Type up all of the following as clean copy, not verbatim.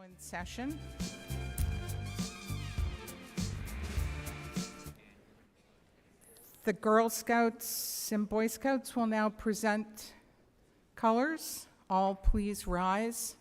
in session. The Girl Scouts and Boy Scouts will now present colors. All please rise.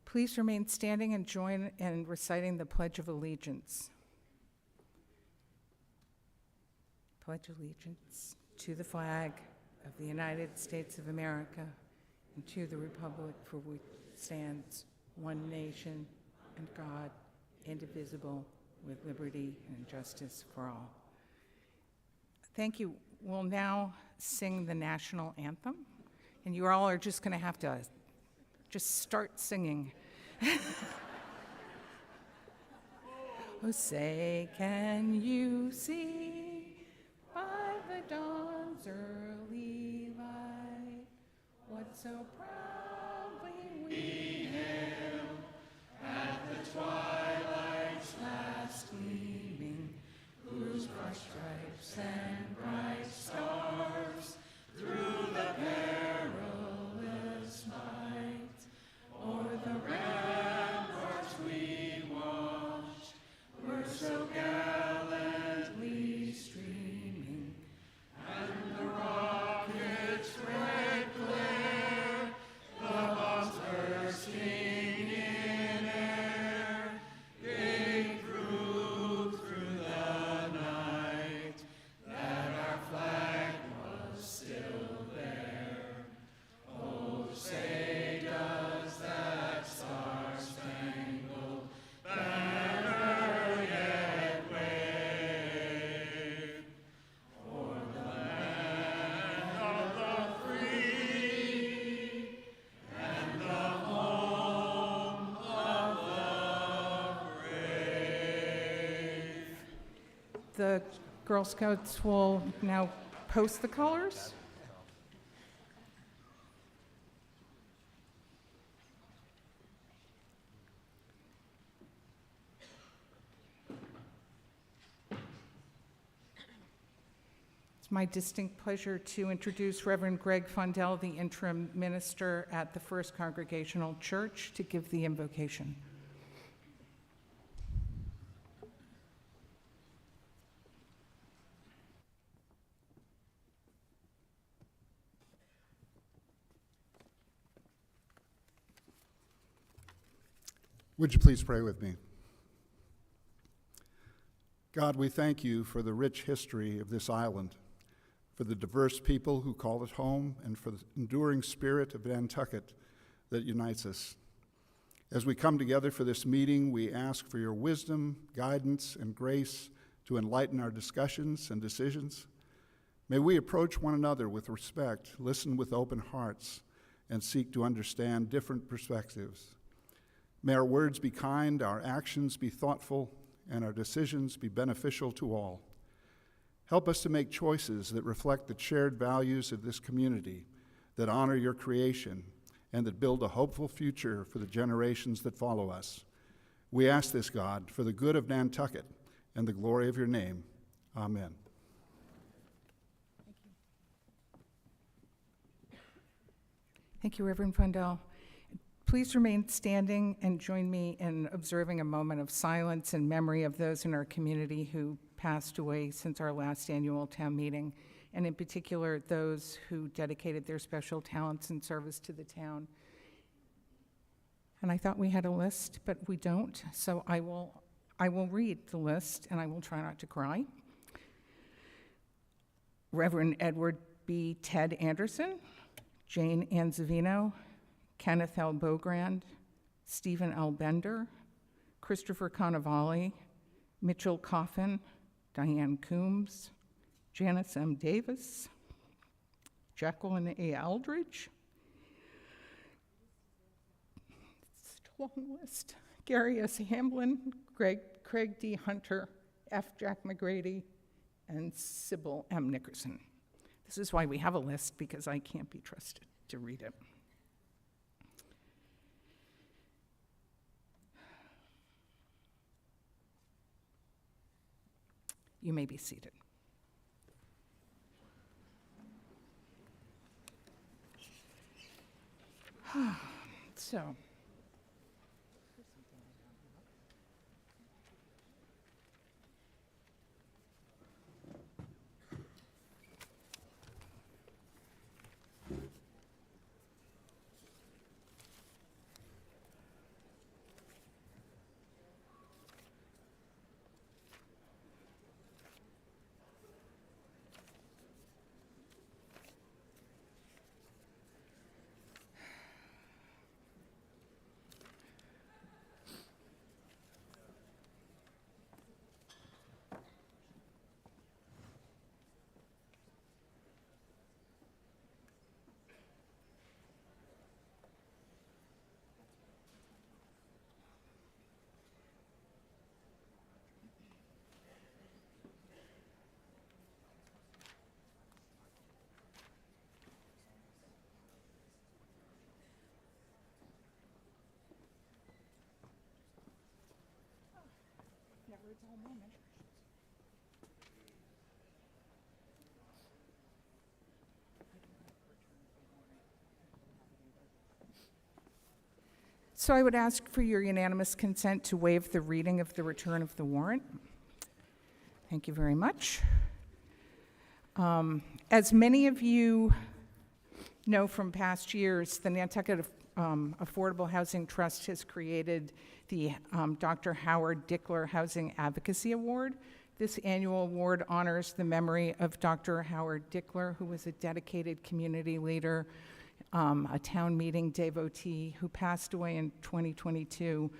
Please remain standing and join in reciting the Pledge of Allegiance. Pledge allegiance to the flag of the United States of America and to the republic for which it stands, one nation, and God, indivisible, with liberty and justice for all. Thank you. We'll now sing the national anthem, and you all are just going to have to just start singing. Oh, say, can you see by the dawn's early light what so proudly we hailed at the twilight's last gleaming, whose broad stripes and bright stars through the perilous night o'er the ramparts we watched were so gallantly streaming, and the rocket's red glare, the bombs bursting in air, they proved through the night that our flag was still there. Oh, say does that star-spangled banner yet wave o'er the land of the free and the home of the brave? The Girl Scouts will now post the colors. It's my distinct pleasure to introduce Reverend Greg Fundell, the interim minister at the First Congregational Church, to give the invocation. Would you please pray with me? God, we thank you for the rich history of this island, for the diverse people who call it home, and for the enduring spirit of Nantucket that unites us. As we come together for this meeting, we ask for your wisdom, guidance, and grace to enlighten our discussions and decisions. May we approach one another with respect, listen with open hearts, and seek to understand different perspectives. May our words be kind, our actions be thoughtful, and our decisions be beneficial to all. Help us to make choices that reflect the shared values of this community, that honor your creation, and that build a hopeful future for the generations that follow us. We ask this, God, for the good of Nantucket and the glory of your name. Amen. Thank you, Reverend Fundell. Please remain standing and join me in observing a moment of silence in memory of those in our community who passed away since our last annual town meeting, and in particular, those who dedicated their special talents and service to the town. And I thought we had a list, but we don't, so I will read the list, and I will try not to cry. Reverend Edward B. Ted Anderson, Jane Anzavino, Kenneth L. Bogrand, Stephen L. Bender, Christopher Cannavale, Mitchell Coffin, Diane Coombs, Janice M. Davis, Jacqueline A. Aldridge. It's a long list. Gary S. Hamblin, Craig D. Hunter, F. Jack McGrady, and Sybil M. Nickerson. This is why we have a list, because I can't be trusted to read it. You may be seated. So, never a dull moment. So I would ask for your unanimous consent to waive the reading of the return of the warrant. Thank you very much. As many of you know from past years, the Nantucket Affordable Housing Trust has created the Dr. Howard Dickler Housing Advocacy Award. This annual award honors the memory of Dr. Howard Dickler, who was a dedicated community leader, a town meeting devotee who passed away in 2022,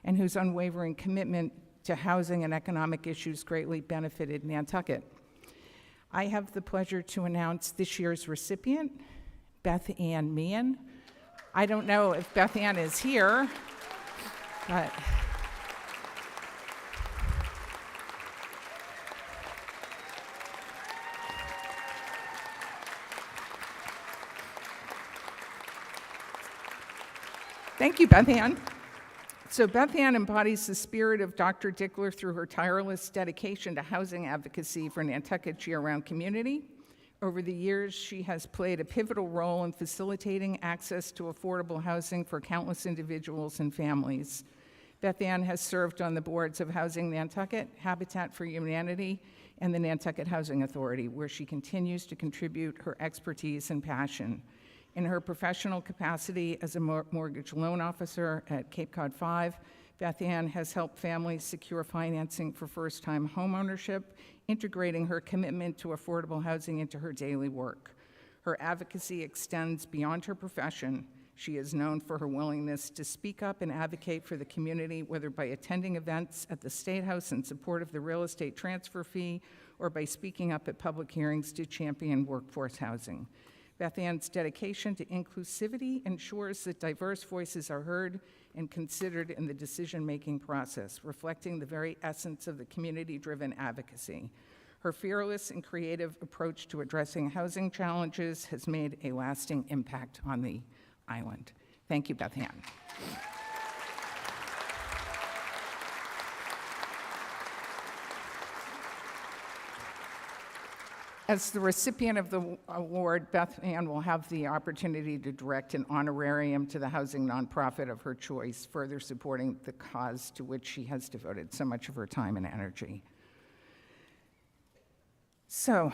and whose unwavering commitment to housing and economic issues greatly benefited Nantucket. I have the pleasure to announce this year's recipient, Beth Ann Meehan. I don't know if Beth Ann is here, but thank you, Beth Ann. So Beth Ann embodies the spirit of Dr. Dickler through her tireless dedication to housing advocacy for Nantucket's year-round community. Over the years, she has played a pivotal role in facilitating access to affordable housing for countless individuals and families. Beth Ann has served on the boards of Housing Nantucket, Habitat for Humanity, and the Nantucket Housing Authority, where she continues to contribute her expertise and passion. In her professional capacity as a mortgage loan officer at Cape Cod 5, Beth Ann has helped families secure financing for first-time homeownership, integrating her commitment to affordable housing into her daily work. Her advocacy extends beyond her profession. She is known for her willingness to speak up and advocate for the community, whether by attending events at the State House in support of the real estate transfer fee, or by speaking up at public hearings to champion workforce housing. Beth Ann's dedication to inclusivity ensures that diverse voices are heard and considered in the decision-making process, reflecting the very essence of the community-driven advocacy. Her fearless and creative approach to addressing housing challenges has made a lasting impact on the island. Thank you, Beth Ann. As the recipient of the award, Beth Ann will have the opportunity to direct an honorarium to the housing nonprofit of her choice, further supporting the cause to which she has devoted so much of her time and energy. So,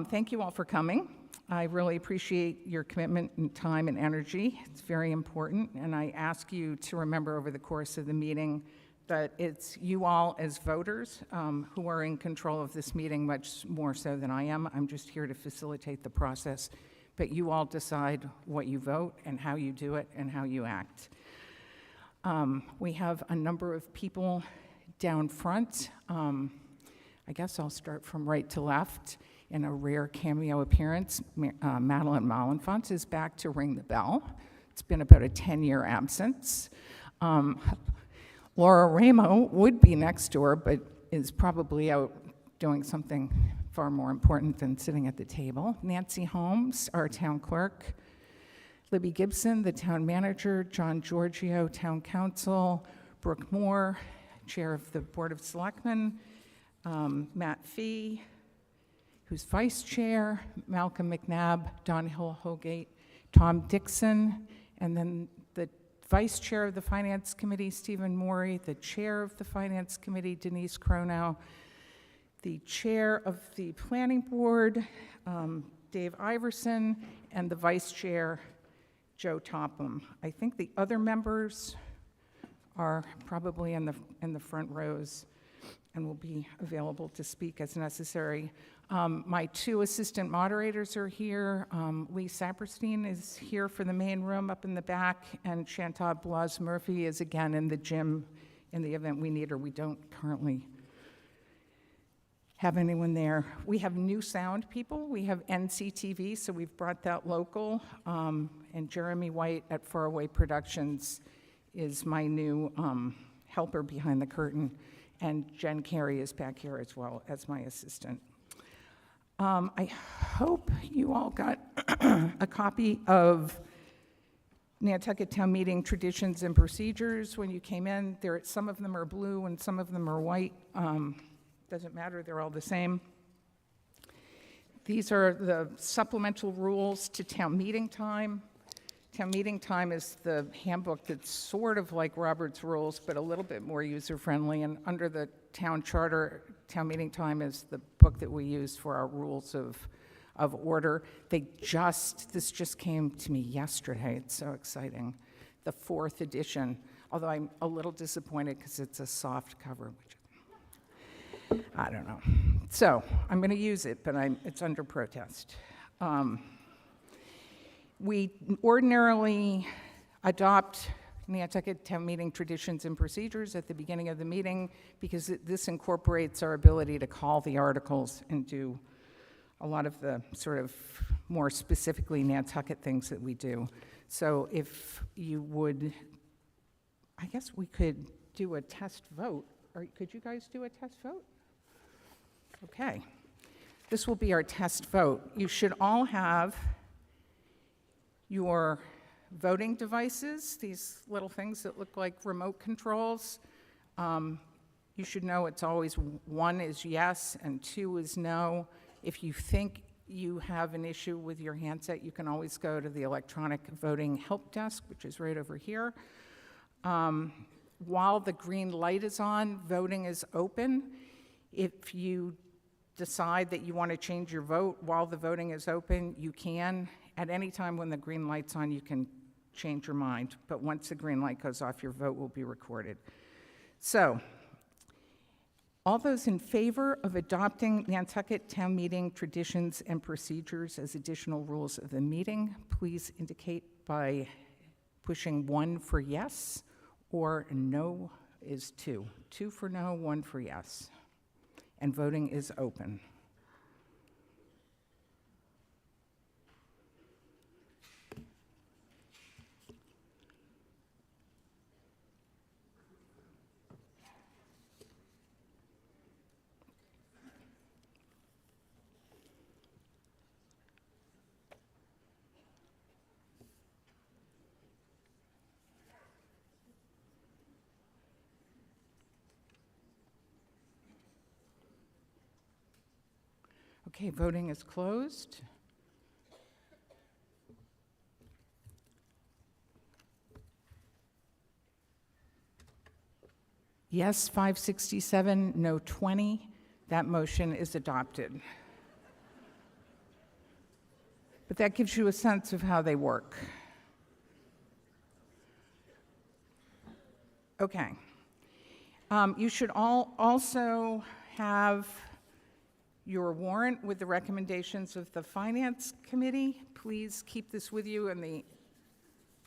thank you all for coming. I really appreciate your commitment and time and energy. It's very important, and I ask you to remember over the course of the meeting that it's you all as voters who are in control of this meeting much more so than I am. I'm just here to facilitate the process, but you all decide what you vote and how you do it and how you act. We have a number of people down front. I guess I'll start from right to left. in a rare cameo appearance, Madeline Malenfant is back to ring the bell. It's been about a 10-year absence. Laura Ramo would be next door, but is probably out doing something far more important than sitting at the table. Nancy Holmes, our town clerk. Libby Gibson, the town manager. John Giorgio, town council. Brooke Moore, chair of the Board of Selectmen. Matt Fee, who's vice chair. Malcolm McNabb, Don Hill-Holgate, Tom Dixon, and then the vice chair of the Finance Committee, Stephen Morey, the chair of the Finance Committee, Denise Cronow, the chair of the Planning Board, Dave Iverson, and the vice chair, Joe Topham. I think the other members are probably in the front rows and will be available to speak as necessary. My two assistant moderators are here. Lee Saperstein is here for the main room up in the back, and Chantal Blas-Murphy is again in the gym in the event we need her. We don't currently have anyone there. We have new sound people. We have NCTV, so we've brought that local, and Jeremy White at Faraway Productions is my new helper behind the curtain, and Jen Carey is back here as well as my assistant. I hope you all got a copy of Nantucket Town Meeting Traditions and Procedures when you came in. Some of them are blue and some of them are white. Doesn't matter, they're all the same. These are the supplemental rules to town meeting time. Town meeting time is the handbook that's sort of like Robert's Rules, but a little bit more user-friendly. And under the town charter, town meeting time is the book that we use for our rules of order. This just came to me yesterday. It's so exciting. The 4th edition, although I'm a little disappointed because it's a soft cover, which I don't know. So I'm going to use it, but it's under protest. We ordinarily adopt Nantucket Town Meeting Traditions and Procedures at the beginning of the meeting because this incorporates our ability to call the articles and do a lot of the sort of more specifically Nantucket things that we do. So if you would, I guess we could do a test vote. Or could you guys do a test vote? Okay. This will be our test vote. You should all have your voting devices, these little things that look like remote controls. You should know it's always 1 is yes and 2 is no. If you think you have an issue with your handset, you can always go to the electronic voting help desk, which is right over here. While the green light is on, voting is open. If you decide that you want to change your vote while the voting is open, you can. At any time when the green light's on, you can change your mind. But once the green light goes off, your vote will be recorded. So, all those in favor of adopting Nantucket Town Meeting Traditions and Procedures as additional rules of the meeting, please indicate by pushing 1 for yes, or no is 2. 2 for no, 1 for yes. And voting is open. Okay, voting is closed. Yes, 567, no 20. That motion is adopted. But that gives you a sense of how they work. Okay. You should all also have your warrant with the recommendations of the Finance Committee. Please keep this with you, and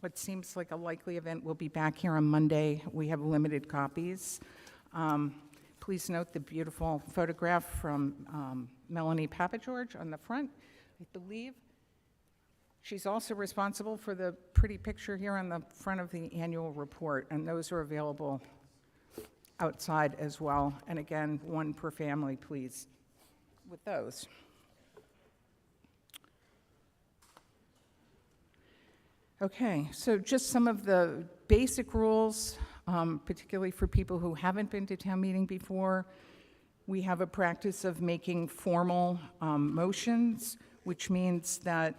what seems like a likely event will be back here on Monday. We have limited copies. Please note the beautiful photograph from Melanie Papageorge on the front, I believe. She's also responsible for the pretty picture here on the front of the annual report, and those are available outside as well. And again, one per family, please, with those. Okay, so just some of the basic rules, particularly for people who haven't been to town meeting before. We have a practice of making formal motions, which means that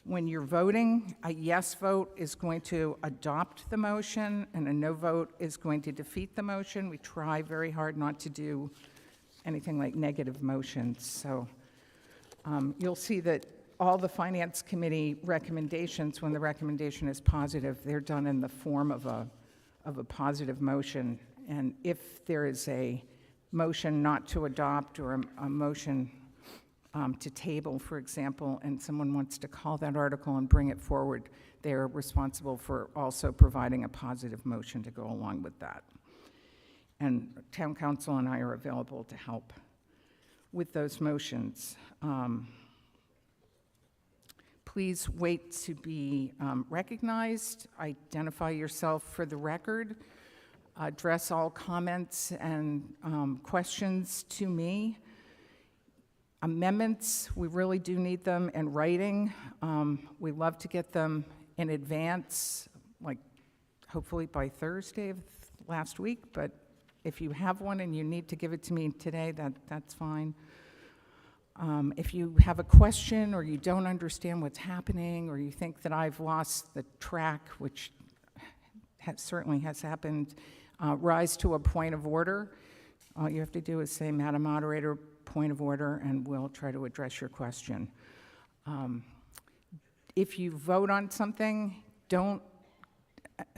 when you're voting, a yes vote is going to adopt the motion, and a no vote is going to defeat the motion. We try very hard not to do anything like negative motions. So you'll see that all the Finance Committee recommendations, when the recommendation is positive, they're done in the form of a positive motion. And if there is a motion not to adopt or a motion to table, for example, and someone wants to call that article and bring it forward, they're responsible for also providing a positive motion to go along with that. And Town Council and I are available to help with those motions. Please wait to be recognized. Identify yourself for the record. Address all comments and questions to me. Amendments, we really do need them in writing. We love to get them in advance, like hopefully by Thursday of last week, but if you have one and you need to give it to me today, that's fine. If you have a question or you don't understand what's happening or you think that I've lost the track, which certainly has happened, rise to a point of order. All you have to do is say, Madam Moderator, point of order, and we'll try to address your question. If you vote on something, don't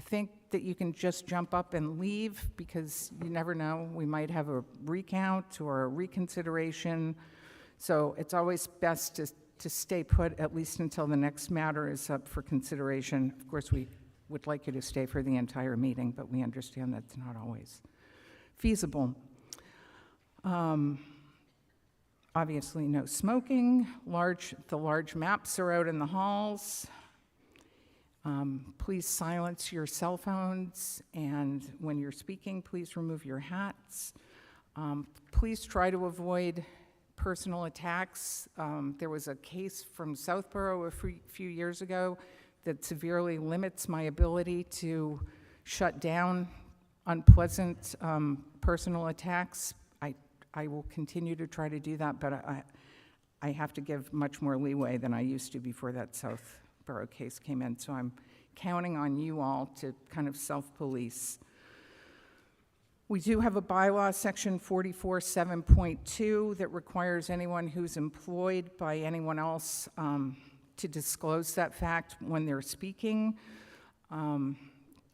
think that you can just jump up and leave, because you never know. We might have a recount or a reconsideration. So it's always best to stay put, at least until the next matter is up for consideration. Of course, we would like you to stay for the entire meeting, but we understand that's not always feasible. Obviously, no smoking. The large maps are out in the halls. Please silence your cell phones, and when you're speaking, please remove your hats. Please try to avoid personal attacks. There was a case from Southborough a few years ago that severely limits my ability to shut down unpleasant personal attacks. I will continue to try to do that, but I have to give much more leeway than I used to before that Southborough case came in. So I'm counting on you all to kind of self-police. We do have a bylaw, section 44.7.2, that requires anyone who's employed by anyone else to disclose that fact when they're speaking.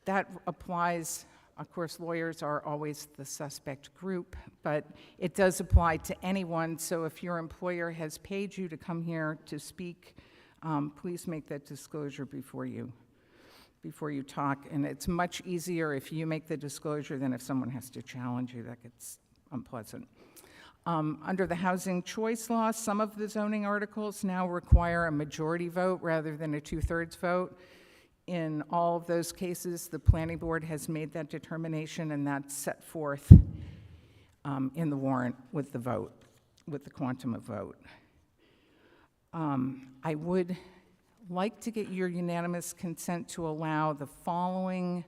That applies. Of course, lawyers are always the suspect group, but it does apply to anyone. So if your employer has paid you to come here to speak, please make that disclosure before you talk. And it's much easier if you make the disclosure than if someone has to challenge you. That gets unpleasant. Under the housing choice law, some of the zoning articles now require a majority vote rather than a 2/3 vote. In all of those cases, the planning board has made that determination, and that's set forth in the warrant with the vote, with the quantum of vote. I would like to get your unanimous consent to allow the following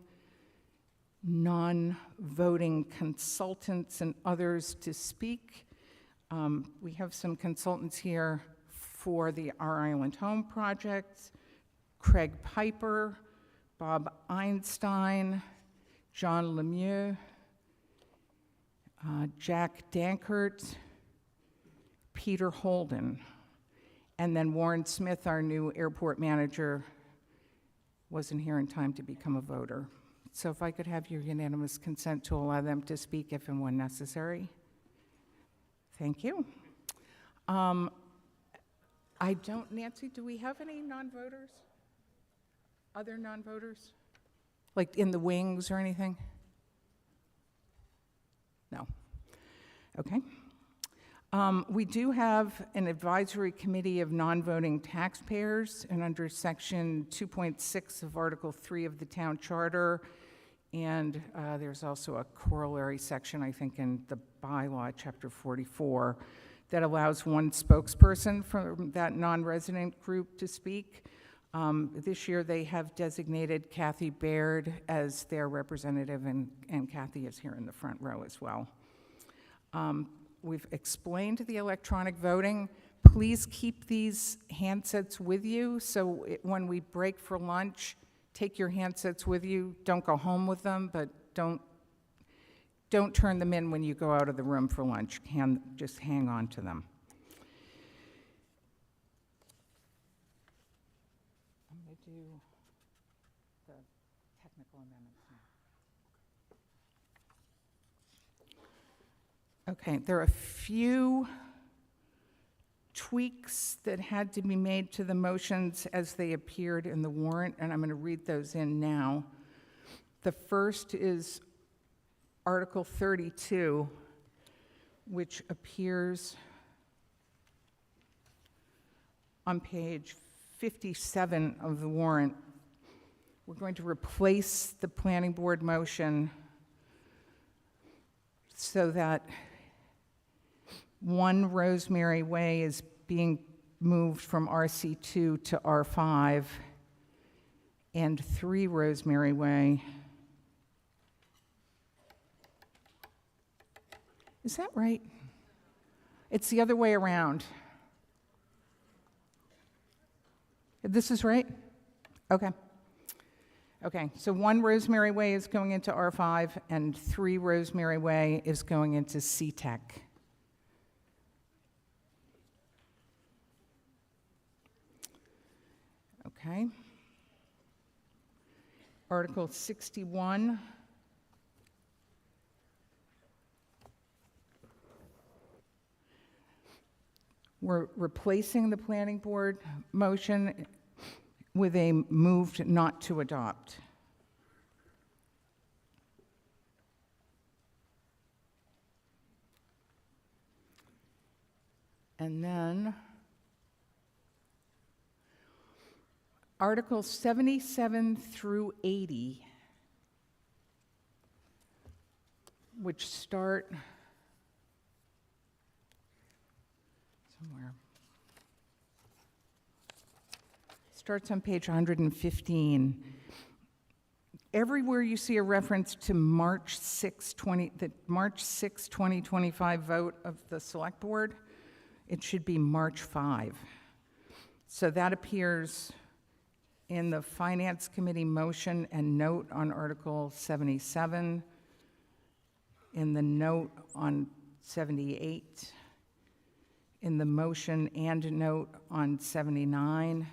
non-voting consultants and others to speak. We have some consultants here for the Our Island Home Project: Craig Piper, Bob Einstein, John Lemieux, Jack Dankert, Peter Holden, and then Warren Smith, our new airport manager, wasn't here in time to become a voter. So if I could have your unanimous consent to allow them to speak if and when necessary. Thank you. Nancy, do we have any non-voters? Other non-voters? Like in the wings or anything? No. Okay. We do have an advisory committee of non-voting taxpayers, and under section 2.6 of Article 3 of the town charter, and there's also a corollary section, I think, in the bylaw, chapter 44, that allows one spokesperson from that non-resident group to speak. This year, they have designated Kathy Baird as their representative, and Kathy is here in the front row as well. We've explained the electronic voting. Please keep these handsets with you, so when we break for lunch, take your handsets with you. Don't go home with them, but don't turn them in when you go out of the room for lunch. Just hang on to them. I'm going to do the technical amendments now. Okay, there are a few tweaks that had to be made to the motions as they appeared in the warrant, and I'm going to read those in now. The first is Article 32, which appears on page 57 of the warrant. We're going to replace the planning board motion so that 1 Rosemary Way is being moved from RC2 to R5, and 3 Rosemary Way. Is that right? It's the other way around. This is right? Okay. Okay, so 1 Rosemary Way is going into R5, and 3 Rosemary Way is going into CTEC. Okay. Article 61. We're replacing the planning board motion with a moved not to adopt. And then Articles 77 through 80, which start somewhere. Starts on page 115. Everywhere you see a reference to March 6, 2025 vote of the Select Board, it should be March 5. So that appears in the Finance Committee motion and note on Article 77, in the note on 78, in the motion and note on 79,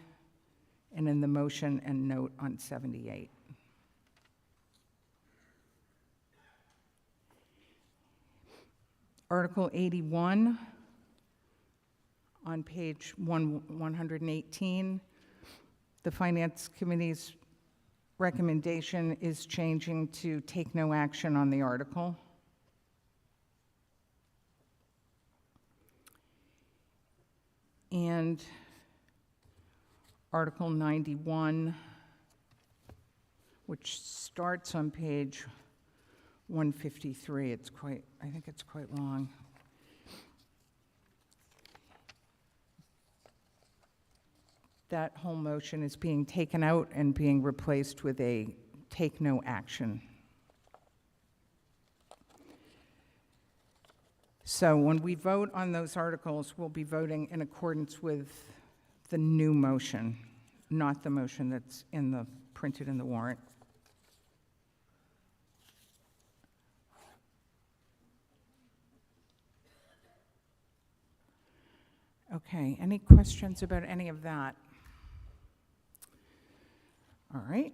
and in the motion and note on 78. Article 81 on page 118, the Finance Committee's recommendation is changing to take no action on the article. And Article 91, which starts on page 153. I think it's quite long. That whole motion is being taken out and being replaced with a take no action. So when we vote on those articles, we'll be voting in accordance with the new motion, not the motion that's printed in the warrant. Okay, any questions about any of that? All right.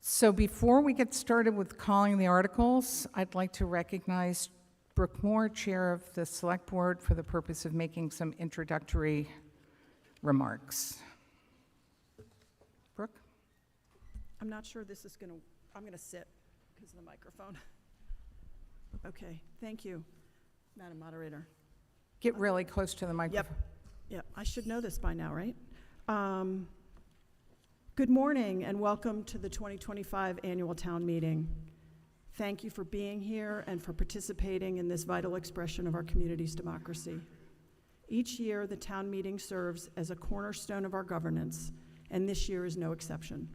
So before we get started with calling the articles, I'd like to recognize Brooke Moore, Chair of the Select Board, for the purpose of making some introductory remarks. Brooke? I'm not sure this is I'm going to sit because of the microphone. Okay, thank you. Madam Moderator. Get really close to the microphone. Yep, I should know this by now, right? Good morning and welcome to the 2025 Annual Town Meeting. Thank you for being here and for participating in this vital expression of our community's democracy. Each year, the town meeting serves as a cornerstone of our governance, and this year is no exception,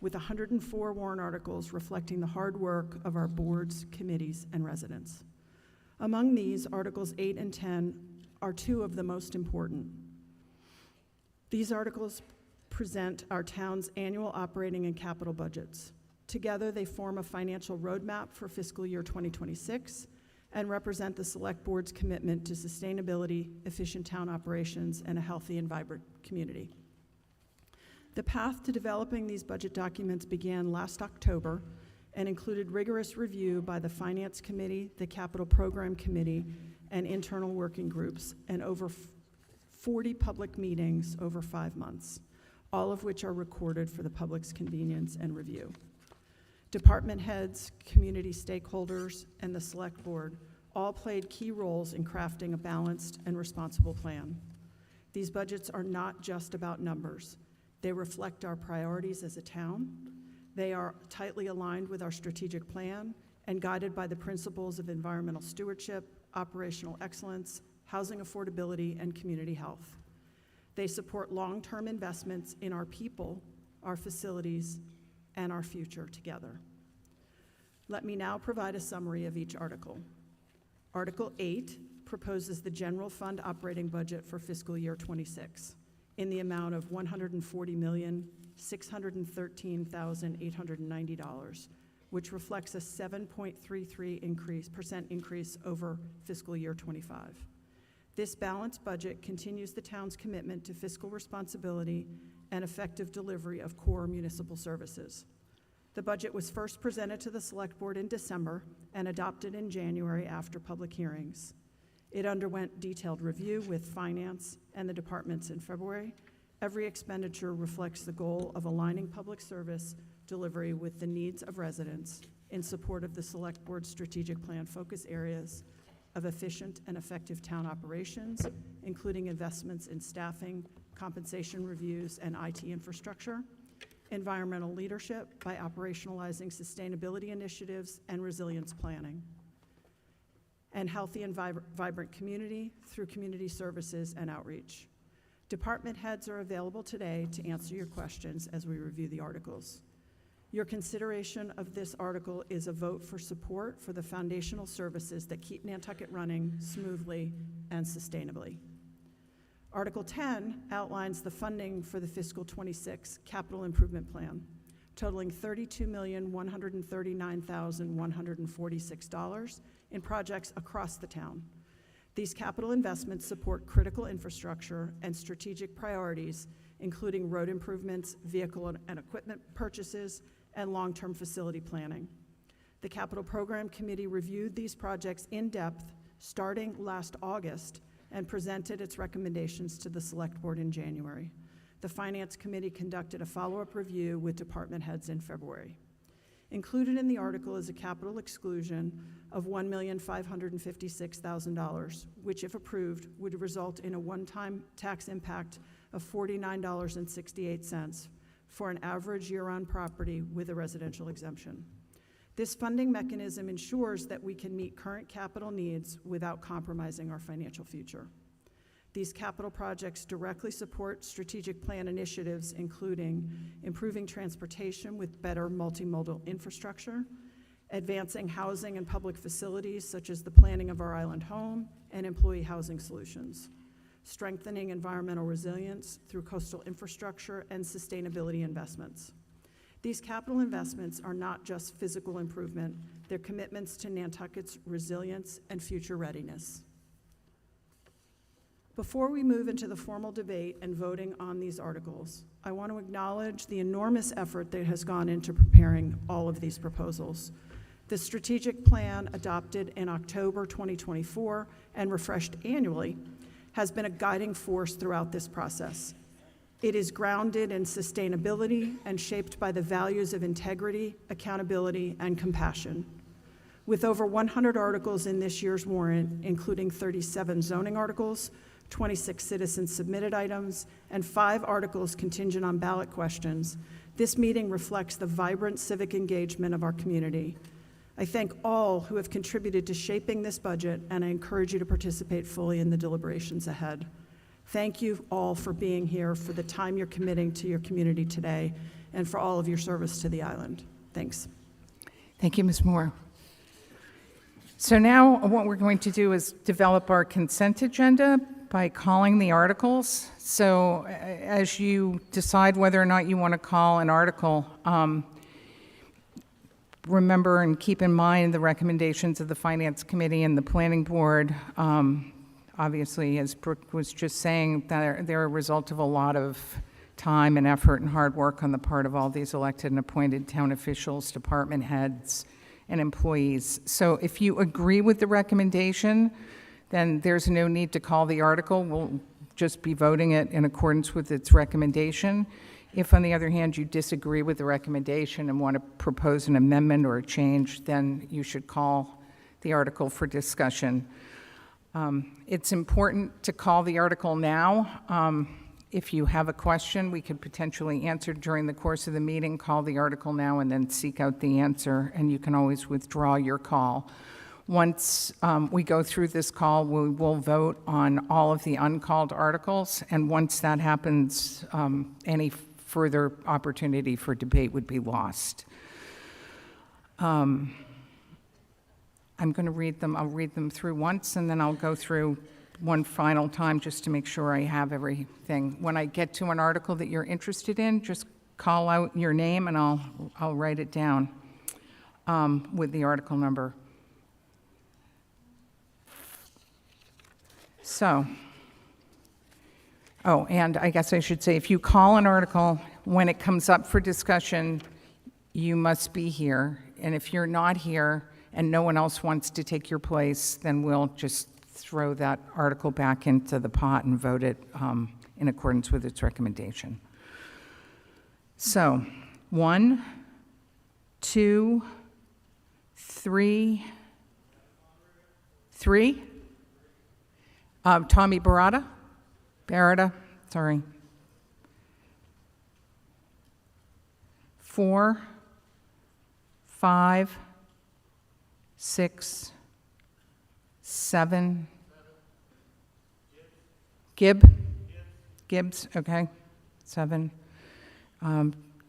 with 104 warrant articles reflecting the hard work of our boards, committees, and residents. Among these, Articles 8 and 10 are two of the most important. These articles present our town's annual operating and capital budgets. Together, they form a financial roadmap for fiscal year 2026 and represent the Select Board's commitment to sustainability, efficient town operations, and a healthy and vibrant community. The path to developing these budget documents began last October and included rigorous review by the Finance Committee, the Capital Program Committee, and internal working groups, and over 40 public meetings over 5 months, all of which are recorded for the public's convenience and review. Department heads, community stakeholders, and the Select Board all played key roles in crafting a balanced and responsible plan. These budgets are not just about numbers. They reflect our priorities as a town. They are tightly aligned with our strategic plan and guided by the principles of environmental stewardship, operational excellence, housing affordability, and community health. They support long-term investments in our people, our facilities, and our future together. Let me now provide a summary of each article. Article 8 proposes the general fund operating budget for fiscal year 26 in the amount of $140,613,890, which reflects a 7.33% increase over fiscal year 25. This balanced budget continues the town's commitment to fiscal responsibility and effective delivery of core municipal services. The budget was first presented to the Select Board in December and adopted in January after public hearings. It underwent detailed review with Finance and the departments in February. Every expenditure reflects the goal of aligning public service delivery with the needs of residents in support of the Select Board's strategic plan focus areas of efficient and effective town operations, including investments in staffing, compensation reviews, and IT infrastructure, environmental leadership by operationalizing sustainability initiatives and resilience planning, and healthy and vibrant community through community services and outreach. Department heads are available today to answer your questions as we review the articles. Your consideration of this article is a vote for support for the foundational services that keep Nantucket running smoothly and sustainably. Article 10 outlines the funding for the fiscal 26 capital improvement plan, totaling $32,139,146 in projects across the town. These capital investments support critical infrastructure and strategic priorities, including road improvements, vehicle and equipment purchases, and long-term facility planning. The Capital Program Committee reviewed these projects in depth starting last August and presented its recommendations to the Select Board in January. The Finance Committee conducted a follow-up review with department heads in February. Included in the article is a capital exclusion of $1,556,000, which, if approved, would result in a one-time tax impact of $49.68 for an average year-on property with a residential exemption. This funding mechanism ensures that we can meet current capital needs without compromising our financial future. These capital projects directly support strategic plan initiatives, including improving transportation with better multimodal infrastructure, advancing housing and public facilities such as the planning of our island home and employee housing solutions, strengthening environmental resilience through coastal infrastructure and sustainability investments. These capital investments are not just physical improvement, they're commitments to Nantucket's resilience and future readiness. Before we move into the formal debate and voting on these articles, I want to acknowledge the enormous effort that has gone into preparing all of these proposals. The strategic plan, adopted in October 2024 and refreshed annually, has been a guiding force throughout this process. It is grounded in sustainability and shaped by the values of integrity, accountability, and compassion. With over 100 articles in this year's warrant, including 37 zoning articles, 26 citizen-submitted items, and 5 articles contingent on ballot questions, this meeting reflects the vibrant civic engagement of our community. I thank all who have contributed to shaping this budget, and I encourage you to participate fully in the deliberations ahead. Thank you all for being here, for the time you're committing to your community today, and for all of your service to the island. Thanks. Thank you, Ms. Moore. So now what we're going to do is develop our consent agenda by calling the articles. So as you decide whether or not you want to call an article, remember and keep in mind the recommendations of the Finance Committee and the Planning Board. Obviously, as Brooke was just saying, they're a result of a lot of time and effort and hard work on the part of all these elected and appointed town officials, department heads, and employees. So if you agree with the recommendation, then there's no need to call the article. We'll just be voting it in accordance with its recommendation. If, on the other hand, you disagree with the recommendation and want to propose an amendment or a change, then you should call the article for discussion. It's important to call the article now. If you have a question we could potentially answer during the course of the meeting, call the article now and then seek out the answer, and you can always withdraw your call. Once we go through this call, we will vote on all of the uncalled articles, and once that happens, any further opportunity for debate would be lost. I'm going to read them. I'll read them through once, and then I'll go through one final time just to make sure I have everything. When I get to an article that you're interested in, just call out your name, and I'll write it down with the article number. So, oh, and I guess I should say, if you call an article, when it comes up for discussion, you must be here. And if you're not here and no one else wants to take your place, then we'll just throw that article back into the pot and vote it in accordance with its recommendation. So, 1, 2, 3, 3. Tommy Barada, sorry. 4, 5, 6, 7. Gibbs, okay, 7.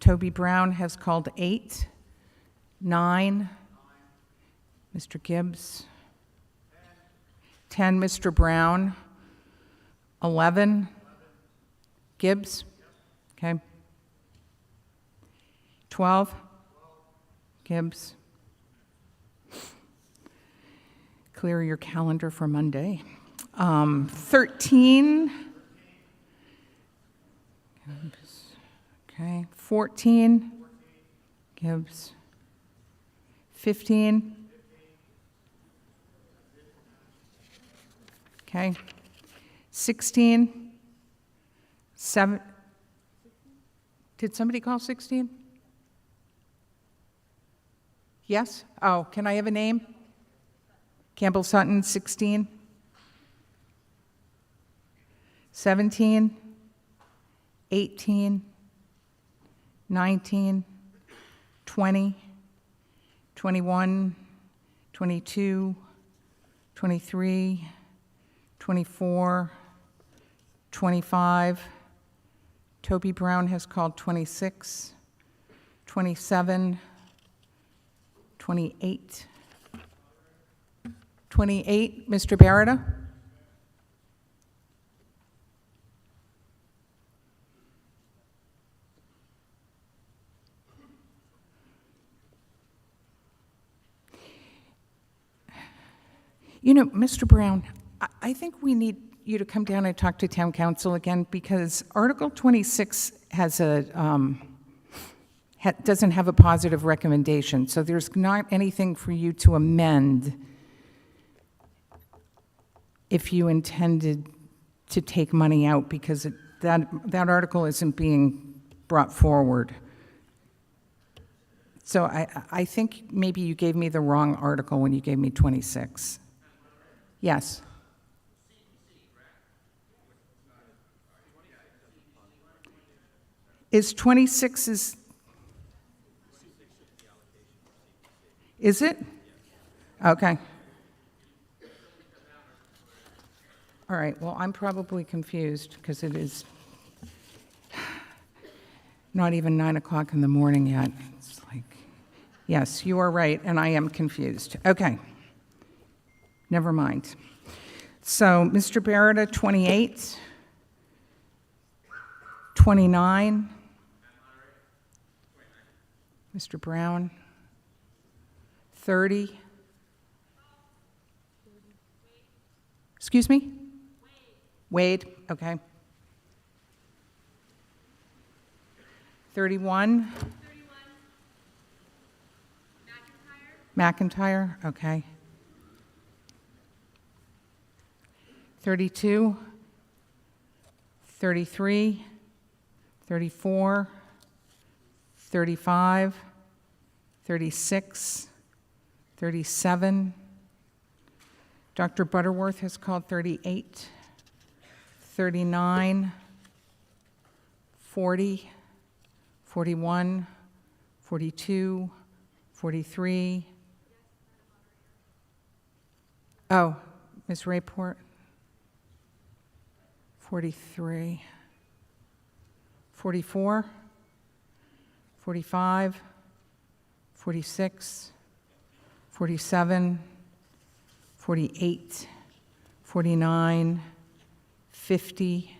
Toby Brown has called 8, 9. Mr. Gibbs. 10, Mr. Brown. 11. Gibbs, okay. 12. Gibbs. Clear your calendar for Monday. 13. Gibbs. Okay. 14. Gibbs. 15. Okay. 16. 7. Did somebody call 16? Yes? Oh, can I have a name? Campbell Sutton, 16. 17. 18. 19. 20. 21. 22. 23. 24. 25. Toby Brown has called 26. 27. 28. 28, Mr. Barada? You know, Mr. Brown, I think we need you to come down and talk to town council again, because Article 26 has doesn't have a positive recommendation, so there's not anything for you to amend if you intended to take money out, because that article isn't being brought forward. So I think maybe you gave me the wrong article when you gave me 26. Yes. Is 26 is it? Okay. All right, well, I'm probably confused because it is not even 9 o'clock in the morning yet. It's like, yes, you are right, and I am confused. Okay, never mind. So, Mr. Barretta, 28, 29, Mr. Brown, 30. Excuse me? Wade, okay. 31. McIntyre, okay. 32. 33. 34. 35. 36. 37. Dr. Butterworth has called 38. 39, 40, 41, 42, 43. Oh, Ms. Rayport. 43, 44, 45, 46, 47, 48, 49, 50,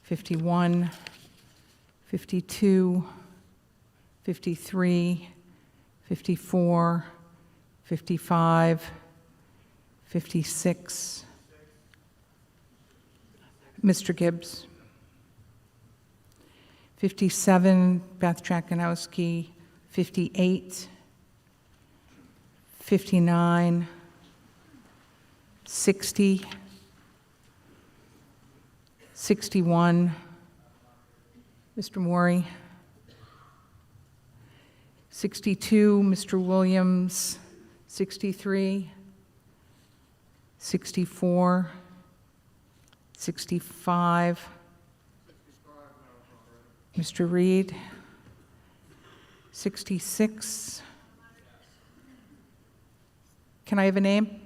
51, 52, 53, 54, 55, 56. Mr. Gibbs. 57, Beth Jakanowski. 58, 59, 60, 61, Mr. Morey. 62, Mr. Williams. 63, 64, 65, Mr. Reed. 66. Can I have a name?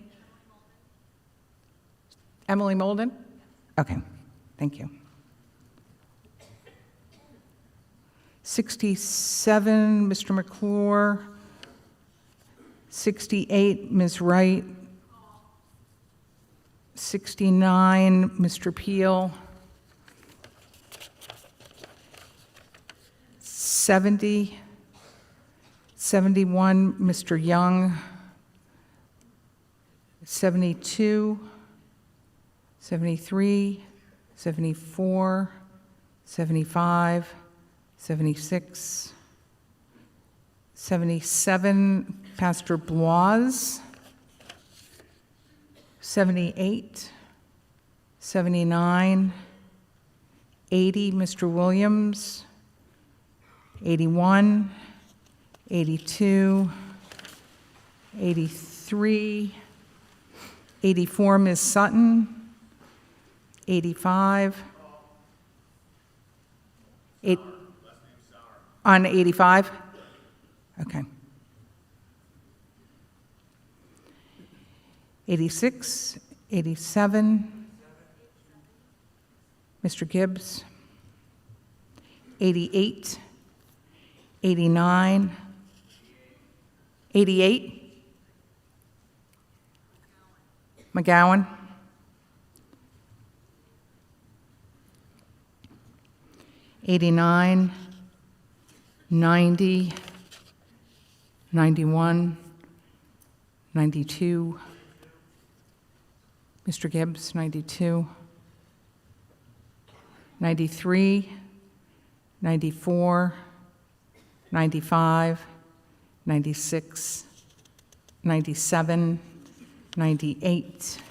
Emily Molden? Okay, thank you. 67, Mr. McClure. 68, Ms. Wright. 69, Mr. Peel. 70, 71, Mr. Young. 72, 73, 74, 75, 76, 77, Pastor Blois. 78, 79, 80, Mr. Williams. 81, 82, 83, 84, Ms. Sutton. 85. On 85? Okay. 86, 87, Mr. Gibbs. 88, 89, 88, McGowan. 89, 90, 91, 92, Mr. Gibbs. 92, 93, 94, 95, 96, 97, 98,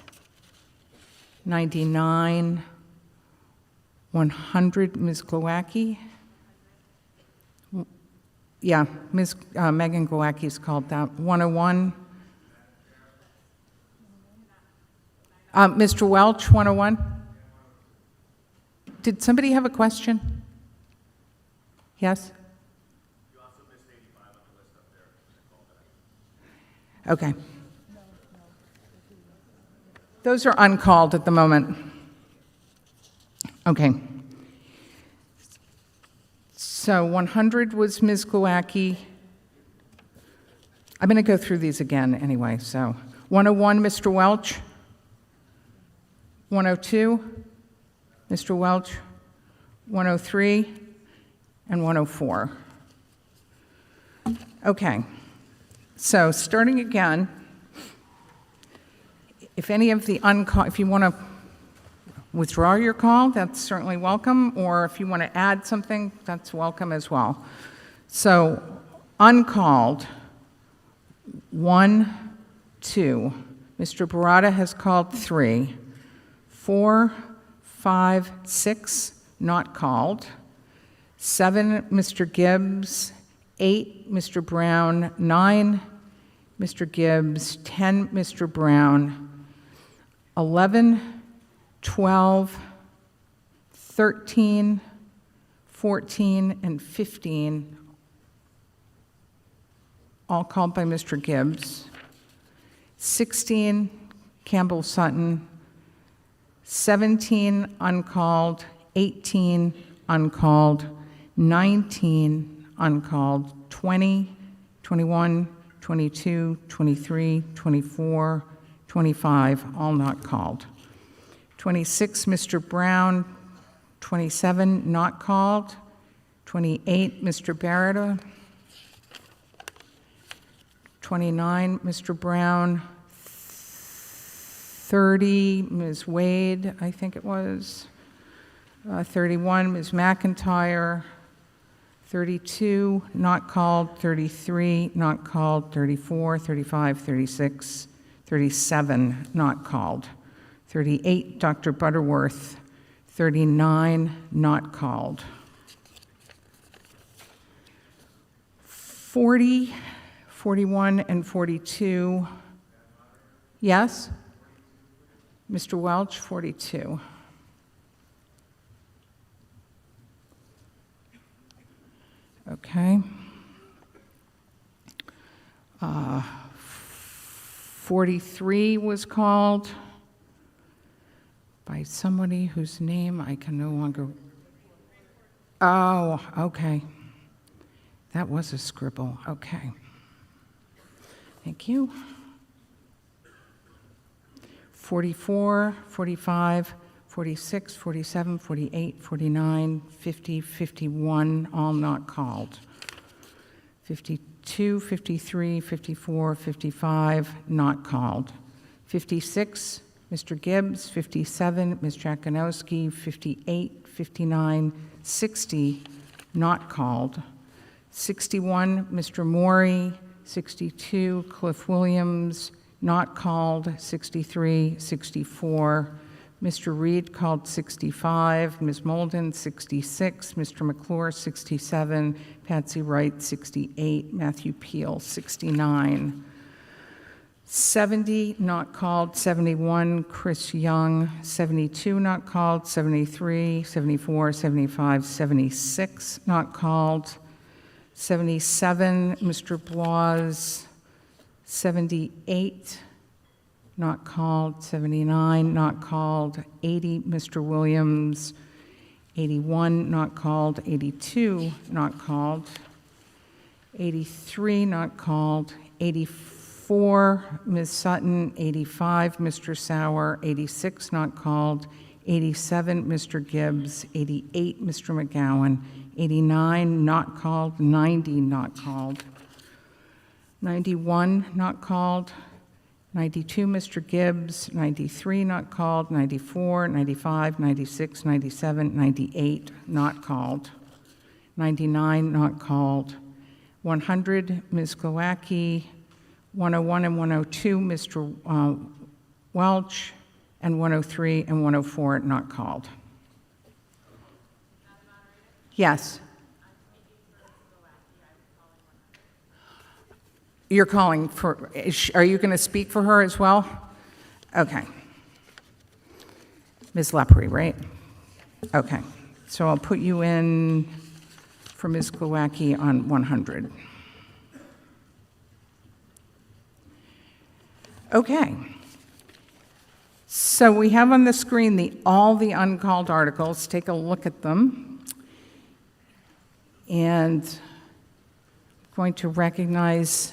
99, 100, Ms. Glowacki. Yeah, Ms. Megan Glowacki's called that. 101. Mr. Welch, 101. Did somebody have a question? Yes? You also missed 85 on the list up there. Okay. Those are uncalled at the moment. Okay. So 100 was Ms. Glowacki. I'm going to go through these again anyway. So 101, Mr. Welch. 102, Mr. Welch. 103, and 104. Okay. So starting again, if any of the if you want to withdraw your call, that's certainly welcome, or if you want to add something, that's welcome as well. So, uncalled, 1, 2. Mr. Barada has called 3. 4, 5, 6, not called. 7, Mr. Gibbs. 8, Mr. Brown. 9, Mr. Gibbs. 10, Mr. Brown. 11, 12, 13, 14, and 15, all called by Mr. Gibbs. 16, Campbell Sutton. 17, uncalled. 18, uncalled. 19, uncalled. 20, 21, 22, 23, 24, 25, all not called. 26, Mr. Brown. 27, not called. 28, Mr. Barada. 29, Mr. Brown. 30, Ms. Wade, I think it was. 31, Ms. McIntyre. 32, not called. 33, not called. 34, 35, 36, 37, not called. 38, Dr. Butterworth. 39, not called. 40, 41, and 42. Yes? Mr. Welch, 42. Okay. 43 was called by somebody whose name I can no longer. Oh, okay. That was a scribble. Okay. Thank you. 44, 45, 46, 47, 48, 49, 50, 51, all not called. 52, 53, 54, 55, not called. 56, Mr. Gibbs. 57, Ms. Jakanowski. 58, 59, 60, not called. 61, Mr. Morey. 62, Cliff Williams, not called. 63, 64, Mr. Reed called 65, Ms. Molden 66, Mr. McClure 67, Patsy Wright 68, Matthew Peel 69. 70, not called. 71, Chris Young. 72, not called. 73, 74, 75, 76, not called. 77, Mr. Blas. 78, not called. 79, not called. 80, Mr. Williams. 81, not called. 82, not called. 83, not called. 84, Ms. Sutton. 85, Mr. Sauer. 86, not called. 87, Mr. Gibbs. 88, Mr. McGowan. 89, not called. 90, not called. 91, not called. 92, Mr. Gibbs. 93, not called. 94, 95, 96, 97, 98, not called. 99, not called. 100, Ms. Glowacki. 101 and 102, Mr. Welch. And 103 and 104, not called. Yes. You're calling for, are you going to speak for her as well? Okay. Ms. Lepre, right? Okay. So I'll put you in for Ms. Glowacki on 100. Okay. So we have on the screen all the uncalled articles. Take a look at them. And I'm going to recognize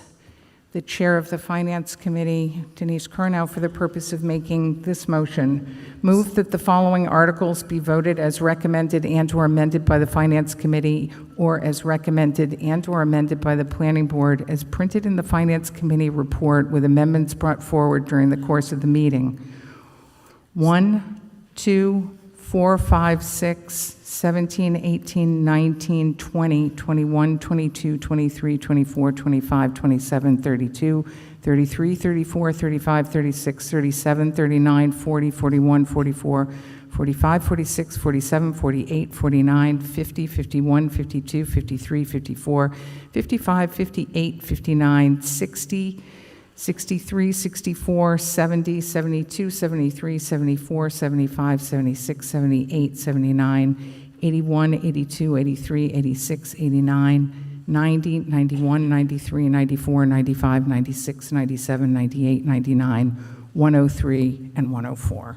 the Chair of the Finance Committee, Denise Curnow, for the purpose of making this motion. Move that the following articles be voted as recommended and/or amended by the Finance Committee, or as recommended and/or amended by the Planning Board, as printed in the Finance Committee report with amendments brought forward during the course of the meeting. 1, 2, 4, 5, 6, 17, 18, 19, 20, 21, 22, 23, 24, 25, 27, 32, 33, 34, 35, 36, 37, 39, 40, 41, 44, 45, 46, 47, 48, 49, 50, 51, 52, 53, 54, 55, 58, 59, 60, 63, 64, 70, 72, 73, 74, 75, 76, 78, 79, 81, 82, 83, 86, 89, 90, 91, 93, 94, 95, 96, 97, 98, 99, 103, and 104.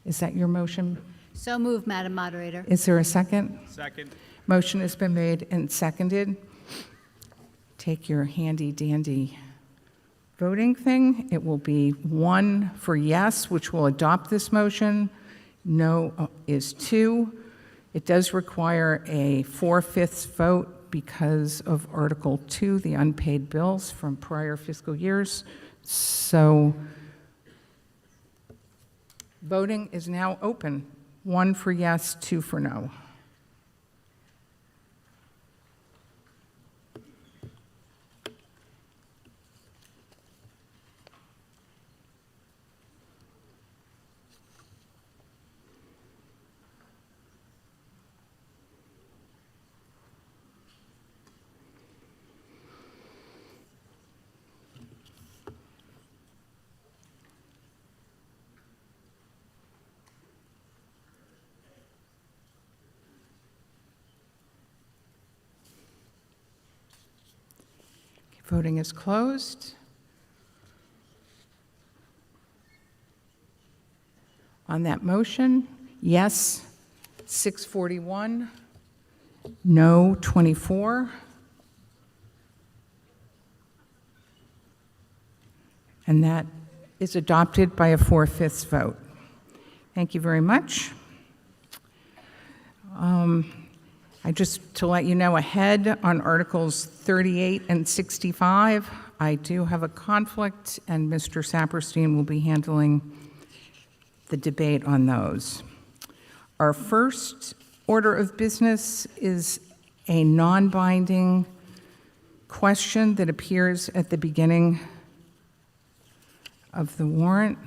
Is that your motion? So moved, Madam Moderator. Is there a second? Second. Motion has been made and seconded. Take your handy-dandy voting thing. It will be 1 for yes, which will adopt this motion. No is 2. It does require a 4/5 vote because of Article 2, the unpaid bills from prior fiscal years. So voting is now open. 1 for yes, 2 for no. Voting is closed. On that motion, yes, 641, no, 24. And that is adopted by a 4/5 vote. Thank you very much. To let you know ahead on Articles 38 and 65, I do have a conflict, and Mr. Saperstein will be handling the debate on those. Our first order of business is a non-binding question that appears at the beginning of the warrant.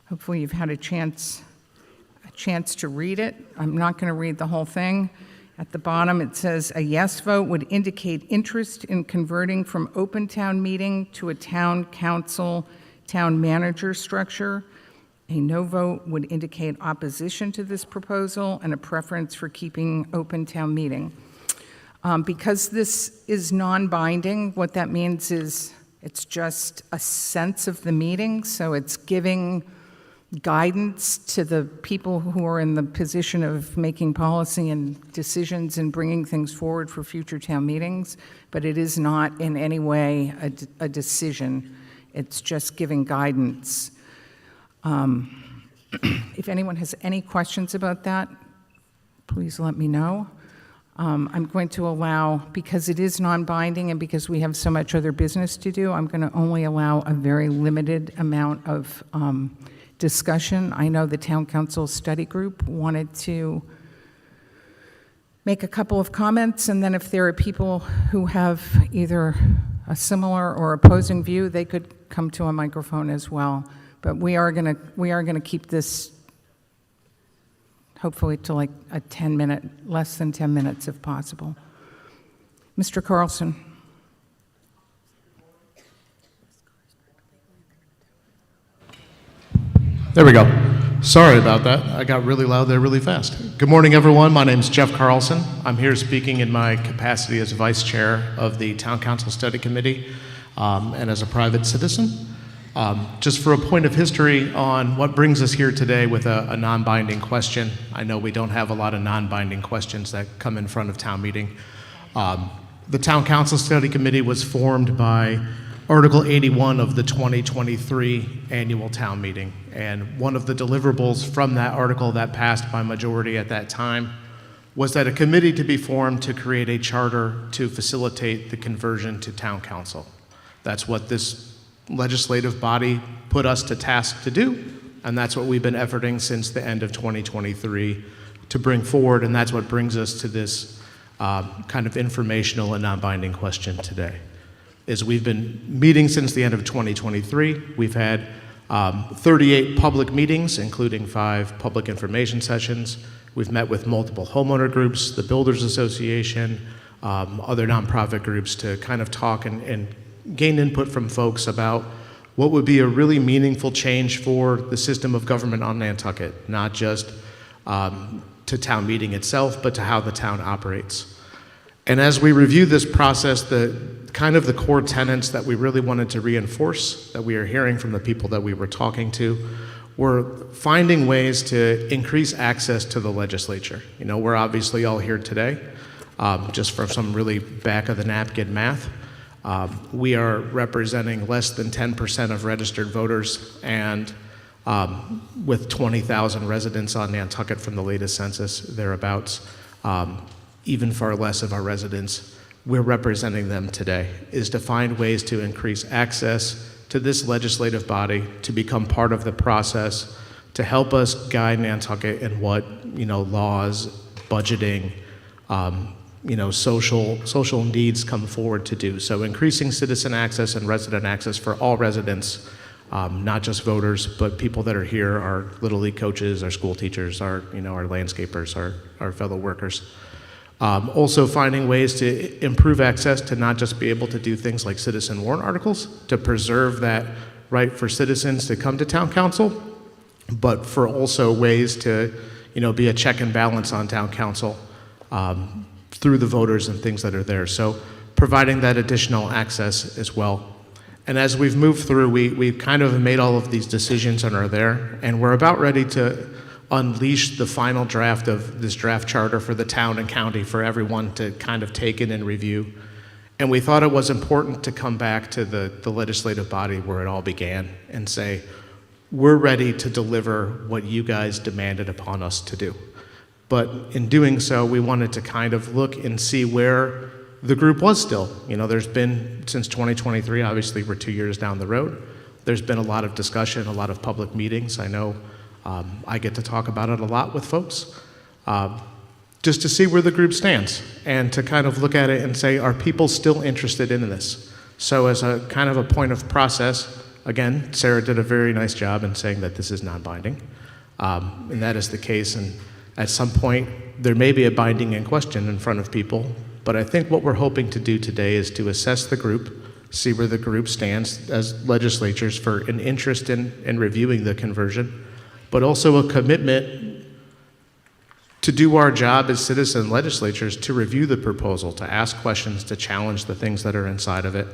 Hopefully you've had a chance to read it. I'm not going to read the whole thing. At the bottom, it says, a yes vote would indicate interest in converting from open town meeting to a town council, town manager structure. A no vote would indicate opposition to this proposal and a preference for keeping open town meeting. Because this is non-binding, what that means is it's just a sense of the meeting, so it's giving guidance to the people who are in the position of making policy and decisions and bringing things forward for future town meetings, but it is not in any way a decision. It's just giving guidance. If anyone has any questions about that, please let me know. I'm going to allow, because it is non-binding and because we have so much other business to do, I'm going to only allow a very limited amount of discussion. I know the Town Council Study Group wanted to make a couple of comments, and then if there are people who have either a similar or opposing view, they could come to a microphone as well. But we are going to keep this hopefully to like a 10-minute, less than 10 minutes if possible. Mr. Carlson. There we go. Sorry about that. I got really loud there really fast. Good morning, everyone. My name is Jeff Carlson. I'm here speaking in my capacity as Vice Chair of the Town Council Study Committee and as a private citizen. Just for a point of history on what brings us here today with a non-binding question. I know we don't have a lot of non-binding questions that come in front of town meeting. The Town Council Study Committee was formed by Article 81 of the 2023 annual town meeting. And one of the deliverables from that article that passed by majority at that time was that a committee to be formed to create a charter to facilitate the conversion to town council. That's what this legislative body put us to task to do, and that's what we've been efforting since the end of 2023 to bring forward, and that's what brings us to this kind of informational and non-binding question today. Is we've been meeting since the end of 2023. We've had 38 public meetings, including 5 public information sessions. We've met with multiple homeowner groups, the Builders Association, other nonprofit groups to kind of talk and gain input from folks about what would be a really meaningful change for the system of government on Nantucket, not just to town meeting itself, but to how the town operates. And as we review this process, the core tenets that we really wanted to reinforce, that we are hearing from the people that we were talking to, were finding ways to increase access to the legislature. You know, we're obviously all here today, just for some really back of the napkin math. We are representing less than 10% of registered voters, and with 20,000 residents on Nantucket from the latest census, thereabouts, even far less of our residents, we're representing them today, is to find ways to increase access to this legislative body, to become part of the process, to help us guide Nantucket in what, laws, budgeting, social needs come forward to do. So increasing citizen access and resident access for all residents, not just voters, but people that are here, our Little League coaches, our school teachers, our landscapers, our fellow workers. Also finding ways to improve access to not just be able to do things like citizen warrant articles, to preserve that right for citizens to come to town council, but for also ways to, be a check and balance on town council through the voters and things that are there. So providing that additional access as well. And as we've moved through, we've kind of made all of these decisions and are there, and we're about ready to unleash the final draft of this draft charter for the town and county for everyone to kind of take in and review. And we thought it was important to come back to the legislative body where it all began and say, we're ready to deliver what you guys demanded upon us to do. But in doing so, we wanted to kind of look and see where the group was still. There's been, since 2023, obviously we're 2 years down the road, there's been a lot of discussion, a lot of public meetings. I know I get to talk about it a lot with folks, just to see where the group stands and to kind of look at it and say, are people still interested in this? So as a kind of a point of process, again, Sarah did a very nice job in saying that this is non-binding, and that is the case. And at some point, there may be a binding in question in front of people, but I think what we're hoping to do today is to assess the group, see where the group stands as legislatures for an interest in reviewing the conversion, but also a commitment to do our job as citizen legislatures to review the proposal, to ask questions, to challenge the things that are inside of it,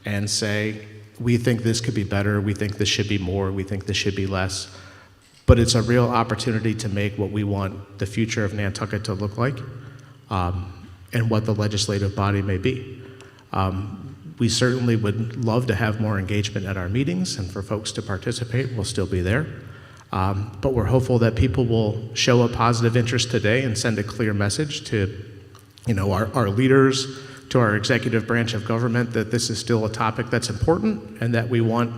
and say, we think this could be better, we think this should be more, we think this should be less. But it's a real opportunity to make what we want the future of Nantucket to look like, and what the legislative body may be. We certainly would love to have more engagement at our meetings, and for folks to participate. We'll still be there. But we're hopeful that people will show a positive interest today and send a clear message to, our leaders, to our executive branch of government, that this is still a topic that's important and that we want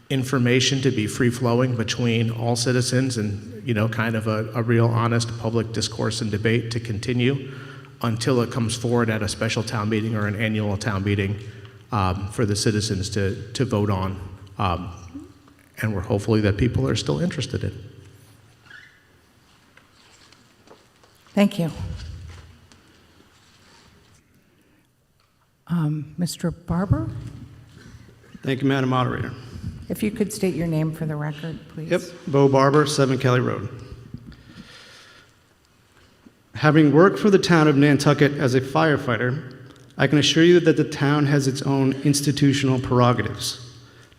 information to be free-flowing between all citizens and, kind of a real honest public discourse and debate to continue until it comes forward at a special town meeting or an annual town meeting for the citizens to vote on. And we're hopefully that people are still interested in. Thank you. Mr. Barber, Thank you, Madam Moderator. if you could state your name for the record, please. Yep, Bo Barber, 7 Kelly Road. Having worked for the town of Nantucket as a firefighter, I can assure you that the town has its own institutional prerogatives.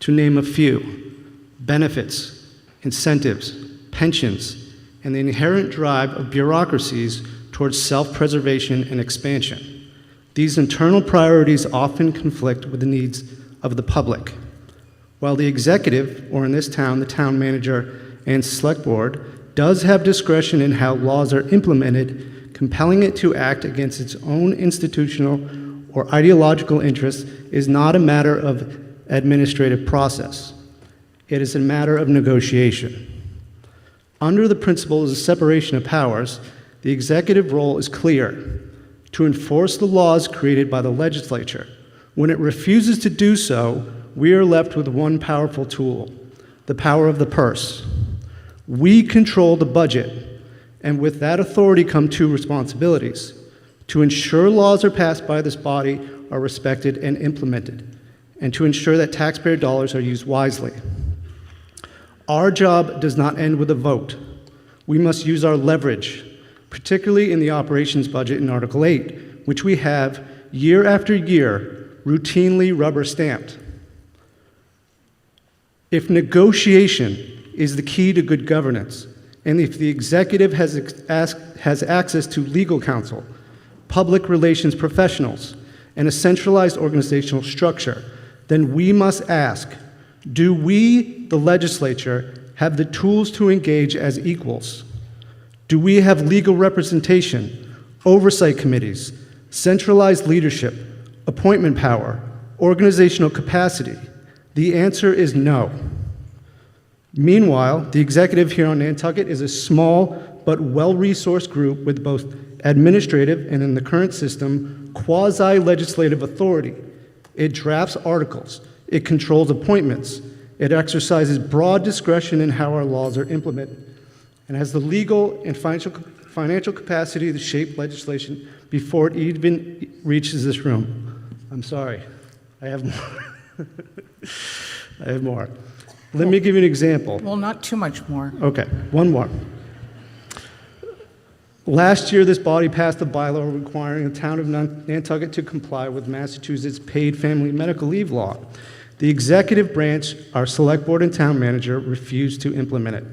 To name a few: benefits, incentives, pensions, and the inherent drive of bureaucracies towards self-preservation and expansion. These internal priorities often conflict with the needs of the public. While the executive, or in this town, the town manager and select board, does have discretion in how laws are implemented, compelling it to act against its own institutional or ideological interests is not a matter of administrative process. It is a matter of negotiation. Under the principles of separation of powers, the executive role is clear: to enforce the laws created by the legislature. When it refuses to do so, we are left with one powerful tool: the power of the purse. We control the budget, and with that authority come two responsibilities: to ensure laws are passed by this body are respected and implemented, and to ensure that taxpayer dollars are used wisely. Our job does not end with a vote. We must use our leverage, particularly in the operations budget in Article 8, which we have, year after year, routinely rubber stamped. If negotiation is the key to good governance, and if the executive has access to legal counsel, public relations professionals, and a centralized organizational structure, then we must ask, do we, the legislature, have the tools to engage as equals? Do we have legal representation, oversight committees, centralized leadership, appointment power, organizational capacity? The answer is no. Meanwhile, the executive here on Nantucket is a small but well-resourced group with both administrative and, in the current system, quasi-legislative authority. It drafts articles, it controls appointments, it exercises broad discretion in how our laws are implemented, and has the legal and financial capacity to shape legislation before it even reaches this room. I'm sorry, I have more. I have more. Let me give you an example. Well, not too much more. Okay, one more. Last year, this body passed a bylaw requiring the town of Nantucket to comply with Massachusetts paid family medical leave law. The executive branch, our select board and town manager, refused to implement it,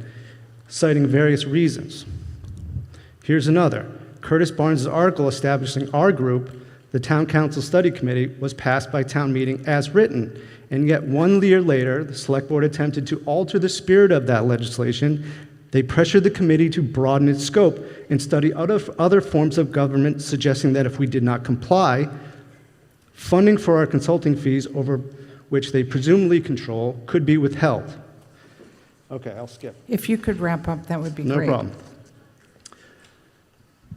citing various reasons. Here's another. Curtis Barnes' article establishing our group, the Town Council Study Committee, was passed by town meeting as written, and yet 1 year later, the select board attempted to alter the spirit of that legislation. They pressured the committee to broaden its scope and study other forms of government, suggesting that if we did not comply, funding for our consulting fees, over which they presumably control, could be withheld. Okay, I'll skip. If you could wrap up, that would be No great. problem.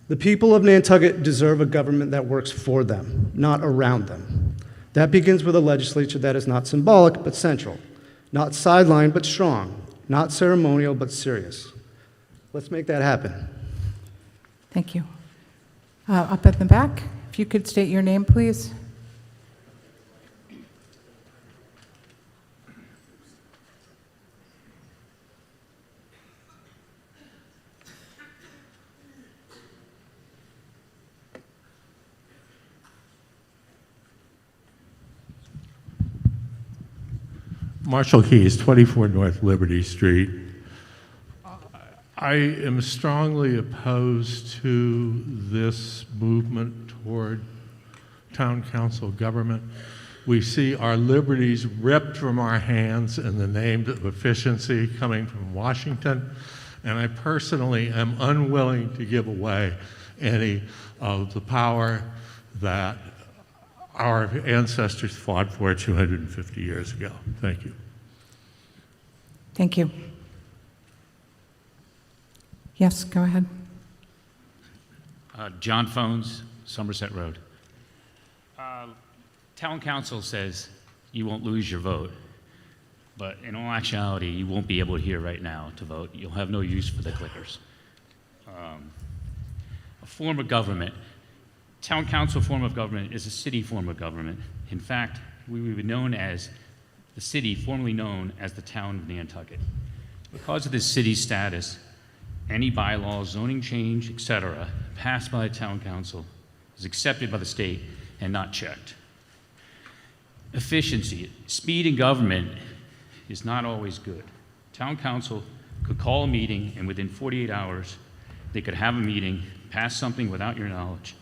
The people of Nantucket deserve a government that works for them, not around them. That begins with a legislature that is not symbolic, but central, not sidelined, but strong, not ceremonial, but serious. Let's make that happen. Thank you. Up at the back, if you could state your name, please. Marshall Keys, 24 North Liberty Street. I am strongly opposed to this movement toward town council government. We see our liberties ripped from our hands in the name of efficiency coming from Washington, and I personally am unwilling to give away any of the power that our ancestors fought for 250 years ago. Thank you. Thank you. Yes, go ahead. John Phones, Somerset Road. Town council says you won't lose your vote, but in all actuality, you won't be able to hear right now to vote. You'll have no use for the clickers. a form of government. Town council form of government is a city form of government. In fact, we would be known as the city formerly known as the Town of Nantucket. Because of this city status, any bylaws, zoning change, etc., passed by the town council is accepted by the state and not checked. Efficiency, speed in government is not always good. Town council could call a meeting, and within 48 hours, they could have a meeting, pass something without your knowledge,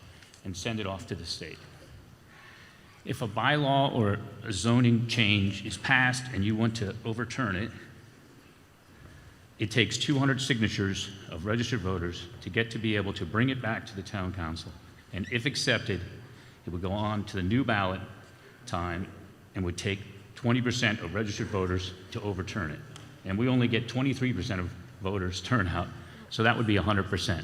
and send it off to the state. If a bylaw or a zoning change is passed and you want to overturn it, it takes 200 signatures of registered voters to get to be able to bring it back to the town council. And if accepted, it would go on to the new ballot time and would take 20% of registered voters to overturn it. And we only get 23% of voters turnout, so that would be 100%.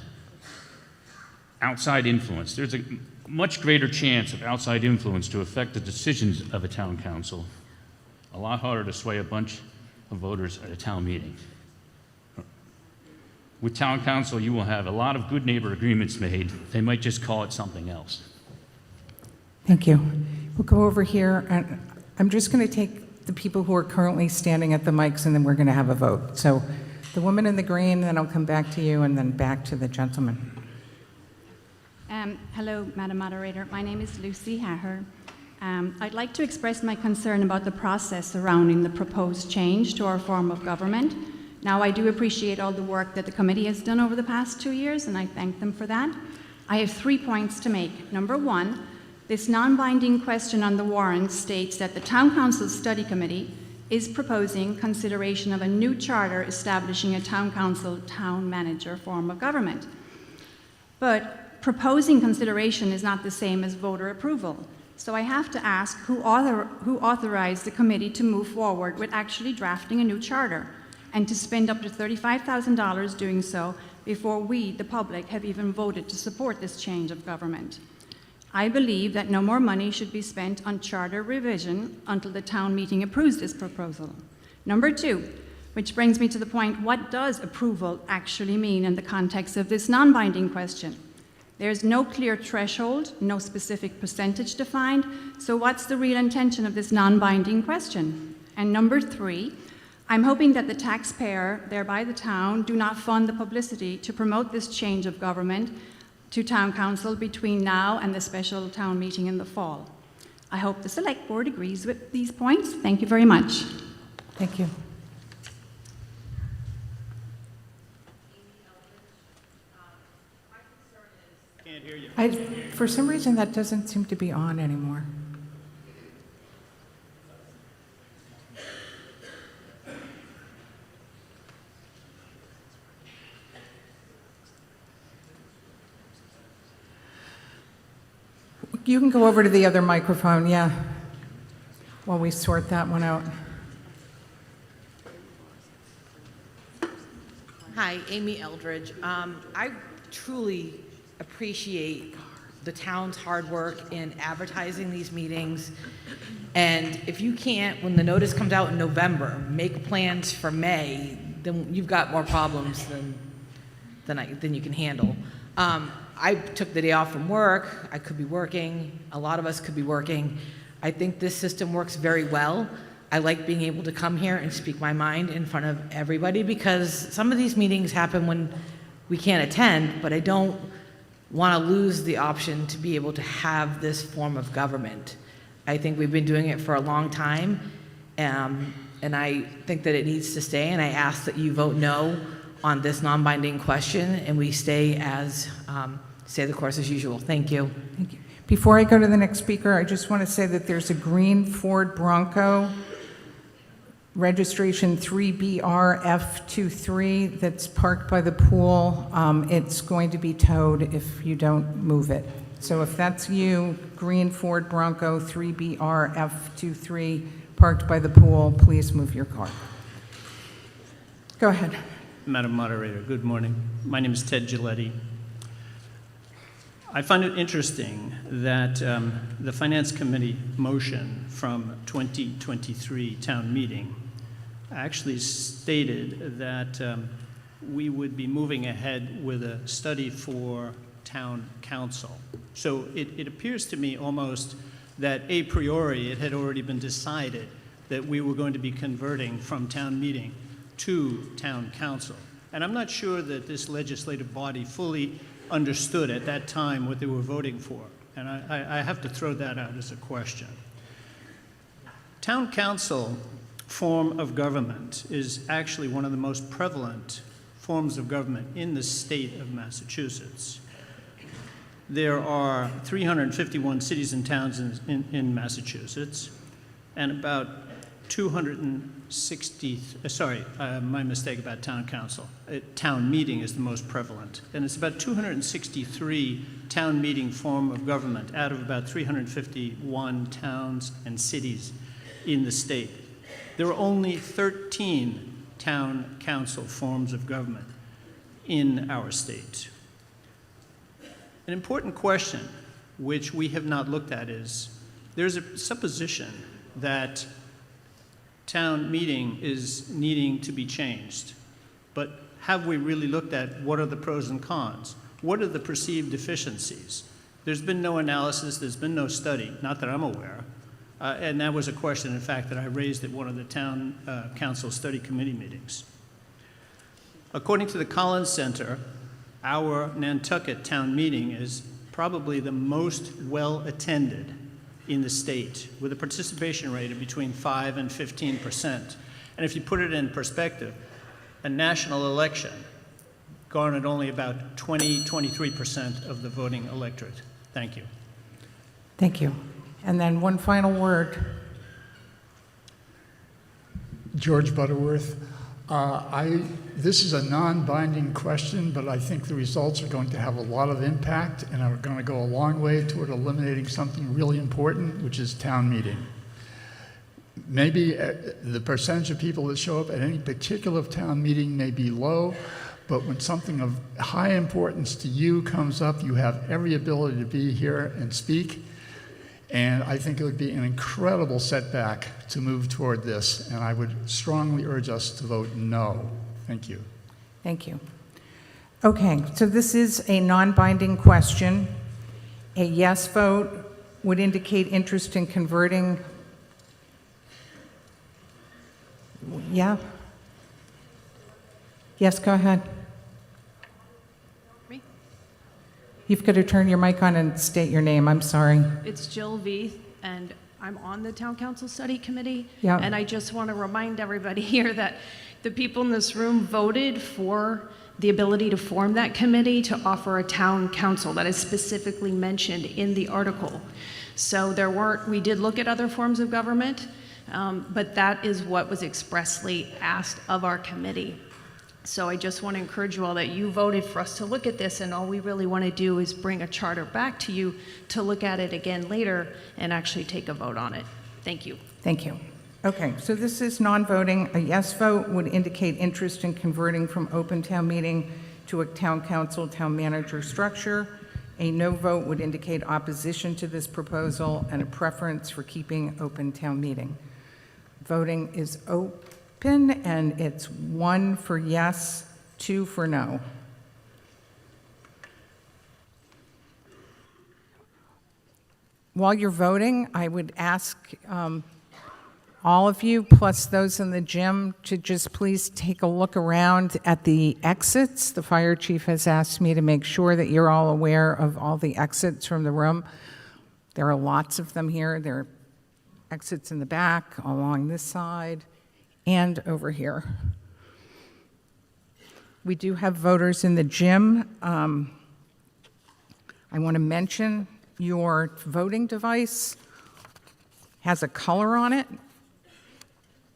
Outside influence. There's a much greater chance of outside influence to affect the decisions of a town council. A lot harder to sway a bunch of voters at a town meeting. With town council, you will have a lot of good neighbor agreements made. They might just call it something else. Thank you. We'll go over here, and I'm just going to take the people who are currently standing at the mics, and then we're going to have a vote. So the woman in the green, then I'll come back to you, and then back to the gentleman. Hello, Madam Moderator. My name is Lucy Haher. I'd like to express my concern about the process surrounding the proposed change to our form of government. Now, I do appreciate all the work that the committee has done over the past 2 years, and I thank them for that. I have 3 points to make. Number one, this non-binding question on the warrant states that the Town Council Study Committee is proposing consideration of a new charter establishing a Town Council Town Manager form of government. But proposing consideration is not the same as voter approval. So I have to ask who authorized the committee to move forward with actually drafting a new charter and to spend up to $35,000 doing so before we, the public, have even voted to support this change of government. I believe that no more money should be spent on charter revision until the town meeting approves this proposal. Number two, which brings me to the point, what does approval actually mean in the context of this non-binding question? There's no clear threshold, no specific percentage defined, so what's the real intention of this non-binding question? And number three, I'm hoping that the taxpayer, thereby the town, do not fund the publicity to promote this change of government to town council between now and the special town meeting in the fall. I hope the select board agrees with these points. Thank you very much. Thank you. For some reason, that doesn't seem to be on anymore. You can go over to the other microphone, yeah, while we sort that one out. Hi, Amy Eldridge. I truly appreciate the town's hard work in advertising these meetings. And if you can't, when the notice comes out in November, make plans for May, then you've got more problems than you can handle. I took the day off from work. I could be working. A lot of us could be working. I think this system works very well. I like being able to come here and speak my mind in front of everybody because some of these meetings happen when we can't attend, but I don't want to lose the option to be able to have this form of government. I think we've been doing it for a long time, and I think that it needs to stay, and I ask that you vote no on this non-binding question, and we stay the course as usual. Thank you. Thank you. Before I go to the next speaker, I just want to say that there's a green Ford Bronco, registration 3BRF23, that's parked by the pool. It's going to be towed if you don't move it. So if that's you, green Ford Bronco 3BRF23, parked by the pool, please move your car. Go ahead. Madam Moderator, good morning. My name is Ted Giletti. I find it interesting that the Finance Committee motion from 2023 town meeting actually stated that we would be moving ahead with a study for town council. So it appears to me almost that a priori it had already been decided that we were going to be converting from town meeting to town council. And I'm not sure that this legislative body fully understood at that time what they were voting for. And I have to throw that out as a question. Town council form of government is actually one of the most prevalent forms of government in the state of Massachusetts. There are 351 cities and towns in Massachusetts, and about 260, my mistake about town council. Town meeting is the most prevalent, and it's about 263 town meeting form of government out of about 351 towns and cities in the state. There are only 13 town council forms of government in our state. An important question which we have not looked at is, there's a supposition that town meeting is needing to be changed, but have we really looked at what are the pros and cons? What are the perceived deficiencies? There's been no analysis, there's been no study, not that I'm aware, and that was a question, in fact, that I raised at one of the town council study committee meetings. According to the Collins Center, our Nantucket town meeting is probably the most well-attended in the state, with a participation rate of between 5 and 15%. And if you put it in perspective, a national election garnered only about 23% of the voting electorate. Thank you. Thank you. And then one final word. George Butterworth. This is a non-binding question, but I think the results are going to have a lot of impact and are going to go a long way toward eliminating something really important, which is town meeting. Maybe the percentage of people that show up at any particular town meeting may be low, but when something of high importance to you comes up, you have every ability to be here and speak. And I think it would be an incredible setback to move toward this, and I would strongly urge us to vote no. Thank you. Thank you. Okay, so this is a non-binding question. A yes vote would indicate interest in converting. Yeah? Yes, go ahead. Me? You've got to turn your mic on and state your name. I'm sorry. It's Jill Veith, and I'm on the Town Council Study Committee. Yeah. And I just want to remind everybody here that the people in this room voted for the ability to form that committee to offer a town council that is specifically mentioned in the article. So we did look at other forms of government, but that is what was expressly asked of our committee. So I just want to encourage you all that you voted for us to look at this, and all we really want to do is bring a charter back to you to look at it again later and actually take a vote on it. Thank you. Thank you. Okay, so this is non-voting. A yes vote would indicate interest in converting from open town meeting to a town council, town manager structure. A no vote would indicate opposition to this proposal and a preference for keeping open town meeting. Voting is open, and it's 1 for yes, 2 for no. While you're voting, I would ask all of you, plus those in the gym, to just please take a look around at the exits. The fire chief has asked me to make sure that you're all aware of all the exits from the room. There are lots of them here. There are exits in the back, along this side, and over here. We do have voters in the gym. I want to mention your voting device has a color on it.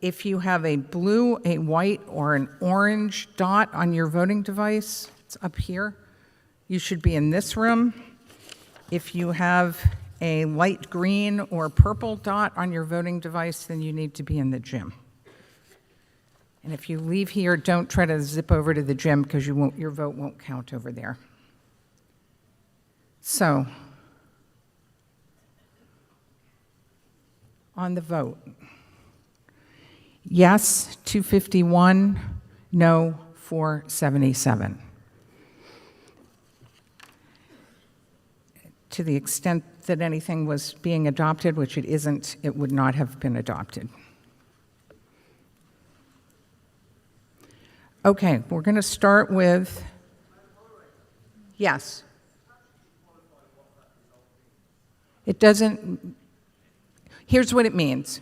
If you have a blue, a white, or an orange dot on your voting device, it's up here, you should be in this room. If you have a light green or purple dot on your voting device, then you need to be in the gym. And if you leave here, don't try to zip over to the gym because your vote won't count over there. So, on the vote, yes, 251, no, 477. To the extent that anything was being adopted, which it isn't, it would not have been adopted. Okay, we're going to start with, yes. It doesn't, here's what it means.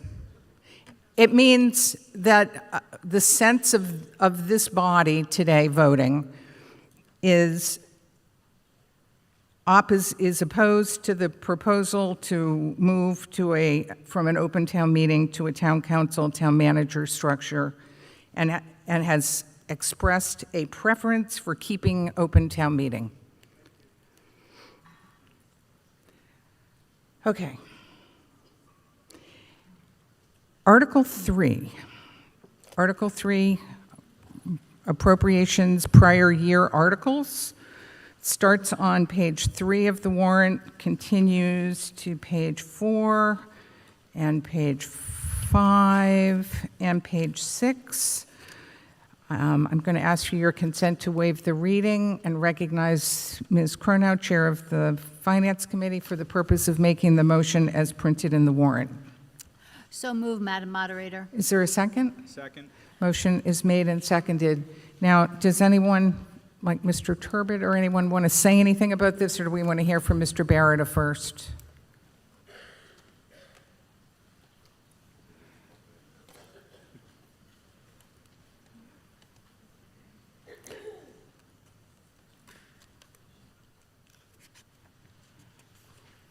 It means that the sense of this body today voting is opposed to the proposal to move from an open town meeting to a town council, town manager structure, and has expressed a preference for keeping open town meeting. Okay. Article 3, appropriations prior year articles, starts on page 3 of the warrant, continues to page 4, and page 5, and page 6. I'm going to ask for your consent to waive the reading and recognize Ms. Cronau, Chair of the Finance Committee, for the purpose of making the motion as printed in the warrant. So moved, Madam Moderator. Is there a second? Second. Motion is made and seconded. Now, does anyone, like Mr. Turbot or anyone, want to say anything about this, or do we want to hear from Mr. Barrett first?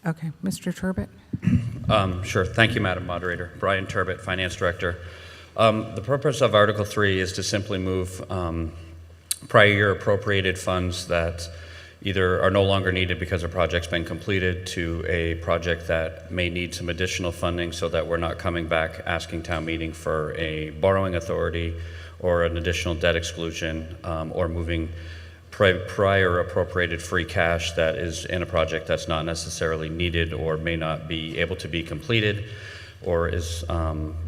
Okay, Mr. Turbot? Sure. Thank you, Madam Moderator. Brian Turbot, Finance Director. The purpose of Article 3 is to simply move prior year appropriated funds that either are no longer needed because a project's been completed to a project that may need some additional funding, so that we're not coming back asking town meeting for a borrowing authority or an additional debt exclusion, or moving prior appropriated free cash that is in a project that's not necessarily needed or may not be able to be completed, or is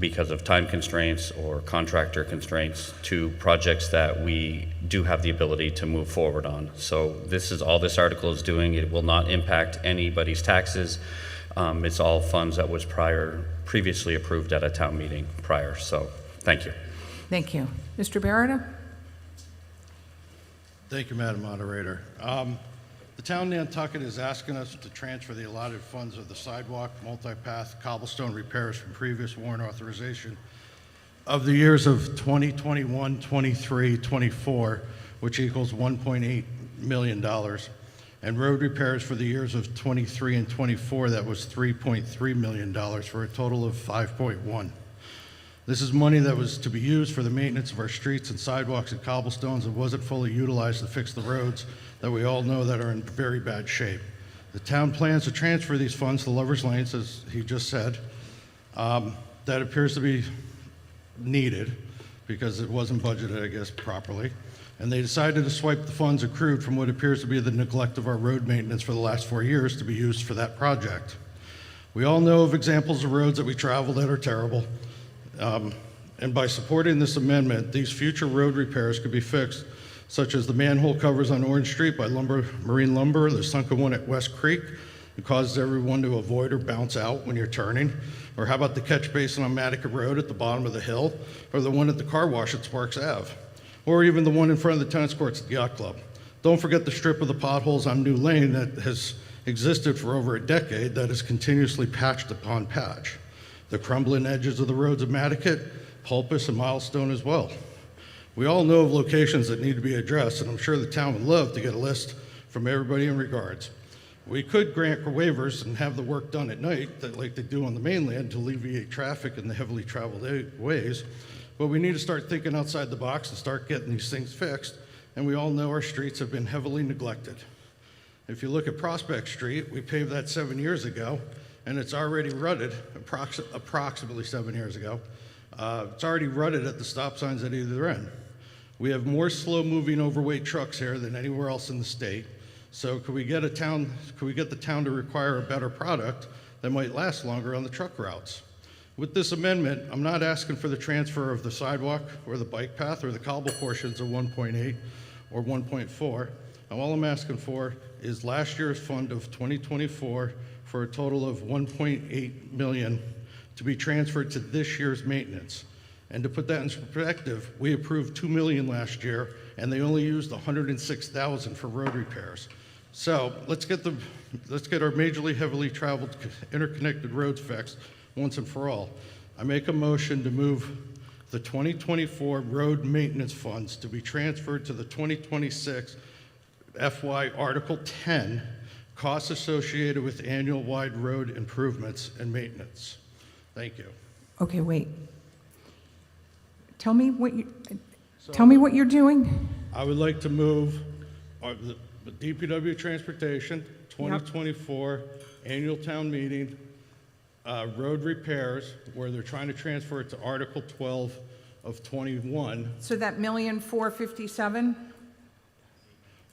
because of time constraints or contractor constraints, to projects that we do have the ability to move forward on. So this is all this article is doing. It will not impact anybody's taxes. It's all funds that was previously approved at a town meeting prior. So thank you. Thank you. Mr. Barrett? Thank you, Madam Moderator. The town of Nantucket is asking us to transfer the allotted funds of the sidewalk, multi-path, cobblestone repairs from previous warrant authorization of the years of 2021, 23, 24, which equals $1.8 million, and road repairs for the years of 23 and 24, that was $3.3 million, for a total of 5.1. This is money that was to be used for the maintenance of our streets and sidewalks and cobblestones and wasn't fully utilized to fix the roads that we all know that are in very bad shape. The town plans to transfer these funds to Lover's Lanes, as he just said. That appears to be needed because it wasn't budgeted, I guess, properly. And they decided to swipe the funds accrued from what appears to be the neglect of our road maintenance for the last 4 years to be used for that project. We all know of examples of roads that we travel that are terrible. And by supporting this amendment, these future road repairs could be fixed, such as the manhole covers on Orange Street by Marine Lumber, the sunken one at West Creek, that causes everyone to avoid or bounce out when you're turning. Or how about the catch basin on Nantucket Road at the bottom of the hill, or the one at the car wash at Sparks Ave, or even the one in front of the tennis courts at the Yacht Club. Don't forget the strip of the potholes on New Lane that has existed for over a decade that is continuously patched upon patch. The crumbling edges of the roads of Nantucket, Pulpus, and Milestone as well. We all know of locations that need to be addressed, and I'm sure the town would love to get a list from everybody in regards. We could grant waivers and have the work done at night, like they do on the mainland, to alleviate traffic in the heavily traveled ways, but we need to start thinking outside the box and start getting these things fixed, and we all know our streets have been heavily neglected. If you look at Prospect Street, we paved that 7 years ago, and it's already rutted, approximately 7 years ago. It's already rutted at the stop signs at either end. We have more slow-moving overweight trucks here than anywhere else in the state. So could we get the town to require a better product that might last longer on the truck routes? With this amendment, I'm not asking for the transfer of the sidewalk or the bike path or the cobble portions of 1.8 or 1.4. All I'm asking for is last year's fund of 2024 for a total of 1.8 million to be transferred to this year's maintenance. And to put that in perspective, we approved 2 million last year, and they only used 106,000 for road repairs. So let's get our majorly heavily traveled interconnected roads fixed once and for all. I make a motion to move the 2024 road maintenance funds to be transferred to the 2026 FY Article 10, costs associated with annual wide road improvements and maintenance. Thank you. Okay, wait. Tell me what you're doing. I would like to move the DPW Transportation 2024 annual town meeting road repairs, where they're trying to transfer it to Article 12 of 21. So that 1,457,000?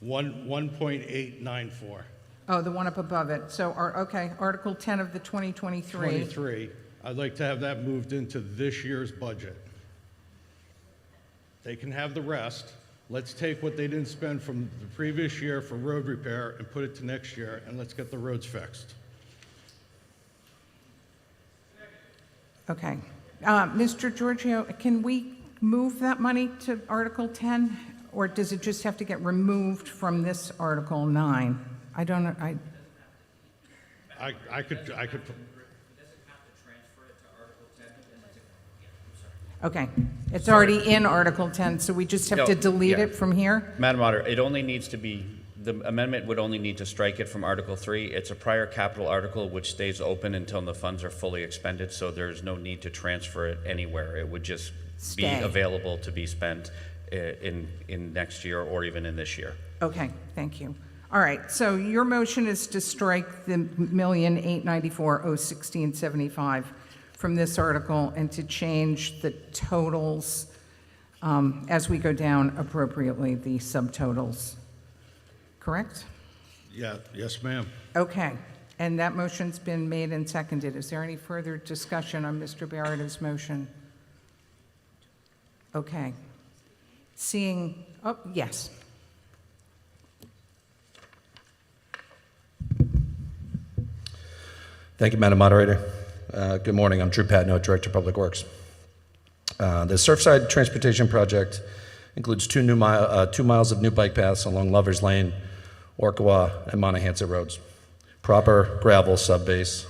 1.894. Oh, the one up above it. So, okay, Article 10 of the 2023. 23. I'd like to have that moved into this year's budget. They can have the rest. Let's take what they didn't spend from the previous year for road repair and put it to next year, and let's get the roads fixed. Okay. Mr. Giorgio, can we move that money to Article 10? Or does it just have to get removed from this Article 9? I don't know. I could. Okay. It's already in Article 10, so we just have to delete it from here? Madam Moderator, it only needs to be, the amendment would only need to strike it from Article 3. It's a prior capital article which stays open until the funds are fully expended, so there's no need to transfer it anywhere. It would just be available to be spent in next year or even in this year. Okay, thank you. All right, so your motion is to strike the 1,894,016.75 from this article and to change the totals as we go down appropriately, the subtotals. Correct? Yeah, yes, ma'am. Okay, and that motion's been made and seconded. Is there any further discussion on Mr. Barretta's motion? Okay. Seeing, yes. Thank you, Madam Moderator. Good morning. I'm Drew Patno, Director of Public Works. The Surfside Transportation Project includes 2 miles of new bike paths along Lovers Lane, Orkawa, and Monahans roads, proper gravel subbase,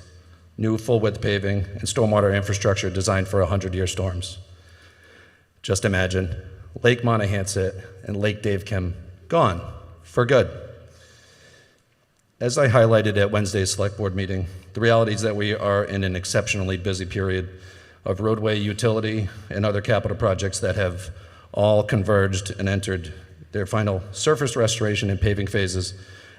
new full-width paving, and stormwater infrastructure designed for 100-year storms. Just imagine Lake Monahans and Lake Dave Kim gone for good. As I highlighted at Wednesday's Select Board meeting, the reality is that we are in an exceptionally busy period of roadway utility and other capital projects that have all converged and entered their final surface restoration and paving phases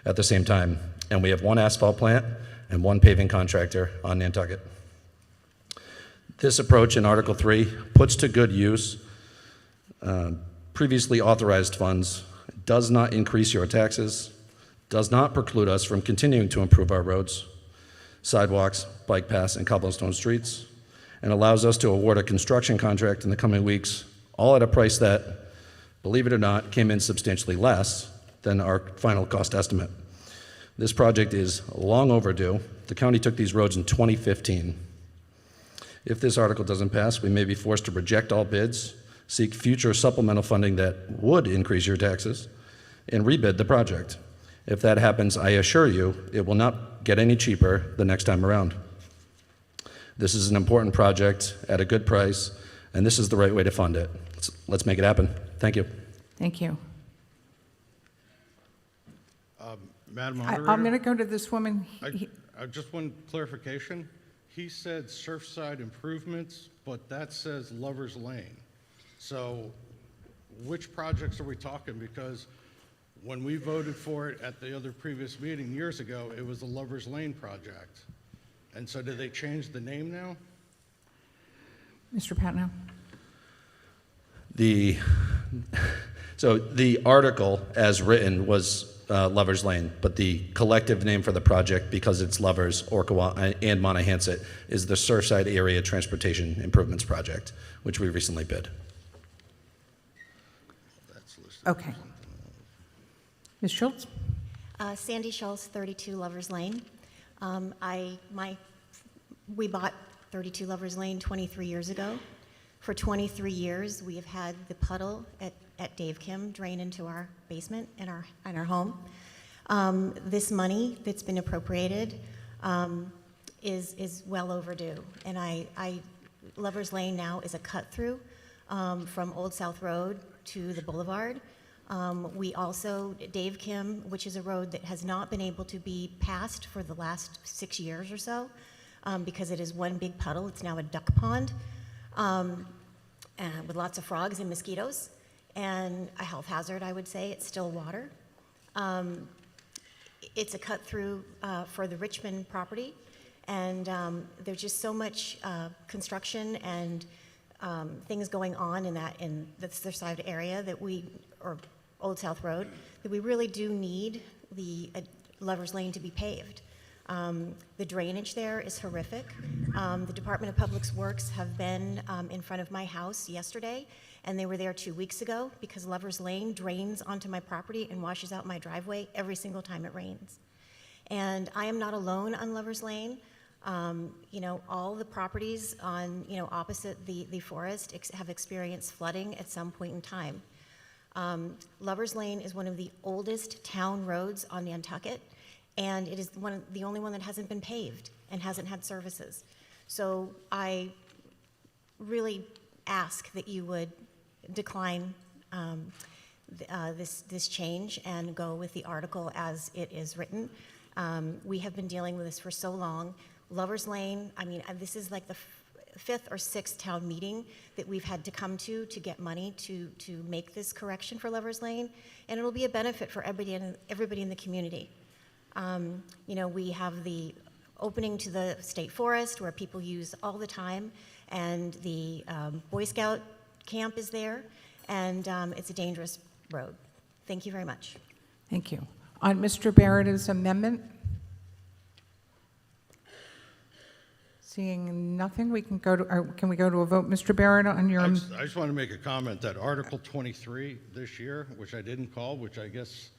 at the same time. And we have 1 asphalt plant and 1 paving contractor on Nantucket. This approach in Article 3 puts to good use previously authorized funds, does not increase your taxes, does not preclude us from continuing to improve our roads, sidewalks, bike paths, and cobblestone streets, and allows us to award a construction contract in the coming weeks, all at a price that, believe it or not, came in substantially less than our final cost estimate. This project is long overdue. The county took these roads in 2015. If this article doesn't pass, we may be forced to reject all bids, seek future supplemental funding that would increase your taxes, and rebid the project. If that happens, I assure you, it will not get any cheaper the next time around. This is an important project at a good price, and this is the right way to fund it. Let's make it happen. Thank you. Thank you. Madam Moderator? I'm going to go to this woman. Just one clarification. He said Surfside improvements, but that says Lovers Lane. So which projects are we talking? Because when we voted for it at the other previous meeting years ago, it was the Lovers Lane project. And so did they change the name now? Mr. Patno? So the article as written was Lovers Lane, but the collective name for the project, because it's Lovers, Orkawa, and Monahans, is the Surfside Area Transportation Improvements Project, which we recently bid. Okay. Ms. Schultz? Sandy Schultz, 32 Lovers Lane. We bought 32 Lovers Lane 23 years ago. For 23 years, we have had the puddle at Dave Kim drain into our basement in our home. This money that's been appropriated is well overdue. And Lovers Lane now is a cut through from Old South Road to the boulevard. We also, Dave Kim, which is a road that has not been able to be passed for the last 6 years or so, because it is one big puddle. It's now a duck pond with lots of frogs and mosquitoes, and a health hazard, I would say. It's still water. It's a cut through for the Richmond property, and there's just so much construction and things going on in the Surfside area or Old South Road, that we really do need the Lovers Lane to be paved. The drainage there is horrific. The Department of Public Works have been in front of my house yesterday, and they were there 2 weeks ago because Lovers Lane drains onto my property and washes out my driveway every single time it rains. And I am not alone on Lovers Lane. All the properties on, opposite the forest have experienced flooding at some point in time. Lovers Lane is one of the oldest town roads on Nantucket, and it is the only one that hasn't been paved and hasn't had services. So I really ask that you would decline this change and go with the article as it is written. We have been dealing with this for so long. Lovers Lane, this is like the fifth or sixth town meeting that we've had to come to get money to make this correction for Lovers Lane, and it'll be a benefit for everybody in the community. We have the opening to the state forest where people use all the time, and the Boy Scout camp is there, and it's a dangerous road. Thank you very much. Thank you. On Mr. Barretta's amendment? Seeing nothing, can we go to a vote? Mr. Barrett, on your... I just want to make a comment that Article 23 this year, which I didn't call, which I guess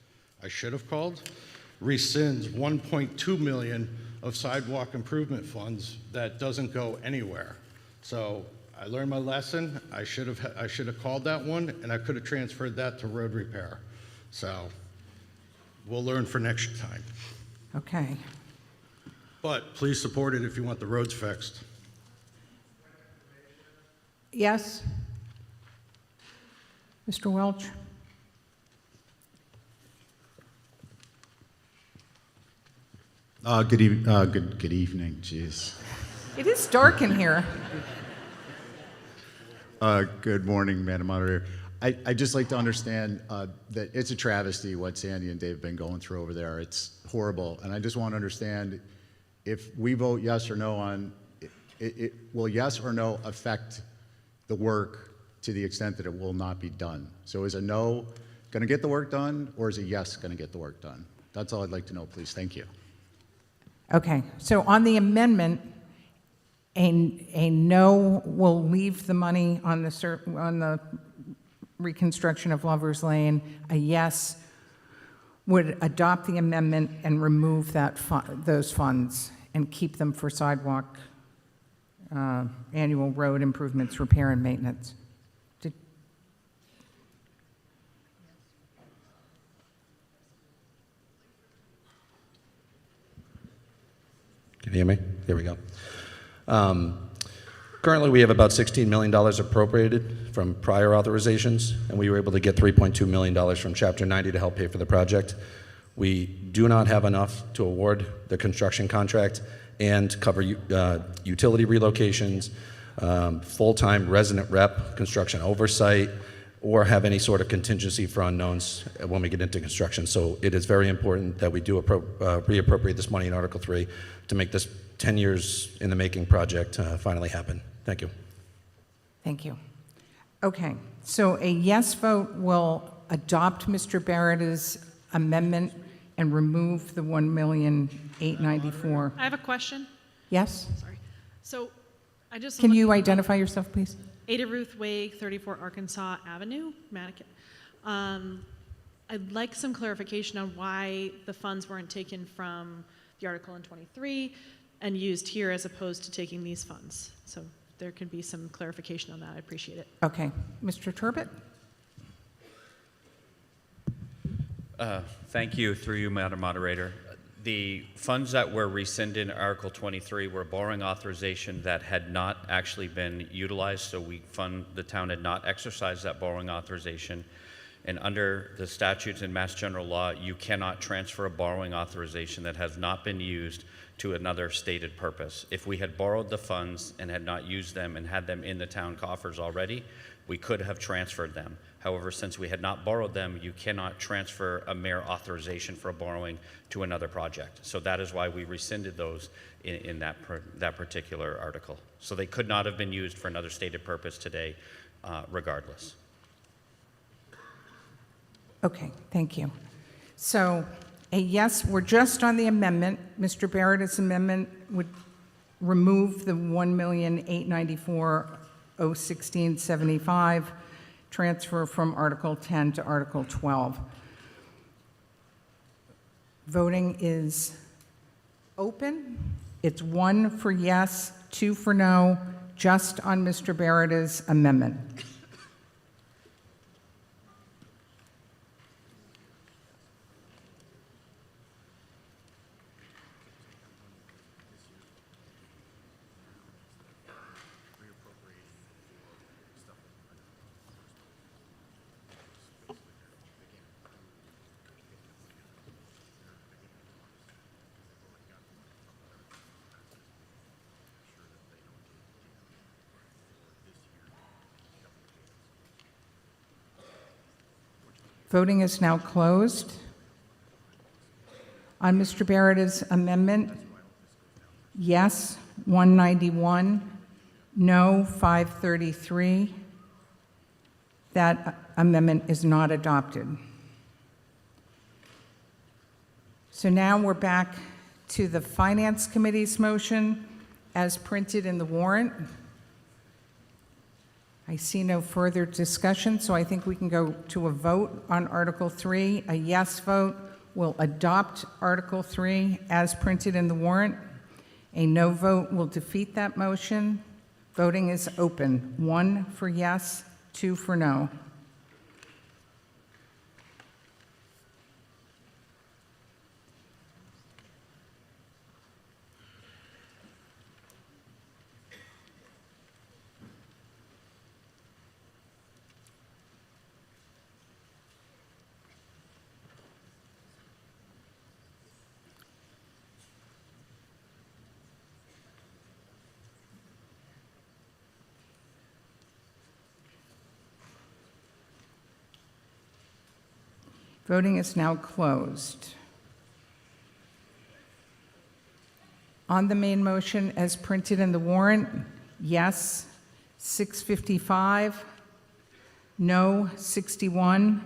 I should have called, rescinds $1.2 million of sidewalk improvement funds that doesn't go anywhere. So I learned my lesson. I should have called that one, and I could have transferred that to road repair. So we'll learn for next time. Okay. But please support it if you want the roads fixed. Yes? Mr. Welch? Good evening, jeez. It is dark in here. Good morning, Madam Moderator. I'd just like to understand that it's a travesty what Sandy and Dave have been going through over there. It's horrible, and I just want to understand if we vote yes or no on it, will yes or no affect the work to the extent that it will not be done? So is a no going to get the work done, or is a yes going to get the work done? That's all I'd like to know, please. Thank you. Okay, so on the amendment, a no will leave the money on the reconstruction of Lovers Lane. A yes would adopt the amendment and remove those funds and keep them for sidewalk, annual road improvements, repair, and maintenance. Can you hear me? Here we go. Currently, we have about $16 million appropriated from prior authorizations, and we were able to get $3.2 million from Chapter 90 to help pay for the project. We do not have enough to award the construction contract and cover utility relocations, full-time resident rep, construction oversight, or have any sort of contingency for unknowns when we get into construction. So it is very important that we do reappropriate this money in Article 3 to make this 10 years in the making project finally happen. Thank you. Thank you. Okay, so a yes vote will adopt Mr. Barretta's amendment and remove the $1,894,000. I have a question. Yes? Sorry. So I just. Can looked you up identify yourself, please? Ada Ruth Wake, 34 Arkansas Avenue, Nantucket. I'd like some clarification on why the funds weren't taken from the article in 23 and used here as opposed to taking these funds. So there can be some clarification on that. I appreciate it. Okay. Mr. Turbot? Thank you, through you, Madam Moderator. The funds that were rescinded in Article 23 were borrowing authorization that had not actually been utilized, so the town had not exercised that borrowing authorization. And under the statutes in Mass General Law, you cannot transfer a borrowing authorization that has not been used to another stated purpose. If we had borrowed the funds and had not used them and had them in the town coffers already, we could have transferred them. However, since we had not borrowed them, you cannot transfer a mere authorization for a borrowing to another project. So that is why we rescinded those in that particular article. So they could not have been used for another stated purpose today, regardless. Okay, thank you. So a yes, we're just on the amendment. Mr. Barrett's amendment would remove the $1,894,016.75 transfer from Article 10 to Article 12. Voting is open. It's 1 for yes, 2 for no, just on Mr. Barrett's amendment. Voting is now closed. On Mr. Barrett's amendment, yes, 191, no, 533. That amendment is not adopted. So now we're back to the Finance Committee's motion as printed in the warrant. I see no further discussion, so I think we can go to a vote on Article 3. A yes vote will adopt Article 3 as printed in the warrant. A no vote will defeat that motion. Voting is open. 1 for yes, 2 for no. Voting is now closed. On the main motion as printed in the warrant, yes, 655, no, 61.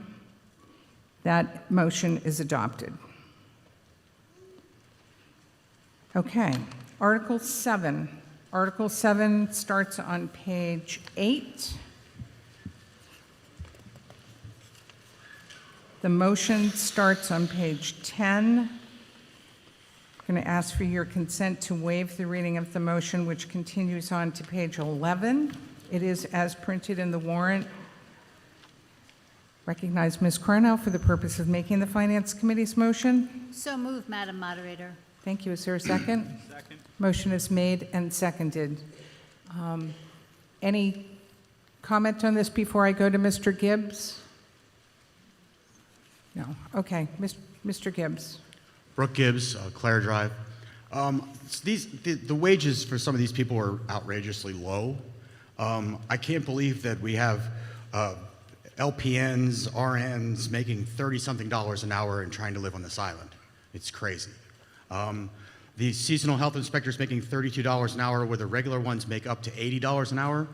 That motion is adopted. Okay, Article 7. Article 7 starts on page 8. The motion starts on page 10. I'm going to ask for your consent to waive the reading of the motion, which continues on to page 11. It is as printed in the warrant. Recognize Ms. Cornell for the purpose of making the Finance Committee's motion. So moved, Madam Moderator. Thank you. Is there a second? Second. Motion is made and seconded. Any comment on this before I go to Mr. Gibbs? No. Okay. Mr. Gibbs. Brooke Gibbs, Clare Drive. The wages for some of these people are outrageously low. I can't believe that we have LPNs, RNs making $30-something an hour and trying to live on this island. It's crazy. The seasonal health inspectors making $32 an hour, where the regular ones make up to $80 an hour.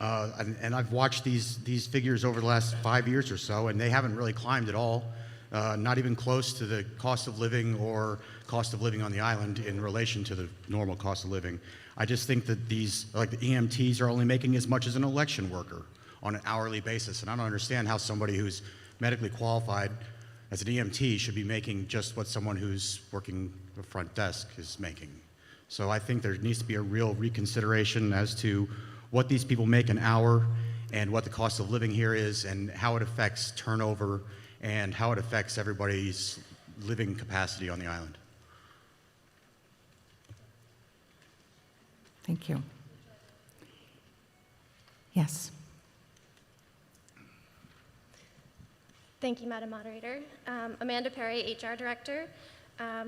And I've watched these figures over the last 5 years or so, and they haven't really climbed at all. not even close to the cost of living or cost of living on the island in relation to the normal cost of living. I just think that these, like the EMTs, are only making as much as an election worker on an hourly basis, and I don't understand how somebody who's medically qualified as an EMT should be making just what someone who's working the front desk is making. So I think there needs to be a real reconsideration as to what these people make an hour and what the cost of living here is and how it affects turnover and how it affects everybody's living capacity on the island. Thank you. Yes. Thank you, Madam Moderator. Amanda Perry, HR Director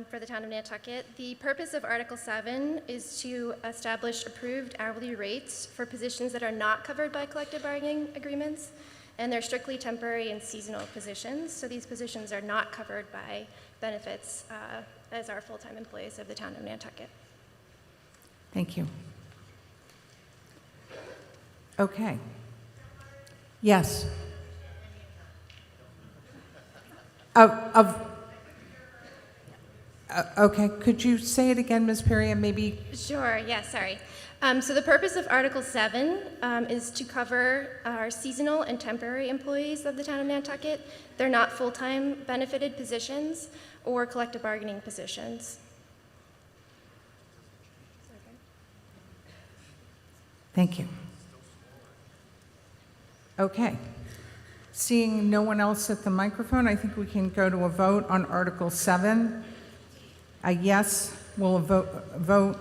for the Town of Nantucket. The purpose of Article 7 is to establish approved hourly rates for positions that are not covered by collective bargaining agreements, and they're strictly temporary and seasonal positions. So these positions are not covered by benefits as are full-time employees of the Town of Nantucket. Thank you. Okay. Yes. Okay, could you say it again, Ms. Perry, and maybe? Sure, yeah, sorry. So the purpose of Article 7 is to cover our seasonal and temporary employees of the Town of Nantucket. They're not full-time benefited positions or collective bargaining positions. Thank you. Okay. Seeing no one else at the microphone, I think we can go to a vote on Article 7. A yes will vote,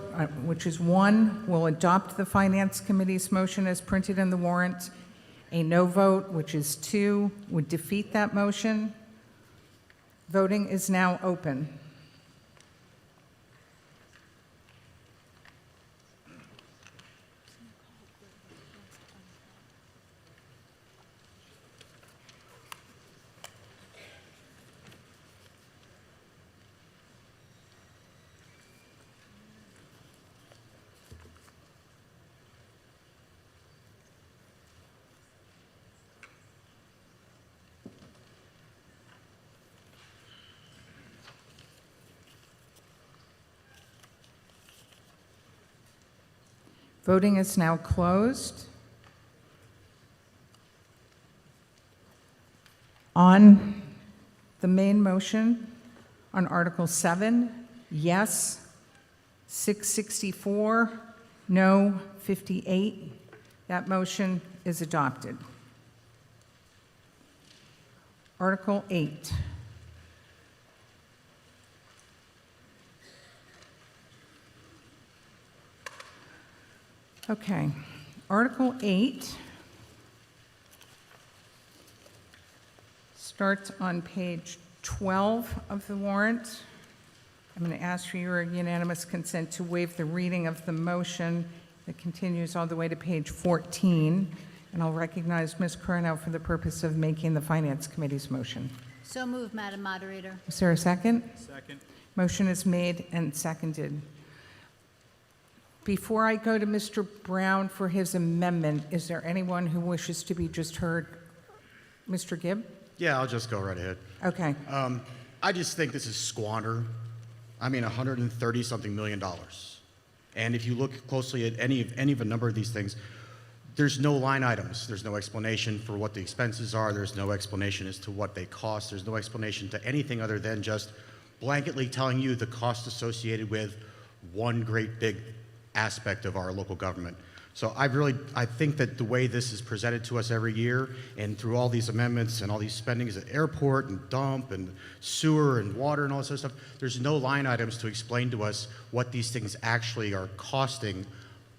which is 1, will adopt the Finance Committee's motion as printed in the warrant. A no vote, which is 2, would defeat that motion. Voting is now open. Voting is now closed. On the main motion on Article 7, yes, 664, no, 58. That motion is adopted. Article 8. Okay, Article 8 starts on page 12 of the warrant. I'm going to ask for your unanimous consent to waive the reading of the motion that continues all the way to page 14, and I'll recognize Ms. Coronel for the purpose of making the Finance Committee's motion. So moved, Madam Moderator. Is there a second? Second. Motion is made and seconded. Before I go to Mr. Brown for his amendment, is there anyone who wishes to be just heard? Mr. Gibb? Yeah, I'll just go right ahead. Okay. I just think this is squander. I mean, $130-something million. And if you look closely at any of a number of these things, there's no line items. There's no explanation for what the expenses are. There's no explanation as to what they cost. There's no explanation to anything other than just blanketly telling you the cost associated with one great big aspect of our local government. So I think that the way this is presented to us every year and through all these amendments and all these spendings at airport and dump and sewer and water and all this other stuff, there's no line items to explain to us what these things actually are costing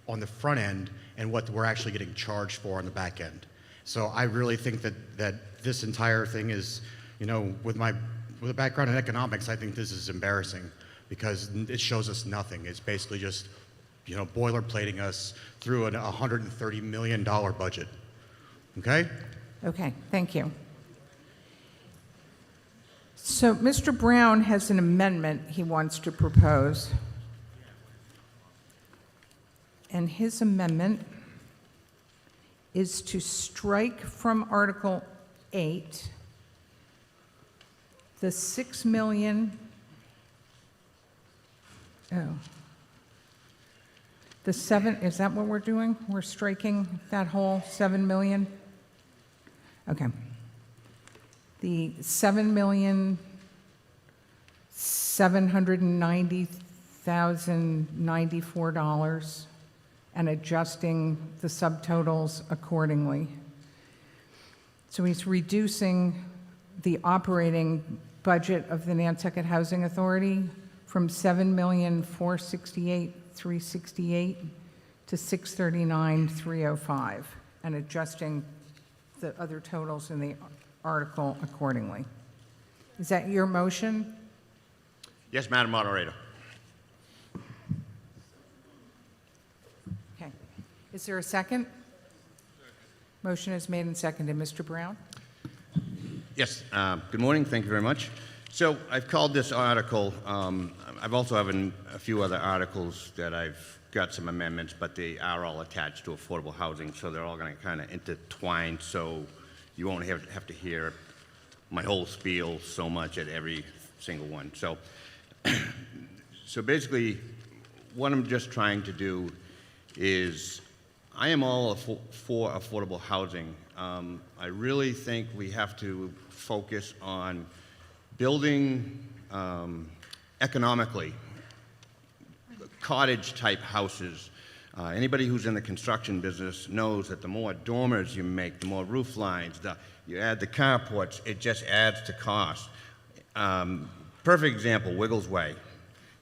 on the front end and what we're actually getting charged for on the back end. So I really think that this entire thing is, you know, with a background in economics, I think this is embarrassing because it shows us nothing. It's basically just, you know, boilerplating us through a $130 million budget. Okay? Okay, thank you. So Mr. Brown has an amendment he wants to propose. And his amendment is to strike from Article 8 the 6 million, the 7, is that what we're doing? We're striking that whole 7 million? Okay. The $7,790,094 and adjusting the subtotals accordingly. So he's reducing the operating budget of the Nantucket Housing Authority from $7,468,368 to $639,305, and adjusting the other totals in the article accordingly. Is that your motion? Yes, Madam Moderator. Okay. Is there a second? Motion is made and seconded. Mr. Brown? Yes, good morning. Thank you very much. So I've called this article, I've also have a few other articles that I've got some amendments, but they are all attached to affordable housing, so they're all going to kind of intertwine, so you won't have to hear my whole spiel so much at every single one. So, so basically, what I'm just trying to do is, I am all for affordable housing. I really think we have to focus on building economically, cottage-type houses. Anybody who's in the construction business knows that the more dormers you make, the more roof lines, you add the carports, it just adds to cost. Perfect example, Wiggles Way.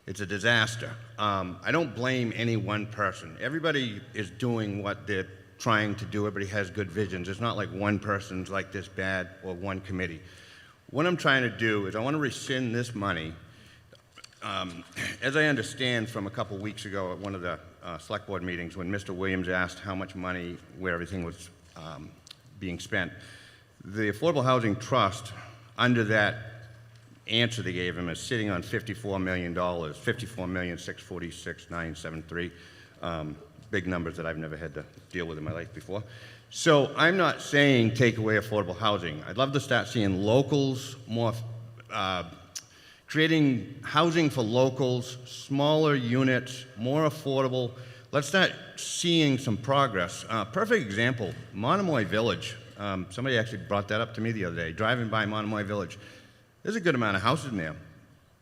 It's a disaster. I don't blame any one person. Everybody is doing what they're trying to do. Everybody has good visions. It's not like one person's like this bad or one committee. What I'm trying to do is I want to rescind this money. As I understand from a couple weeks ago at one of the select board meetings when Mr. Williams asked how much money, where everything was being spent, the Affordable Housing Trust, under that answer they gave him, is sitting on $54 million, $54,646,973. Big numbers that I've never had to deal with in my life before. So I'm not saying take away affordable housing. I'd love to start seeing locals more, creating housing for locals, smaller units, more affordable. Let's start seeing some progress. Perfect example, Monomoy Village. Somebody actually brought that up to me the other day, driving by Monomoy Village. There's a good amount of houses in there.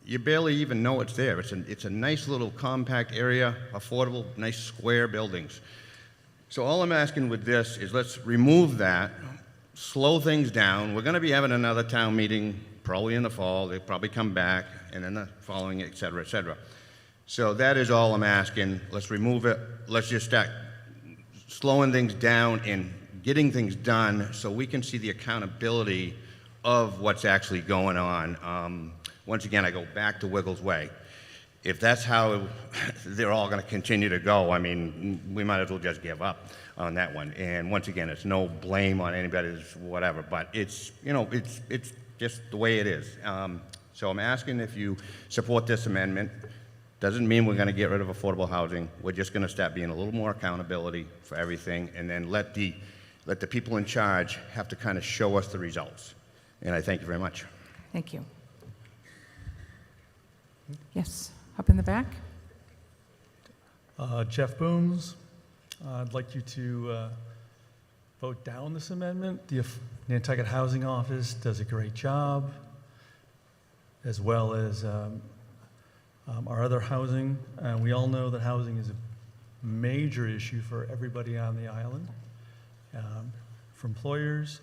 You barely even know it's there. It's a nice little compact area, affordable, nice square buildings. So all I'm asking with this is let's remove that, slow things down. We're going to be having another town meeting probably in the fall. They'll probably come back, and then the following, et cetera, et cetera. So that is all I'm asking. Let's remove it. Let's just start slowing things down and getting things done so we can see the accountability of what's actually going on. Once again, I go back to Wiggles Way. If that's how they're all going to continue to go, I mean, we might as well just give up on that one. And once again, it's no blame on anybody's whatever, but it's, you know, it's just the way it is. So I'm asking if you support this amendment. Doesn't mean we're going to get rid of affordable housing. We're just going to start being a little more accountability for everything, and then let the people in charge have to kind of show us the results. And I thank you very much. Thank you. Yes, up in the back. Jeff Booms, I'd like you to vote down this amendment. The Nantucket Housing Office does a great job, as well as our other housing. We all know that housing is a major issue for everybody on the island, for employers.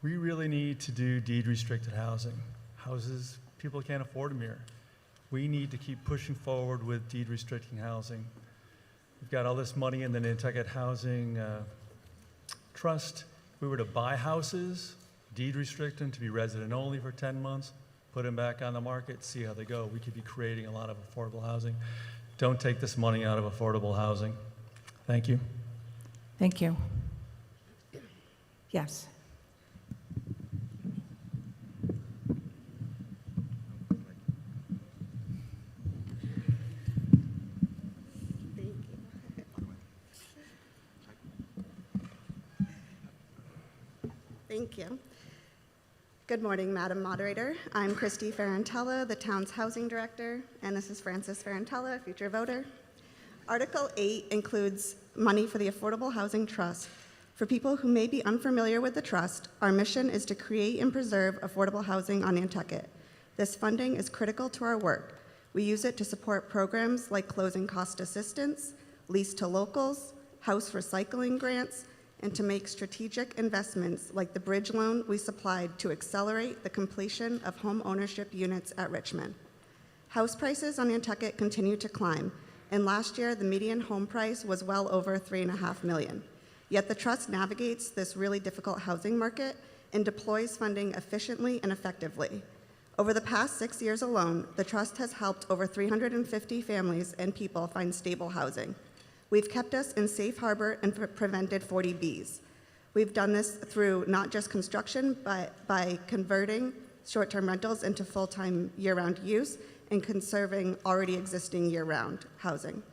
We really need to do deed-restricted housing. Houses, people can't afford them here. We need to keep pushing forward with deed-restricting housing. We've got all this money in the Nantucket Housing Trust. If we were to buy houses, deed-restrict them to be resident-only for 10 months, put them back on the market, see how they go. We could be creating a lot of affordable housing. Don't take this money out of affordable housing. Thank you. Thank you. Yes. Thank you. Good morning, Madam Moderator. I'm Christy Ferrantella, the town's housing director, and this is Frances Ferrantella, a future voter. Article 8 includes money for the Affordable Housing Trust. For people who may be unfamiliar with the trust, our mission is to create and preserve affordable housing on Nantucket. This funding is critical to our work. We use it to support programs like closing cost assistance, lease to locals, house recycling grants, and to make strategic investments like the bridge loan we supplied to accelerate the completion of home ownership units at Richmond. House prices on Nantucket continue to climb, and last year the median home price was well over $3.5 million. Yet the trust navigates this really difficult housing market and deploys funding efficiently and effectively. Over the past 6 years alone, the trust has helped over 350 families and people find stable housing. We've kept us in safe harbor and prevented 40Bs. We've done this through not just construction, but by converting short-term rentals into full-time year-round use and conserving already existing year-round housing.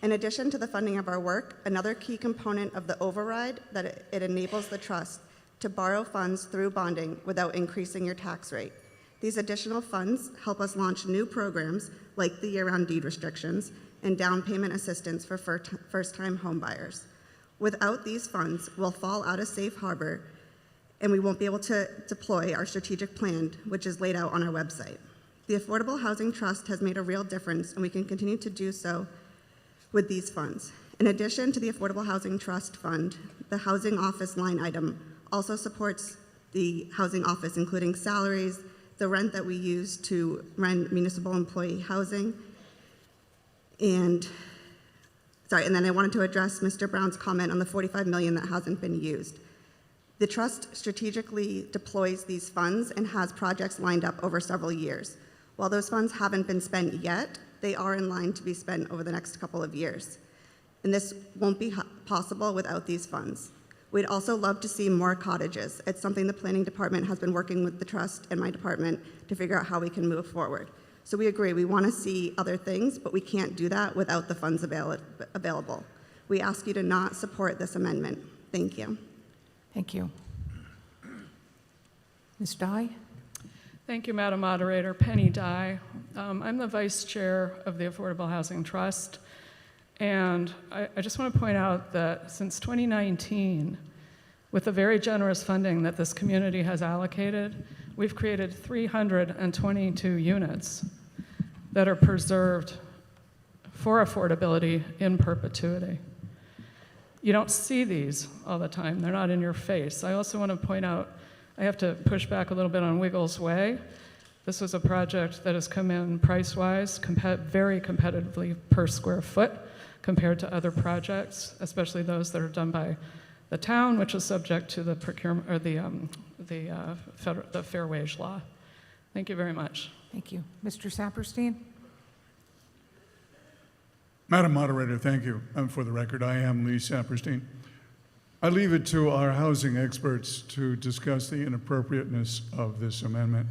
In addition to the funding of our work, another key component of the override that it enables the trust to borrow funds through bonding without increasing your tax rate. These additional funds help us launch new programs like the year-round deed restrictions and down payment assistance for first-time home buyers. Without these funds, we'll fall out of safe harbor and we won't be able to deploy our strategic plan, which is laid out on our website. The Affordable Housing Trust has made a real difference and we can continue to do so with these funds. In addition to the Affordable Housing Trust Fund, the Housing Office line item also supports the Housing Office, including salaries, the rent that we use to rent municipal employee housing, and then I wanted to address Mr. Brown's comment on the $45 million that hasn't been used. The trust strategically deploys these funds and has projects lined up over several years. While those funds haven't been spent yet, they are in line to be spent over the next couple of years. And this won't be possible without these funds. We'd also love to see more cottages. It's something the planning department has been working with the trust and my department to figure out how we can move forward. So we agree, we want to see other things, but we can't do that without the funds available. We ask you to not support this amendment. Thank you. Thank you. Ms. Dye? Thank you, Madam Moderator. Penny Dye. I'm the Vice Chair of the Affordable Housing Trust, and I just want to point out that since 2019, with the very generous funding that this community has allocated, we've created 322 units that are preserved for affordability in perpetuity. You don't see these all the time. They're not in your face. I also want to point out, I have to push back a little bit on Wiggles Way. This was a project that has come in price-wise, very competitively per square foot compared to other projects, especially those that are done by the town, which is subject to the procurement or the fair wage law. Thank you very much. Thank you. Mr. Saperstein? Madam Moderator, thank you. For the record, I am Lee Saperstein. I leave it to our housing experts to discuss the inappropriateness of this amendment.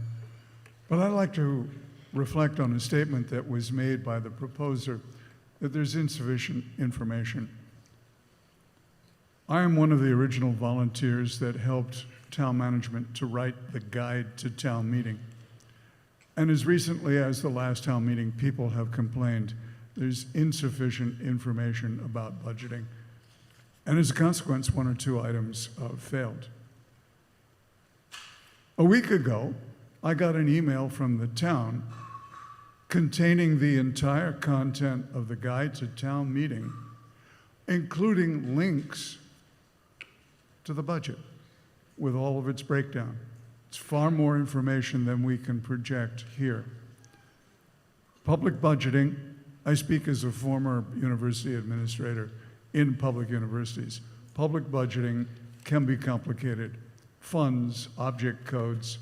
But I'd like to reflect on a statement that was made by the proposer that there's insufficient information. I am one of the original volunteers that helped town management to write the guide to town meeting. And as recently as the last town meeting, people have complained there's insufficient information about budgeting. And as a consequence, one or two items failed. A week ago, I got an email from the town containing the entire content of the guide to town meeting, including links to the budget with all of its breakdown. It's far more information than we can project here. Public budgeting, I speak as a former university administrator in public universities. Public budgeting can be complicated. Funds, object codes.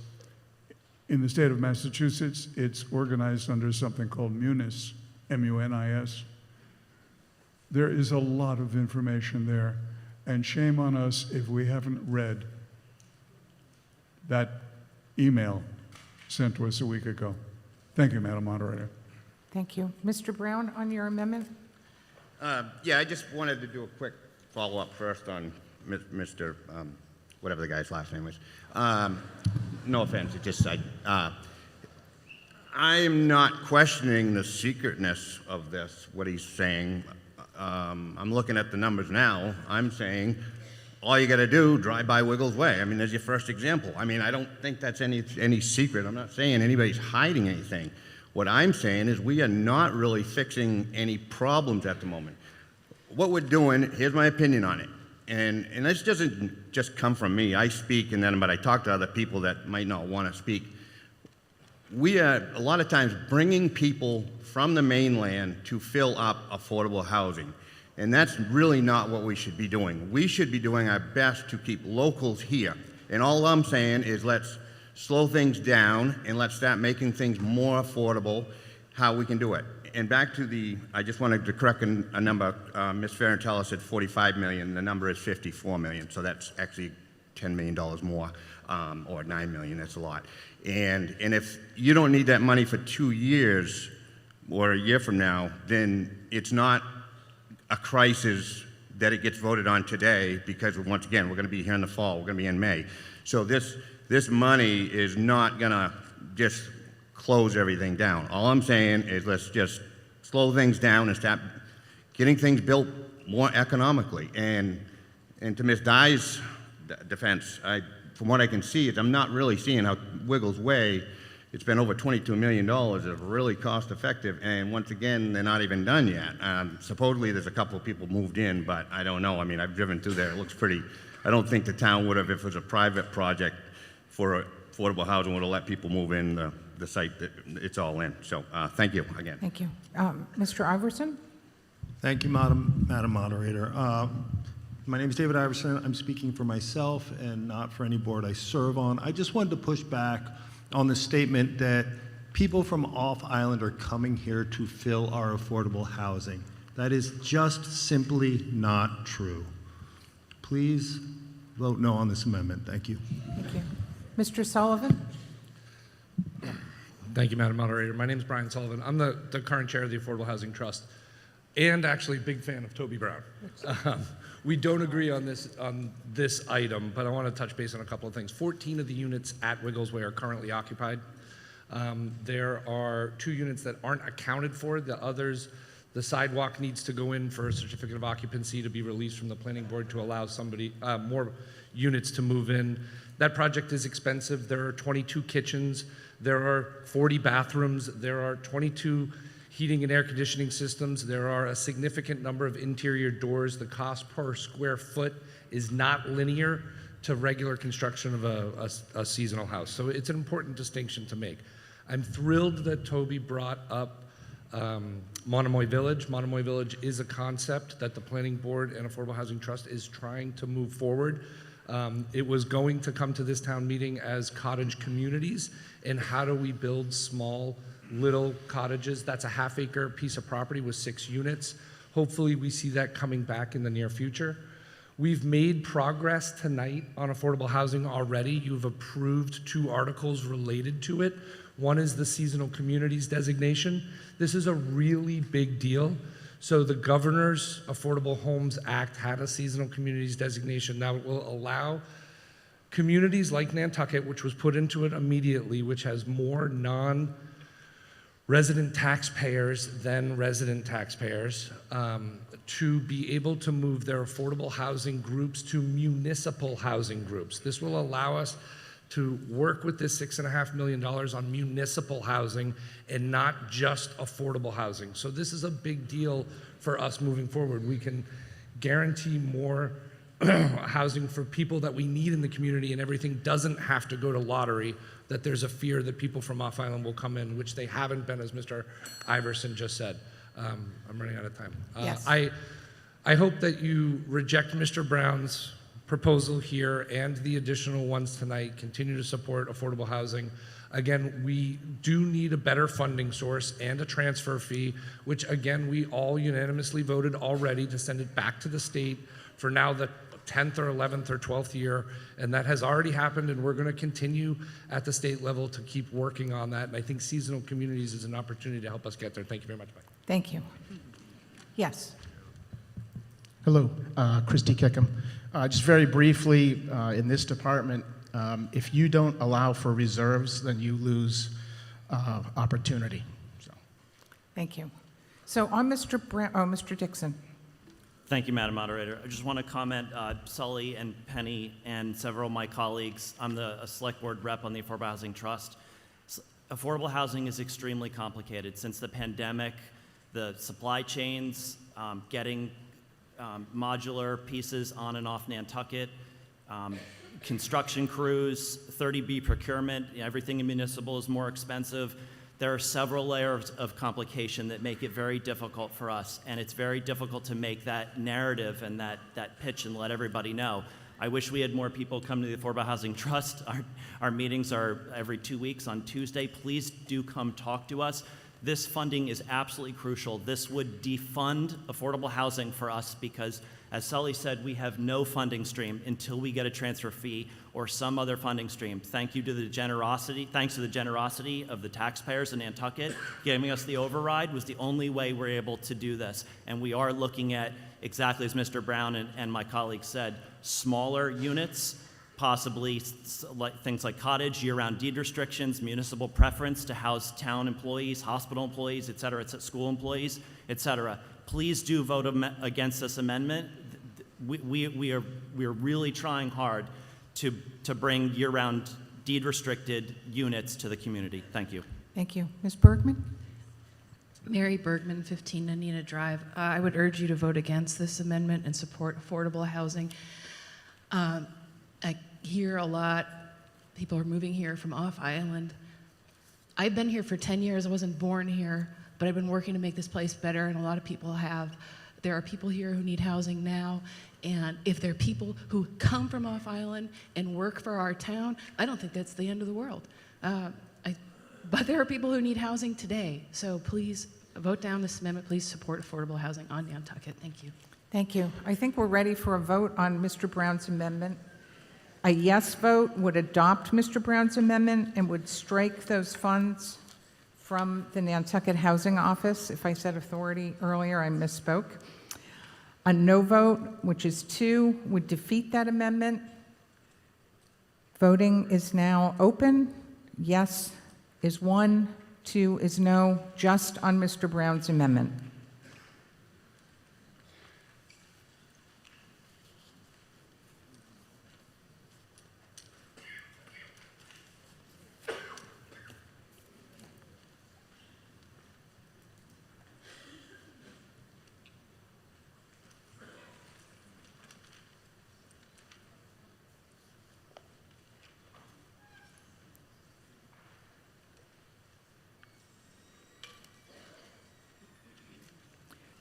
In the state of Massachusetts, it's organized under something called MUNIS, M-U-N-I-S. There is a lot of information there, and shame on us if we haven't read that email sent to us a week ago. Thank you, Madam Moderator. Thank you. Mr. Brown, on your amendment? Yeah, I just wanted to do a quick follow-up first on Mr. Whatever the guy's last name was. no offense, I'm not questioning the secretness of this, what he's saying. I'm looking at the numbers now. I'm saying, all you got to do, drive by Wiggles Way. I mean, there's your first example. I mean, I don't think that's any secret. I'm not saying anybody's hiding anything. What I'm saying is we are not really fixing any problems at the moment. What we're doing, here's my opinion on it, and this doesn't just come from me. I speak, but I talk to other people that might not want to speak. We are, a lot of times, bringing people from the mainland to fill up affordable housing. And that's really not what we should be doing. We should be doing our best to keep locals here. And all I'm saying is let's slow things down and let's start making things more affordable, how we can do it. And back to I just wanted to correct a number. Ms. Ferrantella said 45 million. The number is 54 million. So that's actually $10 million more, or 9 million, that's a lot. And if you don't need that money for 2 years or a year from now, then it's not a crisis that it gets voted on today, because once again, we're going to be here in the fall, we're going to be in May. So this money is not going to just close everything down. All I'm saying is let's just slow things down and start getting things built more economically. And to Ms. Dye's defense, from what I can see, I'm not really seeing how Wiggles Way, it's been over $22 million, is really cost effective, and once again, they're not even done yet. Supposedly there's a couple of people moved in, but I don't know. I mean, I've driven through there, it looks pretty. I don't think the town would have, if it was a private project for affordable housing, would have let people move in the site that it's all in. So thank you again. Thank you. Mr. Iverson? Thank you, Madam Moderator. My name is David Iverson. I'm speaking for myself and not for any board I serve on. I just wanted to push back on the statement that people from off island are coming here to fill our affordable housing. That is just simply not true. Please vote no on this amendment. Thank you. Thank you. Mr. Sullivan? Thank you, Madam Moderator. My name is Brian Sullivan. I'm the current chair of the Affordable Housing Trust, and actually a big fan of Toby Brown. We don't agree on this item, but I want to touch base on a couple of things. 14 of the units at Wiggles Way are currently occupied. There are 2 units that aren't accounted for. The others, the sidewalk needs to go in for a certificate of occupancy to be released from the planning board to allow more units to move in. That project is expensive. There are 22 kitchens. There are 40 bathrooms. There are 22 heating and air conditioning systems. There are a significant number of interior doors. The cost per square foot is not linear to regular construction of a seasonal house. So it's an important distinction to make. I'm thrilled that Toby brought up Monomoy Village. Monomoy Village is a concept that the Planning Board and Affordable Housing Trust is trying to move forward. It was going to come to this town meeting as cottage communities, and how do we build small little cottages. That's a half-acre piece of property with 6 units. Hopefully we see that coming back in the near future. We've made progress tonight on affordable housing already. You've approved 2 articles related to it. One is the seasonal communities designation. This is a really big deal. So the Governor's Affordable Homes Act had a seasonal communities designation. Now it will allow communities like Nantucket, which was put into it immediately, which has more non-resident taxpayers than resident taxpayers, to be able to move their affordable housing groups to municipal housing groups. This will allow us to work with this $6.5 million on municipal housing and not just affordable housing. So this is a big deal for us moving forward. We can guarantee more housing for people that we need in the community, and everything doesn't have to go to lottery, that there's a fear that people from off island will come in, which they haven't been, as Mr. Iverson just said. I'm running out of time. Yes. I hope that you reject Mr. Brown's proposal here and the additional ones tonight. Continue to support affordable housing. Again, we do need a better funding source and a transfer fee, which again, we all unanimously voted already to send it back to the state for now the 10th or 11th or 12th year, and that has already happened, and we're going to continue at the state level to keep working on that. And I think seasonal communities is an opportunity to help us get there. Thank you very much. Bye. Thank you. Yes. Hello, Christy Kickham. Just very briefly, in this department, If you don't allow for reserves, then you lose opportunity. So. Thank you. So on Mr. Dixon. Thank you, Madam Moderator. I just want to comment, Sully and Penny and several of my colleagues, I'm a select board rep on the Affordable Housing Trust. Affordable housing is extremely complicated. Since the pandemic, the supply chains, getting modular pieces on and off Nantucket, construction crews, 30B procurement, everything in municipal is more expensive. There are several layers of complication that make it very difficult for us, and it's very difficult to make that narrative and that pitch and let everybody know. I wish we had more people come to the Affordable Housing Trust. Our meetings are every 2 weeks on Tuesday. Please do come talk to us. This funding is absolutely crucial. This would defund affordable housing for us because, as Sully said, we have no funding stream until we get a transfer fee or some other funding stream. Thanks to the generosity of the taxpayers in Nantucket. Giving us the override was the only way we're able to do this. And we are looking at, exactly as Mr. Brown and my colleagues said, smaller units, possibly things like cottage, year-round deed restrictions, municipal preference to house town employees, hospital employees, et cetera, school employees, et cetera. Please do vote against this amendment. We are really trying hard to bring year-round deed-restricted units to the community. Thank you. Thank you. Ms. Bergman? Mary Bergman, 15 Nanina Drive. I would urge you to vote against this amendment and support affordable housing. I hear a lot, people are moving here from off island. I've been here for 10 years. I wasn't born here, but I've been working to make this place better, and a lot of people have. There are people here who need housing now, and if there are people who come from off island and work for our town, I don't think that's the end of the world. But there are people who need housing today, so please vote down this amendment. Please support affordable housing on Nantucket. Thank you. Thank you. I think we're ready for a vote on Mr. Brown's amendment. A yes vote would adopt Mr. Brown's amendment and would strike those funds from the Nantucket Housing Office. If I said authority earlier, I misspoke. A no vote, which is 2, would defeat that amendment. Voting is now open. Yes is 1, 2 is no, just on Mr. Brown's amendment.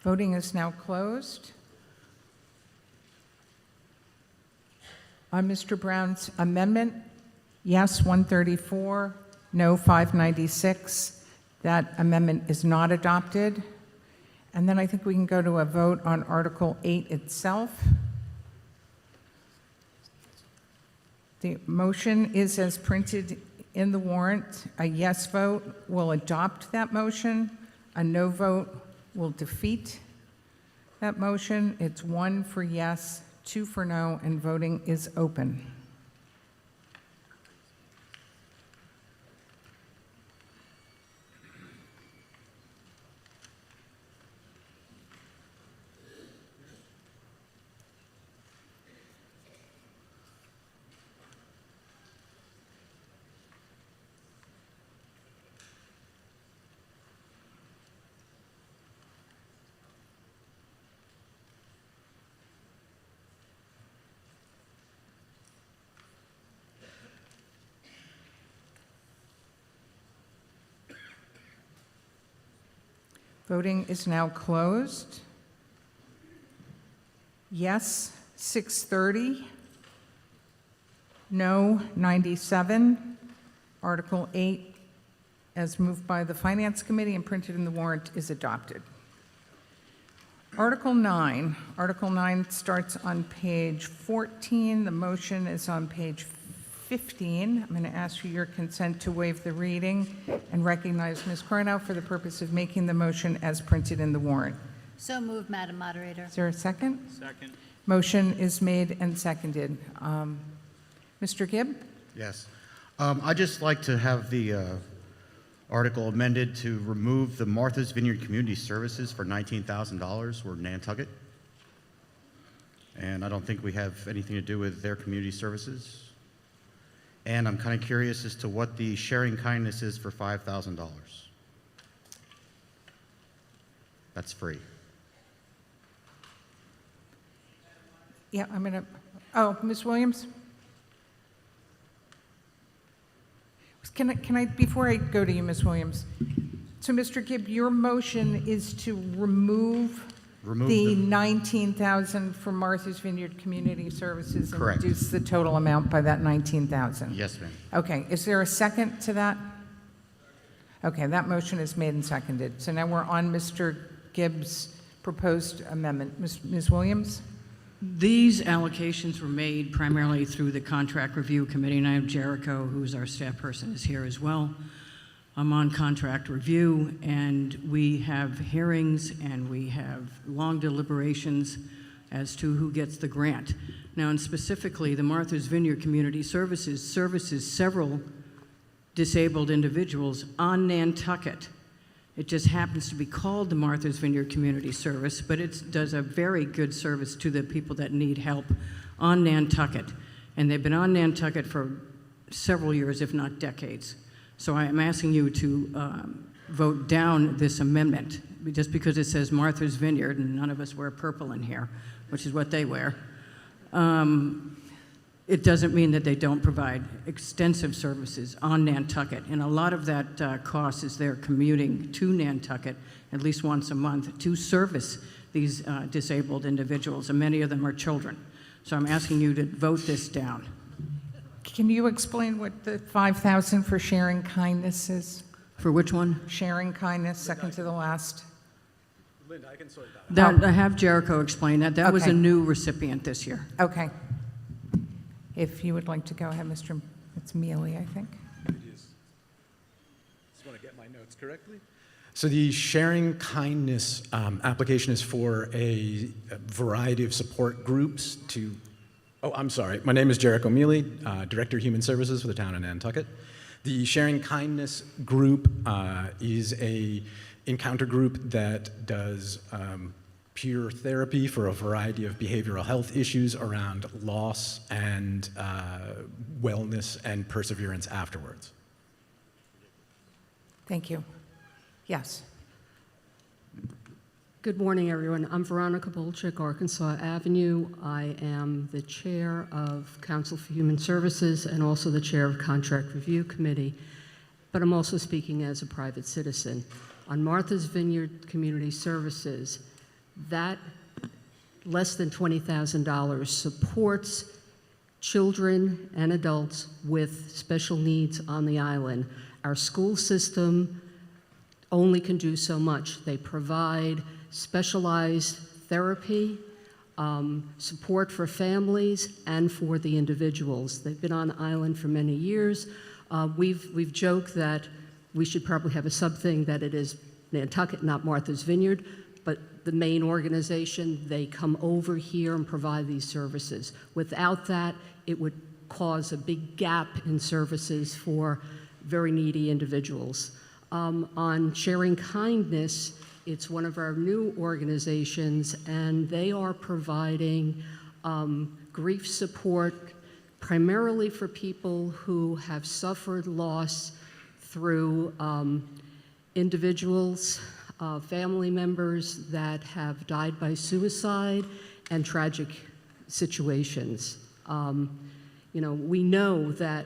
Voting is now closed. On Mr. Brown's amendment, yes 134, no 596. That amendment is not adopted. And then I think we can go to a vote on Article 8 itself. The motion is as printed in the warrant. A yes vote will adopt that motion. A no vote will defeat that motion. It's 1 for yes, 2 for no, and voting is open. Voting is now closed. Yes, 630. No, 97. Article 8, as moved by the Finance Committee and printed in the warrant, is adopted. Article 9. Article 9 starts on page 14. The motion is on page 15. I'm going to ask for your consent to waive the reading and recognize Ms. Cornell for the purpose of making the motion as printed in the warrant. So moved, Madam Moderator. Is there a second? Second. Motion is made and seconded. Mr. Gibb? Yes. I'd just like to have the article amended to remove the Martha's Vineyard Community Services for $19,000 for Nantucket. And I don't think we have anything to do with their community services. And I'm kind of curious as to what the sharing kindness is for $5,000. That's free. Yeah, I'm gonna, oh, Ms. Williams? Can I, before I go to you, Ms. Williams, so Mr. Gibb, your motion is to remove the 19,000 for Martha's Vineyard Community Services and Correct. reduce the total amount by that 19,000? Yes, ma'am. Okay, is there a second to that? Okay, that motion is made and seconded. So now we're on Mr. Gibbs' proposed amendment. Ms. Williams? These allocations were made primarily through the Contract Review Committee, and I have Jericho, who's our staff person, is here as well. I'm on contract review, and we have hearings, and we have long deliberations as to who gets the grant. Now, and specifically, the Martha's Vineyard Community Services services several disabled individuals on Nantucket. It just happens to be called the Martha's Vineyard Community Service, but it does a very good service to the people that need help on Nantucket. And they've been on Nantucket for several years, if not decades. So I am asking you to vote down this amendment, just because it says Martha's Vineyard, and none of us wear purple in here, which is what they wear. It doesn't mean that they don't provide extensive services on Nantucket. And a lot of that cost is their commuting to Nantucket at least once a month to service these disabled individuals, and many of them are children. So I'm asking you to vote this down. Can you explain what the 5,000 for sharing kindness is? For which one? Sharing kindness, second to the last. Linda, I can sort that out. I have Jericho explain that. That was Okay. a new recipient this year. Okay. If you would like to go ahead, Mr. It's Mealy, I think. Just want to get my notes correctly. So the sharing kindness application is for a variety of support groups to, oh, I'm sorry. My name is Jericho Mealy, Director of Human Services for the Town of Nantucket. The sharing kindness group is a encounter group that does peer therapy for a variety of behavioral health issues around loss and wellness and perseverance afterwards. Thank you. Yes. Good morning, everyone. I'm Veronica Bolchik, Arkansas Avenue. I am the chair of Council for Human Services and also the chair of Contract Review Committee, but I'm also speaking as a private citizen. On Martha's Vineyard Community Services, that less than $20,000 supports children and adults with special needs on the island. Our school system only can do so much. They provide specialized therapy, support for families and for the individuals. They've been on the island for many years. We've joked that we should probably have a sub-thing that it is Nantucket, not Martha's Vineyard, but the main organization, they come over here and provide these services. Without that, it would cause a big gap in services for very needy individuals. On Sharing Kindness, it's one of our new organizations, and they are providing grief support primarily for people who have suffered loss through individuals, family members that have died by suicide and tragic situations. You know, we know that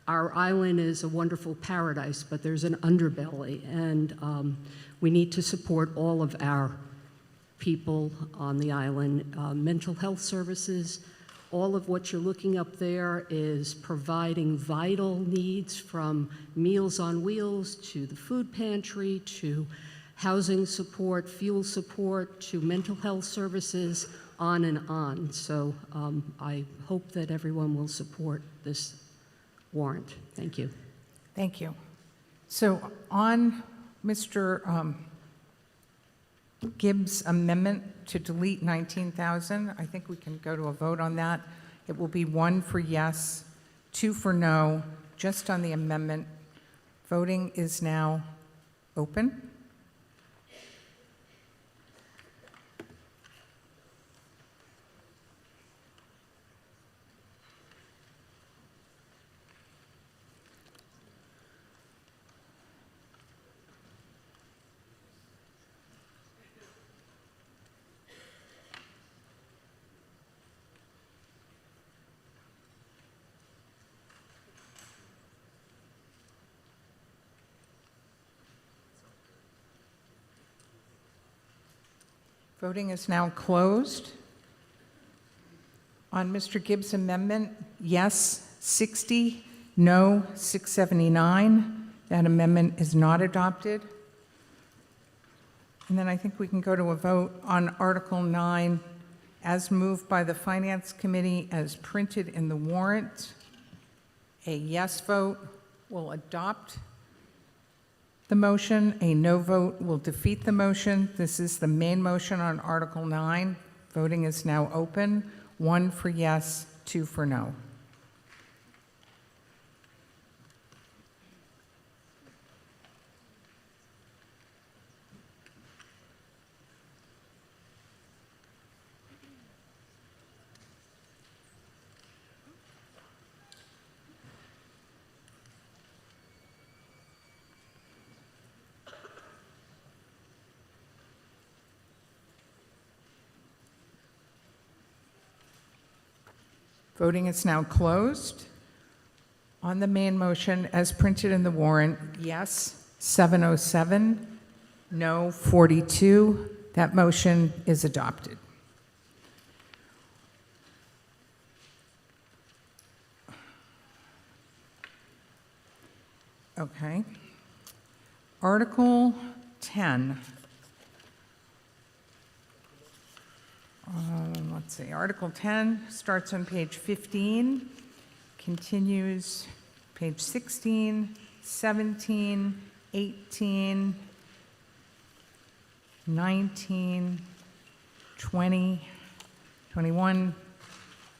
our island is a wonderful paradise, but there's an underbelly, and we need to support all of our people on the island. Mental health services, all of what you're looking up there is providing vital needs from Meals on Wheels to the food pantry to housing support, fuel support, to mental health services, on and on. So I hope that everyone will support this warrant. Thank you. Thank you. So on Mr. Gibbs' amendment to delete 19,000, I think we can go to a vote on that. It will be 1 for yes, 2 for no, just on the amendment. Voting is now open. Voting is now closed. On Mr. Gibbs' amendment, yes, 60, no, 679. That amendment is not adopted. And then I think we can go to a vote on Article 9 as moved by the Finance Committee as printed in the warrant. A yes vote will adopt the motion. A no vote will defeat the motion. This is the main motion on Article 9. Voting is now open. 1 for yes, 2 for no. Voting is now closed. On the main motion, as printed in the warrant, yes, 707, no, 42. That motion is adopted. Okay. Article 10. Let's see, Article 10 starts on page 15, continues page 16, 17, 18, 19, 20, 21,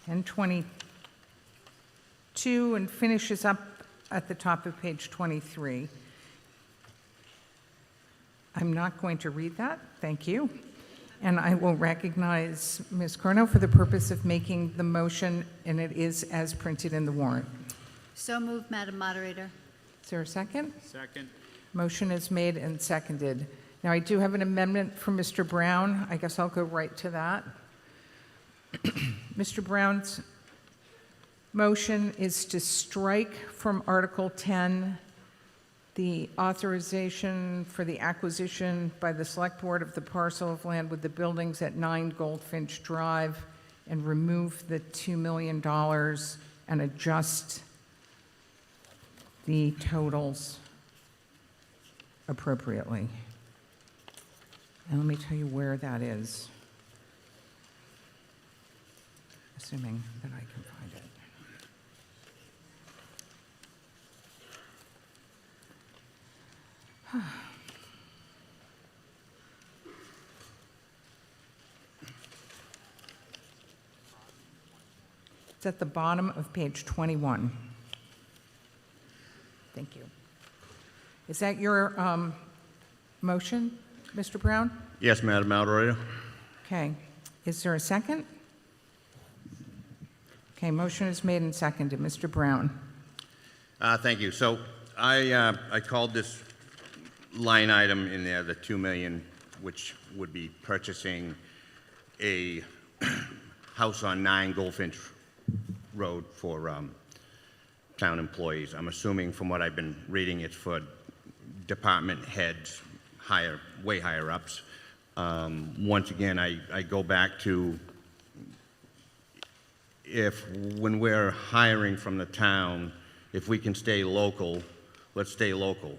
and 22, and finishes up at the top of page 23. I'm not going to read that, thank you. And I will recognize Ms. Corno for the purpose of making the motion, and it is as printed in the warrant. So moved, Madam Moderator. Is there a second? Second. Motion is made and seconded. Now, I do have an amendment from Mr. Brown. I guess I'll go right to that. Mr. Brown's motion is to strike from Article 10 the authorization for the acquisition by the Select Board of the parcel of land with the buildings at 9 Goldfinch Drive and remove the $2 million and adjust the totals appropriately. And let me tell you where that is, assuming that I can find it. It's at the bottom of page 21. Thank you. Is that your motion, Mr. Brown? Yes, Madam Moderator. Okay. Is there a second? Okay, motion is made and seconded. Mr. Brown. Thank you. So I called this line item in there, the $2 million, which would be purchasing a house on 9 Goldfinch Road for town employees. I'm assuming from what I've been reading, it's for department heads, way higher ups. Once again, I go back to when we're hiring from the town, if we can stay local, let's stay local.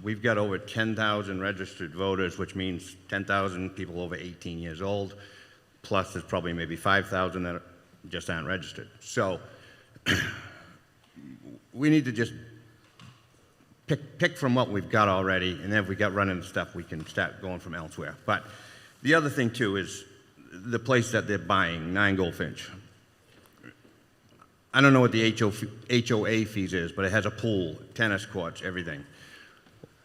We've got over 10,000 registered voters, which means 10,000 people over 18 years old, plus there's probably maybe 5,000 that just aren't registered. So we need to just pick from what we've got already, and then if we got running into stuff, we can start going from elsewhere. But the other thing, too, is the place that they're buying, 9 Goldfinch. I don't know what the HOA fees is, but it has a pool, tennis courts, everything.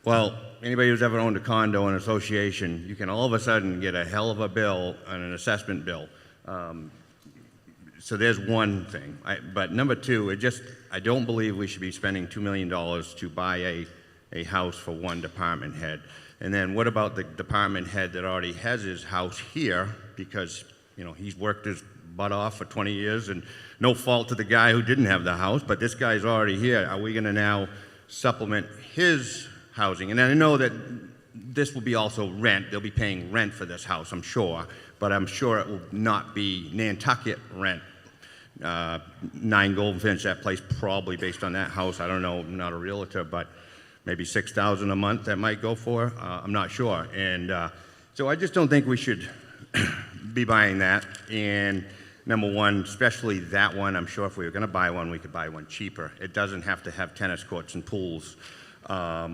Well, anybody who's ever owned a condo and association, you can all of a sudden get a hell of a bill on an assessment bill. So there's one thing. But number two, I don't believe we should be spending $2 million to buy a house for one department head. And then what about the department head that already has his house here because, he's worked his butt off for 20 years and no fault to the guy who didn't have the house, but this guy's already here. Are we going to now supplement his housing? And I know that this will be also rent. They'll be paying rent for this house, I'm sure, but I'm sure it will not be Nantucket rent. 9 Goldfinch, that place probably based on that house, I don't know, I'm not a realtor, but maybe $6,000 a month that might go for, I'm not sure. And so I just don't think we should be buying that. And number one, especially that one, I'm sure if we were going to buy one, we could buy one cheaper. It doesn't have to have tennis courts and pools.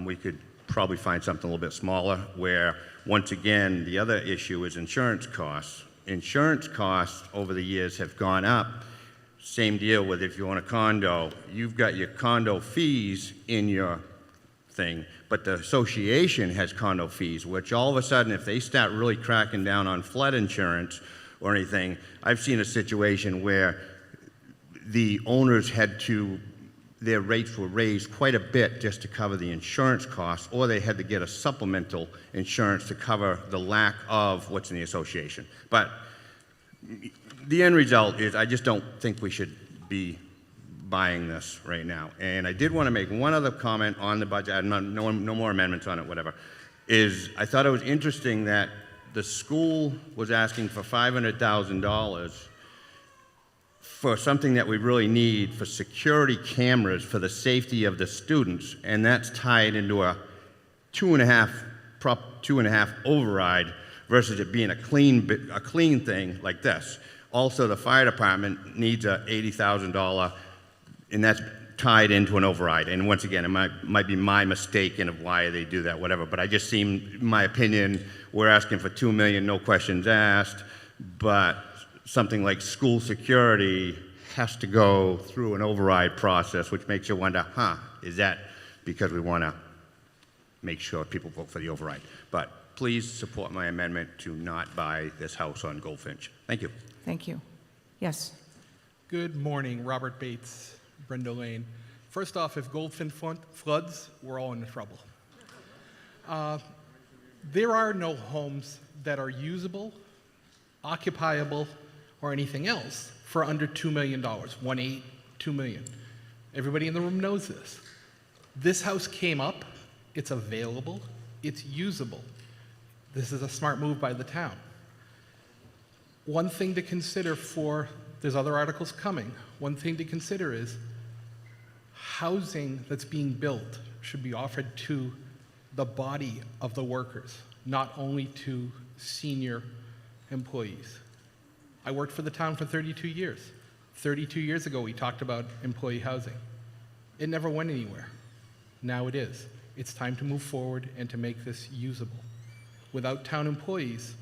We could probably find something a little bit smaller where, once again, the other issue is insurance costs. Insurance costs over the years have gone up. Same deal with if you own a condo. You've got your condo fees in your thing, but the association has condo fees, which all of a sudden, if they start really cracking down on flood insurance or anything, I've seen a situation where the owners their rates were raised quite a bit just to cover the insurance costs, or they had to get a supplemental insurance to cover the lack of what's in the association. But the end result is I just don't think we should be buying this right now. And I did want to make one other comment on the budget. No more amendments on it, whatever. I thought it was interesting that the school was asking for $500,000 for something that we really need for security cameras for the safety of the students, and that's tied into a 2.5 override versus it being a clean thing like this. Also, the fire department needs a $80,000, and that's tied into an override. And once again, it might be my mistake of why they do that, whatever. But I just seem, in my opinion, we're asking for $2 million, no questions asked. But something like school security has to go through an override process, which makes you wonder, is that because we want to make sure people vote for the override? But please support my amendment to not buy this house on Goldfinch. Thank you. Thank you. Yes. Good morning, Robert Bates, Brindle Lane. First off, if Goldfinch floods, we're all in trouble. There are no homes that are usable, occupiable, or anything else for under $2 million, 1.8, $2 million. Everybody in the room knows this. This house came up, it's available, it's usable. This is a smart move by the town. One thing to consider there's other articles coming. One thing to consider is housing that's being built should be offered to the body of the workers, not only to senior employees. I worked for the town for 32 years. 32 years ago, we talked about employee housing. It never went anywhere. Now it is. It's time to move forward and to make this usable. Without town employees,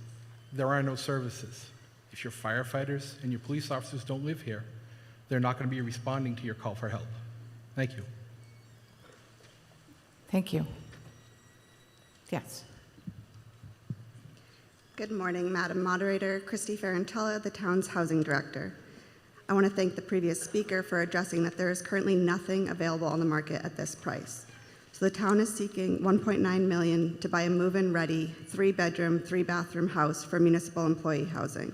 there are no services. If your firefighters and your police officers don't live here, they're not going to be responding to your call for help. Thank you. Thank you. Yes. Good morning, Madam Moderator. Christy Ferrantella, the town's housing director. I want to thank the previous speaker for addressing that there is currently nothing available on the market at this price. So the town is seeking $1.9 million to buy a move-in ready 3-bedroom, 3-bathroom house for municipal employee housing.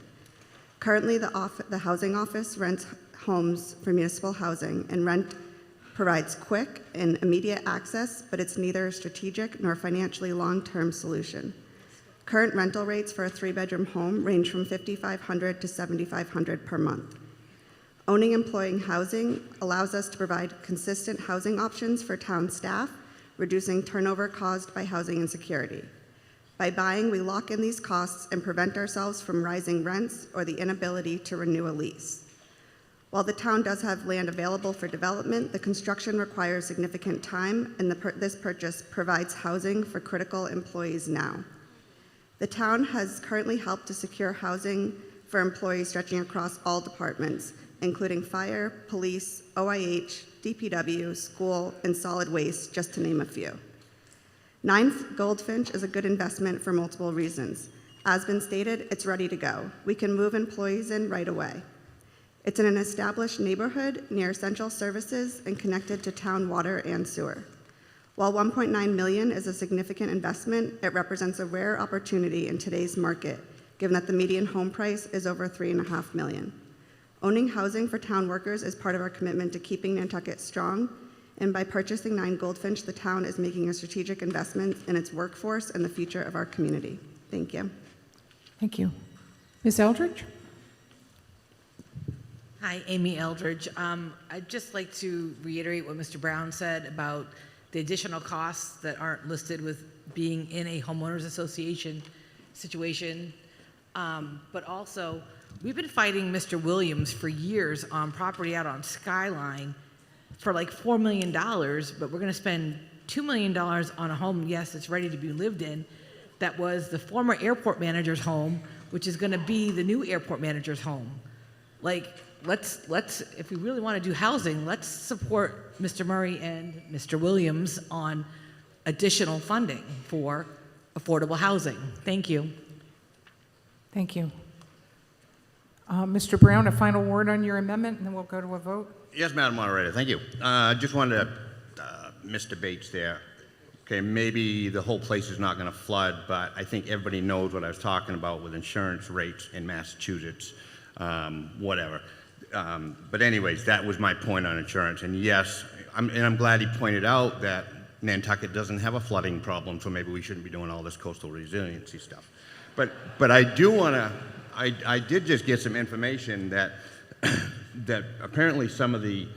Currently, the housing office rents homes for municipal housing, and rent provides quick and immediate access, but it's neither a strategic nor financially long-term solution. Current rental rates for a 3-bedroom home range from $5,500 to $7,500 per month. Owning employee housing allows us to provide consistent housing options for town staff, reducing turnover caused by housing insecurity. By buying, we lock in these costs and prevent ourselves from rising rents or the inability to renew a lease. While the town does have land available for development, the construction requires significant time, and this purchase provides housing for critical employees now. The town has currently helped to secure housing for employees stretching across all departments, including fire, police, OIH, DPW, school, and solid waste, just to name a few. 9 Goldfinch is a good investment for multiple reasons. As been stated, it's ready to go. We can move employees in right away. It's in an established neighborhood near essential services and connected to town water and sewer. While $1.9 million is a significant investment, it represents a rare opportunity in today's market, given that the median home price is over $3.5 million. Owning housing for town workers is part of our commitment to keeping Nantucket strong, and by purchasing 9 Goldfinch, the town is making a strategic investment in its workforce and the future of our community. Thank you. Thank you. Ms. Eldridge? Hi, Amy Eldridge. I'd just like to reiterate what Mr. Brown said about the additional costs that aren't listed with being in a homeowners association situation. But also, we've been fighting Mr. Williams for years on property out on Skyline for like $4 million, but we're gonna spend $2 million on a home, yes, it's ready to be lived in, that was the former airport manager's home, which is gonna be the new airport manager's home. Like, let's if we really wanna do housing, let's support Mr. Murray and Mr. Williams on additional funding for affordable housing. Thank you. Thank you. Mr. Brown, a final word on your amendment, and then we'll go to a vote. Yes, Madam Moderator, thank you. I just wanted to, Mr. Bates there, okay, maybe the whole place is not going to flood, but I think everybody knows what I was talking about with insurance rates in Massachusetts, whatever. But anyways, that was my point on insurance. And yes, I'm glad he pointed out that Nantucket doesn't have a flooding problem, so maybe we shouldn't be doing all this coastal resiliency stuff. But I do want to, I did just get some information that that apparently some of the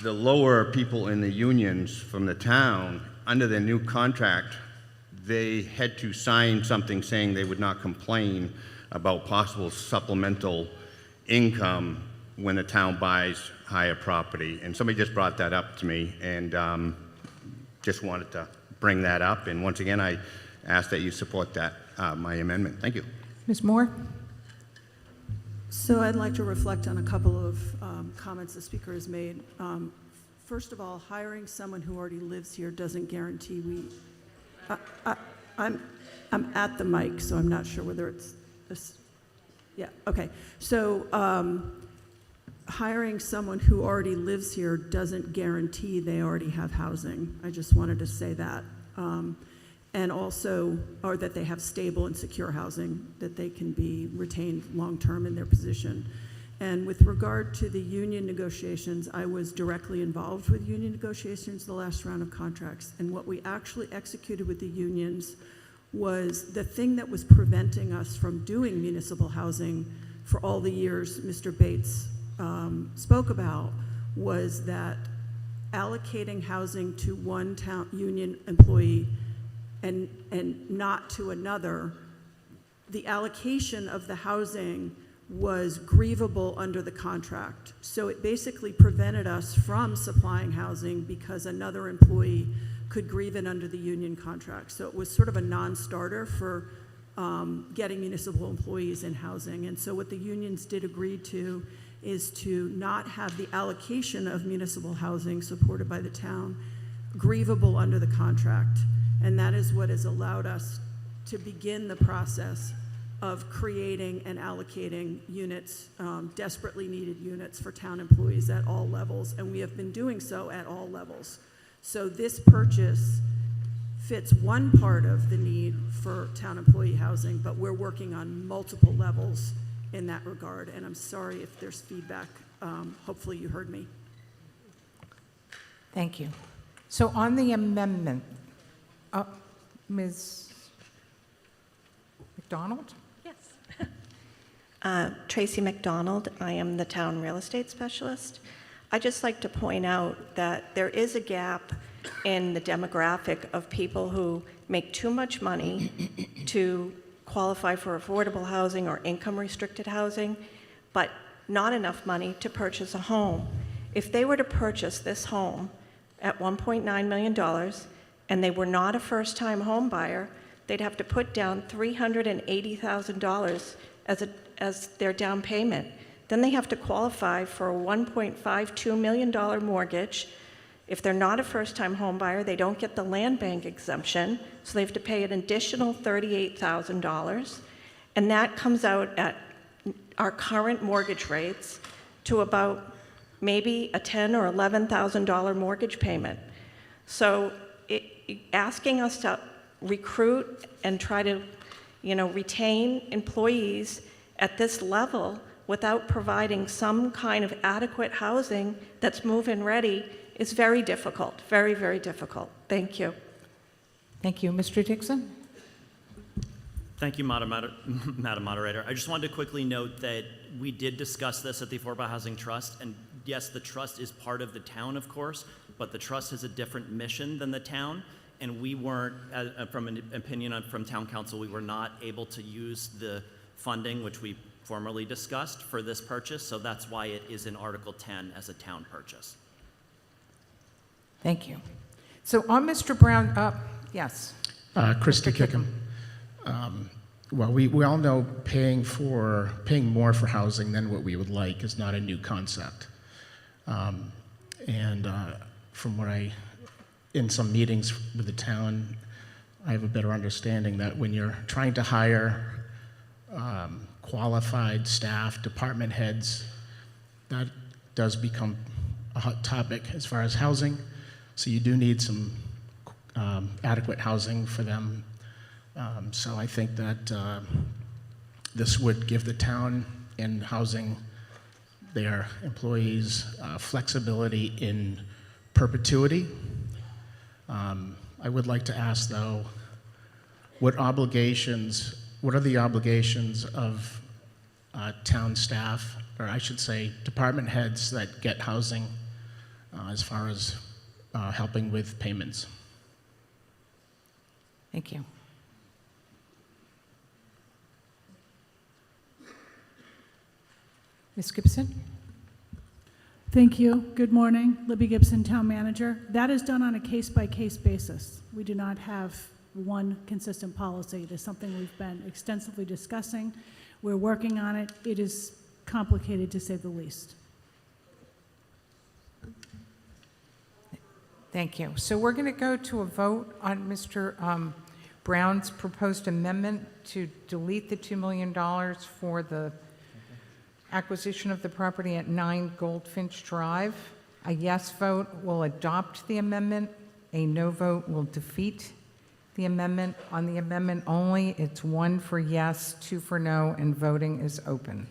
lower people in the unions from the town, under their new contract, they had to sign something saying they would not complain about possible supplemental income when the town buys higher property. And somebody just brought that up to me, and just wanted to bring that up. And once again, I ask that you support that, my amendment. Thank you. Ms. Moore? So I'd like to reflect on a couple of comments the speaker has made. First of all, hiring someone who already lives here doesn't guarantee we. I'm at the mic, so I'm not sure whether it's this. Yeah. Okay. So hiring someone who already lives here doesn't guarantee they already have housing. I just wanted to say that. And also, or that they have stable and secure housing, that they can be retained long-term in their position. And with regard to the union negotiations, I was directly involved with union negotiations the last round of contracts. And what we actually executed with the unions was the thing that was preventing us from doing municipal housing for all the years Mr. Bates spoke about, was that allocating housing to one town union employee and not to another, the allocation of the housing was grievable under the contract. So it basically prevented us from supplying housing because another employee could grieve it under the union contract. So it was sort of a non-starter for getting municipal employees in housing. And so what the unions did agree to is to not have the allocation of municipal housing supported by the town grievable under the contract. And that is what has allowed us to begin the process of creating and allocating units, desperately needed units for town employees at all levels, and we have been doing so at all levels. So this purchase fits one part of the need for town employee housing, but we're working on multiple levels in that regard, and I'm sorry if there's feedback. Hopefully you heard me. Thank you. So on the amendment, Ms. McDonald? Yes. Tracy McDonald. I am the town real estate specialist. I'd just like to point out that there is a gap in the demographic of people who make too much money to qualify for affordable housing or income-restricted housing, but not enough money to purchase a home. If they were to purchase this home at $1.9 million, and they were not a first-time home buyer, they'd have to put down $380,000 as their down payment. then they have to qualify for a $1.52 million mortgage. If they're not a first-time home buyer, they don't get the land bank exemption, so they have to pay an additional $38,000. And that comes out at our current mortgage rates to about maybe a $10,000 or $11,000 mortgage payment. So asking us to recruit and try to, retain employees at this level without providing some kind of adequate housing that's move-in ready is very difficult, very, very difficult. Thank you. Thank you. Mr. Dixon? Thank you, Madam Moderator. I just wanted to quickly note that we did discuss this at the Affordable Housing Trust, and yes, the trust is part of the town, of course, but the trust has a different mission than the town, and we weren't, from an opinion from town council, we were not able to use the funding, which we formerly discussed, for this purchase, so that's why it is in Article 10 as a town purchase. Thank you. So on Mr. Brown, yes. Christy Kickham. Well, we all know paying more for housing than what we would like is not a new concept. From what in some meetings with the town, I have a better understanding that when you're trying to hire qualified staff, department heads, that does become a hot topic as far as housing. So you do need some adequate housing for them. So I think that this would give the town and housing their employees flexibility in perpetuity. I would like to ask, though, what are the obligations of town staff, or I should say department heads that get housing as far as helping with payments? Thank you. Ms. Gibson? Thank you. Good morning. Libby Gibson, Town Manager. That is done on a case-by-case basis. We do not have one consistent policy. It is something we've been extensively discussing. We're working on it. It is complicated, to say the least. Thank you. So we're going to go to a vote on Mr. Brown's proposed amendment to delete the $2 million for the acquisition of the property at 9 Goldfinch Drive. A yes vote will adopt the amendment. A no vote will defeat the amendment. On the amendment only, it's 1 for yes, 2 for no, and voting is open.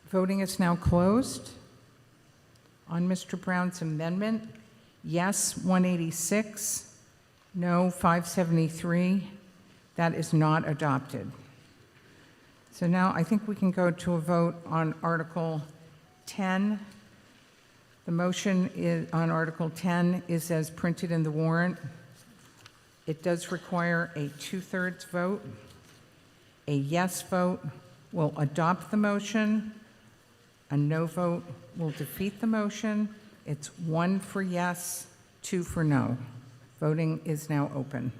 Voting is now closed. On Mr. Brown's amendment, yes 186, no 573. That is not adopted. So now I think we can go to a vote on Article 10. The motion on Article 10 is as printed in the warrant. It does require a 2/3 vote. A yes vote will adopt the motion. A no vote will defeat the motion. It's 1 for yes, 2 for no. Voting is now open.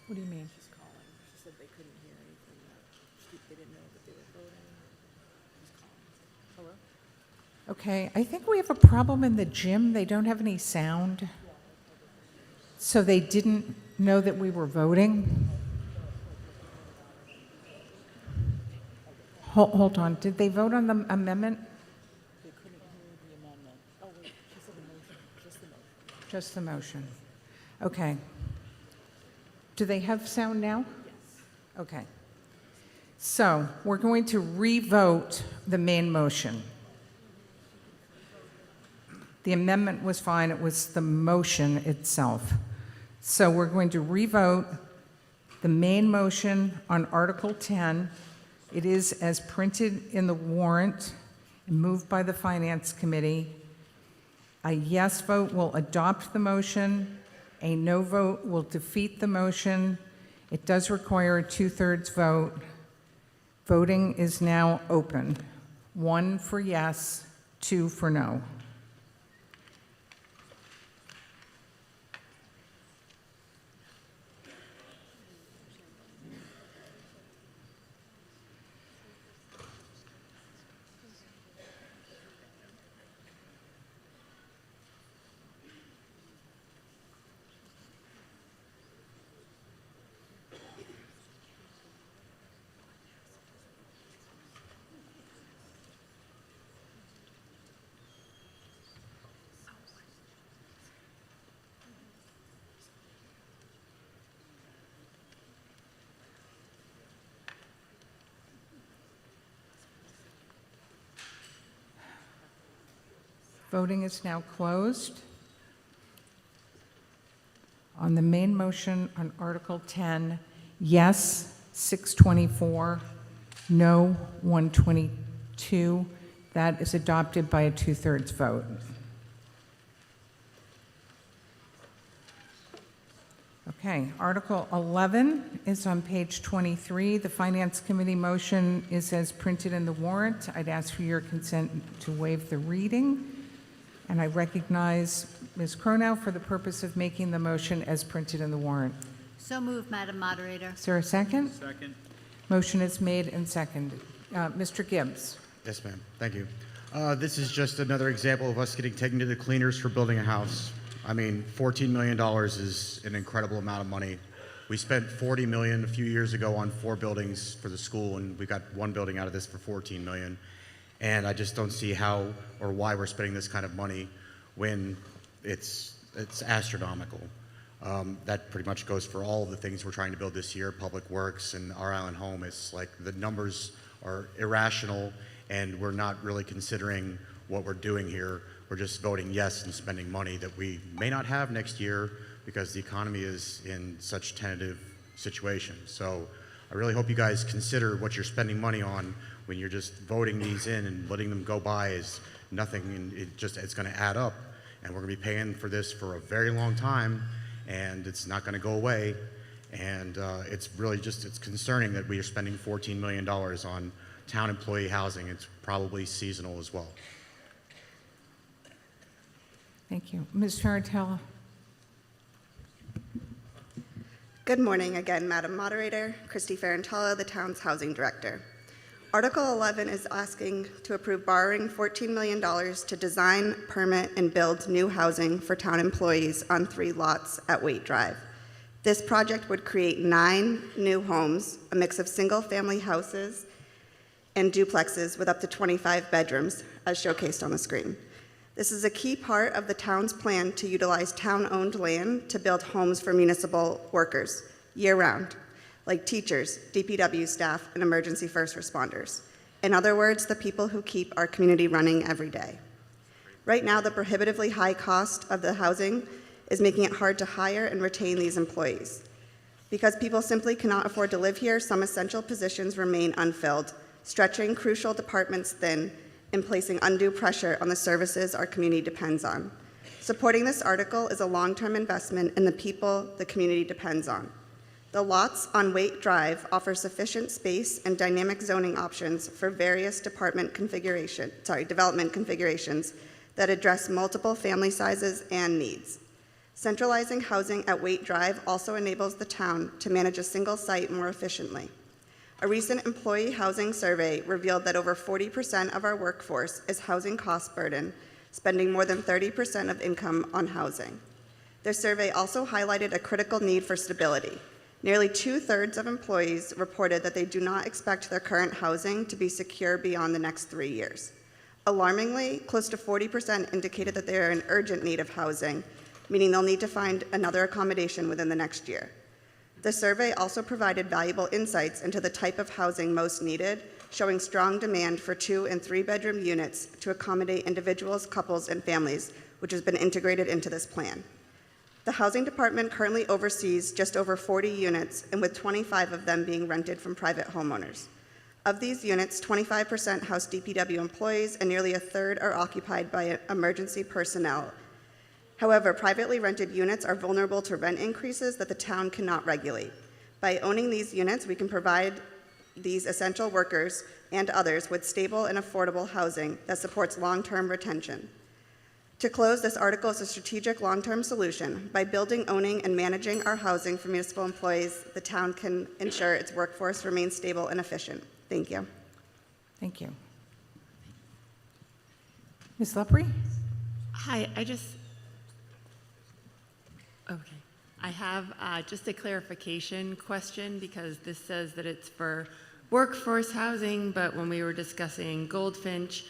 What do you mean? She's calling. She said they couldn't hear anything. Okay, I think we have a problem in the gym. They don't have any sound. So they didn't know that we were voting. Hold on, did they vote on the amendment? Just the motion. Okay. Do they have sound now? Yes. Okay. So we're going to re-vote the main motion. The amendment was fine, it was the motion itself. So we're going to re-vote the main motion on Article 10. It is as printed in the warrant, moved by the Finance Committee. A yes vote will adopt the motion. A no vote will defeat the motion. It does require a 2/3 vote. Voting is now open. 1 for yes, 2 for no. Voting is now closed. On the main motion on Article 10, yes, 624, no, 122. That is adopted by a 2/3 vote. Okay, Article 11 is on page 23. The Finance Committee motion is as printed in the warrant. I'd ask for your consent to waive the reading. And I recognize Ms. Cronow for the purpose of making the motion as printed in the warrant. So moved, Madam Moderator. Is there a second? Second. Motion is made and seconded. Mr. Gibbs. Yes, ma'am. Thank you. This is just another example of us getting taken to the cleaners for building a house. I mean, $14 million is an incredible amount of money. We spent $40 million a few years ago on 4 buildings for the school, and we got 1 building out of this for $14 million. And I just don't see how or why we're spending this kind of money when it's astronomical. That pretty much goes for all of the things we're trying to build this year, Public Works and Our Island Home. It's like the numbers are irrational, and we're not really considering what we're doing here. We're just voting yes and spending money that we may not have next year because the economy is in such tentative situation. So I really hope you guys consider what you're spending money on when you're just voting these in and letting them go by as nothing, and it's going to add up, and we're going to be paying for this for a very long time, and it's not going to go away, and it's really just, it's concerning that we are spending $14 million on town employee housing. It's probably seasonal as well. Thank you. Ms. Farentella. Good morning again, Madam Moderator. Christy Farentella, the town's housing director. Article 11 is asking to approve borrowing $14 million to design, permit, and build new housing for town employees on 3 lots at Waite Drive. This project would create 9 new homes, a mix of single-family houses and duplexes with up to 25 bedrooms, as showcased on the screen. This is a key part of the town's plan to utilize town-owned land to build homes for municipal workers year-round, like teachers, DPW staff, and emergency first responders. In other words, the people who keep our community running every day. Right now, the prohibitively high cost of the housing is making it hard to hire and retain these employees. Because people simply cannot afford to live here, some essential positions remain unfilled, stretching crucial departments thin and placing undue pressure on the services our community depends on. Supporting this article is a long-term investment in the people the community depends on. The lots on Waite Drive offer sufficient space and dynamic zoning options for various development configurations that address multiple family sizes and needs. Centralizing housing at Waite Drive also enables the town to manage a single site more efficiently. A recent employee housing survey revealed that over 40% of our workforce is housing cost burden, spending more than 30% of income on housing. The survey also highlighted a critical need for stability. Nearly 2/3 of employees reported that they do not expect their current housing to be secure beyond the next 3 years. Alarmingly, close to 40% indicated that they are in urgent need of housing, meaning they'll need to find another accommodation within the next year. The survey also provided valuable insights into the type of housing most needed, showing strong demand for 2- and 3-bedroom units to accommodate individuals, couples, and families, which has been integrated into this plan. The Housing Department currently oversees just over 40 units, and with 25 of them being rented from private homeowners. Of these units, 25% house DPW employees, and nearly 1/3 are occupied by emergency personnel. However, privately rented units are vulnerable to rent increases that the town cannot regulate. By owning these units, we can provide these essential workers and others with stable and affordable housing that supports long-term retention. To close, this article is a strategic long-term solution. By building, owning, and managing our housing for municipal employees, the town can ensure its workforce remains stable and efficient. Thank you. Thank you. Ms. Lepre? Hi, I have just a clarification question, because this says that it's for workforce housing, but when we were discussing Goldfinch,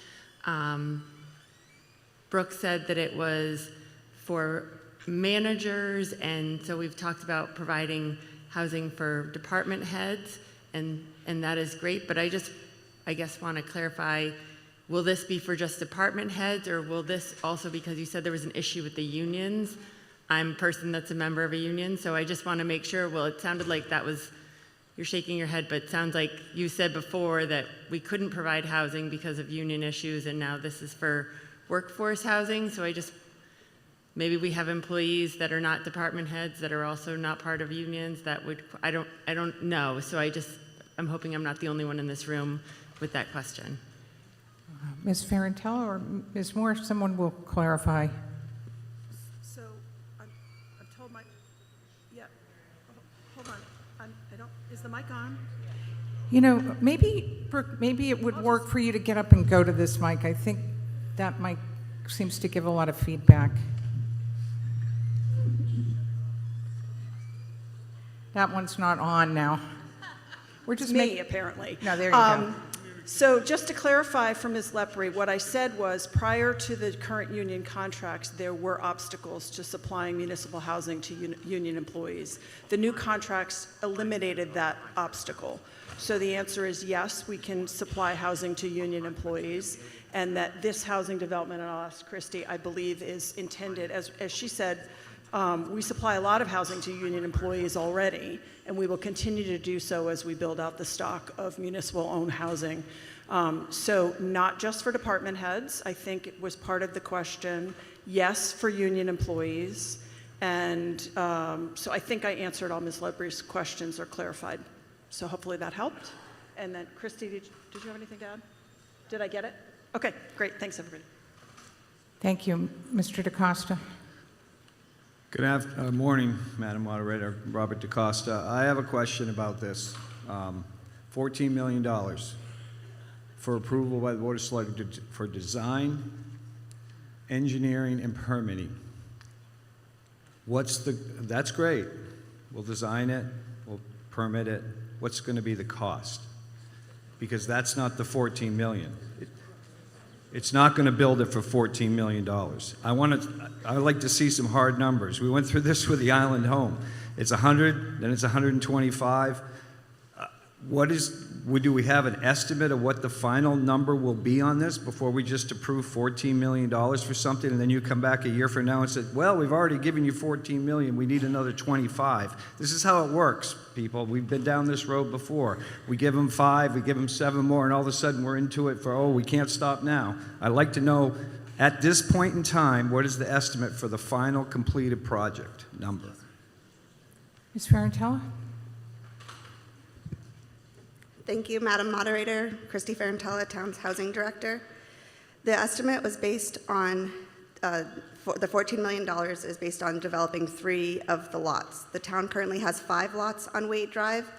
Brooke said that it was for managers, and so we've talked about providing housing for department heads, and that is great, but I guess want to clarify, will this be for just department heads, or will this also, because you said there was an issue with the unions? I'm a person that's a member of a union, so I just want to make sure. Well, it sounded like that was, you're shaking your head, but it sounds like you said before that we couldn't provide housing because of union issues, and now this is for workforce housing. So maybe we have employees that are not department heads that are also not part of unions that would, I don't know. So I'm hoping I'm not the only one in this room with that question. Ms. Ferrantella or Ms. Moore, someone will clarify. So I'm told hold on. Is the mic on? You know, maybe, Brooke, maybe it would work for you to get up and go to this mic. I think that mic seems to give a lot of feedback. That one's not on now. We're just me, apparently. No, there you go. So just to clarify for Ms. Lepre, what I said was prior to the current union contracts, there were obstacles to supplying municipal housing to union employees. The new contracts eliminated that obstacle. So the answer is yes, we can supply housing to union employees, and that this housing development, and I'll ask Christy, I believe is intended, as she said, we supply a lot of housing to union employees already, and we will continue to do so as we build out the stock of municipal-owned housing. So not just for department heads, I think it was part of the question, yes, for union employees. And so I think I answered all Ms. Lepre's questions or clarified. So hopefully that helped. And then Christy, did you have anything to add? Did I get it? Okay, great. Thanks, everybody. Thank you. Mr. DaCosta. Good morning, Madam Moderator. Robert DaCosta. I have a question about this. $14 million for approval by the Board of Selectmen for design, engineering, and permitting. That's great. We'll design it, we'll permit it. What's going to be the cost? Because that's not the $14 million. It's not going to build it for $14 million. I'd like to see some hard numbers. We went through this with the Island Home. It's 100, then it's 125. Do we have an estimate of what the final number will be on this before we just approve $14 million for something, and then you come back a year from now and say, well, we've already given you $14 million, we need another 25. This is how it works, people. We've been down this road before. We give them 5, we give them 7 more, and all of a sudden we're into it for, we can't stop now. I'd like to know, at this point in time, what is the estimate for the final completed project number? Ms. Ferrantella? Thank you, Madam Moderator. Christy Ferrantella, Town's Housing Director. The estimate was based on, the $14 million is based on developing 3 of the lots. The town currently has 5 lots on Waite Drive,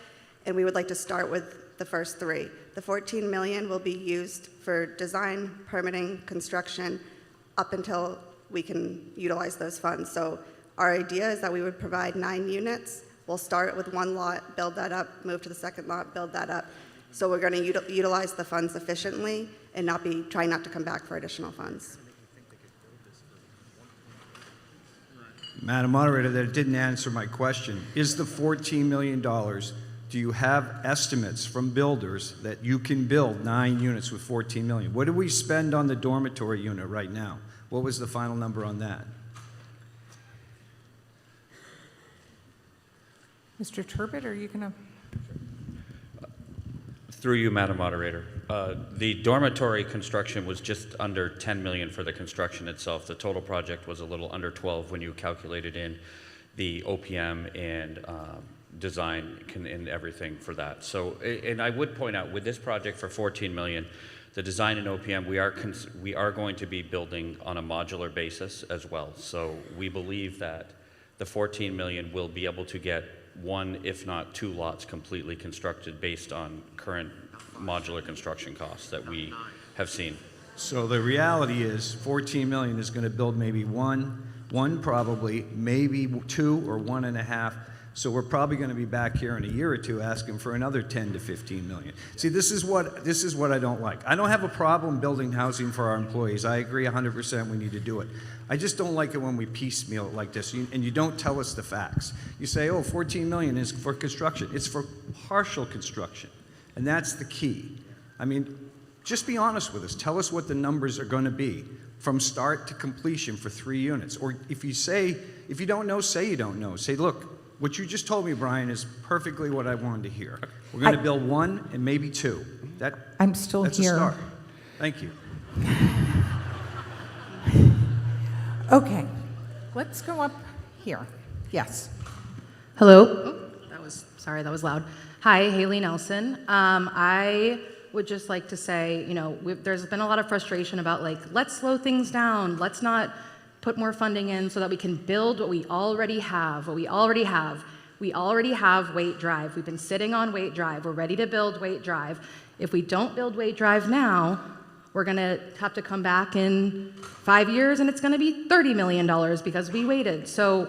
and we would like to start with the first three. The 14 million will be used for design, permitting, construction, up until we can utilize those funds. So our idea is that we would provide 9 units. We'll start with one lot, build that up, move to the second lot, build that up. So we're going to utilize the funds efficiently and try not to come back for additional funds. Madam Moderator, that didn't answer my question. Is the $14 million, do you have estimates from builders that you can build 9 units with $14 million? What do we spend on the dormitory unit right now? What was the final number on that? Mr. Turbot, are you going to? Through you, Madam Moderator. The dormitory construction was just under $10 million for the construction itself. The total project was a little under 12 when you calculated in the OPM and design and everything for that. So, and I would point out with this project for $14 million, the design and OPM, we are going to be building on a modular basis as well. So we believe that the $14 million will be able to get 1, if not 2 lots completely constructed based on current modular construction costs that we have seen. So the reality is $14 million is going to build maybe one probably, maybe 2 or 1.5. So we're probably going to be back here in a year or two asking for another 10 to 15 million. See, this is what I don't like. I don't have a problem building housing for our employees. I agree 100% we need to do it. I just don't like it when we piecemeal it like this and you don't tell us the facts. You say, oh, 14 million is for construction. It's for partial construction. And that's the key. I mean, just be honest with us. Tell us what the numbers are going to be from start to completion for 3 units. Or if you don't know, say you don't know. Say, look, what you just told me, Brian, is perfectly what I wanted to hear. We're going to build 1 and maybe 2. I'm still that's here. A start. Thank you. Okay, let's go up here. Yes. Hello. That was loud. Hi, Haley Nelson. I would just like to say, there's been a lot of frustration about let's slow things down. Let's not put more funding in so that we can build what we already have. We already have Waite Drive. We've been sitting on Waite Drive. We're ready to build Waite Drive. If we don't build Waite Drive now, we're going to have to come back in 5 years and it's going to be $30 million because we waited. So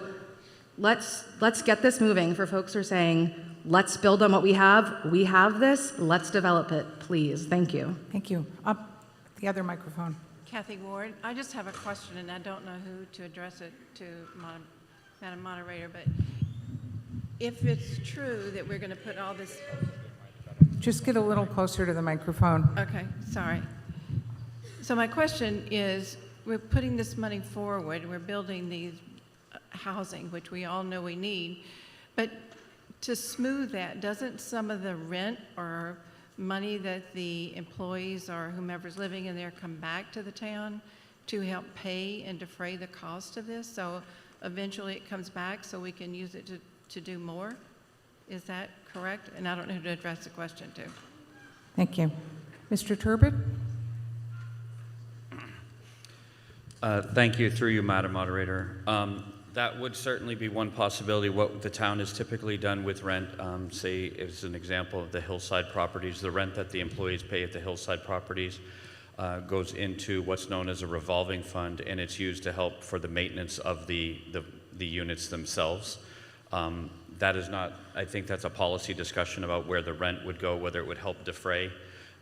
let's get this moving. For folks who are saying, let's build on what we have. We have this. Let's develop it, please. Thank you. Thank you. Up the other microphone. Kathy Ward, I just have a question, and I don't know who to address it to, Madam Moderator, but if it's true that we're going to put all this... Just get a little closer to the microphone. Okay, sorry. So my question is, we're putting this money forward, we're building these housing, which we all know we need, but to smooth that, doesn't some of the rent or money that the employees or whomever's living in there come back to the town to help pay and defray the cost of this? So eventually it comes back so we can use it to do more? Is that correct? And I don't know who to address the question to. Thank you. Mr. Turbot? Thank you, through you, Madam Moderator. That would certainly be one possibility. What the town has typically done with rent, say, as an example of the hillside properties, the rent that the employees pay at the hillside properties goes into what's known as a revolving fund, and it's used to help for the maintenance of the units themselves. That is not, I think that's a policy discussion about where the rent would go, whether it would help defray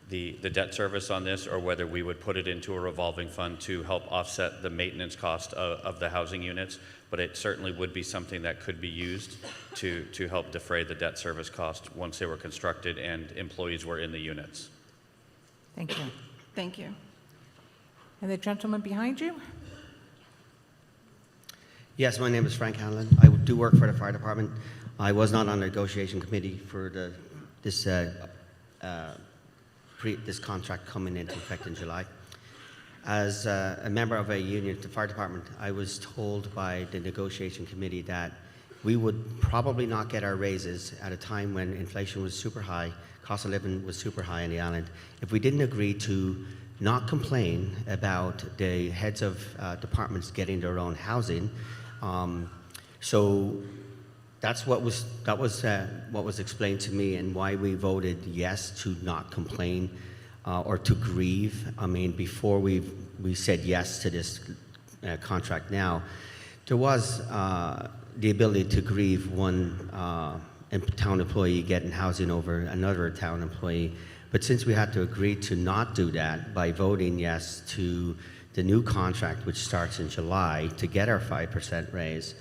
the debt service on this, or whether we would put it into a revolving fund to help offset the maintenance cost of the housing units. But it certainly would be something that could be used to help defray the debt service cost once they were constructed and employees were in the units. Thank you. Thank you. And the gentleman behind you? Yes, my name is Frank Hanlon. I do work for the fire department. I was not on the negotiation committee for this contract coming into effect in July. As a member of a union at the fire department, I was told by the negotiation committee that we would probably not get our raises at a time when inflation was super high, cost of living was super high in the island, if we didn't agree to not complain about the heads of departments getting their own housing. So that's what was explained to me, and why we voted yes to not complain or to grieve. I mean, before we said yes to this contract now, there was the ability to grieve one town employee getting housing over another town employee. But since we had to agree to not do that by voting yes to the new contract, which starts in July, to get our 5% raise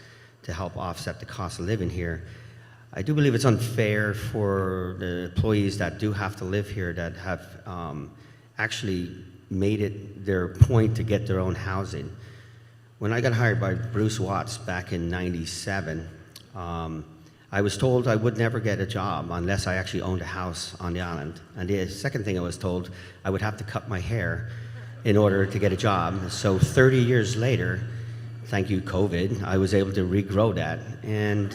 to help offset the cost of living here, I do believe it's unfair for the employees that do have to live here, that have actually made it their point to get their own housing. When I got hired by Bruce Watts back in '97, I was told I would never get a job unless I actually owned a house on the island. And the second thing I was told, I would have to cut my hair in order to get a job. So 30 years later, thank you, COVID, I was able to regrow that. And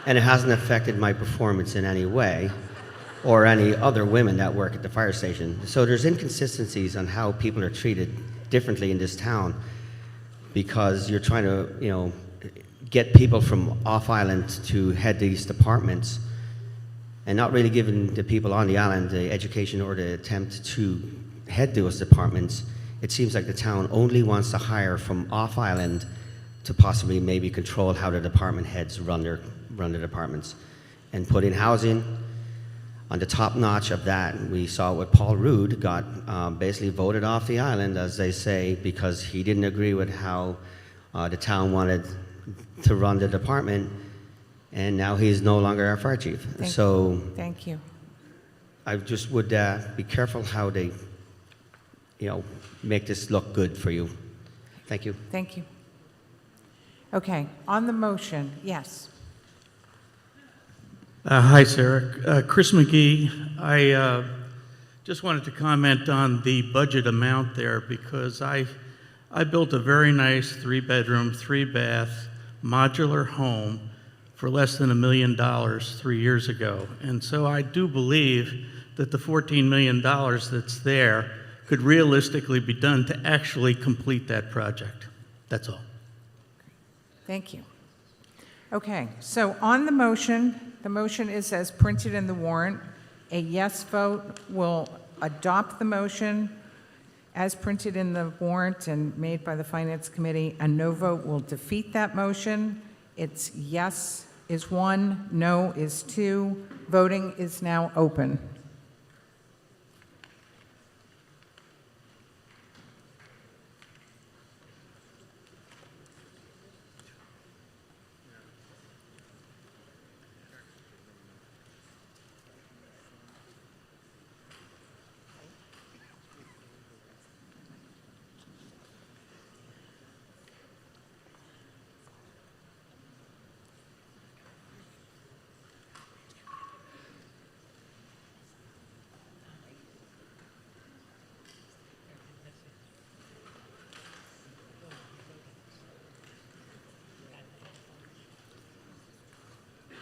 it hasn't affected my performance in any way, or any other women that work at the fire station. So there's inconsistencies on how people are treated differently in this town, because you're trying to, get people from off island to head these departments, and not really giving the people on the island the education or the attempt to head those departments. It seems like the town only wants to hire from off island to possibly maybe control how the department heads run their departments, and put in housing on the top notch of that. We saw what Paul Rood got basically voted off the island, as they say, because he didn't agree with how the town wanted to run the department, and now he's no longer our fire chief. Thank you. I just would be careful how they, make this look good for you. Thank you. Thank you. Okay, on the motion, yes. Hi, Sarah. Chris McGee. I just wanted to comment on the budget amount there, because I built a very nice 3-bedroom, 3-bath modular home for less than $1 million 3 years ago. And so I do believe that the $14 million that's there could realistically be done to actually complete that project. That's all. Thank you. Okay, so on the motion is as printed in the warrant. A yes vote will adopt the motion as printed in the warrant and made by the Finance Committee. A no vote will defeat that motion. It's yes is 1, no is 2. Voting is now open.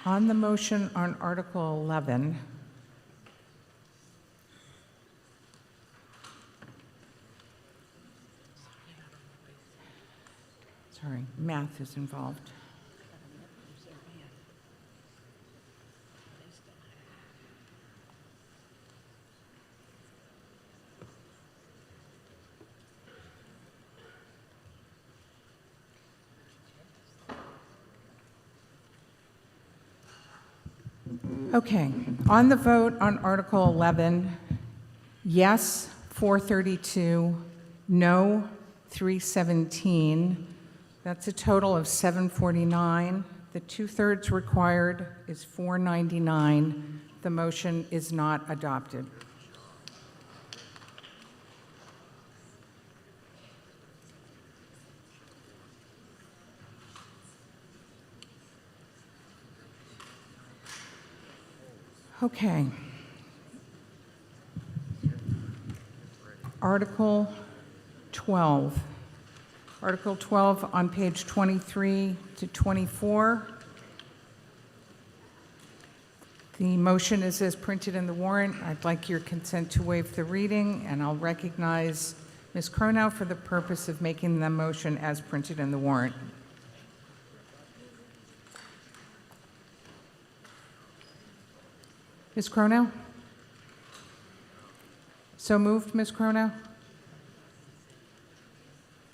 On the motion on Article 11, sorry, math is involved. Okay, on the vote on Article 11, yes, 432, no, 317. That's a total of 749. The 2/3 required is 499. The motion is not adopted. Okay. Article 12. Article 12 on page 23 to 24. The motion is as printed in the warrant. I'd like your consent to waive the reading, and I'll recognize Ms. Cronow for the purpose of making the motion as printed in the warrant. Ms. Crono? So moved, Ms. Crono?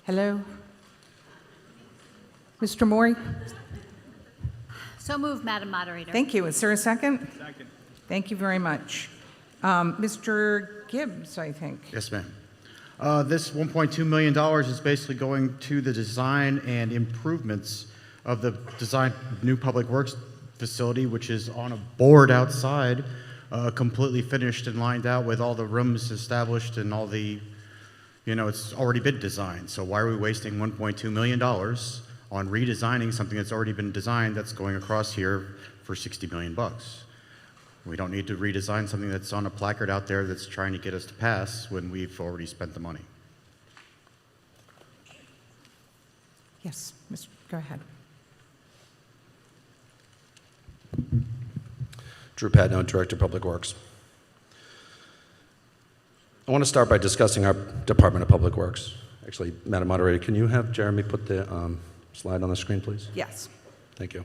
Hello? Mr. Mori? So moved, Madam Moderator. Thank you. Is there a second? Second. Thank you very much. Mr. Gibbs, I think. Yes, ma'am. This $1.2 million is basically going to the design and improvements of the design new public works facility, which is on a board outside, completely finished and lined out with all the rooms established and all the, it's already been designed. So why are we wasting $1.2 million on redesigning something that's already been designed that's going across here for $60 million? We don't need to redesign something that's on a placard out there that's trying to get us to pass when we've already spent the money. Yes, go ahead. Drew Patno, Director of Public Works. I want to start by discussing our Department of Public Works. Actually, Madam Moderator, can you have Jeremy put the slide on the screen, please? Yes. Thank you.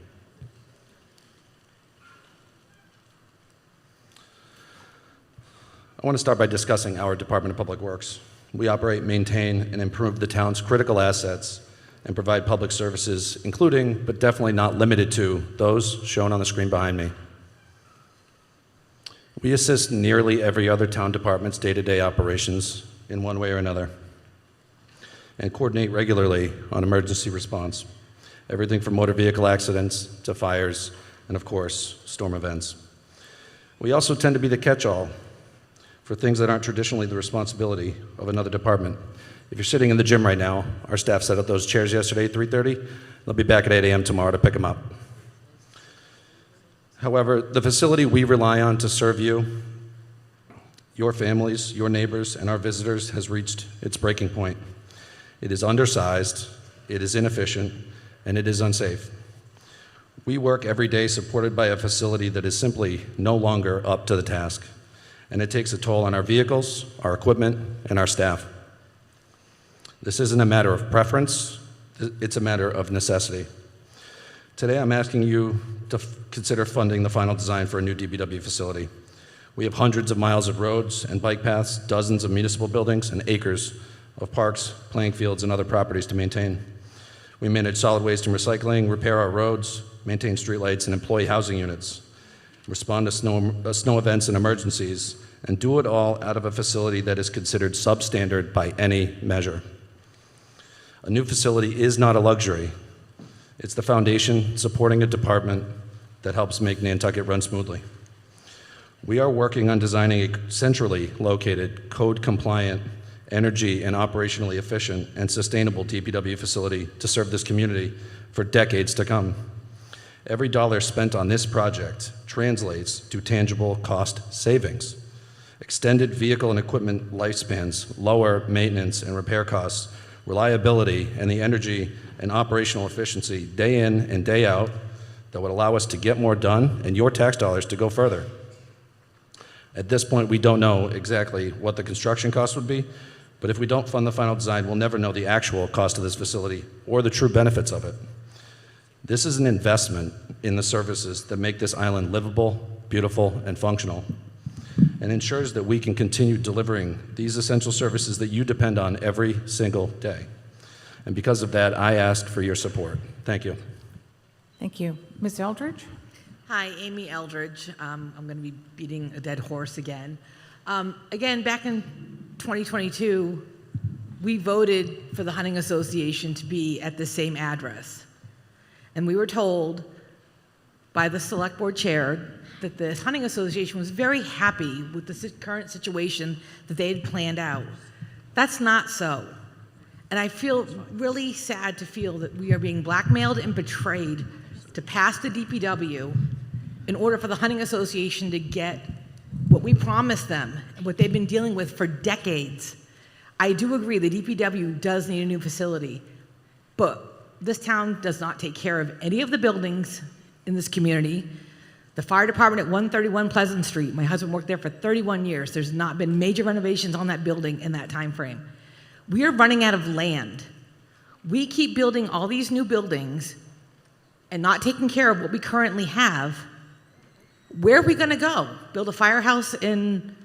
I want to start by discussing our Department of Public Works. We operate, maintain, and improve the town's critical assets and provide public services, including, but definitely not limited to, those shown on the screen behind me. We assist nearly every other town department's day-to-day operations in one way or another, and coordinate regularly on emergency response, everything from motor vehicle accidents to fires, and of course, storm events. We also tend to be the catch-all for things that aren't traditionally the responsibility of another department. If you're sitting in the gym right now, our staff set up those chairs yesterday at 3:30. They'll be back at 8 a.m. tomorrow to pick them up. However, the facility we rely on to serve you, your families, your neighbors, and our visitors has reached its breaking point. It is undersized, it is inefficient, and it is unsafe. We work every day supported by a facility that is simply no longer up to the task, and it takes a toll on our vehicles, our equipment, and our staff. This isn't a matter of preference, it's a matter of necessity. Today, I'm asking you to consider funding the final design for a new DPW facility. We have hundreds of miles of roads and bike paths, dozens of municipal buildings, and acres of parks, playing fields, and other properties to maintain. We manage solid waste and recycling, repair our roads, maintain streetlights, and employ housing units, respond to snow events and emergencies, and do it all out of a facility that is considered substandard by any measure. A new facility is not a luxury. It's the foundation supporting a department that helps make Nantucket run smoothly. We are working on designing a centrally located, code-compliant, energy and operationally efficient and sustainable DPW facility to serve this community for decades to come. Every dollar spent on this project translates to tangible cost savings. Extended vehicle and equipment lifespans, lower maintenance and repair costs, reliability, and the energy and operational efficiency day in and day out that would allow us to get more done and your tax dollars to go further. At this point, we don't know exactly what the construction cost would be, but if we don't fund the final design, we'll never know the actual cost of this facility or the true benefits of it. This is an investment in the services that make this island livable, beautiful, and functional, and ensures that we can continue delivering these essential services that you depend on every single day. And because of that, I ask for your support. Thank you. Thank you. Ms. Eldridge? Hi, Amy Eldridge. I'm going to be beating a dead horse again. Again, back in 2022, we voted for the Hunting Association to be at the same address. And we were told by the select board chair that the Hunting Association was very happy with the current situation that they had planned out. That's not so. And I feel really sad to feel that we are being blackmailed and betrayed to pass the DPW in order for the Hunting Association to get what we promised them, what they've been dealing with for decades. I do agree the DPW does need a new facility, but this town does not take care of any of the buildings in this community. The fire department at 131 Pleasant Street, my husband worked there for 31 years. There's not been major renovations on that building in that time frame. We are running out of land. We keep building all these new buildings and not taking care of what we currently have. where are we going to go? Build a firehouse in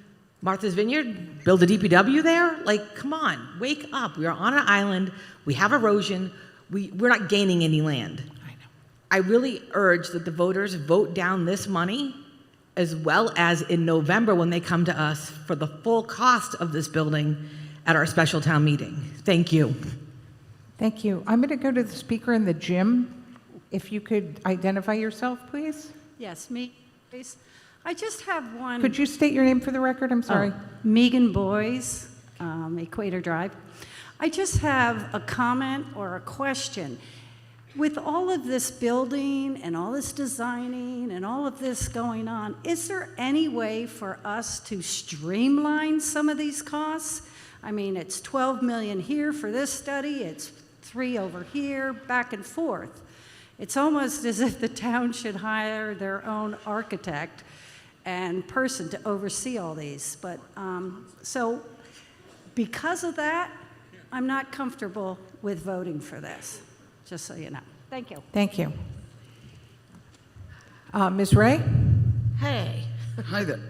Martha's Vineyard? Build a DPW there? Like, come on, wake up. We are on an island. We have erosion. We're not gaining any land. I really urge that the voters vote down this money, as well as in November when they come to us for the full cost of this building at our special town meeting. Thank you. Thank you. I'm going to go to the speaker in the gym. If you could identify yourself, please. Yes, me, please. I just have one. Could you state your name for the record? I'm sorry. Megan Boyes, Equator Drive. I just have a comment or a question. With all of this building and all this designing and all of this going on, is there any way for us to streamline some of these costs? I mean, it's 12 million here for this study, it's 3 over here, back and forth. It's almost as if the town should hire their own architect and person to oversee all these. But so because of that, I'm not comfortable with voting for this, just so you know. Thank you. Thank you. Ms. Ray? Hey. Hi there.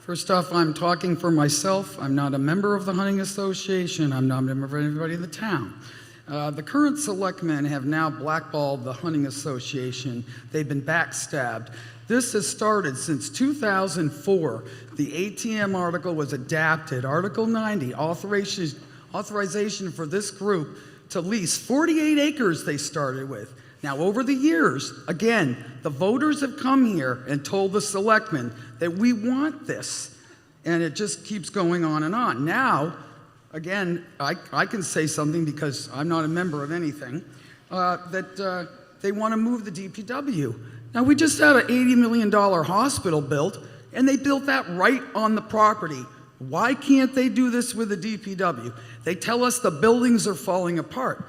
First off, I'm talking for myself. I'm not a member of the Hunting Association. I'm not a member of anybody in the town. The current selectmen have now blackballed the Hunting Association. They've been backstabbed. This has started since 2004. The ATM article was adapted. Article 90, authorization for this group to lease 48 acres they started with. Now, over the years, again, the voters have come here and told the selectmen that we want this, and it just keeps going on and on. Now, again, I can say something because I'm not a member of anything, that they want to move the DPW. Now, we just had an $80 million hospital built, and they built that right on the property. Why can't they do this with the DPW? They tell us the buildings are falling apart.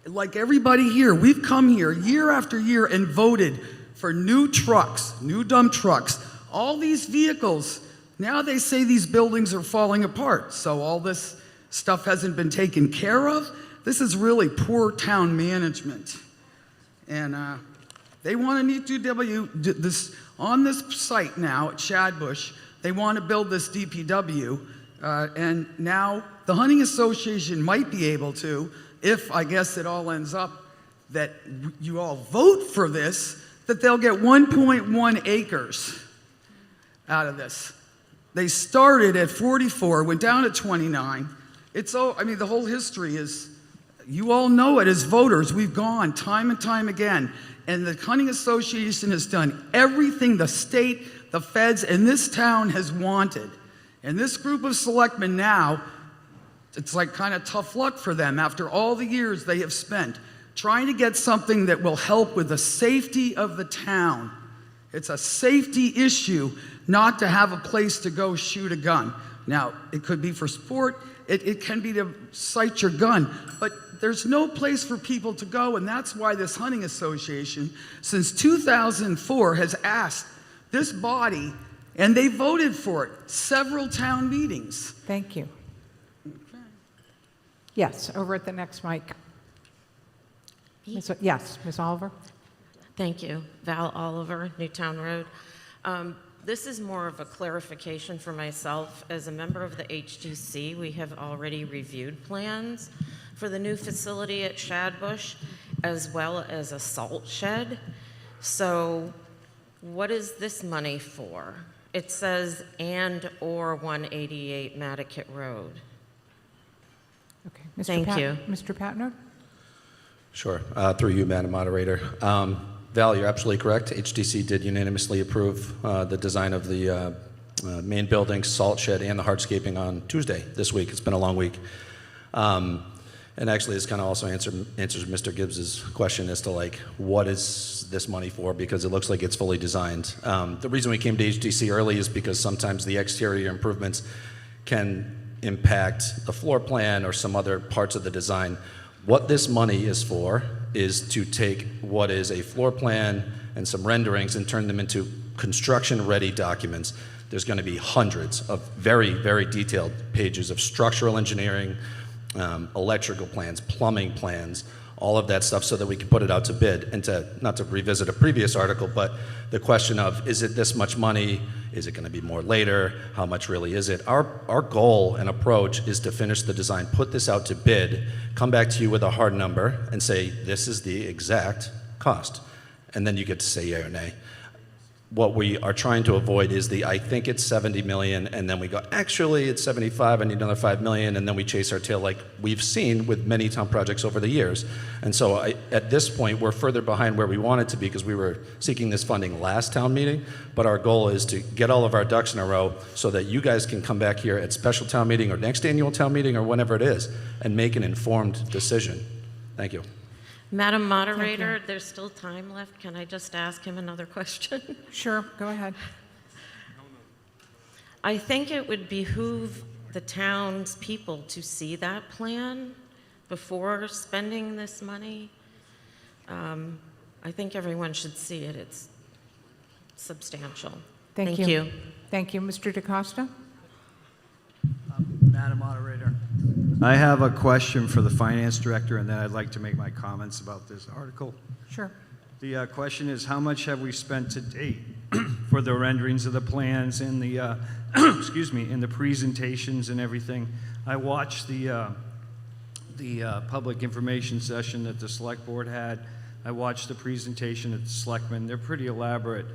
Like everybody here, we've come here year after year and voted for new trucks, new dump trucks, all these vehicles. Now they say these buildings are falling apart, so all this stuff hasn't been taken care of. This is really poor town management. And they want an DPW this on this site now at Shadbush. They want to build this DPW, and now the Hunting Association might be able to, if I guess it all ends up that you all vote for this, that they'll get 1.1 acres out of this. They started at 44, went down to 29. The whole history is, you all know it as voters. We've gone time and time again, and the Hunting Association has done everything the state, the feds, and this town has wanted. And this group of selectmen now, it's like kind of tough luck for them after all the years they have spent trying to get something that will help with the safety of the town. It's a safety issue not to have a place to go shoot a gun. Now, it could be for sport, it can be to sight your gun, but there's no place for people to go, and that's why this Hunting Association, since 2004, has asked this body, and they voted for it, several town meetings. Thank you. Yes, over at the next mic. Yes, Ms. Oliver. Thank you. Val Oliver, Newtown Road. This is more of a clarification for myself. As a member of the HDC, we have already reviewed plans for the new facility at Shadbush, as well as a salt shed. So what is this money for? It says and/or 188 Nantucket Road. Okay. Thank you. Mr. Patno? Sure. Through you, Madam Moderator. Val, you're absolutely correct. HDC did unanimously approve the design of the main building, salt shed, and the hardscaping on Tuesday this week. It's been a long week. And actually, this kind of also answers Mr. Gibbs's question as to what is this money for, because it looks like it's fully designed. The reason we came to HDC early is because sometimes the exterior improvements can impact the floor plan or some other parts of the design. What this money is for is to take what is a floor plan and some renderings and turn them into construction-ready documents. There's going to be hundreds of very, very detailed pages of structural engineering, electrical plans, plumbing plans, all of that stuff so that we can put it out to bid. And to, not to revisit a previous article, but the question of, is it this much money? Is it going to be more later? How much really is it? Our goal and approach is to finish the design, put this out to bid, come back to you with a hard number and say, this is the exact cost. And then you get to say yea or nay. What we are trying to avoid is the, I think it's 70 million, and then we go, actually it's 75, I need another 5 million, and then we chase our tail like we've seen with many town projects over the years. And so at this point, we're further behind where we wanted to be because we were seeking this funding last town meeting, but our goal is to get all of our ducks in a row so that you guys can come back here at special town meeting or next annual town meeting or whenever it is and make an informed decision. Thank you. Madam Moderator, there's still time left. Can I just ask him another question? Sure, go ahead. I think it would behoove the town's people to see that plan before spending this money. I think everyone should see it. It's substantial. Thank you. Thank you. Mr. DaCosta? Madam Moderator, I have a question for the Finance Director, and then I'd like to make my comments about this article. Sure. The question is, how much have we spent to date for the renderings of the plans and the, excuse me, and the presentations and everything? I watched the public information session that the Select Board had. I watched the presentation at the Selectmen. They're pretty elaborate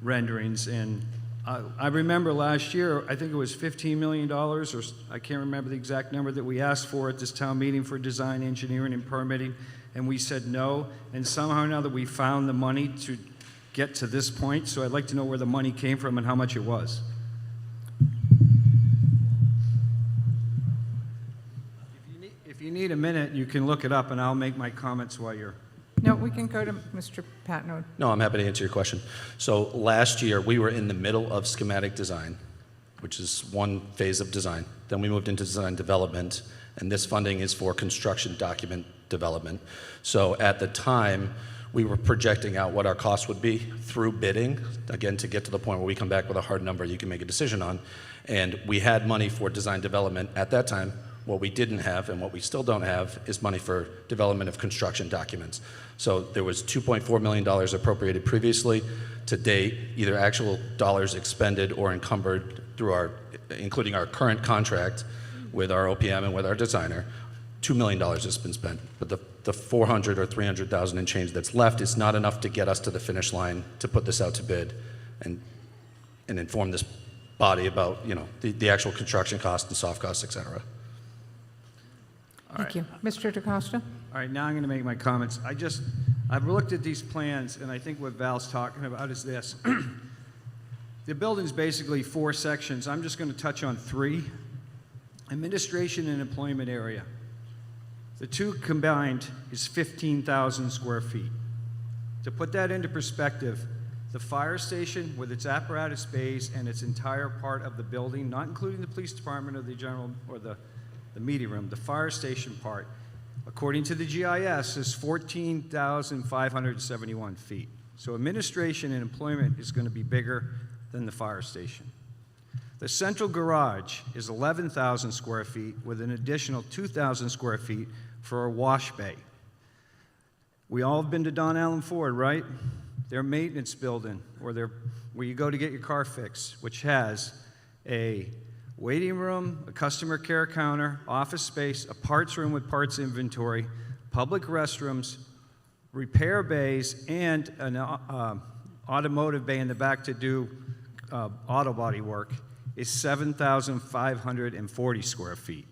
renderings, and I remember last year, I think it was $15 million, or I can't remember the exact number, that we asked for at this town meeting for design, engineering, and permitting, and we said no, and somehow or another we found the money to get to this point, so I'd like to know where the money came from and how much it was. If you need a minute, you can look it up, and I'll make my comments while you're... No, we can go to Mr. Patnode. No, I'm happy to answer your question. So last year, we were in the middle of schematic design, which is one phase of design. Then we moved into design development, and this funding is for construction document development. So at the time, we were projecting out what our costs would be through bidding, again, to get to the point where we come back with a hard number you can make a decision on. And we had money for design development at that time. What we didn't have, and what we still don't have, is money for development of construction documents. So there was $2.4 million appropriated previously. To date, either actual dollars expended or encumbered through including our current contract with our OPM and with our designer, $2 million has been spent. But the 400 or 300,000 and change that's left is not enough to get us to the finish line to put this out to bid and inform this body about, you know, the actual construction costs and soft costs, et cetera. Thank you. Mr. DaCosta? All right, now I'm going to make my comments. I've looked at these plans, and I think what Val's talking about is this. The building's basically 4 sections. I'm just going to touch on 3. Administration and employment area. The 2 combined is 15,000 square feet. To put that into perspective, the fire station with its apparatus bays and its entire part of the building, not including the police department or the general or the media room, the fire station part, according to the GIS, is 14,571 feet. So administration and employment is going to be bigger than the fire station. The central garage is 11,000 square feet with an additional 2,000 square feet for a wash bay. We all have been to Don Allen Ford, right? Their maintenance building, where you go to get your car fixed, which has a waiting room, a customer care counter, office space, a parts room with parts inventory, public restrooms, repair bays, and an automotive bay in the back to do auto body work is 7,540 square feet.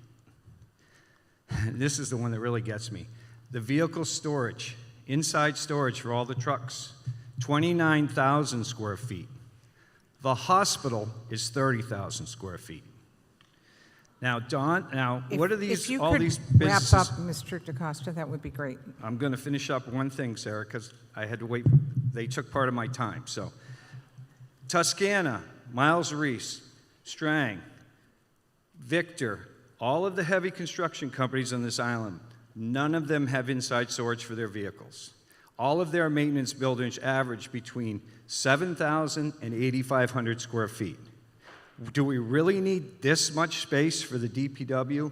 This is the one that really gets me. The vehicle storage, inside storage for all the trucks, 29,000 square feet. The hospital is 30,000 square feet. Now, Don, what are these, all these businesses? Wrap up, Mr. DaCosta, that would be great. I'm going to finish up one thing, Sarah, because I had to wait. They took part of my time. So, Toscana, Miles Reese, Strang, Victor, all of the heavy construction companies on this island, none of them have inside storage for their vehicles. All of their maintenance buildings average between 7,000 and 8,500 square feet. Do we really need this much space for the DPW?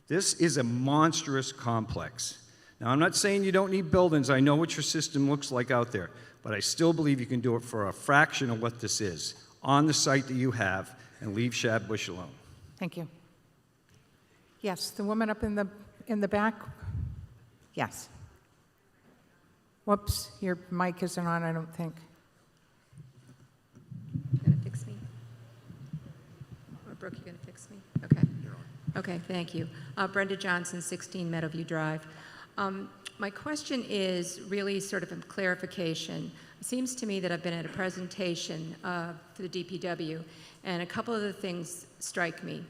This is a monstrous complex. Now, I'm not saying you don't need buildings. I know what your system looks like out there, but I still believe you can do it for a fraction of what this is on the site that you have and leave Shad Bush alone. Thank you. Yes, the woman up in the back? Yes. Whoops, your mic isn't on, I don't think. Gonna fix me? Or Brooke, you gonna fix me? Okay. Okay, thank you. Brenda Johnson, 16 Meadowview Drive. My question is really sort of a clarification. It seems to me that I've been at a presentation for the DPW, and a couple of the things strike me.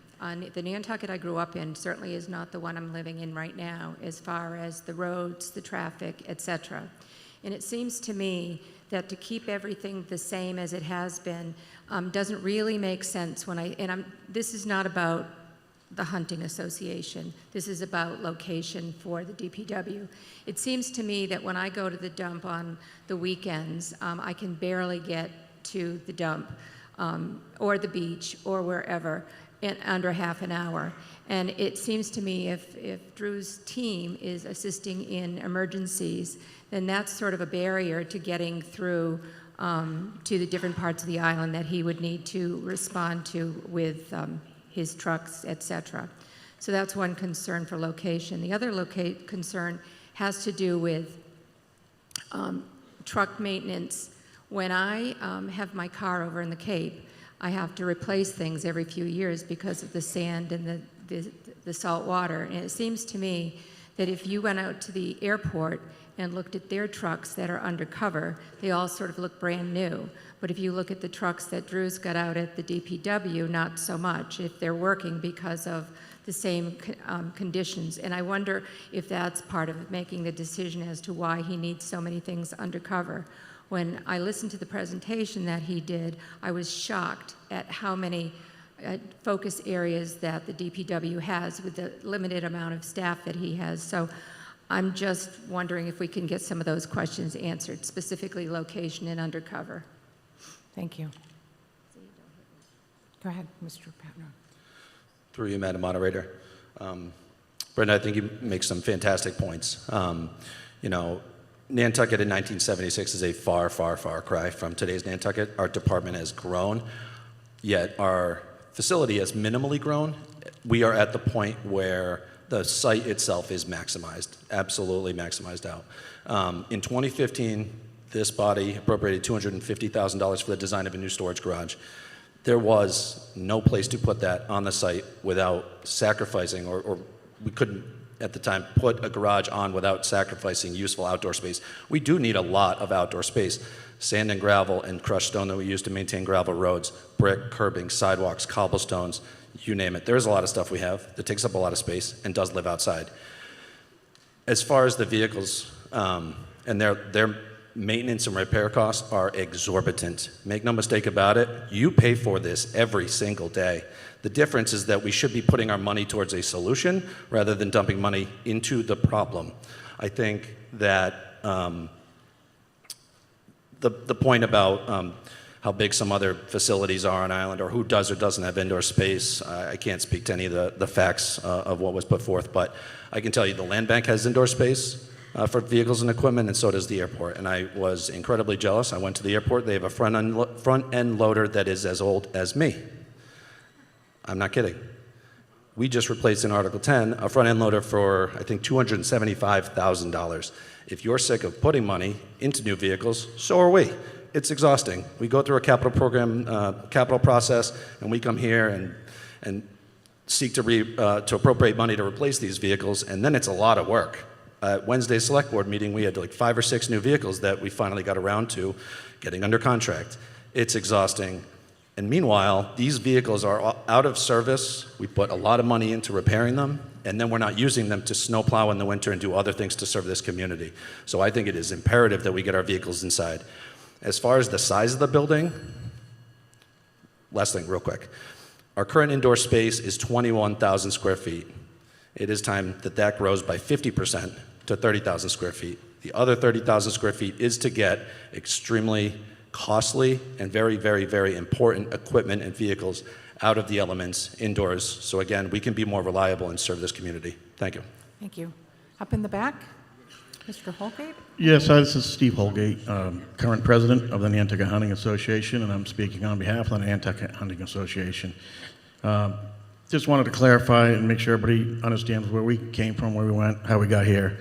The Nantucket I grew up in certainly is not the one I'm living in right now, as far as the roads, the traffic, etc. And it seems to me that to keep everything the same as it has been doesn't really make sense this is not about the hunting association. This is about location for the DPW. It seems to me that when I go to the dump on the weekends, I can barely get to the dump or the beach or wherever in under half an hour. And it seems to me if Drew's team is assisting in emergencies, then that's sort of a barrier to getting through to the different parts of the island that he would need to respond to with his trucks, etc. So that's one concern for location. The other concern has to do with truck maintenance. When I have my car over in the Cape, I have to replace things every few years because of the sand and the salt water. And it seems to me that if you went out to the airport and looked at their trucks that are undercover, they all sort of look brand new. But if you look at the trucks that Drew's got out at the DPW, not so much, if they're working because of the same conditions. And I wonder if that's part of making the decision as to why he needs so many things undercover. When I listened to the presentation that he did, I was shocked at how many focus areas that the DPW has with the limited amount of staff that he has. So I'm just wondering if we can get some of those questions answered, specifically location and undercover. Thank you. Go ahead, Mr. Patno. Through you, Madam Moderator. Brenda, I think you make some fantastic points. Nantucket in 1976 is a far, far, far cry from today's Nantucket. Our department has grown, yet our facility has minimally grown. We are at the point where the site itself is maximized, absolutely maximized out. In 2015, this body appropriated $250,000 for the design of a new storage garage. There was no place to put that on the site without sacrificing, or we couldn't at the time put a garage on without sacrificing useful outdoor space. We do need a lot of outdoor space. Sand and gravel and crushed stone that we use to maintain gravel roads, brick, curbing, sidewalks, cobblestones, you name it. There's a lot of stuff we have that takes up a lot of space and does live outside. As far as the vehicles and their maintenance and repair costs are exorbitant. Make no mistake about it, you pay for this every single day. The difference is that we should be putting our money towards a solution rather than dumping money into the problem. I think that the point about how big some other facilities are on island or who does or doesn't have indoor space, I can't speak to any of the facts of what was put forth, but I can tell you the land bank has indoor space for vehicles and equipment, and so does the airport. And I was incredibly jealous. I went to the airport. They have a front-end loader that is as old as me. I'm not kidding. We just replaced in Article 10 a front-end loader for, I think, $275,000. If you're sick of putting money into new vehicles, so are we. It's exhausting. We go through a capital program, capital process, and we come here and seek to appropriate money to replace these vehicles, and then it's a lot of work. At Wednesday's select board meeting, we had like 5 or 6 new vehicles that we finally got around to getting under contract. It's exhausting. And meanwhile, these vehicles are out of service. We put a lot of money into repairing them, and then we're not using them to snowplow in the winter and do other things to serve this community. So I think it is imperative that we get our vehicles inside. As far as the size of the building, last thing real quick. Our current indoor space is 21,000 square feet. It is time that that grows by 50% to 30,000 square feet. The other 30,000 square feet is to get extremely costly and very, very, very important equipment and vehicles out of the elements indoors. So again, we can be more reliable and serve this community. Thank you. Thank you. Up in the back? Mr. Holgate? Yes, this is Steve Holgate, current president of the Nantucket Hunting Association, and I'm speaking on behalf of the Nantucket Hunting Association. Just wanted to clarify and make sure everybody understands where we came from, where we went, how we got here.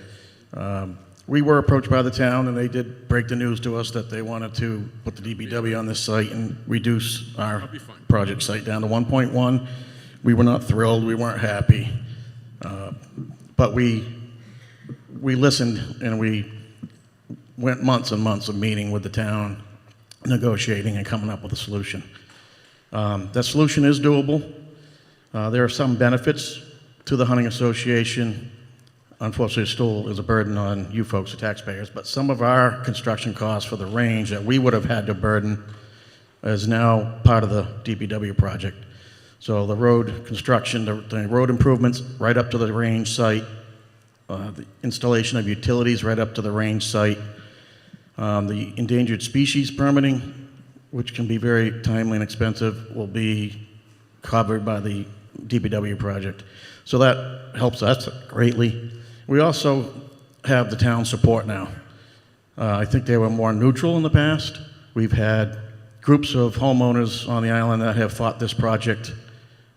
We were approached by the town, and they did break the news to us that they wanted to put the DPW on this site and reduce our project site down to 1.1. We were not thrilled. We weren't happy. But we listened, and we went months and months of meeting with the town, negotiating and coming up with a solution. That solution is doable. There are some benefits to the Hunting Association. Unfortunately, it still is a burden on you folks, the taxpayers, but some of our construction costs for the range that we would have had to burden is now part of the DPW project. So the road construction, the road improvements right up to the range site, the installation of utilities right up to the range site, the endangered species permitting, which can be very timely and expensive, will be covered by the DPW project. So that helps us greatly. We also have the town support now. I think they were more neutral in the past. We've had groups of homeowners on the island that have fought this project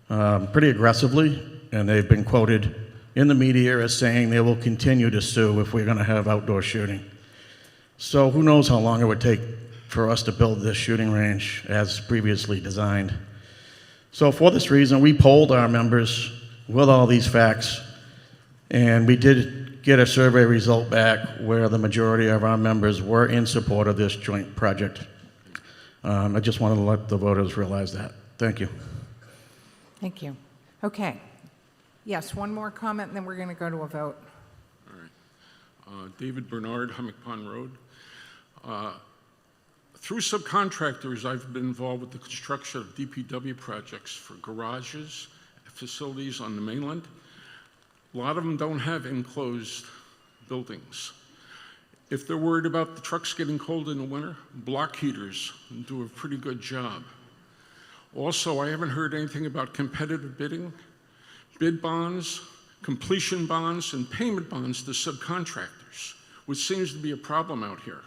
pretty aggressively, and they've been quoted in the media as saying they will continue to sue if we're going to have outdoor shooting. So who knows how long it would take for us to build this shooting range as previously designed. So for this reason, we polled our members with all these facts, and we did get a survey result back where the majority of our members were in support of this joint project. I just wanted to let the voters realize that. Thank you. Thank you. Okay. Yes, one more comment, and then we're going to go to a vote. All right. David Bernard, Hummock Pond Road. Through subcontractors, I've been involved with the construction of DPW projects for garages, facilities on the mainland. A lot of them don't have enclosed buildings. If they're worried about the trucks getting cold in the winter, block heaters do a pretty good job. Also, I haven't heard anything about competitive bidding, bid bonds, completion bonds, and payment bonds to subcontractors, which seems to be a problem out here.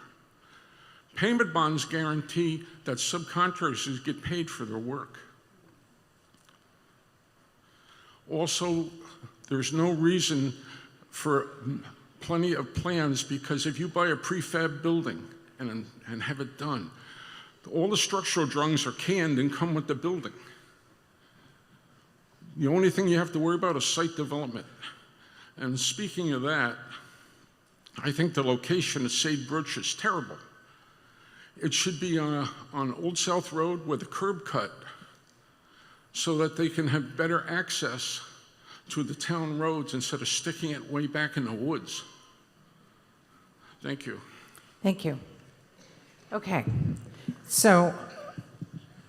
Payment bonds guarantee that subcontractors get paid for their work. Also, there's no reason for plenty of plans, because if you buy a prefab building and have it done, all the structural drawings are canned and come with the building. The only thing you have to worry about is site development. And speaking of that, I think the location of Sade Brook is terrible. It should be on Old South Road with a curb cut so that they can have better access to the town roads instead of sticking it way back in the woods. Thank you. Thank you. Okay. So,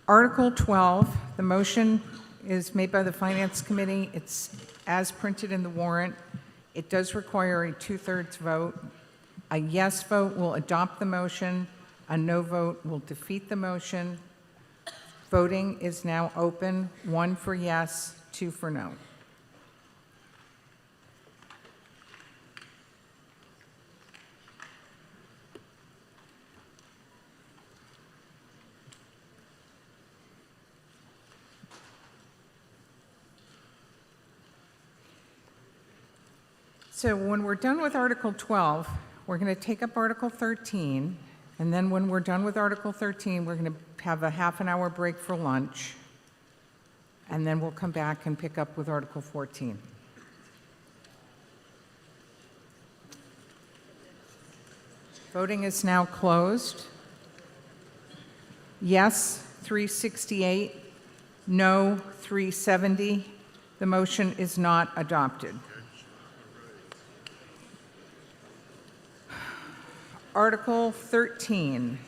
Article 12, the motion is made by the Finance Committee. It's as printed in the warrant. It does require a 2/3 vote. A yes vote will adopt the motion. A no vote will defeat the motion. Voting is now open. 1 for yes, 2 for no. So when we're done with Article 12, we're going to take up Article 13, and then when we're done with Article 13, we're going to have a half-an-hour break for lunch, and then we'll come back and pick up with Article 14. Voting is now closed. Yes, 368. No, 370. The motion is not adopted. Article 13.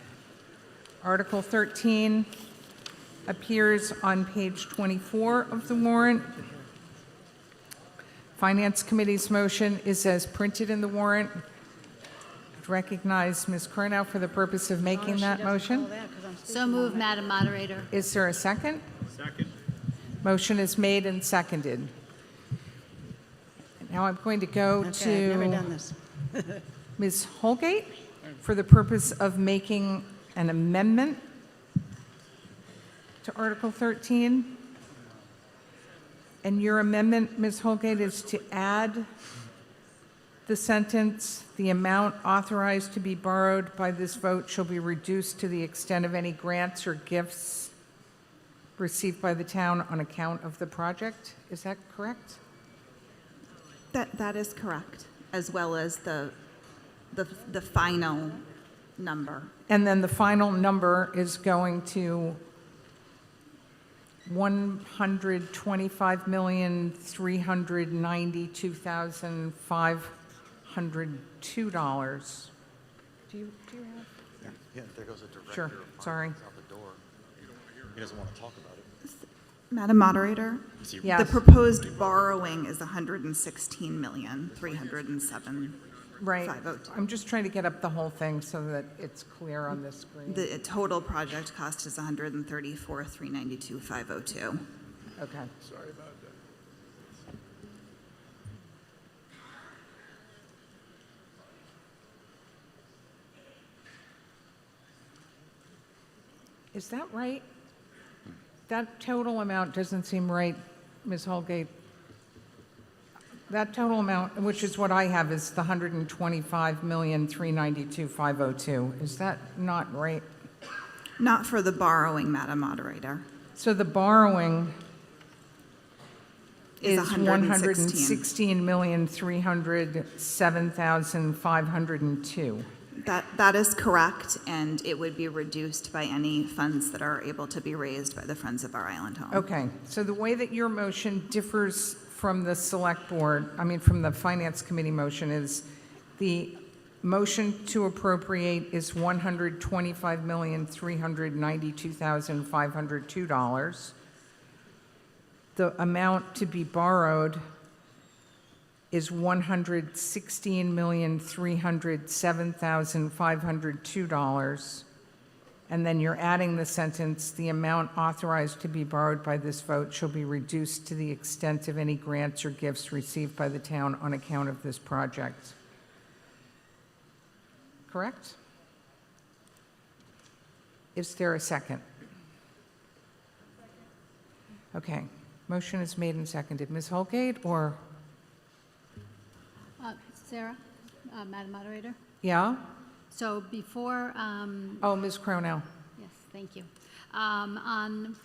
Article 13 appears on page 24 of the warrant. Finance Committee's motion is as printed in the warrant. I'd recognize Ms. Curnow for the purpose of making that motion. So moved, Madam Moderator. Is there a second? Second. Motion is made and seconded. Now I'm going to go Okay, I've never to done this. Ms. Holgate for the purpose of making an amendment to Article 13. And your amendment, Ms. Holgate, is to add the sentence, "The amount authorized to be borrowed by this vote shall be reduced to the extent of any grants or gifts received by the town on account of the project." Is that correct? That is correct, as well as the final number. And then the final number is going to $125,392,502. Do you have? Yeah, there goes a director. Sure, of finance sorry. Out the door. He doesn't want to talk about it. Madam Moderator? Yes. The proposed borrowing is $116,307,502. Right. I'm just trying to get up the whole thing so that it's clear on this screen. The total project cost is $134,392,502. Okay. Sorry about that. Is that right? That total amount doesn't seem right, Ms. Holgate. That total amount, which is what I have, is the $125,392,502. Is that not right? Not for the borrowing, Madam Moderator. So the borrowing Is is $116,307,502. That is correct, and it would be reduced by any funds that are able to be raised by the Friends of Our Island Home. Okay, so the way that your motion differs from the select board, from the finance committee motion, is the motion to appropriate is $125,392,502. The amount to be borrowed is $116,307,502. And then you're adding the sentence, "The amount authorized to be borrowed by this vote shall be reduced to the extent of any grants or gifts received by the town on account of this project." Correct? Is there a second? Okay, motion is made and seconded. Ms. Holgate, or? Sarah, Madam Moderator? Yeah? So before, Oh, Ms. Cronell. yes, thank you. On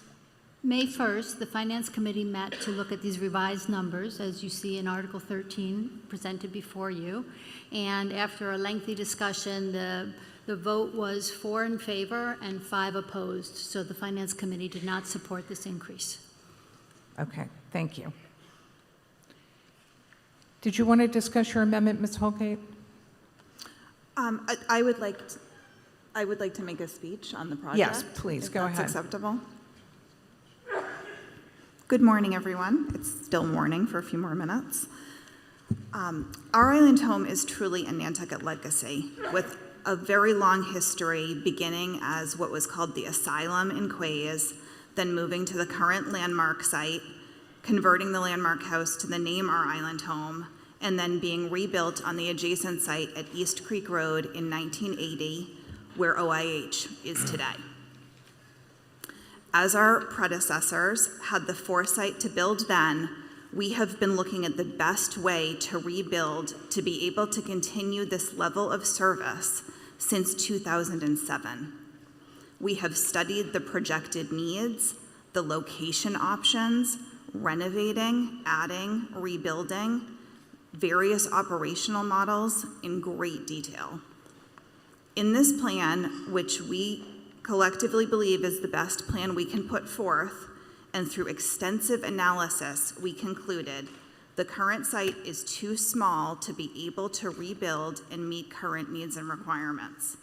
May 1st, the Finance Committee met to look at these revised numbers, as you see in Article 13 presented before you. And after a lengthy discussion, the vote was 4 in favor and 5 opposed. So the Finance Committee did not support this increase. Okay, thank you. Did you want to discuss your amendment, Ms. Holgate? I would like to make a speech on the project. Yes, please, if go that's ahead. acceptable. Good morning, everyone. It's still morning for a few more minutes. Our Island Home is truly a Nantucket legacy with a very long history, beginning as what was called the Asylum in Quays, then moving to the current landmark site, converting the landmark house to the name Our Island Home, and then being rebuilt on the adjacent site at East Creek Road in 1980, where OIH is today. As our predecessors had the foresight to build then, we have been looking at the best way to rebuild to be able to continue this level of service since 2007. We have studied the projected needs, the location options, renovating, adding, rebuilding, various operational models in great detail. In this plan, which we collectively believe is the best plan we can put forth, and through extensive analysis, we concluded the current site is too small to be able to rebuild and meet current needs and requirements.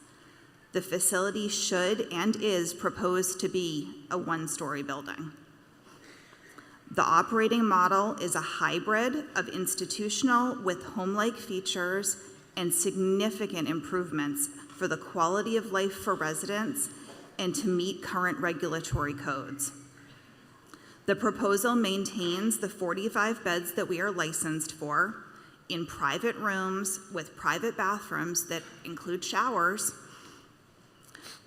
The facility should and is proposed to be a one-story building. The operating model is a hybrid of institutional with home-like features and significant improvements for the quality of life for residents and to meet current regulatory codes. The proposal maintains the 45 beds that we are licensed for, in private rooms with private bathrooms that include showers,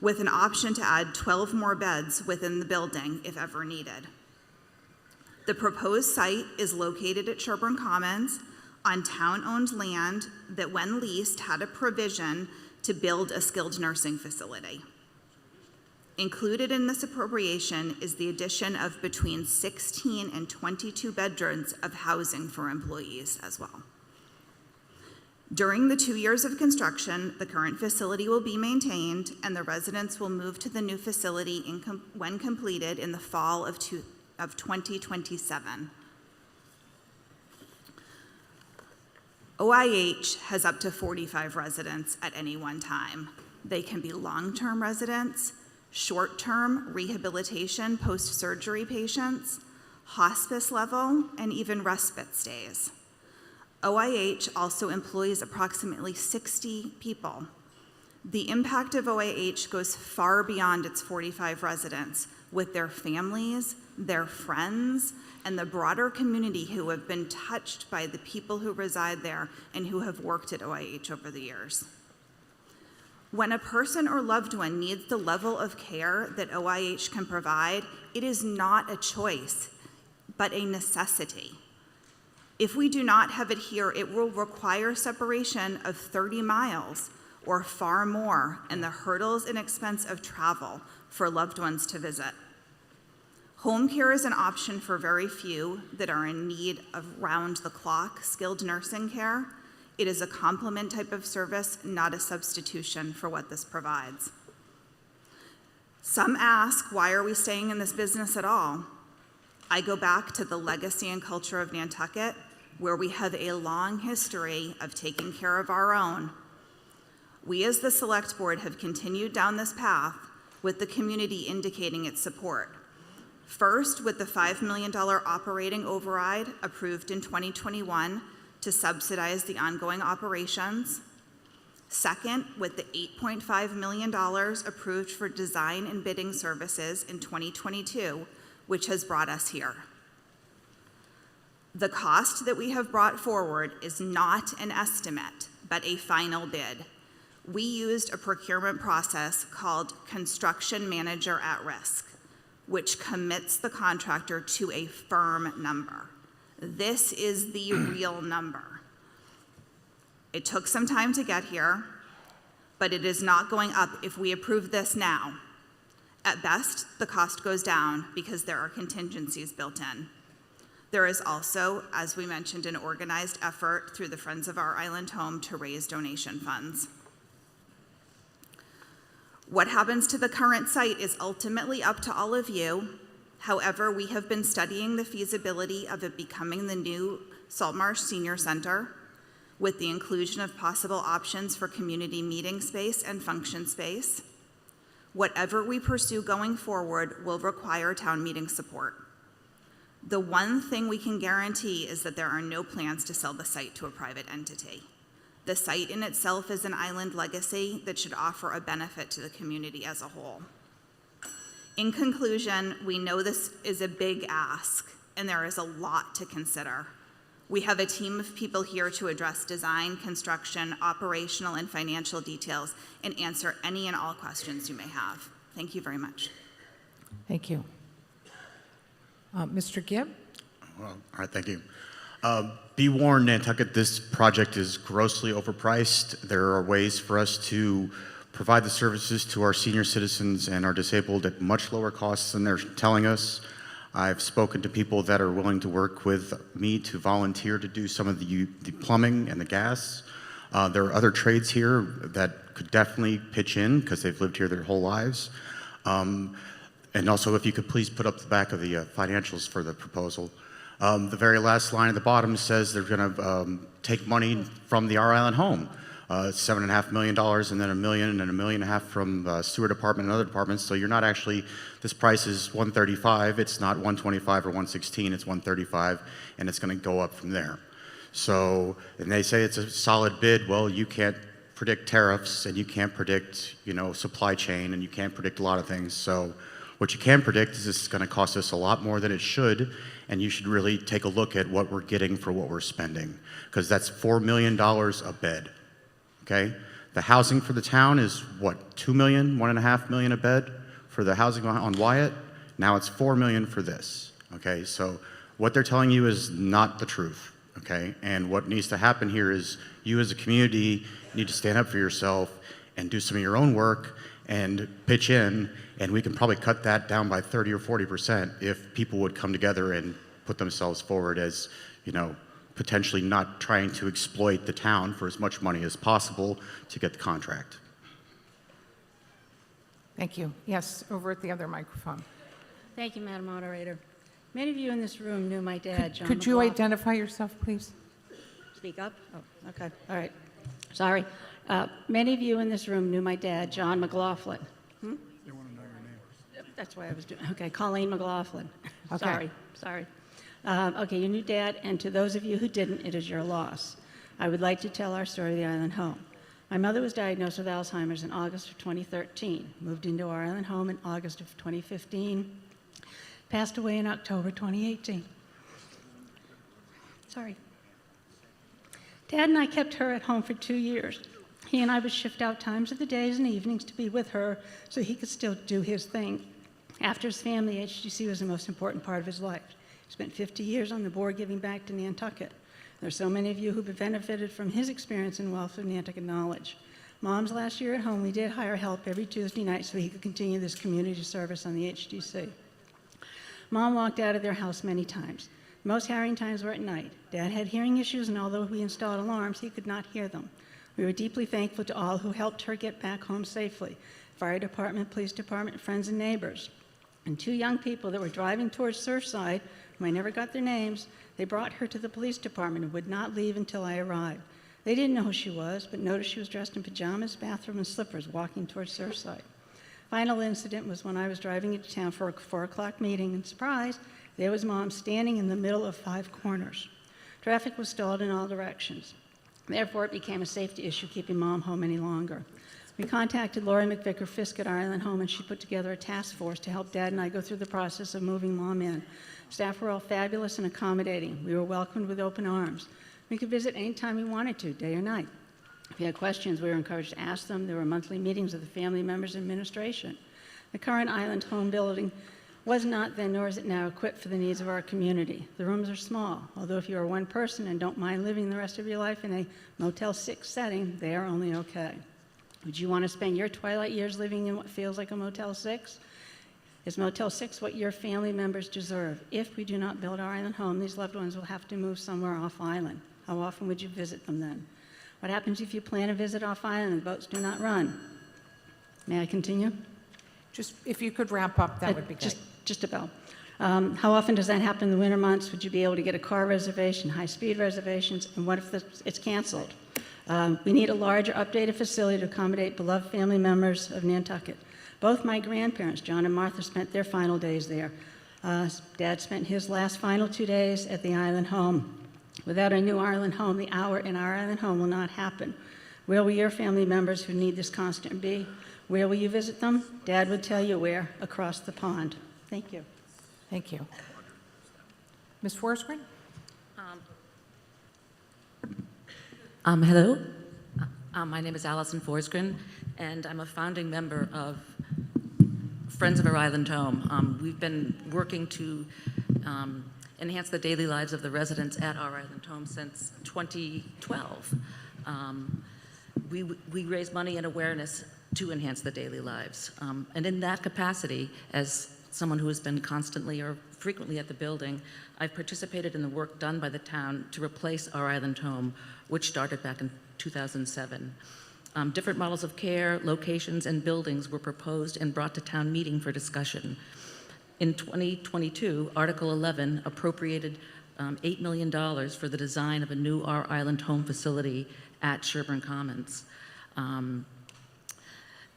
with an option to add 12 more beds within the building if ever needed. The proposed site is located at Sherburne Commons on town-owned land that, when leased, had a provision to build a skilled nursing facility. Included in this appropriation is the addition of between 16 and 22 bedrooms of housing for employees as well. During the 2 years of construction, the current facility will be maintained, and the residents will move to the new facility when completed in the fall of 2027. OIH has up to 45 residents at any one time. They can be long-term residents, short-term rehabilitation post-surgery patients, hospice level, and even respite stays. OIH also employs approximately 60 people. The impact of OIH goes far beyond its 45 residents, with their families, their friends, and the broader community who have been touched by the people who reside there and who have worked at OIH over the years. When a person or loved one needs the level of care that OIH can provide, it is not a choice, but a necessity. If we do not have it here, it will require separation of 30 miles or far more, and the hurdles and expense of travel for loved ones to visit. Home care is an option for very few that are in need of round-the-clock skilled nursing care. It is a complement type of service, not a substitution for what this provides. Some ask, why are we staying in this business at all? I go back to the legacy and culture of Nantucket, where we have a long history of taking care of our own. We as the Select Board have continued down this path with the community indicating its support. First, with the $5 million operating override approved in 2021 to subsidize the ongoing operations. Second, with the $8.5 million approved for design and bidding services in 2022, which has brought us here. The cost that we have brought forward is not an estimate, but a final bid. We used a procurement process called Construction Manager at Risk, which commits the contractor to a firm number. This is the real number. It took some time to get here, but it is not going up if we approve this now. At best, the cost goes down because there are contingencies built in. There is also, as we mentioned, an organized effort through the Friends of Our Island Home to raise donation funds. What happens to the current site is ultimately up to all of you. However, we have been studying the feasibility of it becoming the new Saltmarsh Senior Center, with the inclusion of possible options for community meeting space and function space. Whatever we pursue going forward will require town meeting support. The one thing we can guarantee is that there are no plans to sell the site to a private entity. The site in itself is an island legacy that should offer a benefit to the community as a whole. In conclusion, we know this is a big ask, and there is a lot to consider. We have a team of people here to address design, construction, operational, and financial details, and answer any and all questions you may have. Thank you very much. Thank you. Mr. Gibb? Well, all right, thank you. Be warned, Nantucket, this project is grossly overpriced. There are ways for us to provide the services to our senior citizens and our disabled at much lower costs than they're telling us. I've spoken to people that are willing to work with me to volunteer to do some of the plumbing and the gas. There are other trades here that could definitely pitch in because they've lived here their whole lives. And also, if you could please put up the back of the financials for the proposal. The very last line at the bottom says they're going to take money from the Our Island Home, $7.5 million, and then $1 million and $1.5 million from the sewer department and other departments. So you're not actually, this price is $135. It's not $125 or $116. It's $135, and it's going to go up from there. So, and they say it's a solid bid. Well, you can't predict tariffs, and you can't predict, supply chain, and you can't predict a lot of things. So What you can predict is this is going to cost us a lot more than it should, and you should really take a look at what we're getting for what we're spending, because that's $4 million a bed, okay? The housing for the town is what, $2 million, $1.5 million a bed for the housing on Wyatt? Now it's $4 million for this, okay? So what they're telling you is not the truth, okay? And what needs to happen here is you as a community need to stand up for yourself and do some of your own work and pitch in, and we can probably cut that down by 30 or 40% if people would come together and put themselves forward as, you know, potentially not trying to exploit the town for as much money as possible to get the contract. Thank you. Yes, over at the other microphone. Thank you, Madam Moderator. Many of you in this room knew my dad, John Could you McLaughlin. identify yourself, please? Speak up? Oh, okay. All right. Sorry. Many of you in this room knew my dad, John McLaughlin. They want to know your name. That's why I was doing. Okay, Colleen McLaughlin. Okay. Sorry. Okay, you knew Dad, and to those of you who didn't, it is your loss. I would like to tell our story of the island home. My mother was diagnosed with Alzheimer's in August of 2013, moved into our island home in August of 2015, passed away in October 2018. Sorry. Dad and I kept her at home for 2 years. He and I would shift out times of the days and evenings to be with her so he could still do his thing. After his family, HGC was the most important part of his life. He spent 50 years on the board giving back to Nantucket. There are so many of you who've benefited from his experience and wealth of Nantucket knowledge. Mom's last year at home, we did hire help every Tuesday night so he could continue this community service on the HGC. Mom walked out of their house many times. The most harrowing times were at night. Dad had hearing issues, and although we installed alarms, he could not hear them. We were deeply thankful to all who helped her get back home safely: fire department, police department, friends, and neighbors. And 2 young people that were driving towards Surfside, whom I never got their names, they brought her to the police department and would not leave until I arrived. They didn't know who she was, but noticed she was dressed in pajamas, bathrobe, and slippers walking towards Surfside. Final incident was when I was driving into town for a 4 o'clock meeting, and surprise, there was Mom standing in the middle of 5 corners. Traffic was stalled in all directions. Therefore, it became a safety issue keeping Mom home any longer. We contacted Lori McVicker-Fisk at our island home, and she put together a task force to help Dad and I go through the process of moving Mom in. Staff were all fabulous and accommodating. We were welcomed with open arms. We could visit anytime we wanted to, day or night. If you had questions, we were encouraged to ask them. There were monthly meetings with the family members and administration. The current island home building was not then, nor is it now, equipped for the needs of our community. The rooms are small, although if you are one person and don't mind living the rest of your life in a Motel 6 setting, they are only okay. Would you want to spend your twilight years living in what feels like a Motel 6? Is Motel 6 what your family members deserve? If we do not build our island home, these loved ones will have to move somewhere off island. How often would you visit them then? What happens if you plan a visit off island and the boats do not run? May I continue? Just if you could wrap up, that would be great. Just about. How often does that happen in the winter months? Would you be able to get a car reservation, high-speed reservations, and what if it's canceled? We need a larger, updated facility to accommodate beloved family members of Nantucket. Both my grandparents, John and Martha, spent their final days there. Dad spent his last final 2 days at the island home. Without a new island home, the hour in our island home will not happen. Where will your family members who need this constant be? Where will you visit them? Dad would tell you where, across the pond. Thank you. Thank you. Ms. Forsgren? Hello. My name is Allison Forsgren, and I'm a founding member of Friends of Our Island Home. We've been working to enhance the daily lives of the residents at our island home since 2012. We raise money and awareness to enhance the daily lives. And in that capacity, as someone who has been constantly or frequently at the building, I've participated in the work done by the town to replace our island home, which started back in 2007. Different models of care, locations, and buildings were proposed and brought to town meeting for discussion. In 2022, Article 11 appropriated $8 million for the design of a new Our Island Home facility at Sherburne Commons.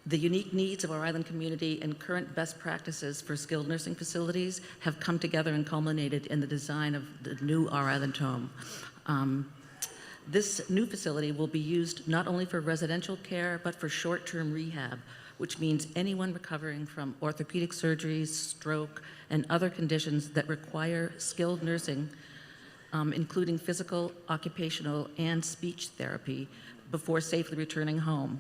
The unique needs of our island community and current best practices for skilled nursing facilities have come together and culminated in the design of the new Our Island Home. This new facility will be used not only for residential care, but for short-term rehab, which means anyone recovering from orthopedic surgeries, stroke, and other conditions that require skilled nursing, including physical, occupational, and speech therapy, before safely returning home.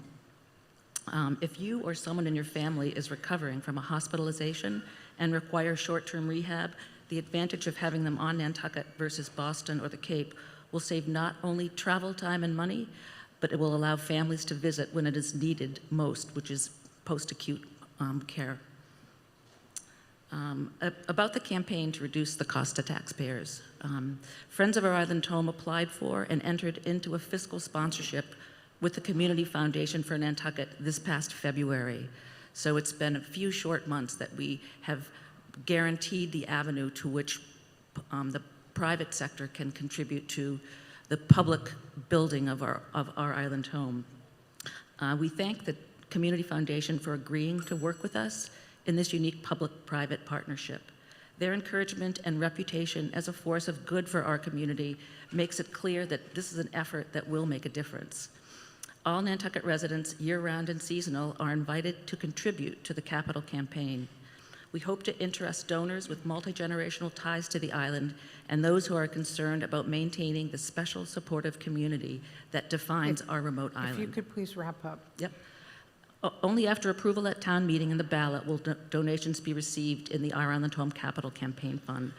If you or someone in your family is recovering from a hospitalization and requires short-term rehab, the advantage of having them on Nantucket versus Boston or the Cape will save not only travel time and money, but it will allow families to visit when it is needed most, which is post-acute care. About the campaign to reduce the cost to taxpayers. Friends of Our Island Home applied for and entered into a fiscal sponsorship with the Community Foundation for Nantucket this past February. So it's been a few short months that we have guaranteed the avenue to which the private sector can contribute to the public building of our island home. We thank the Community Foundation for agreeing to work with us in this unique public-private partnership. Their encouragement and reputation as a force of good for our community makes it clear that this is an effort that will make a difference. All Nantucket residents, year-round and seasonal, are invited to contribute to the capital campaign. We hope to interest donors with multi-generational ties to the island and those who are concerned about maintaining the special supportive community that defines our remote island. If you could please wrap up. Yep. Only after approval at town meeting and the ballot will donations be received in the Our Island Home Capital Campaign Fund.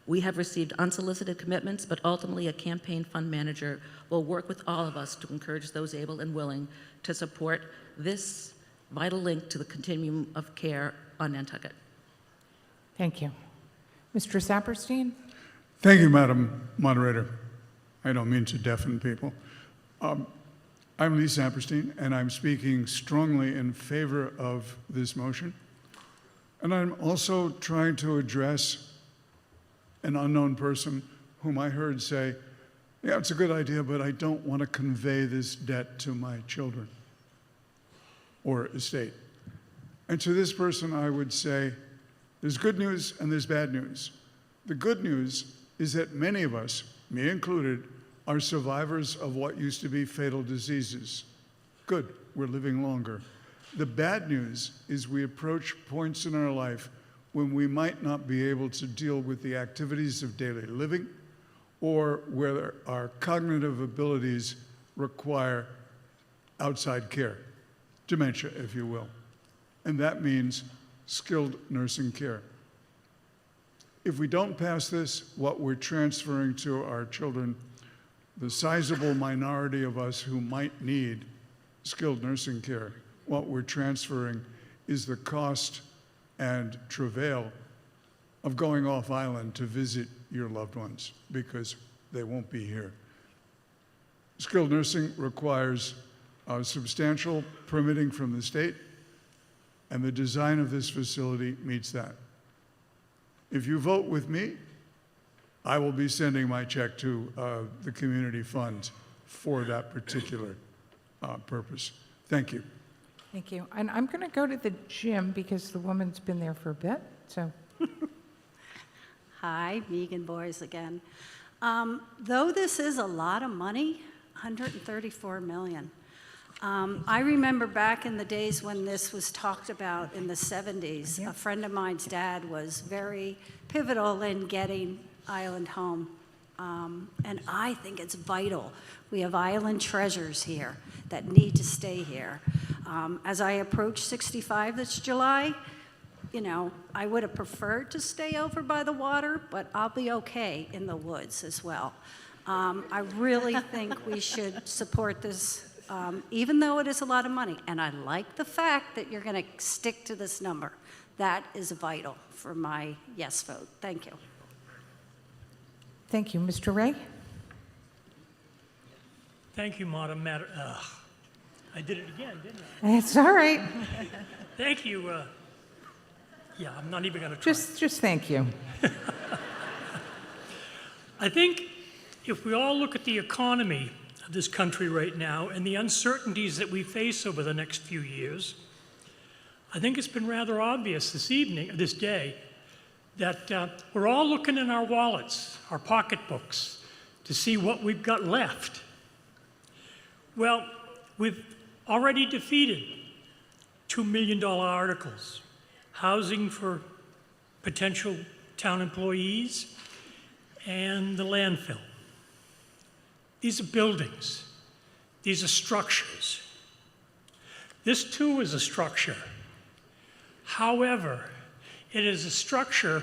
We have received unsolicited commitments, but ultimately a campaign fund manager will work with all of us to encourage those able and willing to support this vital link to the continuum of care on Nantucket. Thank you. Mr. Saperstein? Thank you, Madam Moderator. I don't mean to deafen people. I'm Lee Saperstein, and I'm speaking strongly in favor of this motion. And I'm also trying to address an unknown person whom I heard say, yeah, it's a good idea, but I don't want to convey this debt to my children or estate. And to this person, I would say, there's good news and there's bad news. The good news is that many of us, me included, are survivors of what used to be fatal diseases. Good, we're living longer. The bad news is we approach points in our life when we might not be able to deal with the activities of daily living or where our cognitive abilities require outside care, dementia, if you will. And that means skilled nursing care. If we don't pass this, what we're transferring to our children, the sizable minority of us who might need skilled nursing care, what we're transferring is the cost and travail of going off island to visit your loved ones because they won't be here. Skilled nursing requires substantial permitting from the state, and the design of this facility meets that. If you vote with me, I will be sending my check to the community fund for that particular purpose. Thank you. Thank you. And I'm going to go to the gym because the woman's been there for a bit, so. Hi, Megan Boyes again. Though this is a lot of money, $134 million. I remember back in the days when this was talked about in the 70s, a friend of mine's dad was very pivotal in getting Island home. And I think it's vital. We have island treasures here that need to stay here. As I approach 65 this July, you know, I would have preferred to stay over by the water, but I'll be okay in the woods as well. I really think we should support this, even though it is a lot of money. And I like the fact that you're going to stick to this number. That is vital for my yes vote. Thank you. Thank you. Mr. Ray? Thank you, Madam I did it again, didn't I? It's all right. Thank you. Yeah, I'm not even going to try. Just thank you. I think if we all look at the economy of this country right now and the uncertainties that we face over the next few years, I think it's been rather obvious this day, that we're all looking in our wallets, our pocketbooks, to see what we've got left. Well, we've already defeated $2 million articles, housing for potential town employees, and the landfill. These are buildings. These are structures. This too is a structure. However, it is a structure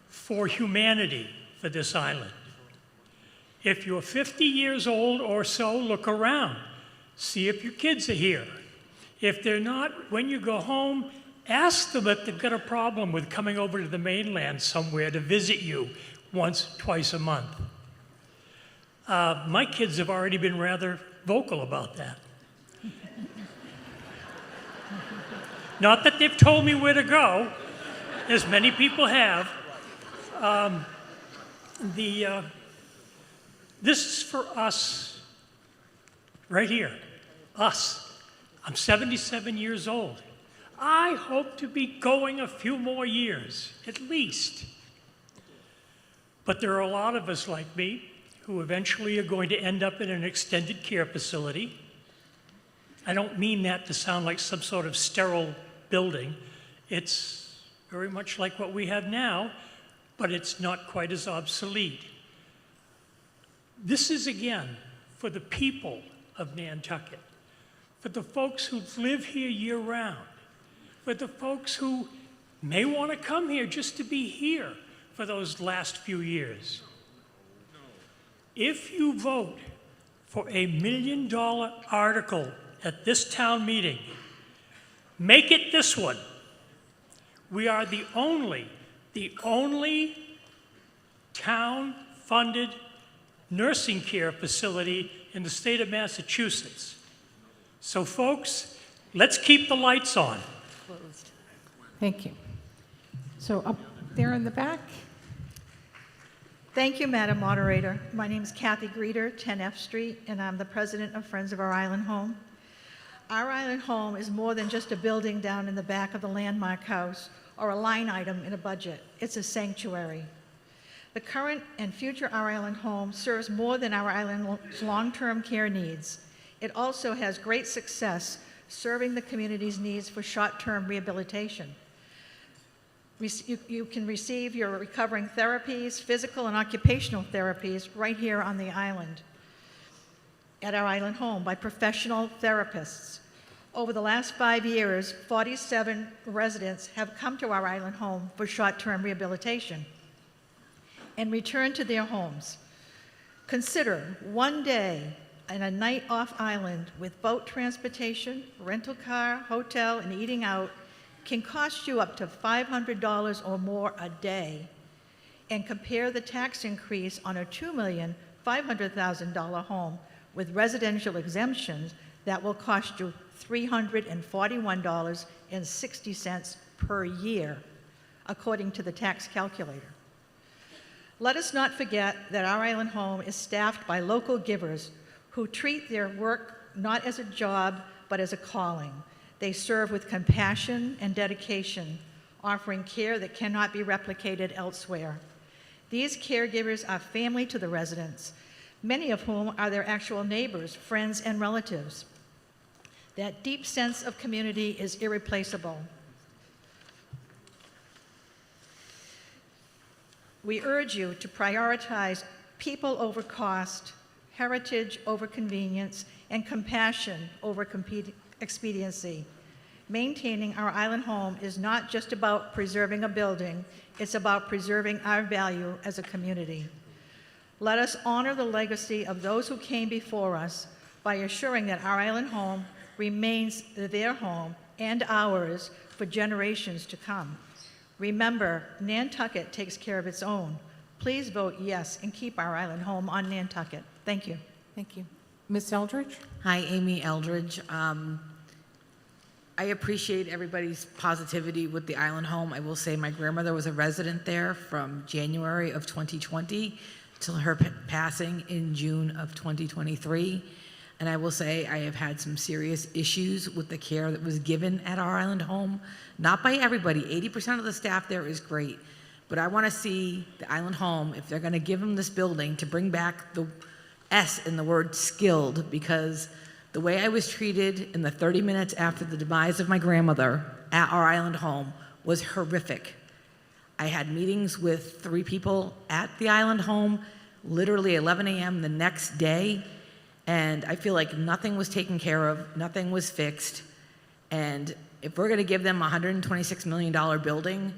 for humanity for this island. If you're 50 years old or so, look around. See if your kids are here. If they're not, when you go home, ask them if they've got a problem with coming over to the mainland somewhere to visit you once, twice a month. My kids have already been rather vocal about that. Not that they've told me where to go, as many people have. This is for us, right here, us. I'm 77 years old. I hope to be going a few more years, at least. But there are a lot of us like me who eventually are going to end up in an extended care facility. I don't mean that to sound like some sort of sterile building. It's very much like what we have now, but it's not quite as obsolete. This is, again, for the people of Nantucket, for the folks who live here year-round, for the folks who may want to come here just to be here for those last few years. If you vote for $1 million article at this town meeting, make it this one. We are the only town-funded nursing care facility in the state of Massachusetts. So folks, let's keep the lights on. Thank you. So up there in the back. Thank you, Madam Moderator. My name is Kathy Greeter, 10 F Street, and I'm the president of Friends of Our Island Home. Our Island Home is more than just a building down in the back of the Landmark House or a line item in a budget. It's a sanctuary. The current and future Our Island Home serves more than Our Island's long-term care needs. It also has great success serving the community's needs for short-term rehabilitation. You can receive your recovering therapies, physical and occupational therapies right here on the island at Our Island Home by professional therapists. Over the last 5 years, 47 residents have come to Our Island Home for short-term rehabilitation and returned to their homes. Consider one day and a night off island with boat transportation, rental car, hotel, and eating out can cost you up to $500 or more a day. And compare the tax increase on a $2,500,000 home with residential exemptions that will cost you $341.60 per year, according to the tax calculator. Let us not forget that Our Island Home is staffed by local givers who treat their work not as a job, but as a calling. They serve with compassion and dedication, offering care that cannot be replicated elsewhere. These caregivers are family to the residents, many of whom are their actual neighbors, friends, and relatives. That deep sense of community is irreplaceable. We urge you to prioritize people over cost, heritage over convenience, and compassion over expediency. Maintaining Our Island Home is not just about preserving a building, it's about preserving our value as a community. Let us honor the legacy of those who came before us by assuring that Our Island Home remains their home and ours for generations to come. Remember, Nantucket takes care of its own. Please vote yes and keep Our Island Home on Nantucket. Thank you. Thank you. Ms. Eldridge? Hi, Amy Eldridge. I appreciate everybody's positivity with the Island Home. I will say my grandmother was a resident there from January of 2020 till her passing in June of 2023. And I will say I have had some serious issues with the care that was given at Our Island Home. Not by everybody. 80% of the staff there is great. But I want to see the Island Home, if they're going to give them this building, to bring back the S in the word skilled, because The way I was treated in the 30 minutes after the demise of my grandmother at our island home was horrific. I had meetings with 3 people at the island home, literally 11 a.m. the next day, and I feel like nothing was taken care of, nothing was fixed, and if we're gonna give them a $126 million building,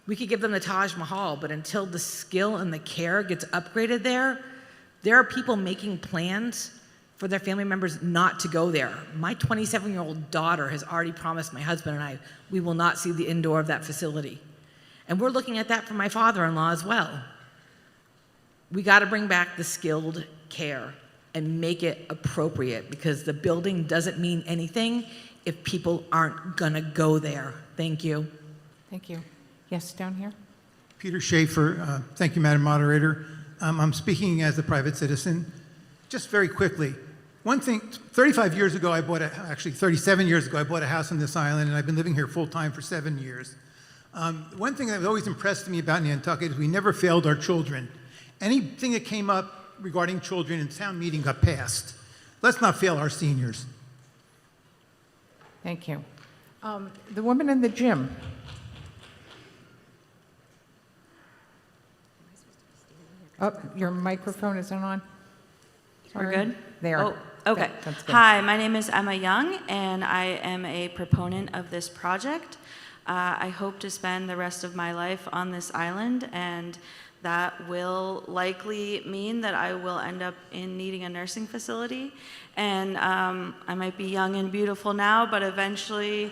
we could give them the Taj Mahal, but until the skill and the care gets upgraded there are people making plans for their family members not to go there. My 27-year-old daughter has already promised my husband and I, we will not see the indoor of that facility. And we're looking at that for my father-in-law as well. We gotta bring back the skilled care and make it appropriate, because the building doesn't mean anything if people aren't gonna go there. Thank you. Thank you. Yes, down here? Peter Schaefer. Thank you, Madam Moderator. I'm speaking as a private citizen. Just very quickly, one thing, 35 years ago, actually 37 years ago, I bought a house on this island, and I've been living here full-time for 7 years. One thing that was always impressed me about Nantucket is we never failed our children. Anything that came up regarding children in town meeting got passed. Let's not fail our seniors. Thank you. The woman in the gym. Oh, your microphone isn't on? We're Sorry. good? There. Oh, okay. That's good. Hi, my name is Emma Young, and I am a proponent of this project. I hope to spend the rest of my life on this island, and that will likely mean that I will end up in needing a nursing facility. And I might be young and beautiful now, but eventually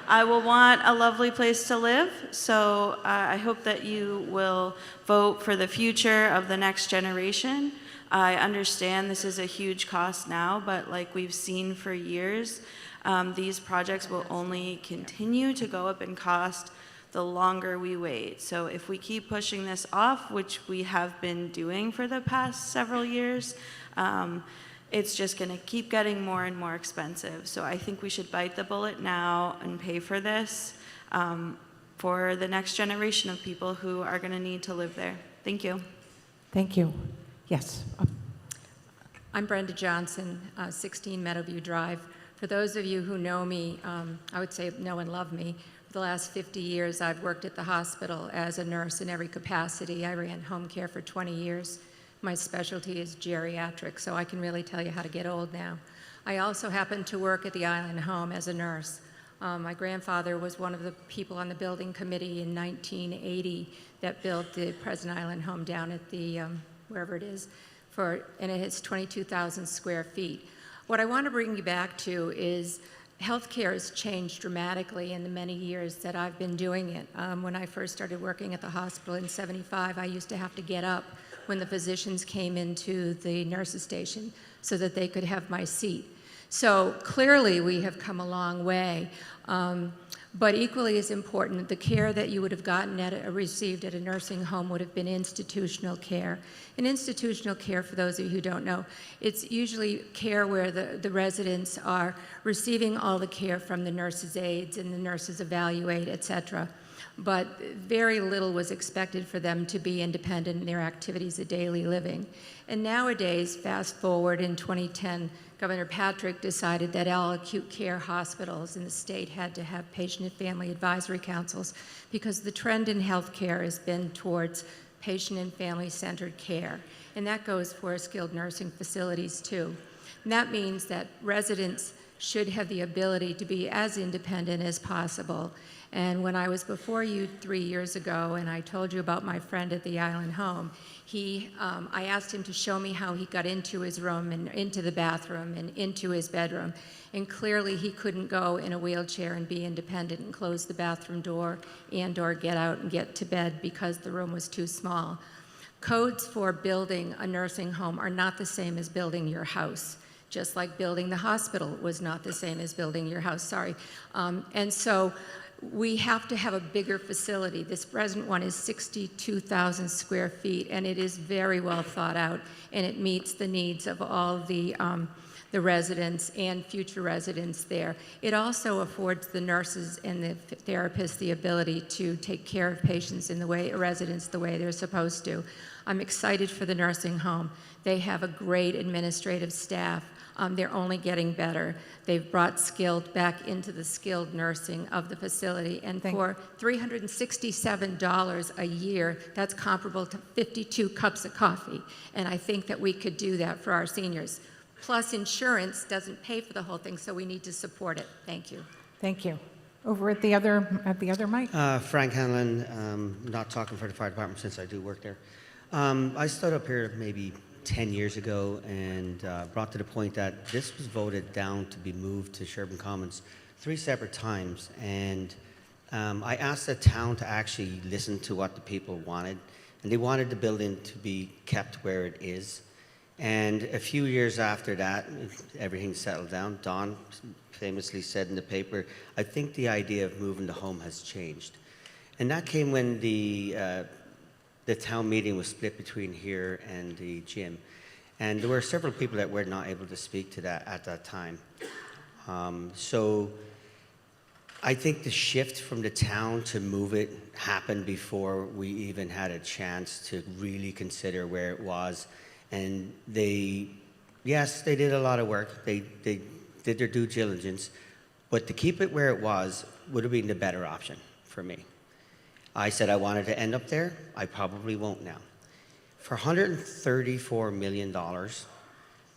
I will want a lovely place to live. So I hope that you will vote for the future of the next generation. I understand this is a huge cost now, but like we've seen for years, these projects will only continue to go up in cost the longer we wait. So if we keep pushing this off, which we have been doing for the past several years, it's just gonna keep getting more and more expensive. So I think we should bite the bullet now and pay for this for the next generation of people who are gonna need to live there. Thank you. Thank you. Yes. I'm Brenda Johnson, 16 Meadowview Drive. For those of you who know me, I would say know and love me. For the last 50 years, I've worked at the hospital as a nurse in every capacity. I ran home care for 20 years. My specialty is geriatrics, so I can really tell you how to get old now. I also happen to work at the Island Home as a nurse. My grandfather was one of the people on the building committee in 1980 that built the present Island Home down at the, wherever it is, and it has 22,000 square feet. What I want to bring you back to is healthcare has changed dramatically in the many years that I've been doing it. When I first started working at the hospital in '75, I used to have to get up when the physicians came into the nurses' station so that they could have my seat. So clearly we have come a long way. But equally as important, the care that you would have gotten received at a nursing home would have been institutional care. And institutional care, for those of you who don't know, it's usually care where the residents are receiving all the care from the nurses' aides and the nurses evaluate, et cetera. But very little was expected for them to be independent in their activities of daily living. And nowadays, fast forward in 2010, Governor Patrick decided that all acute care hospitals in the state had to have patient and family advisory councils because the trend in healthcare has been towards patient and family-centered care. And that goes for skilled nursing facilities too. And that means that residents should have the ability to be as independent as possible. And when I was before you 3 years ago and I told you about my friend at the Island Home, I asked him to show me how he got into his room and into the bathroom and into his bedroom. And clearly he couldn't go in a wheelchair and be independent and close the bathroom door and/or get out and get to bed because the room was too small. Codes for building a nursing home are not the same as building your house. Just like building the hospital was not the same as building your house, sorry. And so we have to have a bigger facility. This present one is 62,000 square feet, and it is very well thought out, and it meets the needs of all the residents and future residents there. It also affords the nurses and the therapists the ability to take care of patients in the way, residents the way they're supposed to. I'm excited for the nursing home. They have a great administrative staff. They're only getting better. They've brought skilled back into the skilled nursing of the facility, and for $367 a year, that's comparable to 52 cups of coffee. And I think that we could do that for our seniors. Plus, insurance doesn't pay for the whole thing, so we need to support it. Thank you. Thank you. Over at the other mic. Frank Hanlon, not talking for the fire department since I do work there. I stood up here maybe 10 years ago and brought to the point that this was voted down to be moved to Sherburne Commons 3 separate times. And I asked the town to actually listen to what the people wanted. And they wanted the building to be kept where it is. And a few years after that, everything settled down. Don famously said in the paper, I think the idea of moving the home has changed. And that came when the town meeting was split between here and the gym. And there were several people that were not able to speak to that at that time. So I think the shift from the town to move it happened before we even had a chance to really consider where it was. And yes, they did a lot of work. They did their due diligence. But to keep it where it was would have been the better option for me. I said I wanted to end up there. I probably won't now. For $134 million,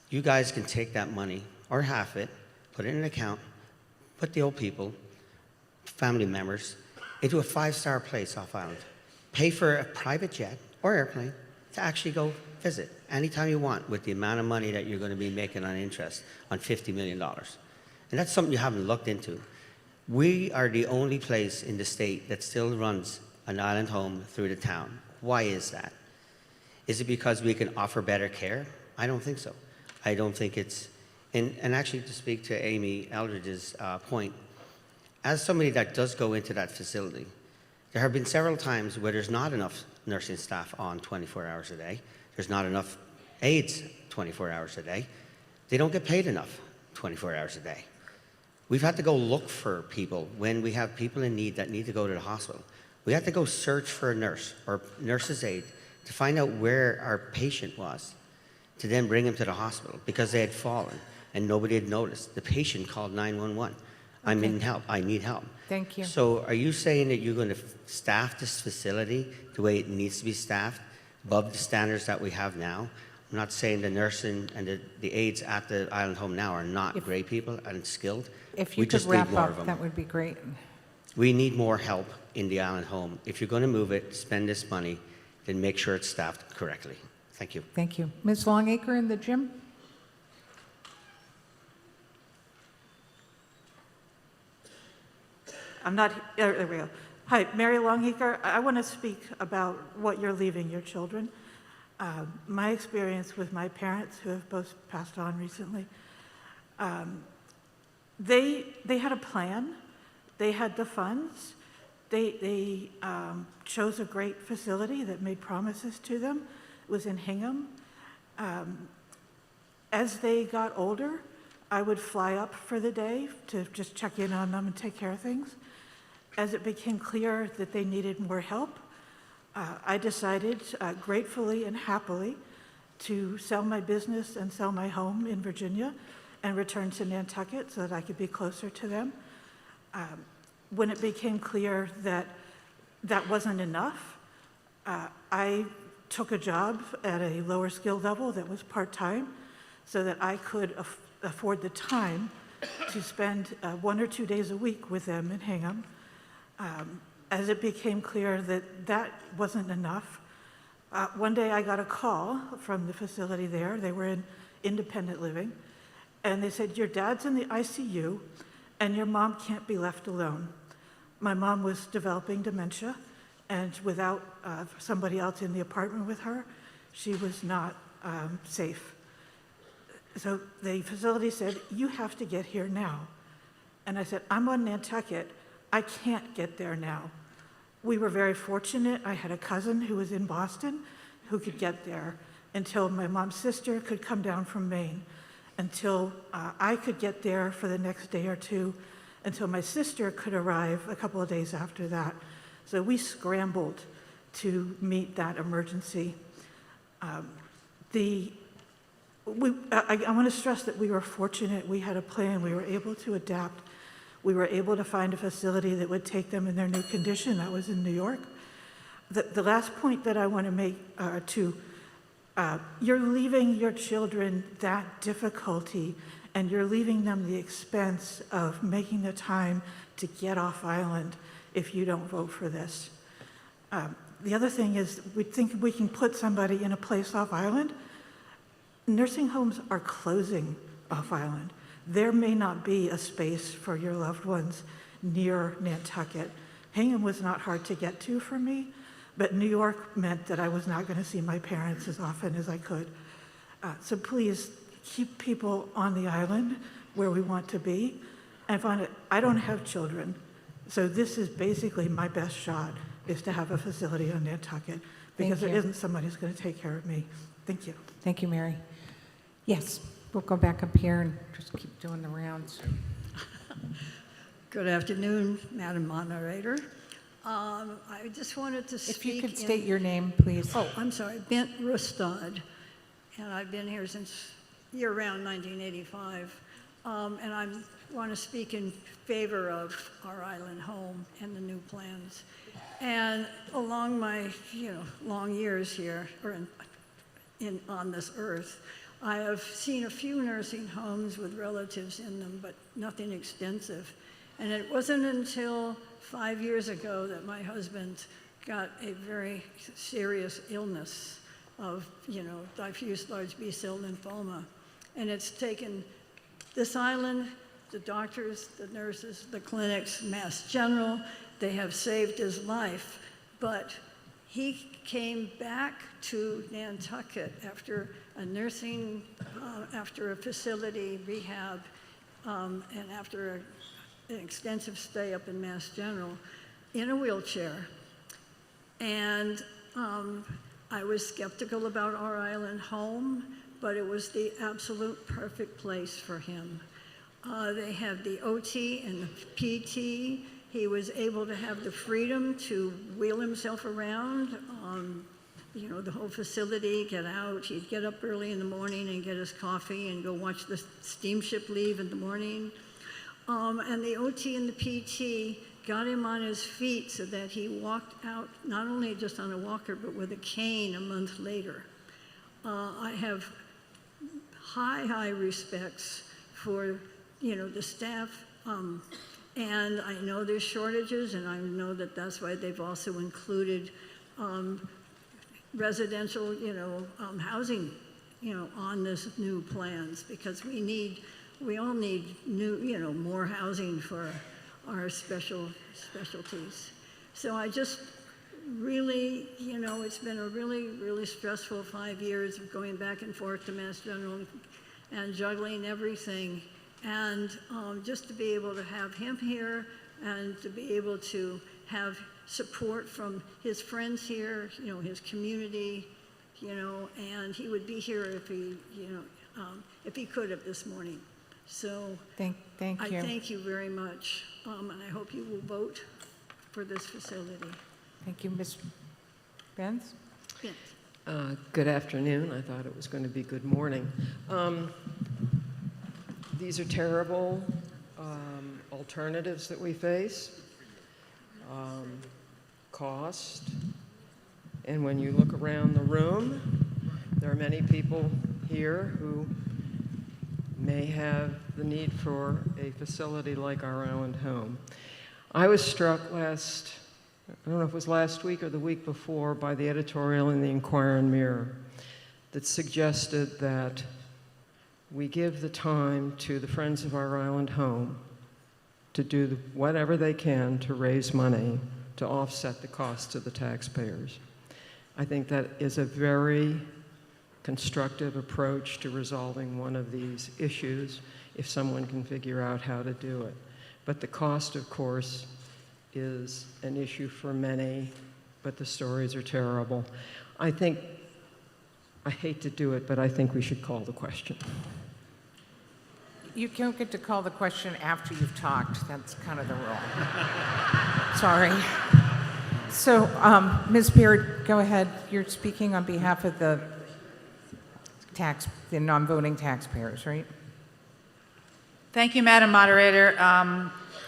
you guys can take that money, or half it, put it in an account, put the old people, family members, into a 5-star place off island. Pay for a private jet or airplane to actually go visit anytime you want with the amount of money that you're going to be making on interest on $50 million. And that's something you haven't looked into. We are the only place in the state that still runs an island home through the town. Why is that? Is it because we can offer better care? I don't think so. I don't think it's, and actually to speak to Amy Eldridge's point, as somebody that does go into that facility, there have been several times where there's not enough nursing staff on 24 hours a day. There's not enough aides 24 hours a day. They don't get paid enough 24 hours a day. We've had to go look for people when we have people in need that need to go to the hospital. We had to go search for a nurse or nurse's aide to find out where our patient was, to then bring him to the hospital because they had fallen and nobody had noticed. The patient called 911. I'm in help. I need help. Thank you. So are you saying that you're going to staff this facility the way it needs to be staffed, above the standards that we have now? I'm not saying the nursing and the aides at the island home now are not great people and skilled. If We you could just need wrap more of up, them. that would be great. We need more help in the island home. If you're going to move it, spend this money, then make sure it's staffed correctly. Thank you. Thank you. Ms. Longacre in the gym? There we go. Hi, Mary Longacre. I want to speak about what you're leaving your children. My experience with my parents, who have both passed on recently, they had a plan. They had the funds. They chose a great facility that made promises to them. It was in Hingham. As they got older, I would fly up for the day to just check in on them and take care of things. As it became clear that they needed more help, I decided gratefully and happily to sell my business and sell my home in Virginia and return to Nantucket so that I could be closer to them. When it became clear that that wasn't enough, I took a job at a lower skill level that was part-time so that I could afford the time to spend 1 or 2 days a week with them in Hingham. As it became clear that that wasn't enough, one day I got a call from the facility there. They were in independent living, and they said, your dad's in the ICU, and your mom can't be left alone. My mom was developing dementia, and without somebody else in the apartment with her, she was not safe. So the facility said, you have to get here now. And I said, I'm on Nantucket. I can't get there now. We were very fortunate. I had a cousin who was in Boston who could get there until my mom's sister could come down from Maine, until I could get there for the next day or two, until my sister could arrive a couple of days after that. So we scrambled to meet that emergency. The I want to stress that we were fortunate. We had a plan. We were able to adapt. We were able to find a facility that would take them in their new condition. That was in New York. The last point that I want to make you're leaving your children that difficulty, and you're leaving them the expense of making the time to get off island if you don't vote for this. The other thing is, we think we can put somebody in a place off island. Nursing homes are closing off island. There may not be a space for your loved ones near Nantucket. Hingham was not hard to get to for me, but New York meant that I was not going to see my parents as often as I could. So please keep people on the island where we want to be. And I don't have children, so this is basically my best shot, is to have a facility on Nantucket, because there isn't somebody who's going to take care of me. Thank you. Thank you, Mary. Yes, we'll go back up here and just keep doing the rounds. Good afternoon, Madam Moderator. I just wanted to speak. If you could state your name, please. Oh, I'm sorry, Bent Rustad, and I've been here since year-round 1985. And I want to speak in favor of our island home and the new plans. And along my, long years here, or on this earth, I have seen a few nursing homes with relatives in them, but nothing extensive. And it wasn't until 5 years ago that my husband got a very serious illness of, diffuse large B-cell lymphoma. And it's taken this island, the doctors, the nurses, the clinics, Mass General, they have saved his life. But he came back to Nantucket after a nursing, after a facility rehab, and after an extensive stay up in Mass General in a wheelchair. And I was skeptical about our island home, but it was the absolute perfect place for him. They have the OT and the PT. He was able to have the freedom to wheel himself around, the whole facility, get out. He'd get up early in the morning and get his coffee and go watch the steamship leave in the morning. And the OT and the PT got him on his feet so that he walked out, not only just on a walker, but with a cane a month later. I have high respects for, the staff, and I know there's shortages, and I know that that's why they've also included residential, housing, on this new plans, because we all need new, more housing for our specialties. So I just really, it's been a really stressful 5 years of going back and forth to Mass General and juggling everything. And just to be able to have him here and to be able to have support from his friends here, his community, and he would be here if he could have this morning. So thank you. I thank you very much, and I hope you will vote for this facility. Thank you, Ms. Benz. Good afternoon. I thought it was going to be good morning. These are terrible alternatives that we face. Cost. And when you look around the room, there are many people here who may have the need for a facility like our island home. I was struck I don't know if it was last week or the week before, by the editorial in the Inquirer and Mirror that suggested that we give the time to the Friends of Our Island Home to do whatever they can to raise money to offset the cost to the taxpayers. I think that is a very constructive approach to resolving one of these issues if someone can figure out how to do it. But the cost, of course, is an issue for many, but the stories are terrible. I hate to do it, but I think we should call the question. You don't get to call the question after you've talked. That's kind of the rule. Sorry. So, Ms. Beard, go ahead. You're speaking on behalf of the the non-voting taxpayers, right? Thank you, Madam Moderator.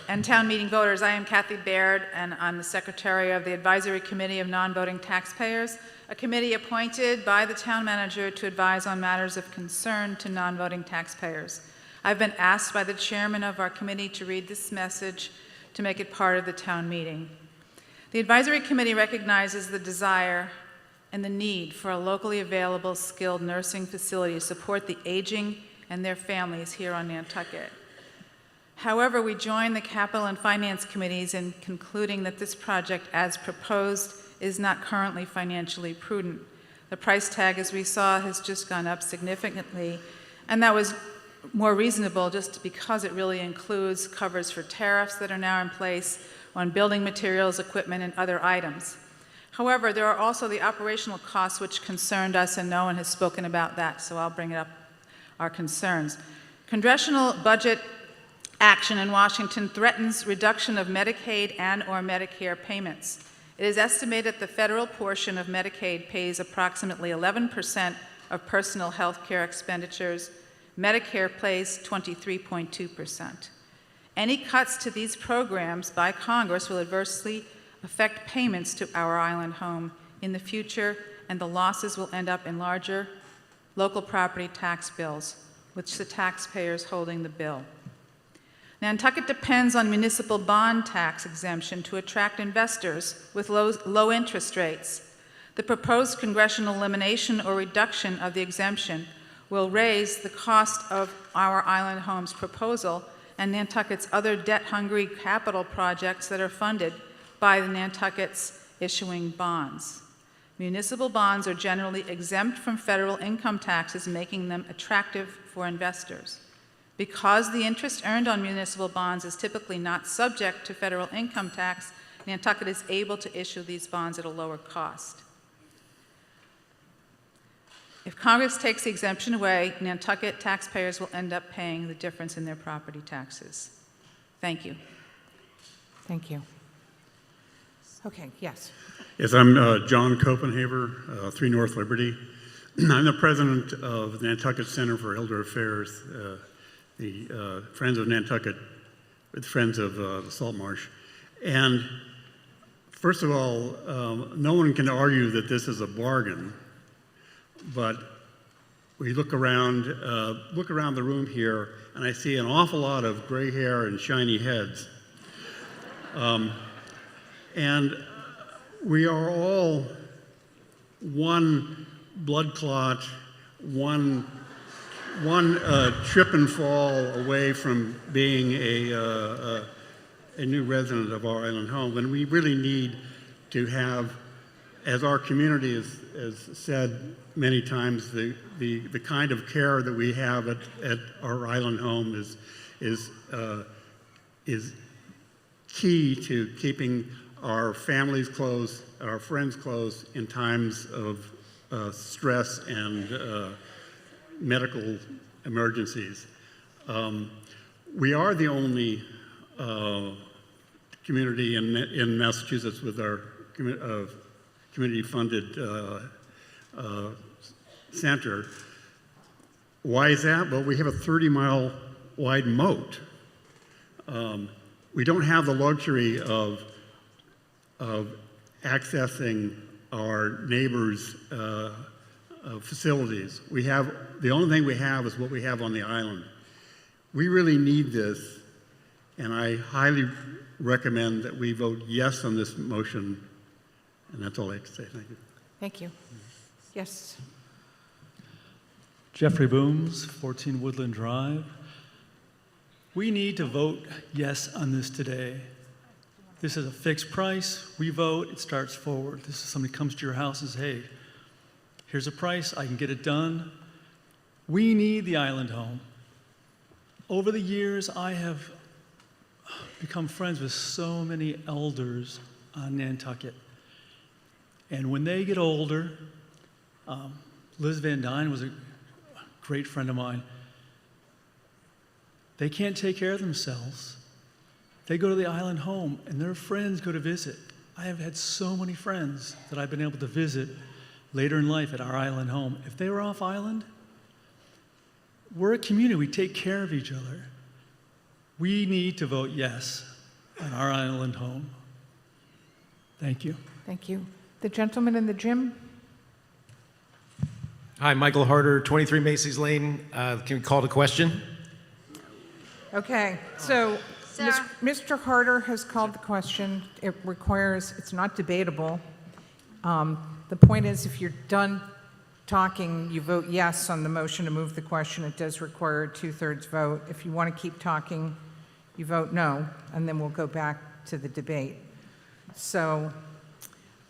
And town meeting voters, I am Kathy Baird, and I'm the Secretary of the Advisory Committee of Non-Voting Taxpayers, a committee appointed by the town manager to advise on matters of concern to non-voting taxpayers. I've been asked by the chairman of our committee to read this message to make it part of the town meeting. The Advisory Committee recognizes the desire and the need for a locally available skilled nursing facility to support the aging and their families here on Nantucket. However, we join the Capital and Finance Committees in concluding that this project, as proposed, is not currently financially prudent. The price tag, as we saw, has just gone up significantly, and that was more reasonable just because it really includes covers for tariffs that are now in place on building materials, equipment, and other items. However, there are also the operational costs which concerned us, and no one has spoken about that, so I'll bring up our concerns. Congressional budget action in Washington threatens reduction of Medicaid and/or Medicare payments. It is estimated the federal portion of Medicaid pays approximately 11% of personal health care expenditures. Medicare pays 23.2%. Any cuts to these programs by Congress will adversely affect payments to our island home in the future, and the losses will end up in larger local property tax bills, which the taxpayers holding the bill. Nantucket depends on municipal bond tax exemption to attract investors with low interest rates. The proposed congressional elimination or reduction of the exemption will raise the cost of our island home's proposal and Nantucket's other debt-hungry capital projects that are funded by the Nantucket's issuing bonds. Municipal bonds are generally exempt from federal income taxes, making them attractive for investors. Because the interest earned on municipal bonds is typically not subject to federal income tax, Nantucket is able to issue these bonds at a lower cost. If Congress takes the exemption away, Nantucket taxpayers will end up paying the difference in their property taxes. Thank you. Thank you. Okay, yes. Yes, I'm John Copenhaver, 3 North Liberty. I'm the president of the Nantucket Center for Elder Affairs, the Friends of Nantucket, the Friends of the Salt Marsh. And first of all, no one can argue that this is a bargain, but we look around the room here, and I see an awful lot of gray hair and shiny heads. And we are all one blood clot, one trip and fall away from being a new resident of our island home. And we really need to have, as our community has said many times, the kind of care that we have at our island home is key to keeping our families close, our friends close in times of stress and medical emergencies. We are the only community in Massachusetts with our community-funded center. Why is that? Well, we have a 30-mile wide moat. We don't have the luxury of accessing our neighbors' facilities. The only thing we have is what we have on the island. We really need this, and I highly recommend that we vote yes on this motion, and that's all I have to say. Thank you. Thank you. Yes. Jeffrey Booms, 14 Woodland Drive. We need to vote yes on this today. This is a fixed price. We vote, it starts forward. This is somebody comes to your house and says, hey, here's a price, I can get it done. We need the island home. Over the years, I have become friends with so many elders on Nantucket. And when they get older, Liz Van Dyne was a great friend of mine. They can't take care of themselves. They go to the island home, and their friends go to visit. I have had so many friends that I've been able to visit later in life at our island home. If they were off island, We're a community. We take care of each other. We need to vote yes on our island home. Thank you. Thank you. The gentleman in the gym? Hi, Michael Harder, 23 Macy's Lane. Can we call to question? Okay, so Mr. Harder has called the question. It requires, it's not debatable. The point is, if you're done talking, you vote yes on the motion to move the question. It does require a 2/3 vote. If you want to keep talking, you vote no, and then we'll go back to the debate. So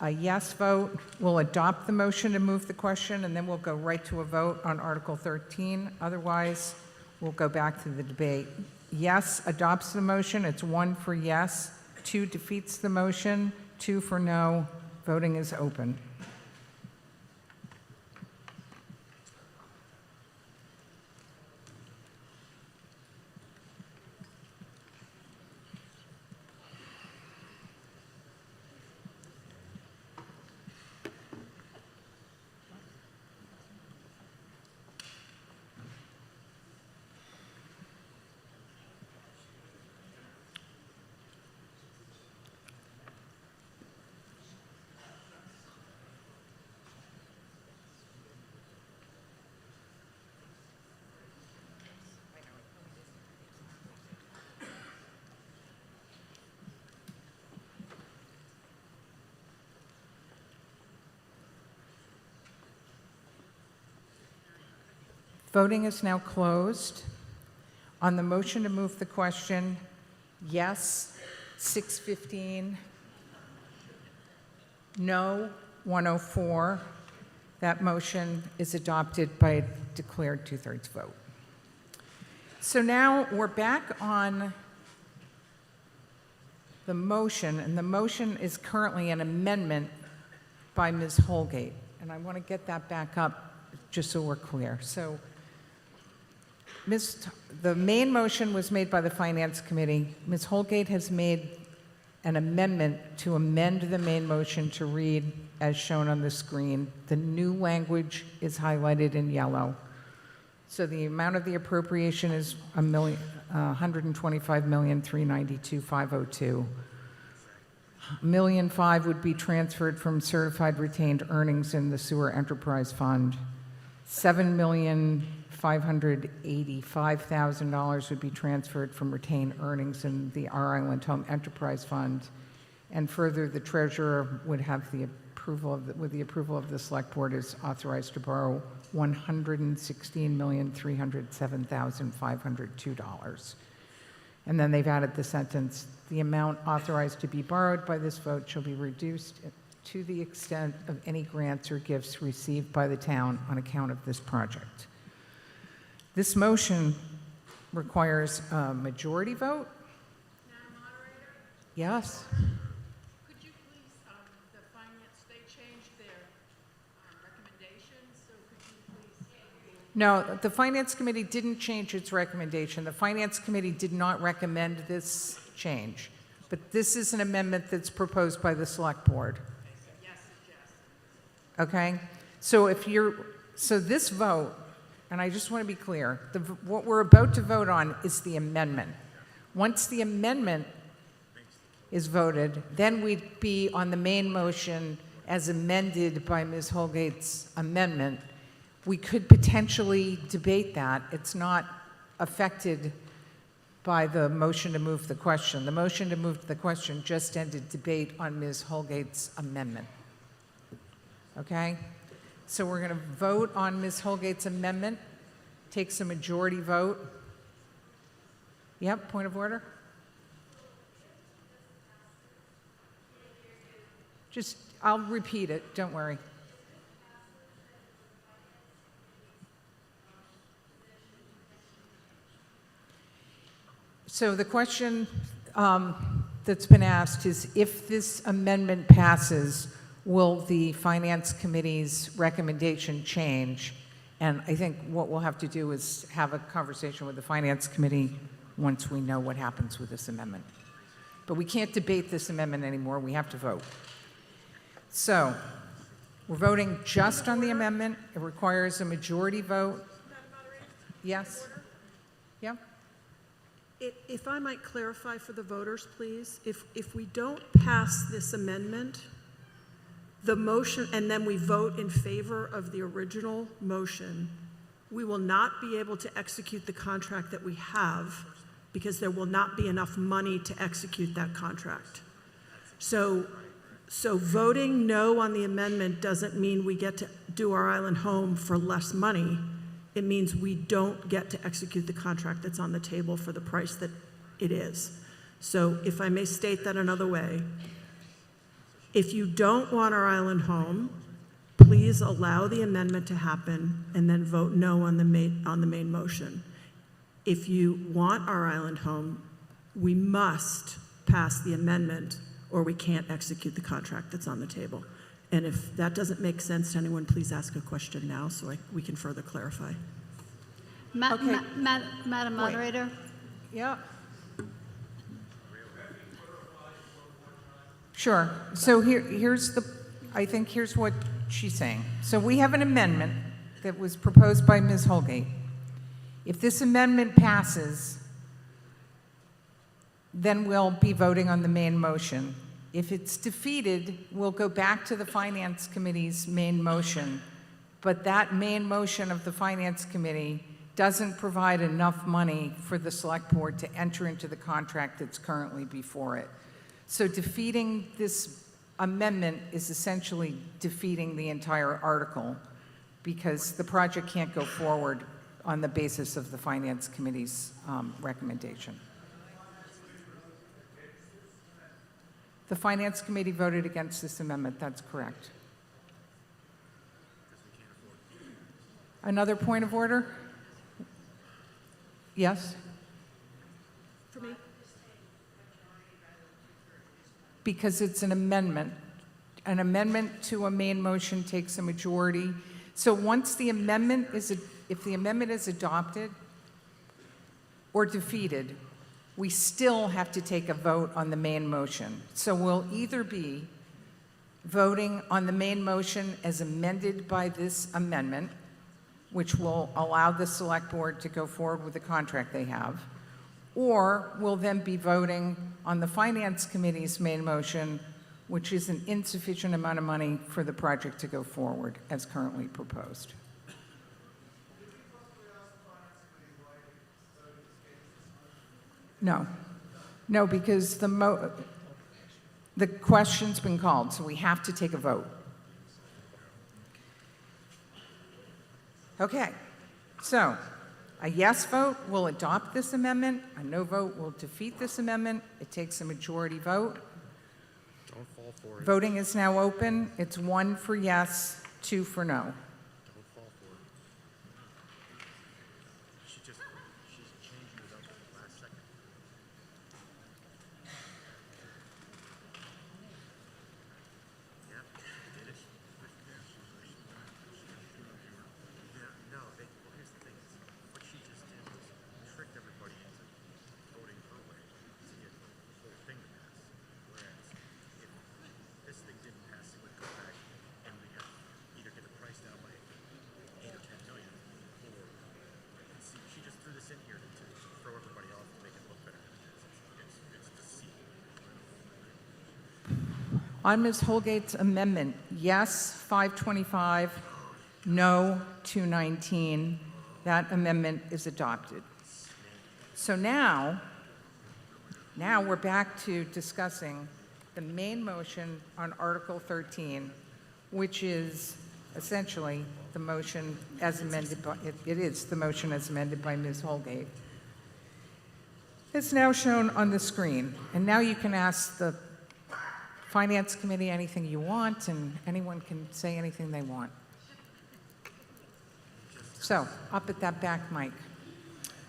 a yes vote will adopt the motion to move the question, and then we'll go right to a vote on Article 13. Otherwise, we'll go back to the debate. Yes adopts the motion. It's 1 for yes, 2 defeats the motion, 2 for no. Voting is open. Voting is now closed. On the motion to move the question, yes, 615, no, 104. That motion is adopted by a declared 2/3 vote. So now we're back on the motion, and the motion is currently an amendment by Ms. Holgate. And I want to get that back up just so we're clear. So the main motion was made by the Finance Committee. Ms. Holgate has made an amendment to amend the main motion to read as shown on the screen. The new language is highlighted in yellow. So the amount of the appropriation is $125,392,502. $1.5 million would be transferred from certified retained earnings in the Sewer Enterprise Fund. $7,585,000 would be transferred from retained earnings in the Our Island Home Enterprise Fund. And further, the treasurer would have the approval of with the approval of the select board is authorized to borrow $116,307,502. And then they've added the sentence, the amount authorized to be borrowed by this vote shall be reduced to the extent of any grants or gifts received by the town on account of this project. This motion requires a majority vote. Madam Moderator? Yes. Could you please, the finance, they changed their recommendations, so could you please? No, the Finance Committee didn't change its recommendation. The Finance Committee did not recommend this change. But this is an amendment that's proposed by the Select Board. Okay? So this vote, and I just want to be clear, what we're about to vote on is the amendment. Once the amendment is voted, then we'd be on the main motion as amended by Ms. Holgate's amendment. We could potentially debate that. It's not affected by the motion to move the question. The motion to move the question just ended debate on Ms. Holgate's amendment. Okay? So we're going to vote on Ms. Holgate's amendment. Takes a majority vote. Yep, point of order. I'll repeat it, don't worry. So the question that's been asked is, if this amendment passes, will the Finance Committee's recommendation change? And I think what we'll have to do is have a conversation with the Finance Committee once we know what happens with this amendment. But we can't debate this amendment anymore. We have to vote. So we're voting just on the amendment. It requires a majority vote. Yes? Yeah? If I might clarify for the voters, please, if we don't pass this amendment, the motion, and then we vote in favor of the original motion, we will not be able to execute the contract that we have because there will not be enough money to execute that contract. So voting no on the amendment doesn't mean we get to do our island home for less money. It means we don't get to execute the contract that's on the table for the price that it is. So if I may state that another way, if you don't want our island home, please allow the amendment to happen and then vote no on the main motion. If you want our island home, we must pass the amendment or we can't execute the contract that's on the table. And if that doesn't make sense to anyone, please ask a question now so we can further clarify. Madam Moderator? Yeah. Sure. So here's what she's saying. So we have an amendment that was proposed by Ms. Holgate. If this amendment passes, then we'll be voting on the main motion. If it's defeated, we'll go back to the Finance Committee's main motion, but that main motion of the Finance Committee doesn't provide enough money for the Select Board to enter into the contract that's currently before it. So defeating this amendment is essentially defeating the entire article because the project can't go forward on the basis of the Finance Committee's recommendation. The Finance Committee voted against this amendment, that's correct. Another point of order? Yes? For me? Because it's an amendment. An amendment to a main motion takes a majority. So once the amendment if the amendment is adopted or defeated, we still have to take a vote on the main motion. So we'll either be voting on the main motion as amended by this amendment, which will allow the Select Board to go forward with the contract they have, or we'll then be voting on the Finance Committee's main motion, which is an insufficient amount of money for the project to go forward as currently proposed. No, because the question's been called, so we have to take a vote. Okay, so a yes vote will adopt this amendment, a no vote will defeat this amendment. It takes a majority vote. Don't fall for it. Voting is now open. It's 1 for yes, 2 for no. Don't fall for it. She's changing it up at the last second. On Ms. Holgate's amendment, yes, 525, no, 219. That amendment is adopted. So now we're back to discussing the main motion on Article 13, which is essentially the motion as amended by, it is the motion as amended by Ms. Holgate. It's now shown on the screen, and now you can ask the Finance Committee anything you want, and anyone can say anything they want. So, up at that back mic.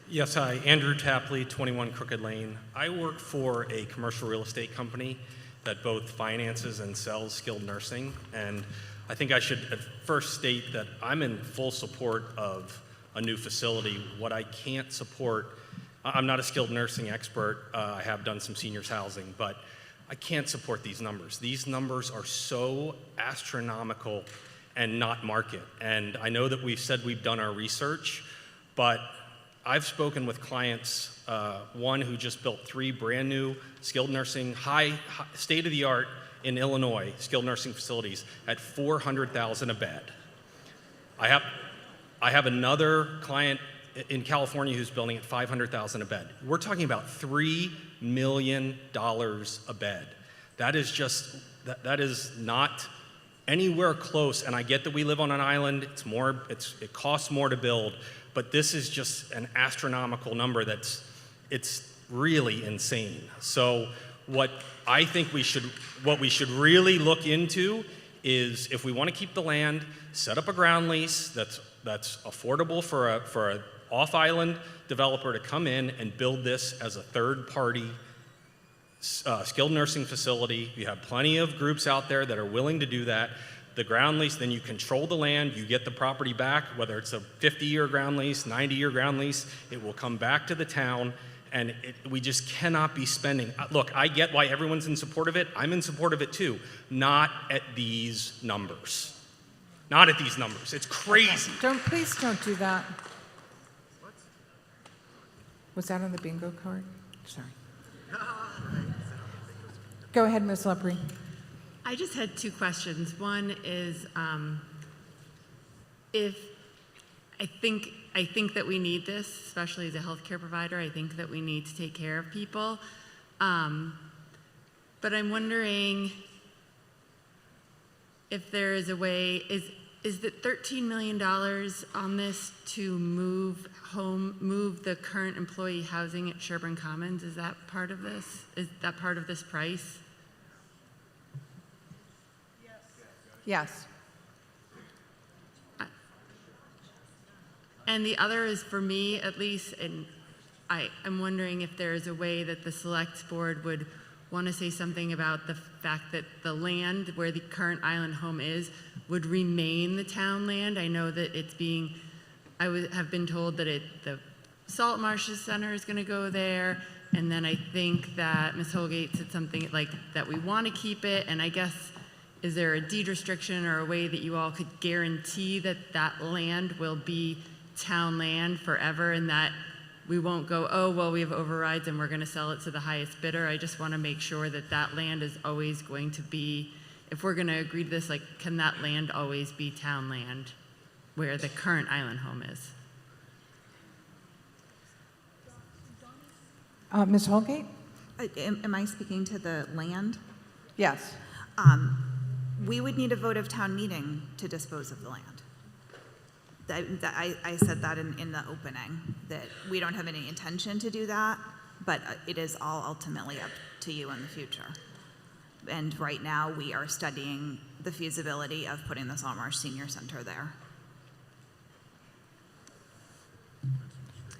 Yes, hi, Andrew Tapley, 21 Crooked Lane. I work for a commercial real estate company that both finances and sells skilled nursing, and I think I should at first state that I'm in full support of a new facility. What I can't support, I'm not a skilled nursing expert, I have done some seniors housing, but I can't support these numbers. These numbers are so astronomical and not market. And I know that we've said we've done our research, but I've spoken with clients, one who just built 3 brand new skilled nursing, state-of-the-art in Illinois, skilled nursing facilities at $400,000 a bed. I have another client in California who's building at $500,000 a bed. We're talking about $3 million a bed. That is just, that is not anywhere close. And I get that we live on an island, it costs more to build, but this is just an astronomical number it's really insane. So what I think what we should really look into is, if we want to keep the land, set up a ground lease that's affordable for a off-island developer to come in and build this as a third-party skilled nursing facility. You have plenty of groups out there that are willing to do that. The ground lease, then you control the land, you get the property back, whether it's a 50-year ground lease, 90-year ground lease, it will come back to the town, and we just cannot be spending. Look, I get why everyone's in support of it. I'm in support of it too. Not at these numbers. Not at these numbers. It's crazy. Please don't do that. Was that on the bingo card? Sorry. Go ahead, Ms. Lepre. I just had 2 questions. One is, if I think that we need this, especially as a healthcare provider. I think that we need to take care of people. But I'm wondering if there is a way, is the $13 million on this to move the current employee housing at Sherburne Commons? Is that part of this? Is that part of this price? Yes. And the other is, for me at least, and I'm wondering if there is a way that the select board would want to say something about the fact that the land where the current island home is would remain the town land. I know that it's being, have been told that the Salt Marshes Center is going to go there, and then I think that Ms. Holgate said something like that we want to keep it, and I guess, is there a deed restriction or a way that you all could guarantee that that land will be town land forever, and that we won't go, oh, well, we have overrides and we're going to sell it to the highest bidder? I just want to make sure that that land is always going to be, if we're going to agree to this, like, can that land always be town land where the current island home is? Ms. Holgate? Am I speaking to the land? Yes. We would need a vote of town meeting to dispose of the land. I said that in the opening, that we don't have any intention to do that, but it is all ultimately up to you in the future. And right now, we are studying the feasibility of putting the Salt Marsh Senior Center there.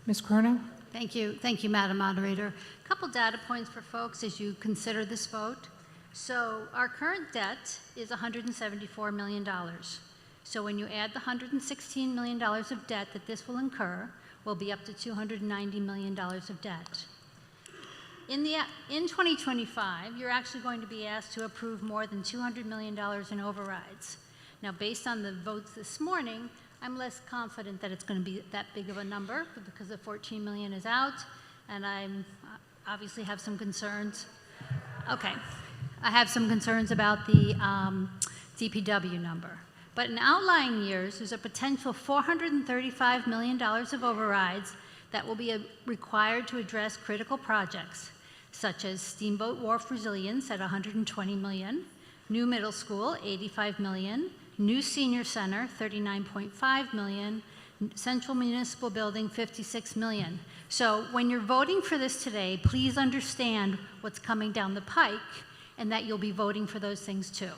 Ms. Crono? Thank you, Madam Moderator. A couple data points for folks as you consider this vote. So our current debt is $174 million. So when you add the $116 million of debt that this will incur, we'll be up to $290 million of debt. In 2025, you're actually going to be asked to approve more than $200 million in overrides. Now, based on the votes this morning, I'm less confident that it's going to be that big of a number, because the $14 million is out, and I obviously have some concerns. Okay. I have some concerns about the DPW number. But in outlying years, there's a potential $435 million of overrides that will be required to address critical projects, such as Steamboat Wharf Resilience at $120 million, new middle school, $85 million, new senior center, $39.5 million, central municipal building, $56 million. So when you're voting for this today, please understand what's coming down the pike, and that you'll be voting for those things too.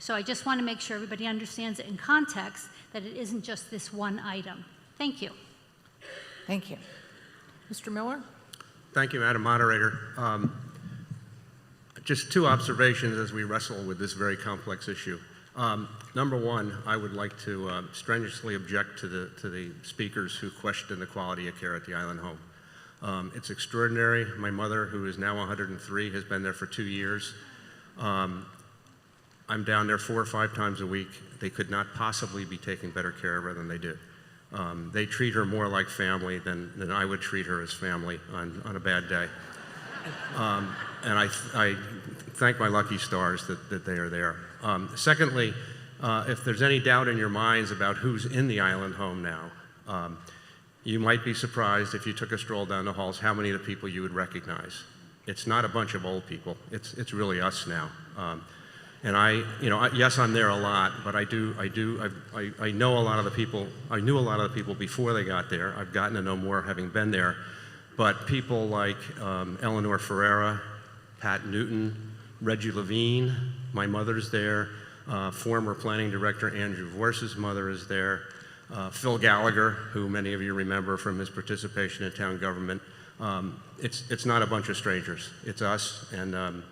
So I just want to make sure everybody understands it in context, that it isn't just this one item. Thank you. Thank you. Mr. Miller? Thank you, Madam Moderator. Just 2 observations as we wrestle with this very complex issue. Number one, I would like to strenuously object to the speakers who question the quality of care at the island home. It's extraordinary. My mother, who is now 103, has been there for 2 years. I'm down there 4 or 5 times a week. They could not possibly be taking better care of her than they do. They treat her more like family than I would treat her as family on a bad day. And I thank my lucky stars that they are there. Secondly, if there's any doubt in your minds about who's in the island home now, you might be surprised if you took a stroll down the halls how many of the people you would recognize. It's not a bunch of old people. It's really us now. And yes, I'm there a lot, but I know a lot of the people. I knew a lot of the people before they got there. I've gotten to know more having been there. But people like Eleanor Ferreira, Pat Newton, Reggie Levine, my mother's there. Former planning director Andrew Vorse's mother is there. Phil Gallagher, who many of you remember from his participation in town government. It's not a bunch of strangers. It's us, and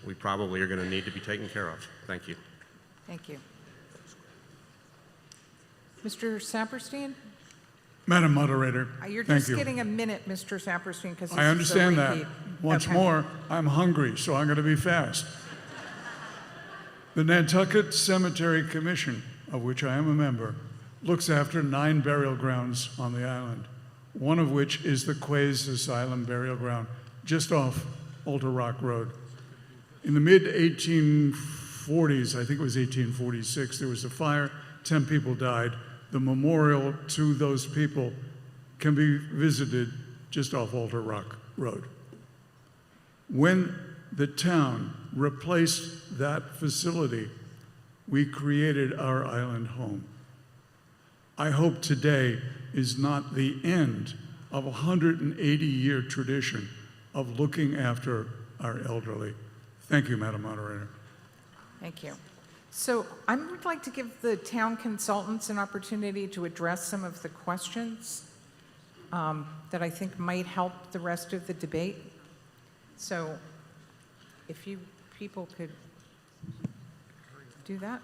we probably are going to need to be taken care of. Thank you. Thank you. Mr. Saperstein? Madam Moderator, You're thank just you. getting a minute, Mr. Saperstein, because I understand that. Once Okay. more, I'm hungry, so I'm going to be fast. The Nantucket Cemetery Commission, of which I am a member, looks after 9 burial grounds on the island, one of which is the Quays Asylum Burial Ground, just off Alder Rock Road. In the mid-1840s, I think it was 1846, there was a fire, 10 people died. The memorial to those people can be visited just off Alder Rock Road. When the town replaced that facility, we created our island home. I hope today is not the end of a 180-year tradition of looking after our elderly. Thank you, Madam Moderator. Thank you. So I would like to give the town consultants an opportunity to address some of the questions that I think might help the rest of the debate. So if you people could do that.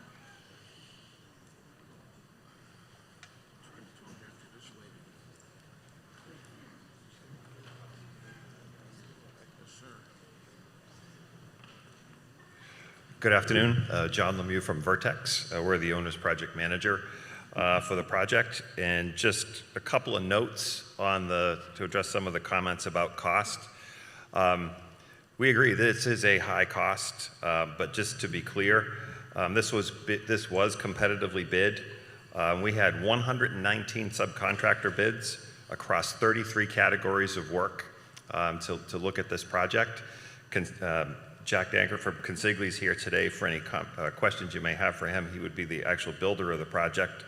Good afternoon, John Lemieux from Vertex. We're the owner's project manager for the project, and just a couple of notes on to address some of the comments about cost. We agree this is a high cost, but just to be clear, this was competitively bid. We had 119 subcontractor bids across 33 categories of work to look at this project. Jack Danker from Consigli is here today for any questions you may have for him. He would be the actual builder of the project.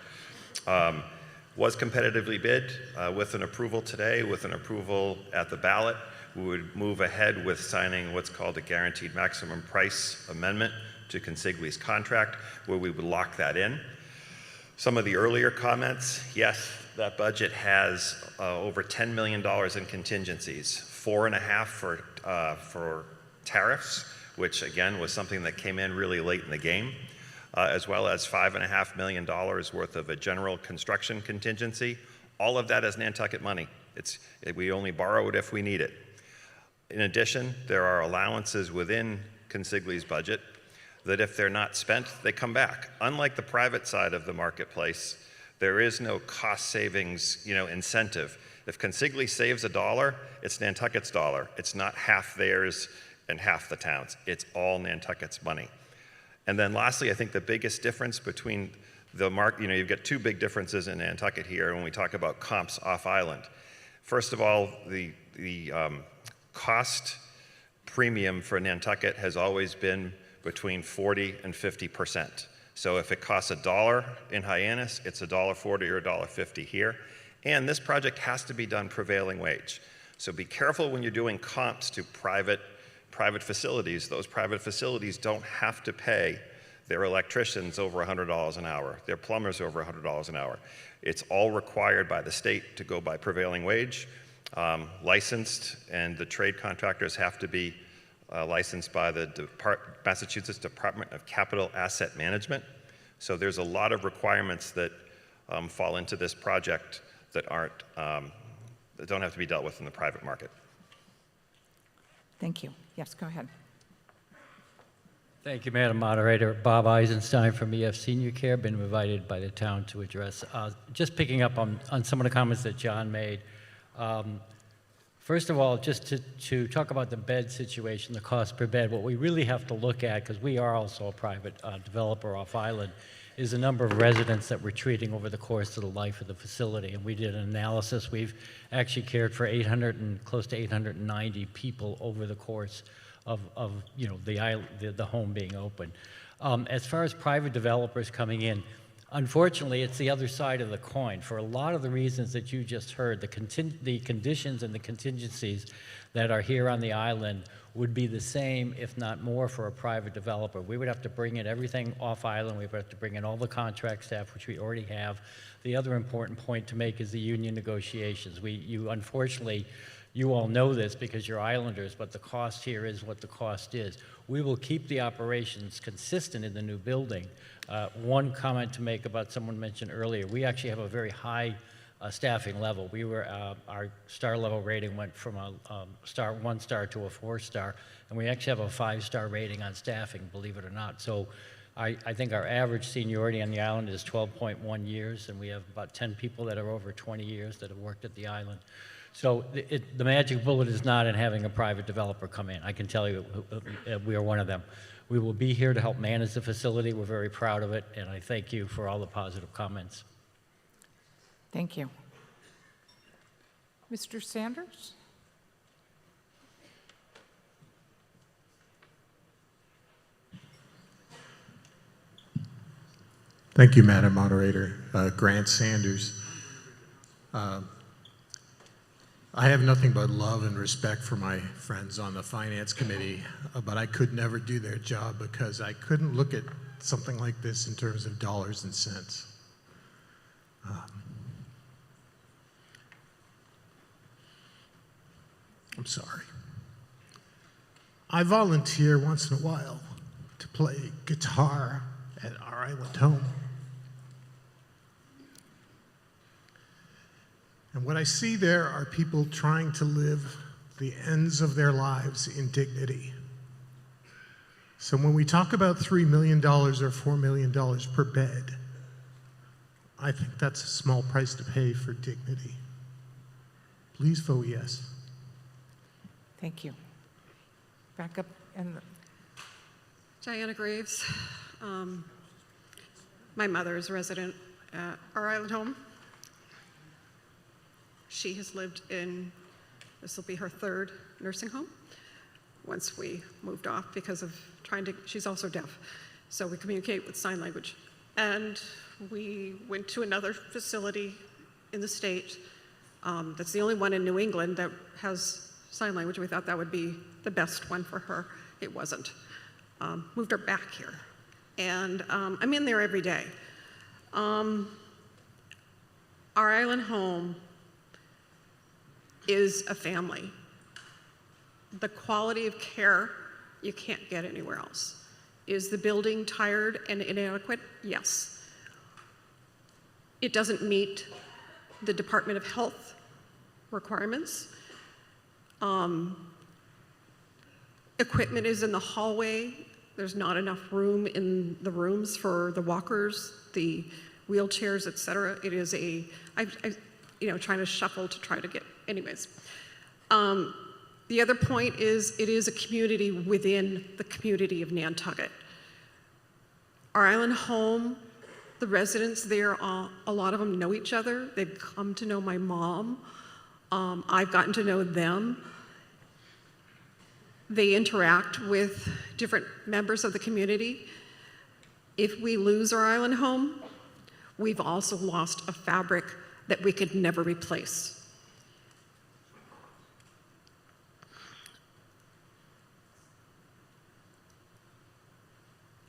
Was competitively bid with an approval today, with an approval at the ballot. We would move ahead with signing what's called a guaranteed maximum price amendment to Consigli's contract, where we would lock that in. Some of the earlier comments, yes, that budget has over $10 million in contingencies, 4.5 for tariffs, which again was something that came in really late in the game, as well as $5.5 million worth of a general construction contingency. All of that is Nantucket money. We only borrow it if we need it. In addition, there are allowances within Consigli's budget that if they're not spent, they come back. Unlike the private side of the marketplace, there is no cost savings, incentive. If Consigli saves $1, it's Nantucket's dollar. It's not half theirs and half the town's. It's all Nantucket's money. And then lastly, I think the biggest difference between the you've got two big differences in Nantucket here when we talk about comps off island. First of all, the cost premium for Nantucket has always been between 40 and 50%. So if it costs $1 in Hyannis, it's $1.40 or $1.50 here. And this project has to be done prevailing wage. So be careful when you're doing comps to private facilities. Those private facilities don't have to pay their electricians over $100 an hour, their plumbers over $100 an hour. It's all required by the state to go by prevailing wage, licensed, and the trade contractors have to be licensed by the Massachusetts Department of Capital Asset Management. So there's a lot of requirements that fall into this project that that don't have to be dealt with in the private market. Thank you. Yes, go ahead. Thank you, Madam Moderator. Bob Eisenstein from EF Senior Care, been invited by the town to address. Just picking up on some of the comments that John made. First of all, just to talk about the bed situation, the cost per bed, what we really have to look at, because we are also a private developer off island, is the number of residents that we're treating over the course of the life of the facility. And we did an analysis. We've actually cared for 800 and close to 890 people over the course of you know, the home being open. As far as private developers coming in, unfortunately, it's the other side of the coin. For a lot of the reasons that you just heard, the conditions and the contingencies that are here on the island would be the same, if not more, for a private developer. We would have to bring in everything off island. We would have to bring in all the contract staff, which we already have. The other important point to make is the union negotiations. Unfortunately, you all know this because you're islanders, but the cost here is what the cost is. We will keep the operations consistent in the new building. One comment to make about someone mentioned earlier, we actually have a very high staffing level. Our star level rating went from a 1-star to a 4-star, and we actually have a 5-star rating on staffing, believe it or not. So I think our average seniority on the island is 12.1 years, and we have about 10 people that are over 20 years that have worked at the island. So the magic bullet is not in having a private developer come in. I can tell you we are one of them. We will be here to help manage the facility. We're very proud of it, and I thank you for all the positive comments. Thank you. Mr. Sanders? Thank you, Madam Moderator. Grant Sanders. I have nothing but love and respect for my friends on the Finance Committee, but I could never do their job because I couldn't look at something like this in terms of dollars and cents. I'm sorry. I volunteer once in a while to play guitar at our island home. And what I see there are people trying to live the ends of their lives in dignity. So when we talk about $3 million or $4 million per bed, I think that's a small price to pay for dignity. Please vote yes. Thank you. Back up and Diana Graves. My mother is a resident at our island home. She has lived in, this will be her 3rd nursing home once we moved off because of she's also deaf, so we communicate with sign language. And we went to another facility in the state that's the only one in New England that has sign language. We thought that would be the best one for her. It wasn't. Moved her back here. And I'm in there every day. Our island home is a family. The quality of care you can't get anywhere else. Is the building tired and inadequate? Yes. It doesn't meet the Department of Health requirements. Equipment is in the hallway. There's not enough room in the rooms for the walkers, the wheelchairs, et cetera. It is trying to shuffle to try to get, anyways. The other point is it is a community within the community of Nantucket. Our island home, the residents there, a lot of them know each other. They've come to know my mom. I've gotten to know them. They interact with different members of the community. If we lose our island home, we've also lost a fabric that we could never replace.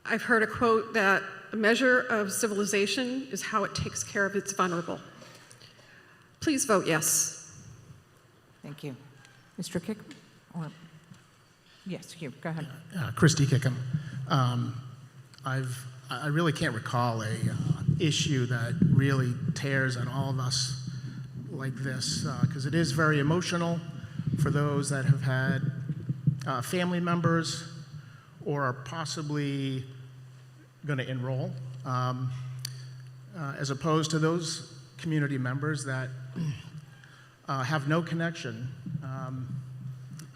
I've heard a quote that a measure of civilization is how it takes care of its vulnerable. Please vote yes. thank you. Mr. Kick, or yes, you, go ahead. Christy Kickham. I really can't recall a issue that really tears on all of us like this, because it is very emotional for those that have had family members or are possibly going to enroll, as opposed to those community members that have no connection,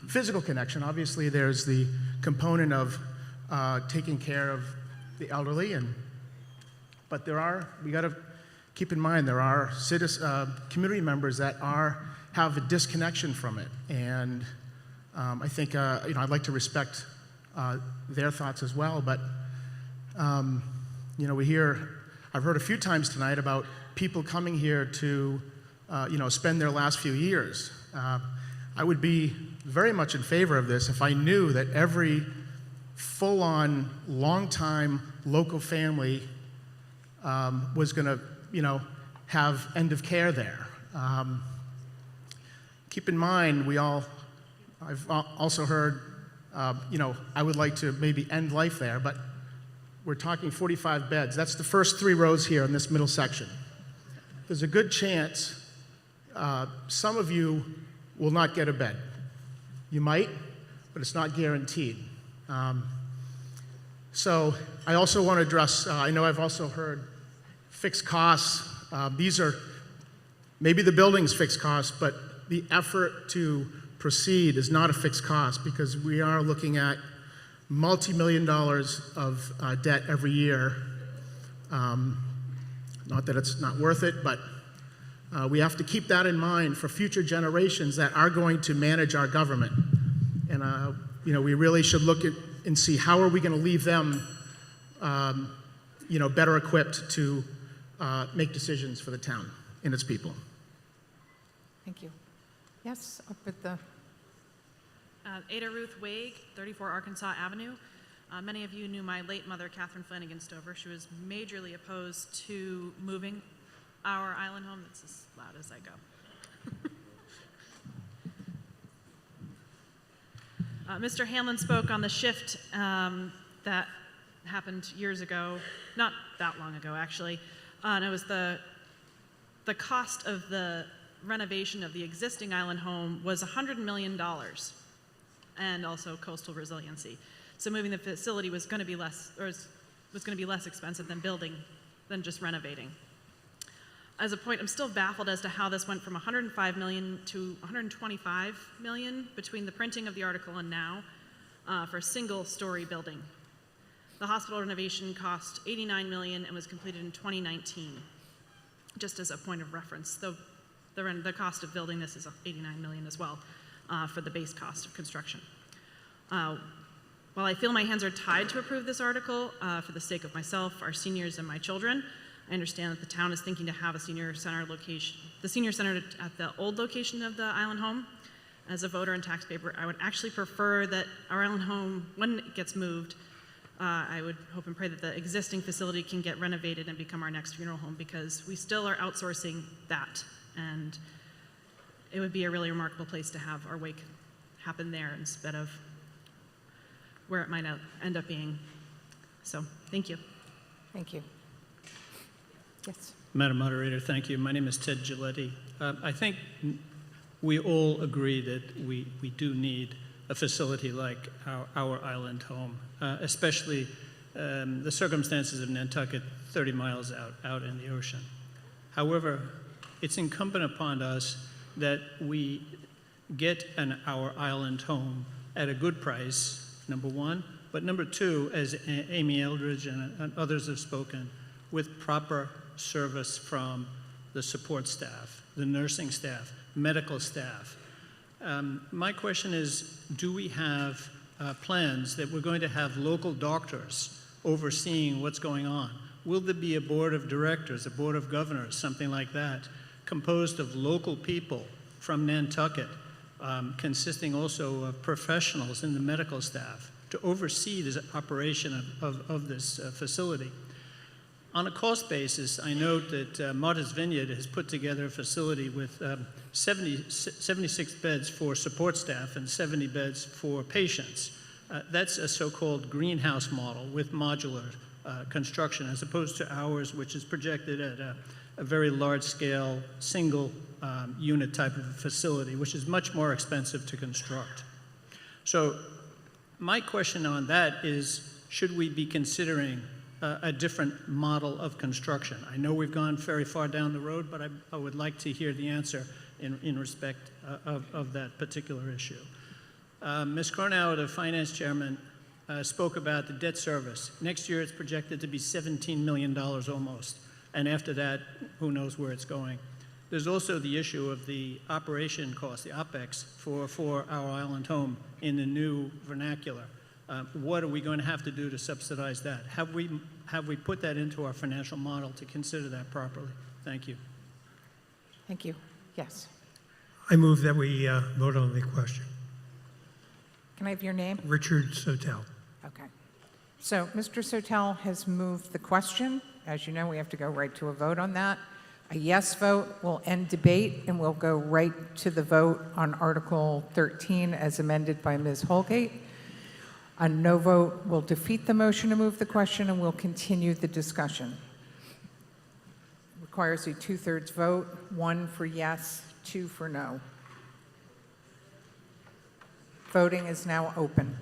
physical connection. Obviously, there's the component of taking care of the elderly, but we got to keep in mind there are community members that have a disconnection from it, and I think I'd like to respect their thoughts as well. But I've heard a few times tonight about people coming here to spend their last few years. I would be very much in favor of this if I knew that every full-on, long-time local family was going to, have end of care there. Keep in mind, I've also heard, I would like to maybe end life there, but we're talking 45 beds. That's the first 3 rows here in this middle section. There's a good chance some of you will not get a bed. You might, but it's not guaranteed. So I also want to address, I know I've also heard fixed costs. These are maybe the building's fixed costs, but the effort to proceed is not a fixed cost because we are looking at multi-million dollars of debt every year. Not that it's not worth it, but we have to keep that in mind for future generations that are going to manage our government. And we really should look at and see how are we going to leave them better equipped to make decisions for the town and its people. Thank you. Yes, up at the... Ada Ruth Waig, 34 Arkansas Avenue. Many of you knew my late mother, Catherine Flanagan Stover. She was majorly opposed to moving our island home. That's as loud as I go. Mr. Hanlon spoke on the shift that happened years ago, not that long ago actually, and it was the cost of the renovation of the existing island home was $100 million, and also coastal resiliency. So moving the facility was going to be less expensive than just renovating. As a point, I'm still baffled as to how this went from $105 million to $125 million between the printing of the article and now for a single-story building. The hospital renovation cost $89 million and was completed in 2019. Just as a point of reference, the cost of building this is $89 million as well for the base cost of construction. While I feel my hands are tied to approve this article for the sake of myself, our seniors, and my children, I understand that the town is thinking to have a senior center location, the senior center at the old location of the island home. As a voter and taxpayer, I would actually prefer that our island home, when it gets moved, I would hope and pray that the existing facility can get renovated and become our next funeral home, because we still are outsourcing that, and it would be a really remarkable place to have our wake happen there instead of where it might end up being. So, thank you. Thank you. Yes. Madam Moderator, thank you. My name is Ted Giletti. I think we all agree that we do need a facility like our island home, especially the circumstances of Nantucket 30 miles out in the ocean. However, it's incumbent upon us that we get our island home at a good price, number one, but number two, as Amy Eldridge and others have spoken, with proper service from the support staff, the nursing staff, medical staff. My question is, do we have plans that we're going to have local doctors overseeing what's going on? Will there be a board of directors, a board of governors, something like that, composed of local people from Nantucket, consisting also of professionals in the medical staff, to oversee the operation of this facility? On a cost basis, I note that Martha's Vineyard has put together a facility with 76 beds for support staff and 70 beds for patients. That's a so-called greenhouse model with modular construction, as opposed to ours, which is projected at a very large-scale, single unit type of facility, which is much more expensive to construct. So My question on that is, should we be considering a different model of construction? I know we've gone very far down the road, but I would like to hear the answer in respect of that particular issue. Ms. Cronau, the finance chairman, spoke about the debt service. Next year, it's projected to be $17 million almost. And after that, who knows where it's going. There's also the issue of the operation cost, the OPEX, for our island home in the new vernacular. What are we going to have to do to subsidize that? Have we put that into our financial model to consider that properly? Thank you. Thank you. Yes. I move that we vote on the question. Can I have your name? Richard Sotel. Okay. So Mr. Sotel has moved the question. As you know, we have to go right to a vote on that. A yes vote will end debate, and we'll go right to the vote on Article 13 as amended by Ms. Holgate. A no vote will defeat the motion to move the question, and we'll continue the discussion. Requires a 2/3 vote, 1 for yes, 2 for no. Voting is now open.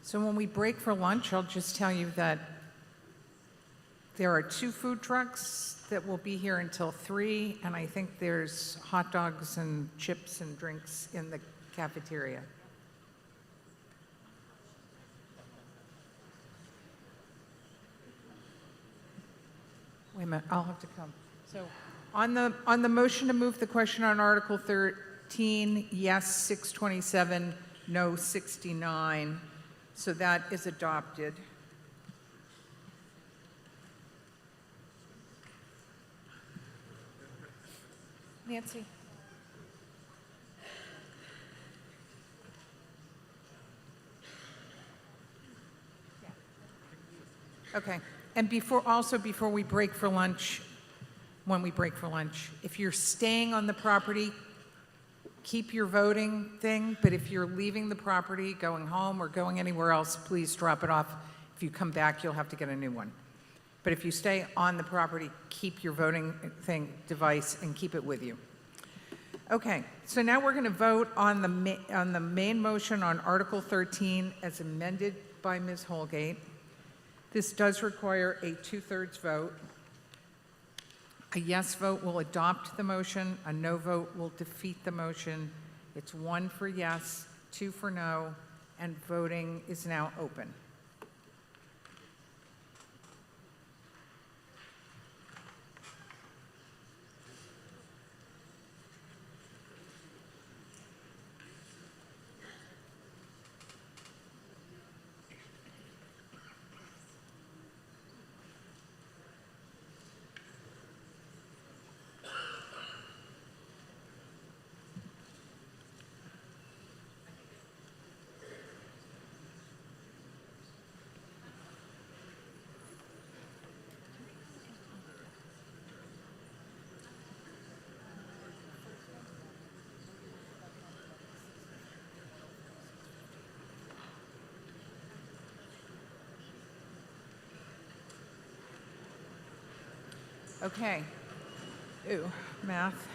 So when we break for lunch, I'll just tell you that there are 2 food trucks that will be here until 3, and I think there's hot dogs and chips and drinks in the cafeteria. Wait a minute, I'll have to come. So on the motion to move the question on Article 13, yes 627, no 69. So that is adopted. Nancy. Okay. And before we break for lunch, when we break for lunch, if you're staying on the property, keep your voting thing, but if you're leaving the property, going home or going anywhere else, please drop it off. If you come back, you'll have to get a new one. But if you stay on the property, keep your voting device and keep it with you. Okay, so now we're going to vote on the main motion on Article 13 as amended by Ms. Holgate. This does require a 2/3 vote. A yes vote will adopt the motion. A no vote will defeat the motion. It's 1 for yes, 2 for no, and voting is now open. Okay. Ooh, math.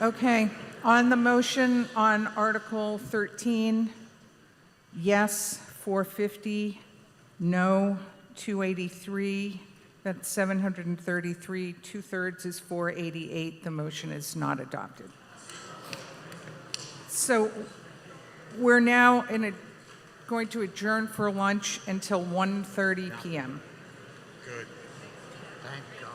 Okay, on the motion on Article 13, yes 450, no 283, that's 733, 2/3 is 488, the motion is not adopted. So we're now going to adjourn for lunch until 1:30 p.m. Good. Thank God.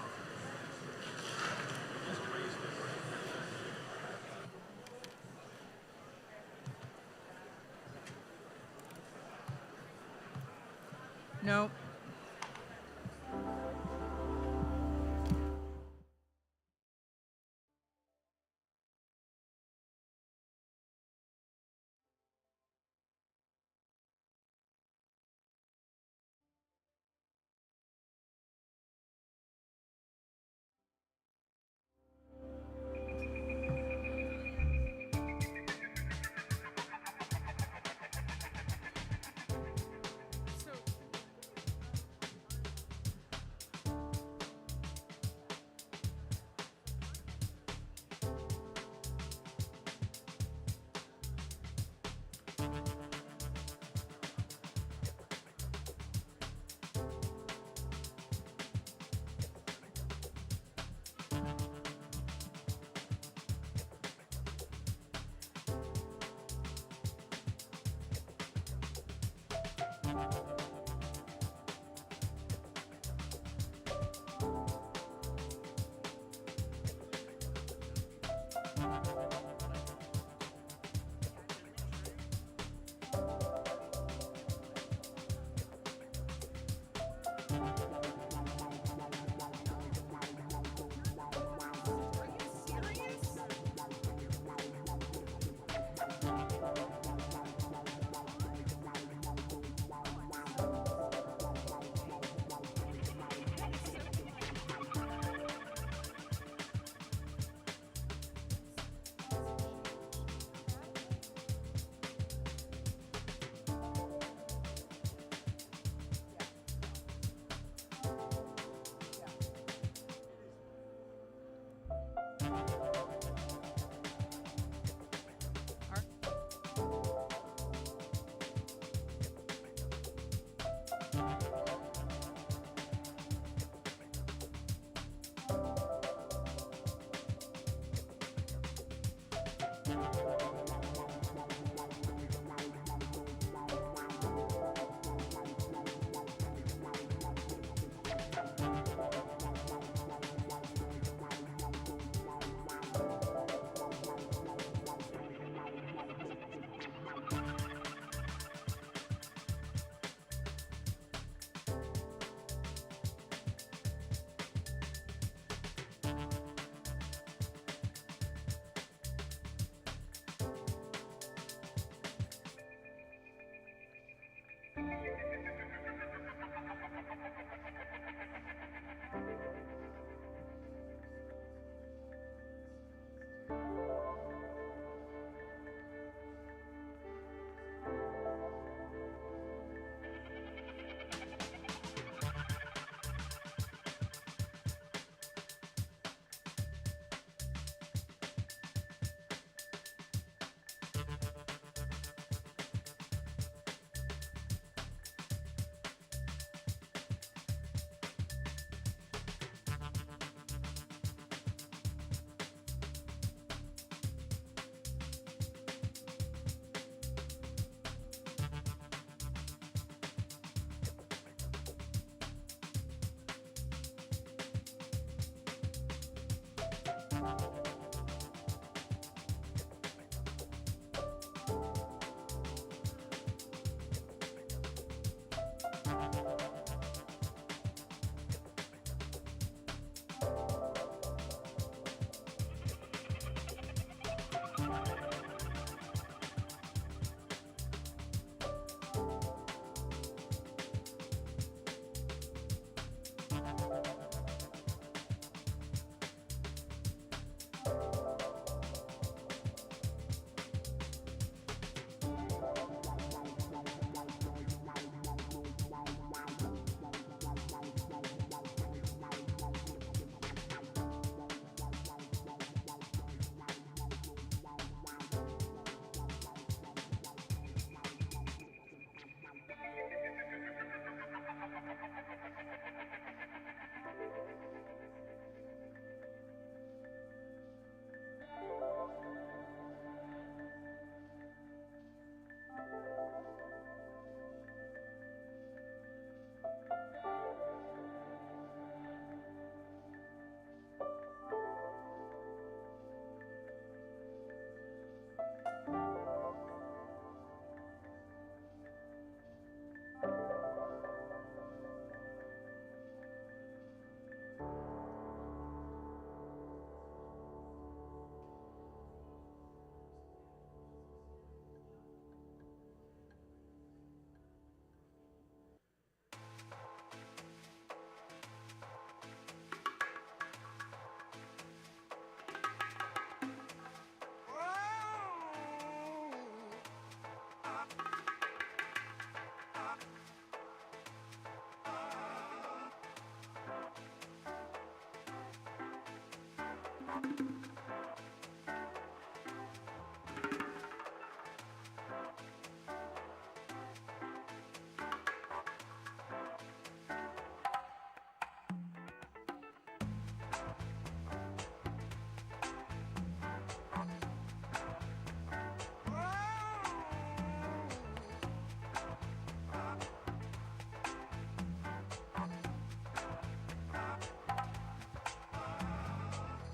No.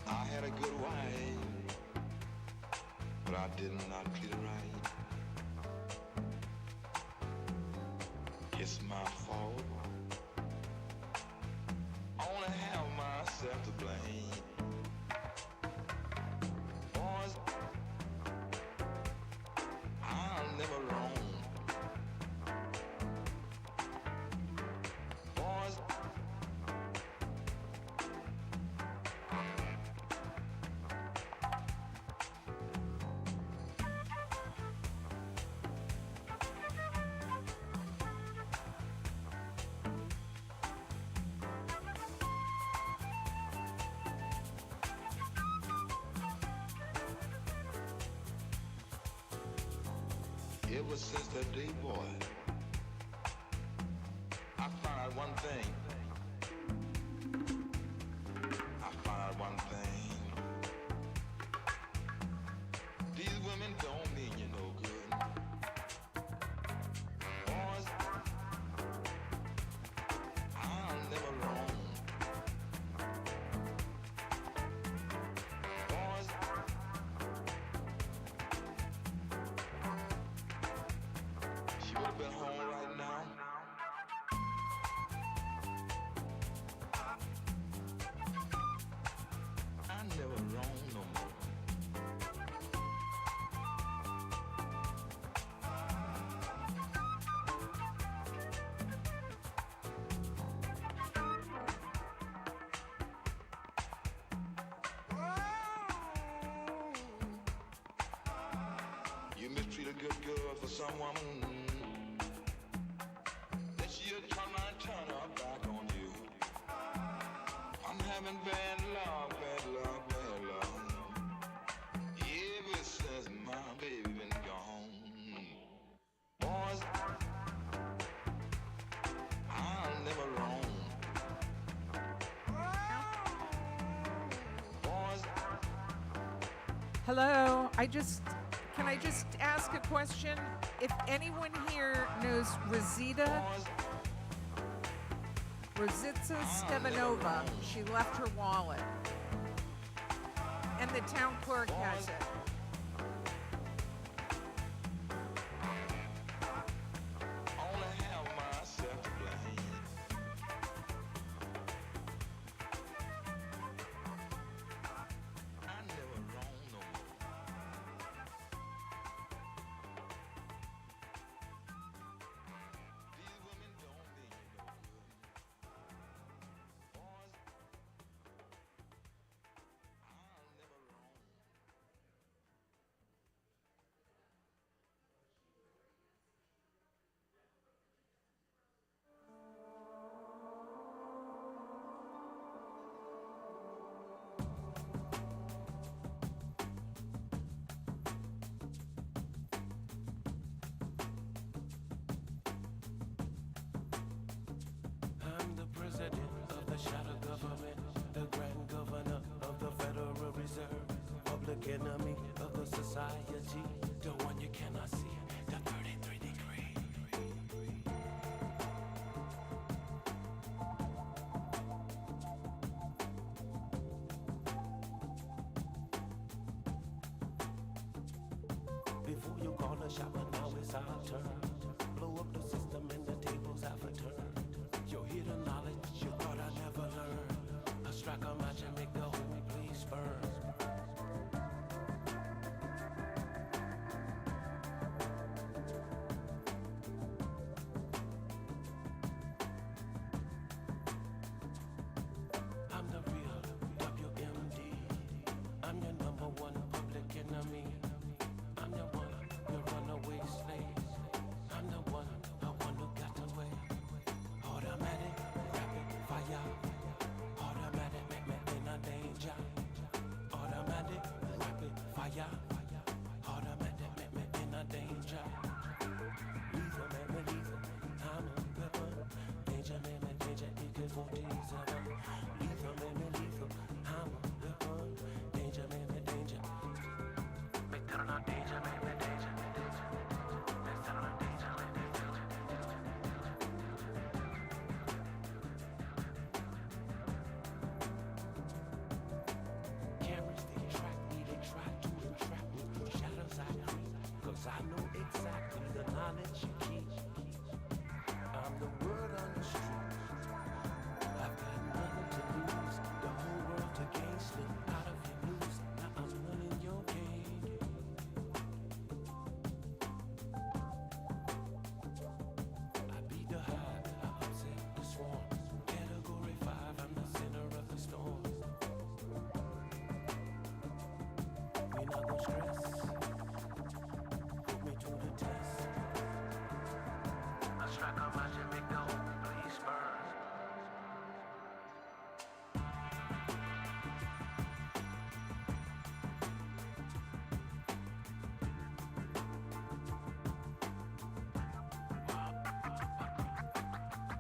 I had a good wife, but I did not treat her right. It's my fault. I only have myself to blame. Boys, I'll never roam. Boys, ever since that day, boy, I found out one thing. I found out one thing. These women don't mean you no good. Boys, I'll never roam. Boys, she would have been home right now. I never roam no more. You mistreat a good girl for some woman, then she'll turn around and turn her back on you. I'm having bad luck, bad luck, bad luck. Ever since my baby been gone. Boys, I'll never roam. Boys, Hello, can I just ask a question? If anyone here knows Rosita Stevanova, she left her wallet. And the town clerk has it. only have myself to blame. I never roam no more. These women don't mean you no good. Boys, I'll never roam. I'm the president of the shadow government, the grand governor of the Federal Reserve, public enemy of the society, the one you cannot see, the 33 degree. Before you call a shot, but now it's our turn. Blow up the system and the tables have a turn. Your hidden knowledge you thought I never learned. I strike a match and make the whole place burn. I'm the real WMD. I'm your #1 public enemy. I'm the one, your runaway slave. more diesel. Lethal, man, me lethal. Hammer, weapon. Danger, man, me danger. Me tell her danger, man, me danger. Me tell her danger, man, me danger. Cameras, they track me, they try to entrap me. Shadows I creep, 'cause I know exactly the knowledge you keep. I'm the word on the street. I've got nothing to lose, the whole world to gain. Slip out of your news, now I'm running your game. I beat the hive, I upset the swarm. Category 5, I'm the center of the storm. We not gon' stress, put me to the test. I strike a match and make the whole place burn.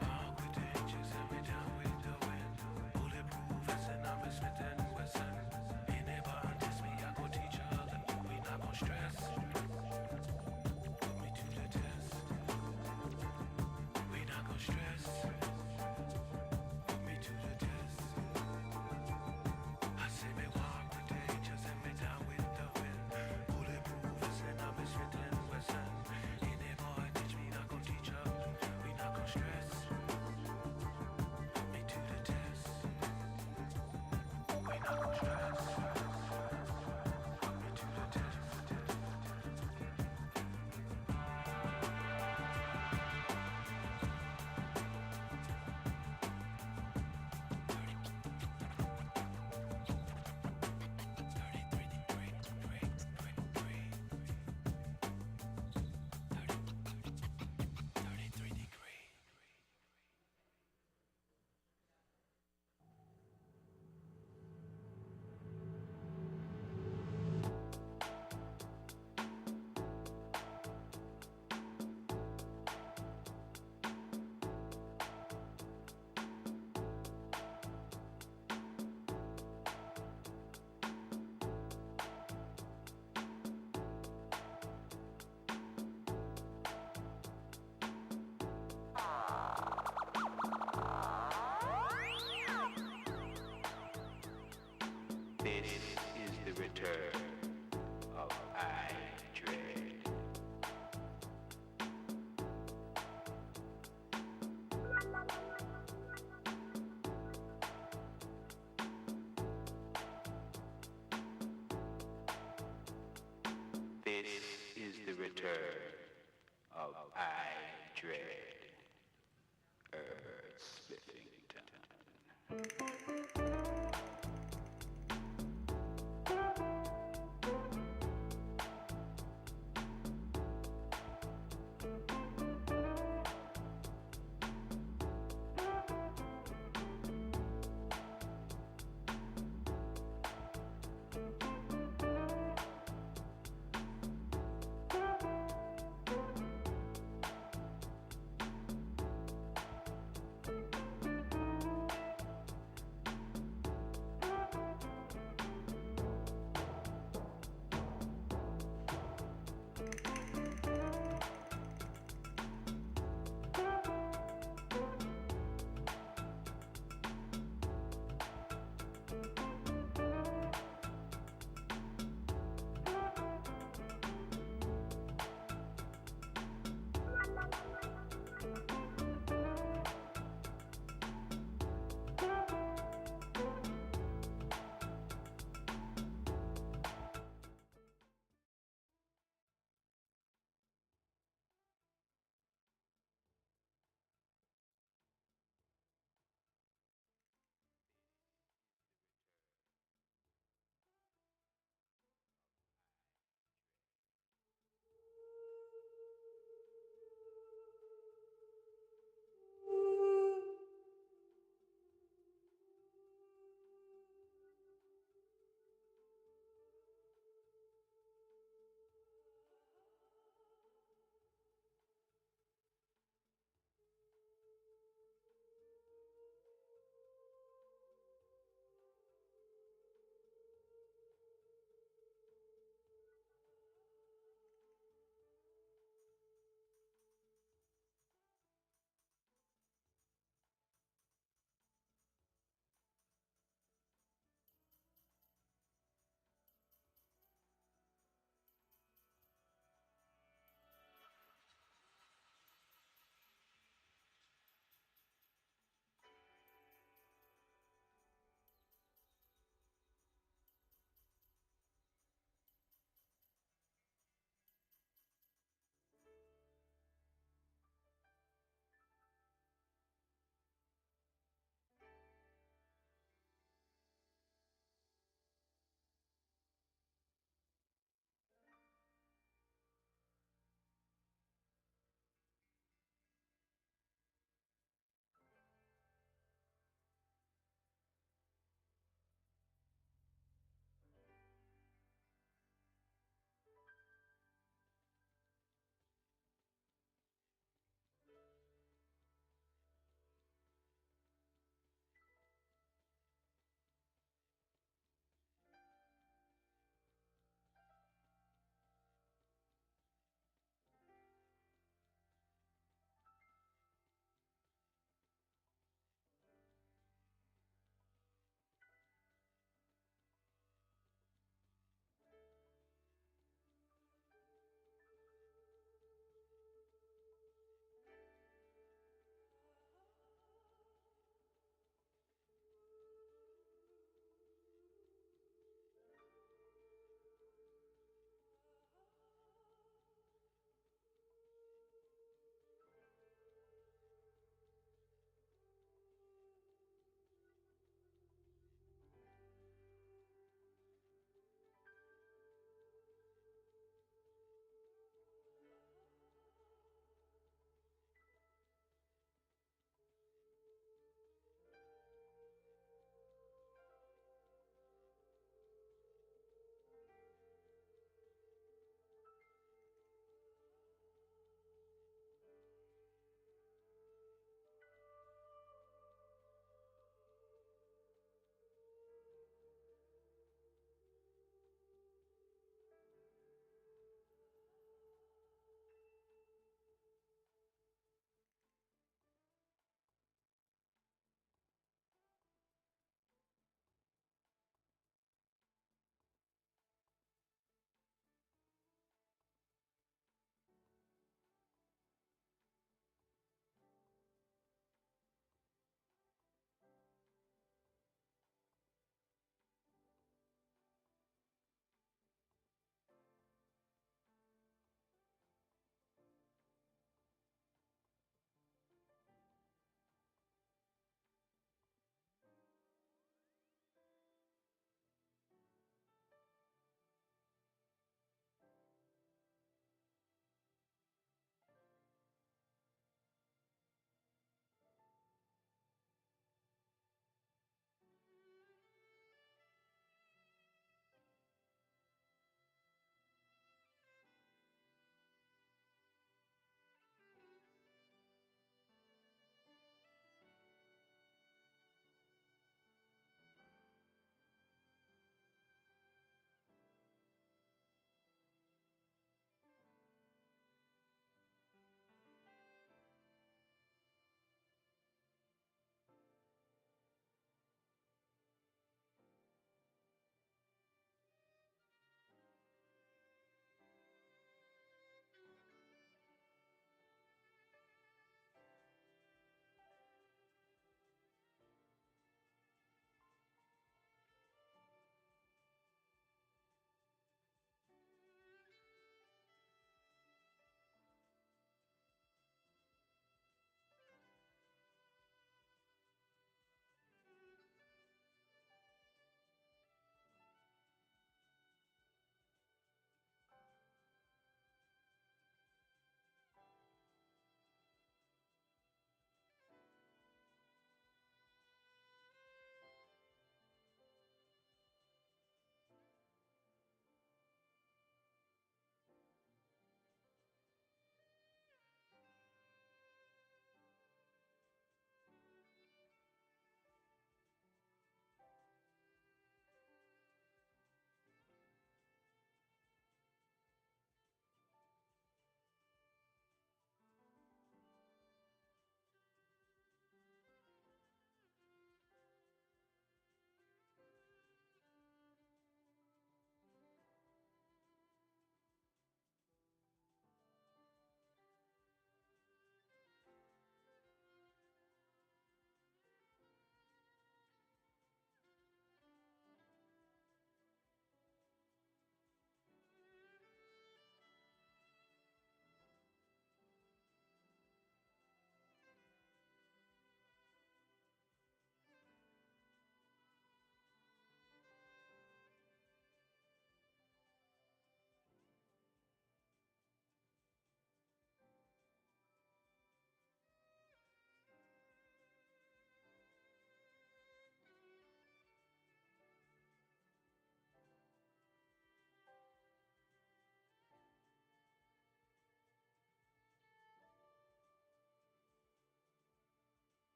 Walk with the angels and me down with the wind. Bulletproof vest and I'm a Smith and Wesson. Inhabitants me, I go teach her that we not gon' stress. Put me to the test. We not gon' stress. Put me to the test. I say me walk with the angels and me down with the wind. Bulletproof vest and I'm a Smith and Wesson. Inhabitants me, not gon' teach her. We not gon' stress. Put me to the test. We not gon' stress. Put me to the test. This is the return of I Dread. This is the return of I Dread. Earth Spiffington.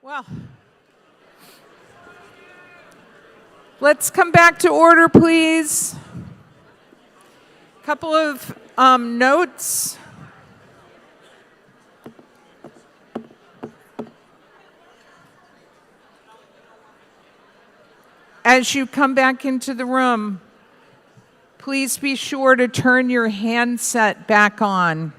Well, let's come back to order, please. Couple of notes. As you come back into the room, please be sure to turn your handset back on.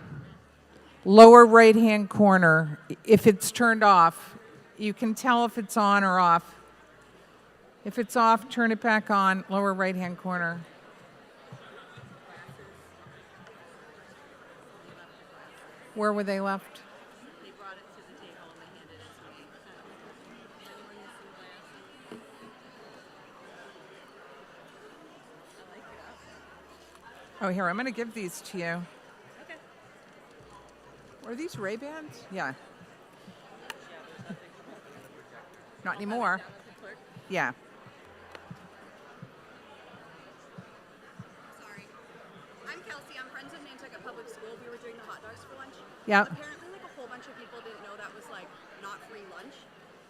lower right-hand corner, if it's turned off, you can tell if it's on or off. If it's off, turn it back on, lower right-hand corner. Where were they left? They brought it to the table and they handed it to me. Anyone missing glasses? I like it. Oh, here, I'm going to give these to you. Okay. Are these Ray-Bans? Yeah. Not anymore. Yeah. Sorry. I'm Kelsey. I'm friends of Nantucket Public School. We were doing the hot dogs for lunch. Yeah. Apparently, like a whole bunch of people didn't know that was like not free lunch.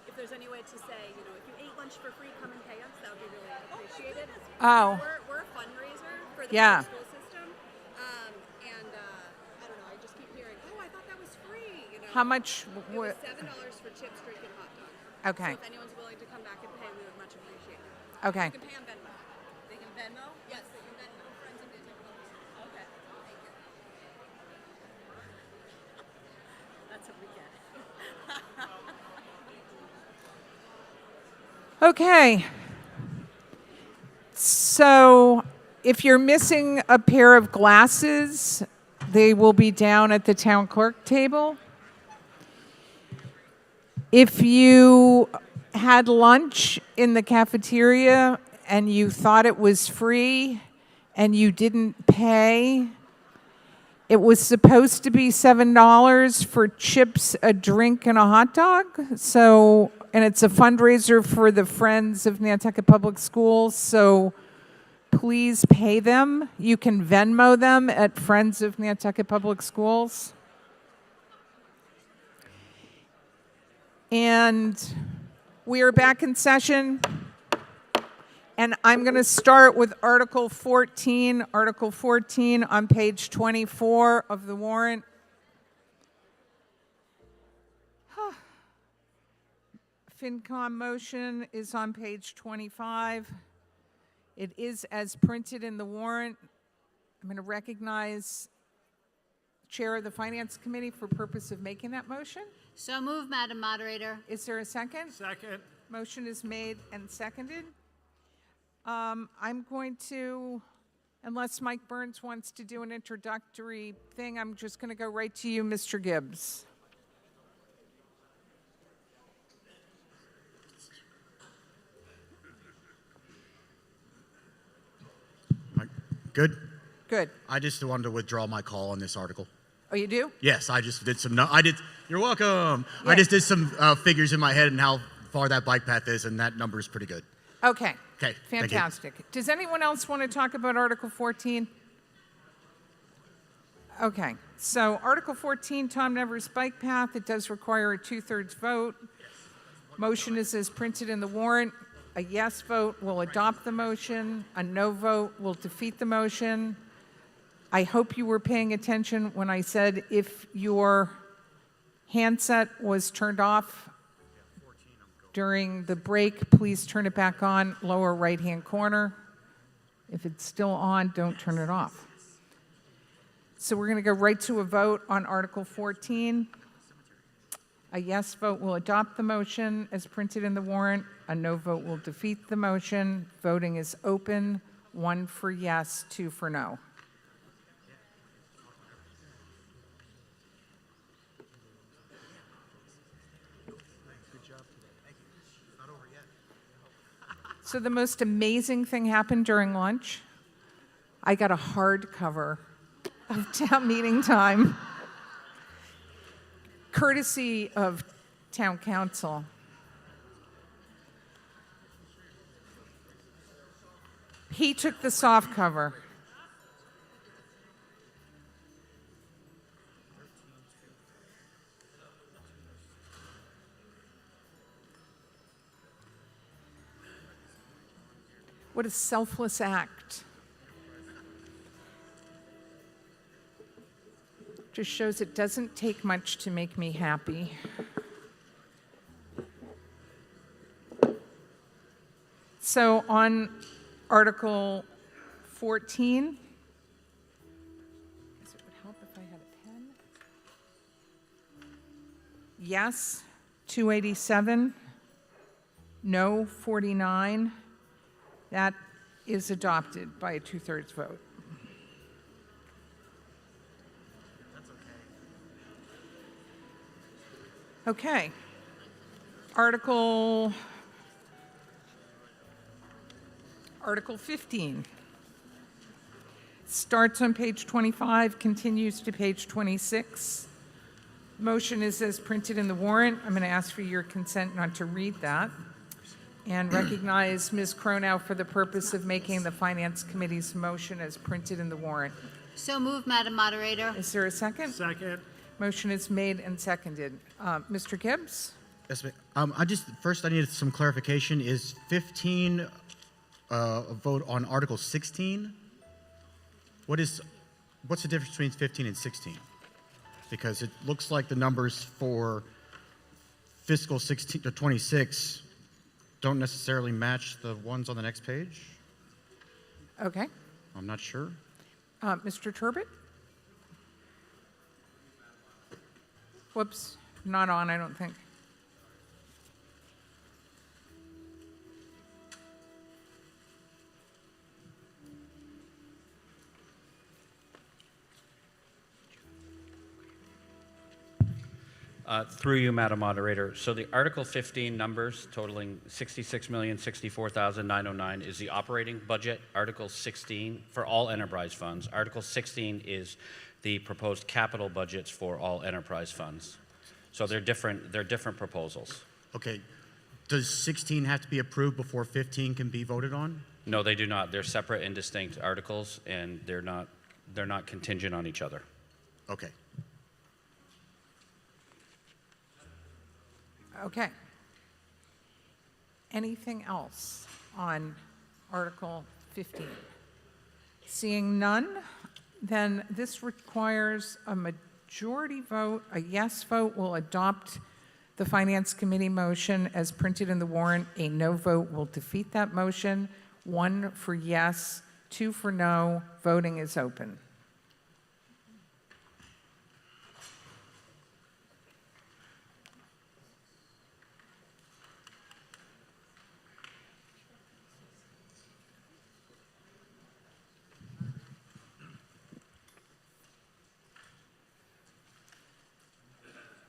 If there's any way to say, you know, if you ate lunch for free, come and pay us. That would be really appreciated. Oh. We're a fundraiser for the Yeah. public school system, and I don't know. I just keep hearing, oh, I thought that was free. You know. How much? It was $7 for chips, drink, and hot dogs. Okay. So if anyone's willing to come back and pay, we would much appreciate it. Okay. You can pay on Venmo. They can Venmo? Yes, they can Venmo. Friends of Nantucket Public School. Okay. Thank you. That's what we get. Okay. So if you're missing a pair of glasses, they will be down at the town clerk table. If you had lunch in the cafeteria and you thought it was free and you didn't pay, it was supposed to be $7 for chips, a drink, and a hot dog. So, and it's a fundraiser for the Friends of Nantucket Public Schools. So please pay them. You can Venmo them at Friends of Nantucket Public Schools. And we are back in session. And I'm going to start with Article 14. Article 14 on page 24 of the warrant. FinCom motion is on page 25. It is as printed in the warrant. I'm going to recognize Chair of the Finance Committee for purpose of making that motion. So moved, Madam Moderator. Is there a second? Second. Motion is made and seconded. I'm going to, unless Mike Burns wants to do an introductory thing, I'm just going to go right to you, Mr. Gibbs. Good? Good. I just wanted to withdraw my call on this article. Oh, you do? Yes, I just did some, you're welcome. Yeah. I just did some figures in my head and how far that bike path is, and that number is pretty good. Okay. Okay. Thank you. Fantastic. Does anyone else want to talk about Article 14? Okay. So Article 14, Tom Nevers Bike Path, it does require a 2/3 vote. Motion is as printed in the warrant. A yes vote will adopt the motion. A no vote will defeat the motion. I hope you were paying attention when I said if your handset was turned off during the break, please turn it back on, lower right-hand corner. If it's still on, don't turn it off. So we're going to go right to a vote on Article 14. A yes vote will adopt the motion as printed in the warrant. A no vote will defeat the motion. Voting is open. 1 for yes, 2 for no. So the most amazing thing happened during lunch. I got a hardcover of town meeting time, courtesy of town council. He took the soft cover. What a selfless act. Just shows it doesn't take much to make me happy. So on Article 14, it would help if I had a pen. yes 287, no 49. That is adopted by a 2/3 vote. Okay. Article 15 starts on page 25, continues to page 26. Motion is as printed in the warrant. I'm going to ask for your consent not to read that and recognize Ms. Cronow for the purpose of making the Finance Committee's motion as printed in the warrant. So moved, Madam Moderator. Is there a second? Second. Motion is made and seconded. Mr. Gibbs? Yes, ma'am. I needed some clarification. Is 15 a vote on Article 16? What's the difference between 15 and 16? Because it looks like the numbers for fiscal 16 to 26 don't necessarily match the ones on the next page. Okay. I'm not sure. Mr. Turbot? Whoops, not on, I don't think. Through you, Madam Moderator. So the Article 15 numbers totaling $66,064,909 is the operating budget. Article 16 for all enterprise funds. Article 16 is the proposed capital budgets for all enterprise funds. So they're different proposals. Okay. Does 16 have to be approved before 15 can be voted on? No, they do not. They're separate and distinct articles, and they're not contingent on each other. Okay. Okay. Anything else on Article 15? Seeing none, then this requires a majority vote. A yes vote will adopt the Finance Committee motion as printed in the warrant. A no vote will defeat that motion. 1 for yes, 2 for no. Voting is open.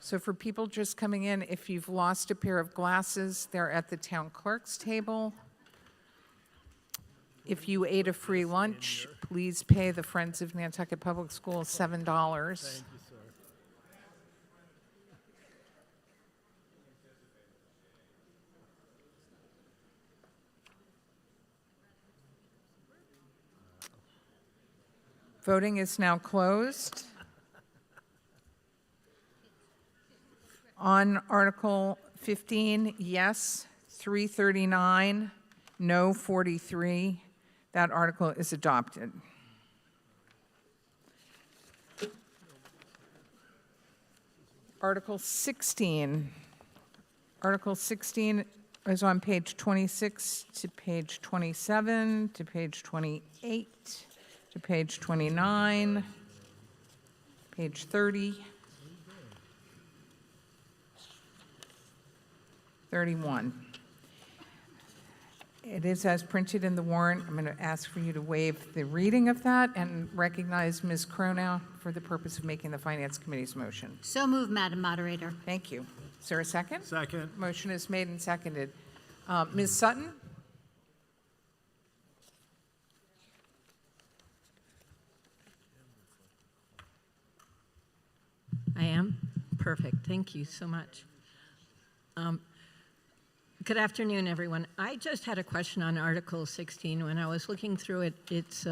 So for people just coming in, if you've lost a pair of glasses, they're at the town clerk's table. If you ate a free lunch, please pay the Friends of Nantucket Public Schools $7. Thank you, sir. Voting is now closed. On Article 15, yes, 339, no, 43. That article is adopted. Article 16. Article 16 is on page 26 to page 27 to page 28 to page 29, page 30. 31. It is as printed in the warrant. I'm going to ask for you to waive the reading of that and recognize Ms. Cronow for the purpose of making the Finance Committee's motion. So moved, Madam Moderator. Thank you. Is there a second? Second. Motion is made and seconded. Ms. Sutton? I am? Perfect. Thank you so much. Good afternoon, everyone. I just had a question on Article 16. When I was looking through it, it's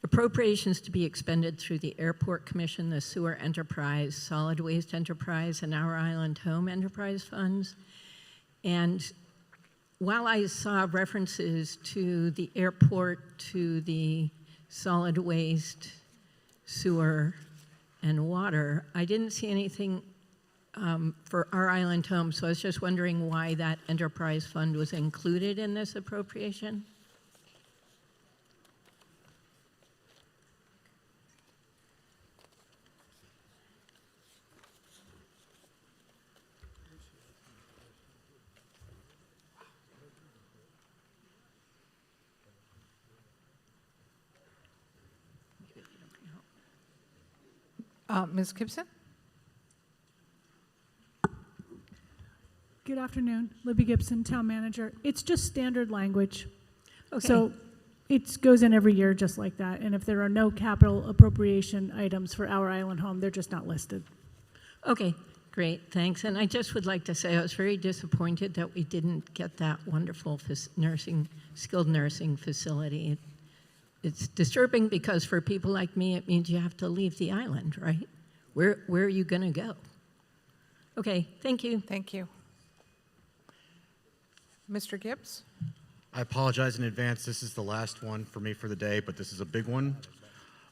appropriations to be expended through the Airport Commission, the Sewer Enterprise, Solid Waste Enterprise, and Our Island Home Enterprise funds. And while I saw references to the airport, to the solid waste, sewer, and water, I didn't see anything for Our Island Home, so I was just wondering why that enterprise fund was included in this appropriation. Ms. Gibson? Good afternoon, Libby Gibson, Town Manager. It's just standard language. Okay. So it goes in every year just like that. And if there are no capital appropriation items for Our Island Home, they're just not listed. Okay, great, thanks. And I just would like to say I was very disappointed that we didn't get that wonderful skilled nursing facility. It's disturbing because for people like me, it means you have to leave the island, right? Where are you going to go? Okay, thank you. Thank you. Mr. Gibbs? I apologize in advance. This is the last one for me for the day, but this is a big one.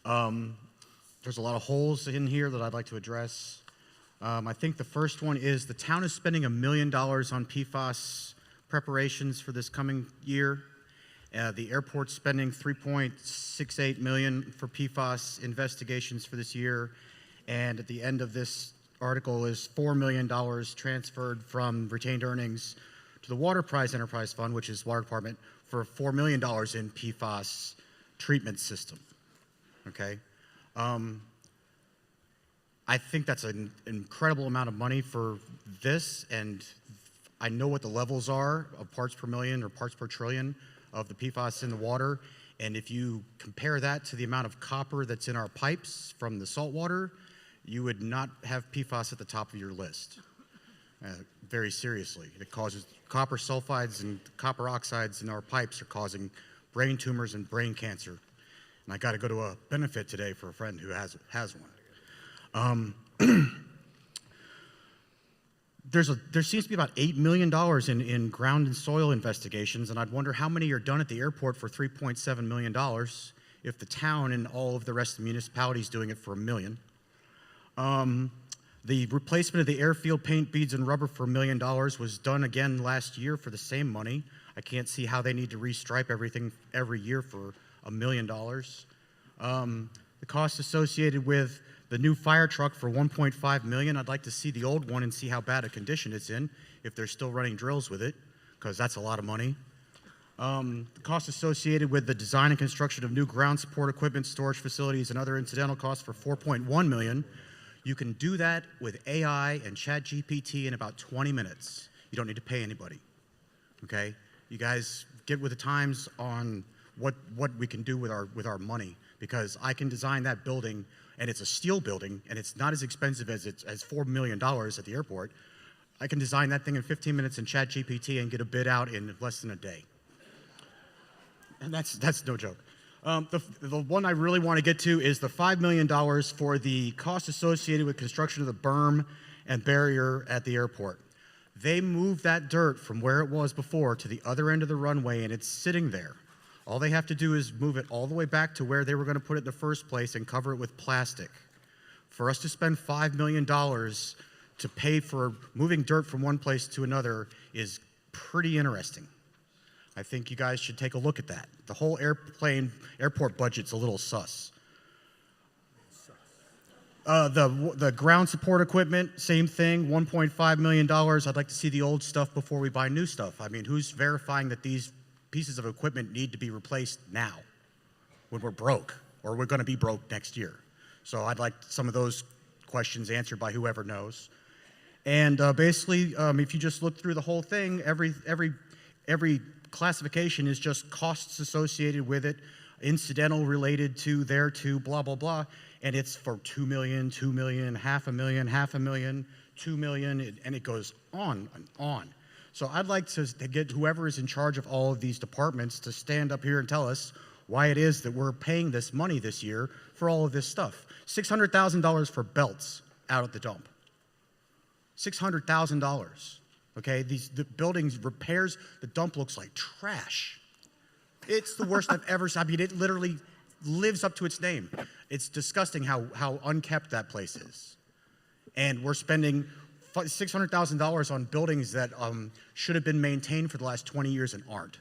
There's a lot of holes in here that I'd like to address. I think the first one is the town is spending $1 million on PFAS preparations for this coming year. The airport's spending $3.68 million for PFAS investigations for this year. And at the end of this article is $4 million transferred from retained earnings to the Water Prize Enterprise Fund, which is Water Department, for $4 million in PFAS treatment system. Okay? I think that's an incredible amount of money for this, and I know what the levels are of parts per million or parts per trillion of the PFAS in the water, and if you compare that to the amount of copper that's in our pipes from the salt water, you would not have PFAS at the top of your list. Very seriously. It causes copper sulfides and copper oxides in our pipes are causing brain tumors and brain cancer. And I got to go to a benefit today for a friend who has one. There seems to be about $8 million in ground and soil investigations, and I'd wonder how many are done at the airport for $3.7 million if the town and all of the rest of the municipalities doing it for $1 million. The replacement of the airfield paint, beads, and rubber for $1 million was done again last year for the same money. I can't see how they need to restripe everything every year for $1 million. The cost associated with the new fire truck for $1.5 million, I'd like to see the old one and see how bad a condition it's in, if they're still running drills with it, because that's a lot of money. The cost associated with the design and construction of new ground support equipment, storage facilities, and other incidental costs for $4.1 million. You can do that with AI and ChatGPT in about 20 minutes. You don't need to pay anybody, okay? You guys get with the times on what we can do with our money, because I can design that building, and it's a steel building, and it's not as expensive as $4 million at the airport. I can design that thing in 15 minutes in ChatGPT and get a bid out in less than a day. And that's no joke. The one I really want to get to is the $5 million for the cost associated with construction of the berm and barrier at the airport. They moved that dirt from where it was before to the other end of the runway, and it's sitting there. All they have to do is move it all the way back to where they were going to put it in the first place and cover it with plastic. For us to spend $5 million to pay for moving dirt from one place to another is pretty interesting. I think you guys should take a look at that. The whole airport budget's a little sus. The ground support equipment, same thing, $1.5 million. I'd like to see the old stuff before we buy new stuff. I mean, who's verifying that these pieces of equipment need to be replaced now when we're broke, or we're going to be broke next year? So I'd like some of those questions answered by whoever knows. And basically, if you just look through the whole thing, every classification is just costs associated with it, incidental related to thereto, blah, blah, blah. And it's for $2 million, $2 million, $500,000, $500,000, $2 million, and it goes on and on. So I'd like to get whoever is in charge of all of these departments to stand up here and tell us why it is that we're paying this money this year for all of this stuff. $600,000 for belts out at the dump. $600,000. Okay, the buildings repairs, the dump looks like trash. It's the worst I've ever seen. I mean, it literally lives up to its name. It's disgusting how unkept that place is. And we're spending $600,000 on buildings that should have been maintained for the last 20 years and aren't.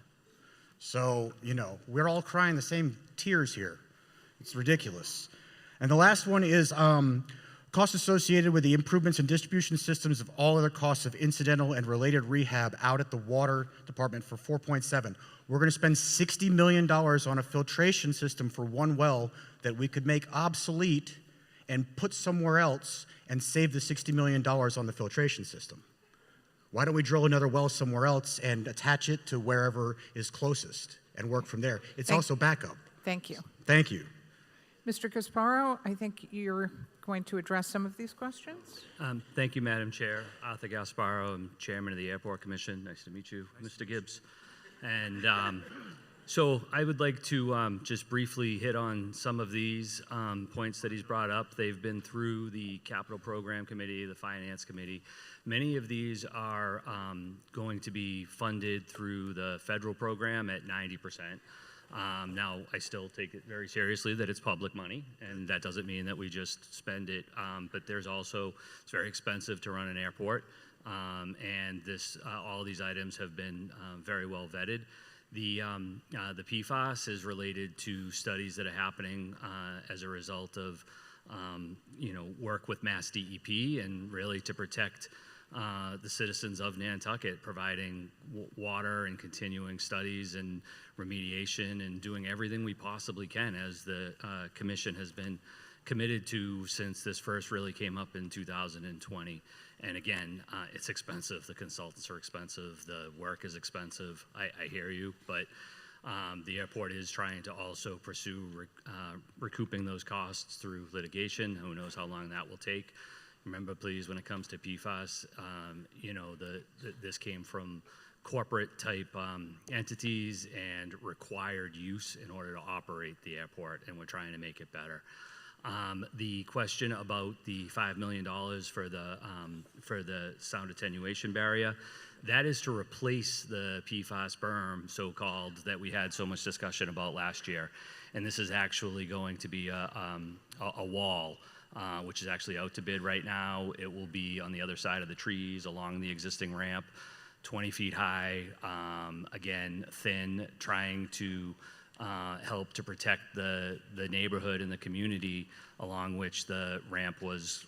So, you know, we're all crying the same tears here. It's ridiculous. And the last one is costs associated with the improvements in distribution systems of all other costs of incidental and related rehab out at the water department for $4.7. We're going to spend $60 million on a filtration system for one well that we could make obsolete and put somewhere else and save the $60 million on the filtration system? Why don't we drill another well somewhere else and attach it to wherever is closest and work from there? It's also backup. Thank you. Thank you. Mr. Gasparo, I think you're going to address some of these questions. Thank you, Madam Chair. Arthur Gasparo, I'm Chairman of the Airport Commission. Nice to meet you, Mr. Gibbs. And so I would like to just briefly hit on some of these points that he's brought up. They've been through the Capital Program Committee, the Finance Committee. Many of these are going to be funded through the federal program at 90%. Now, I still take it very seriously that it's public money, and that doesn't mean that we just spend it, but there's also, it's very expensive to run an airport, and all these items have been very well vetted. The PFAS is related to studies that are happening as a result of work with Mass DEP and really to protect the citizens of Nantucket, providing water and continuing studies and remediation and doing everything we possibly can, as the commission has been committed to since this first really came up in 2020. And again, it's expensive. The consultants are expensive. The work is expensive. I hear you, but the airport is trying to also pursue recouping those costs through litigation. Who knows how long that will take. Remember, please, when it comes to PFAS, this came from corporate type entities and required use in order to operate the airport, and we're trying to make it better. The question about the $5 million for the sound attenuation barrier, that is to replace the PFAS berm, so-called, that we had so much discussion about last year. And this is actually going to be a wall, which is actually out to bid right now. It will be on the other side of the trees along the existing ramp, 20 feet high, again, thin, trying to help to protect the neighborhood and the community along which the ramp was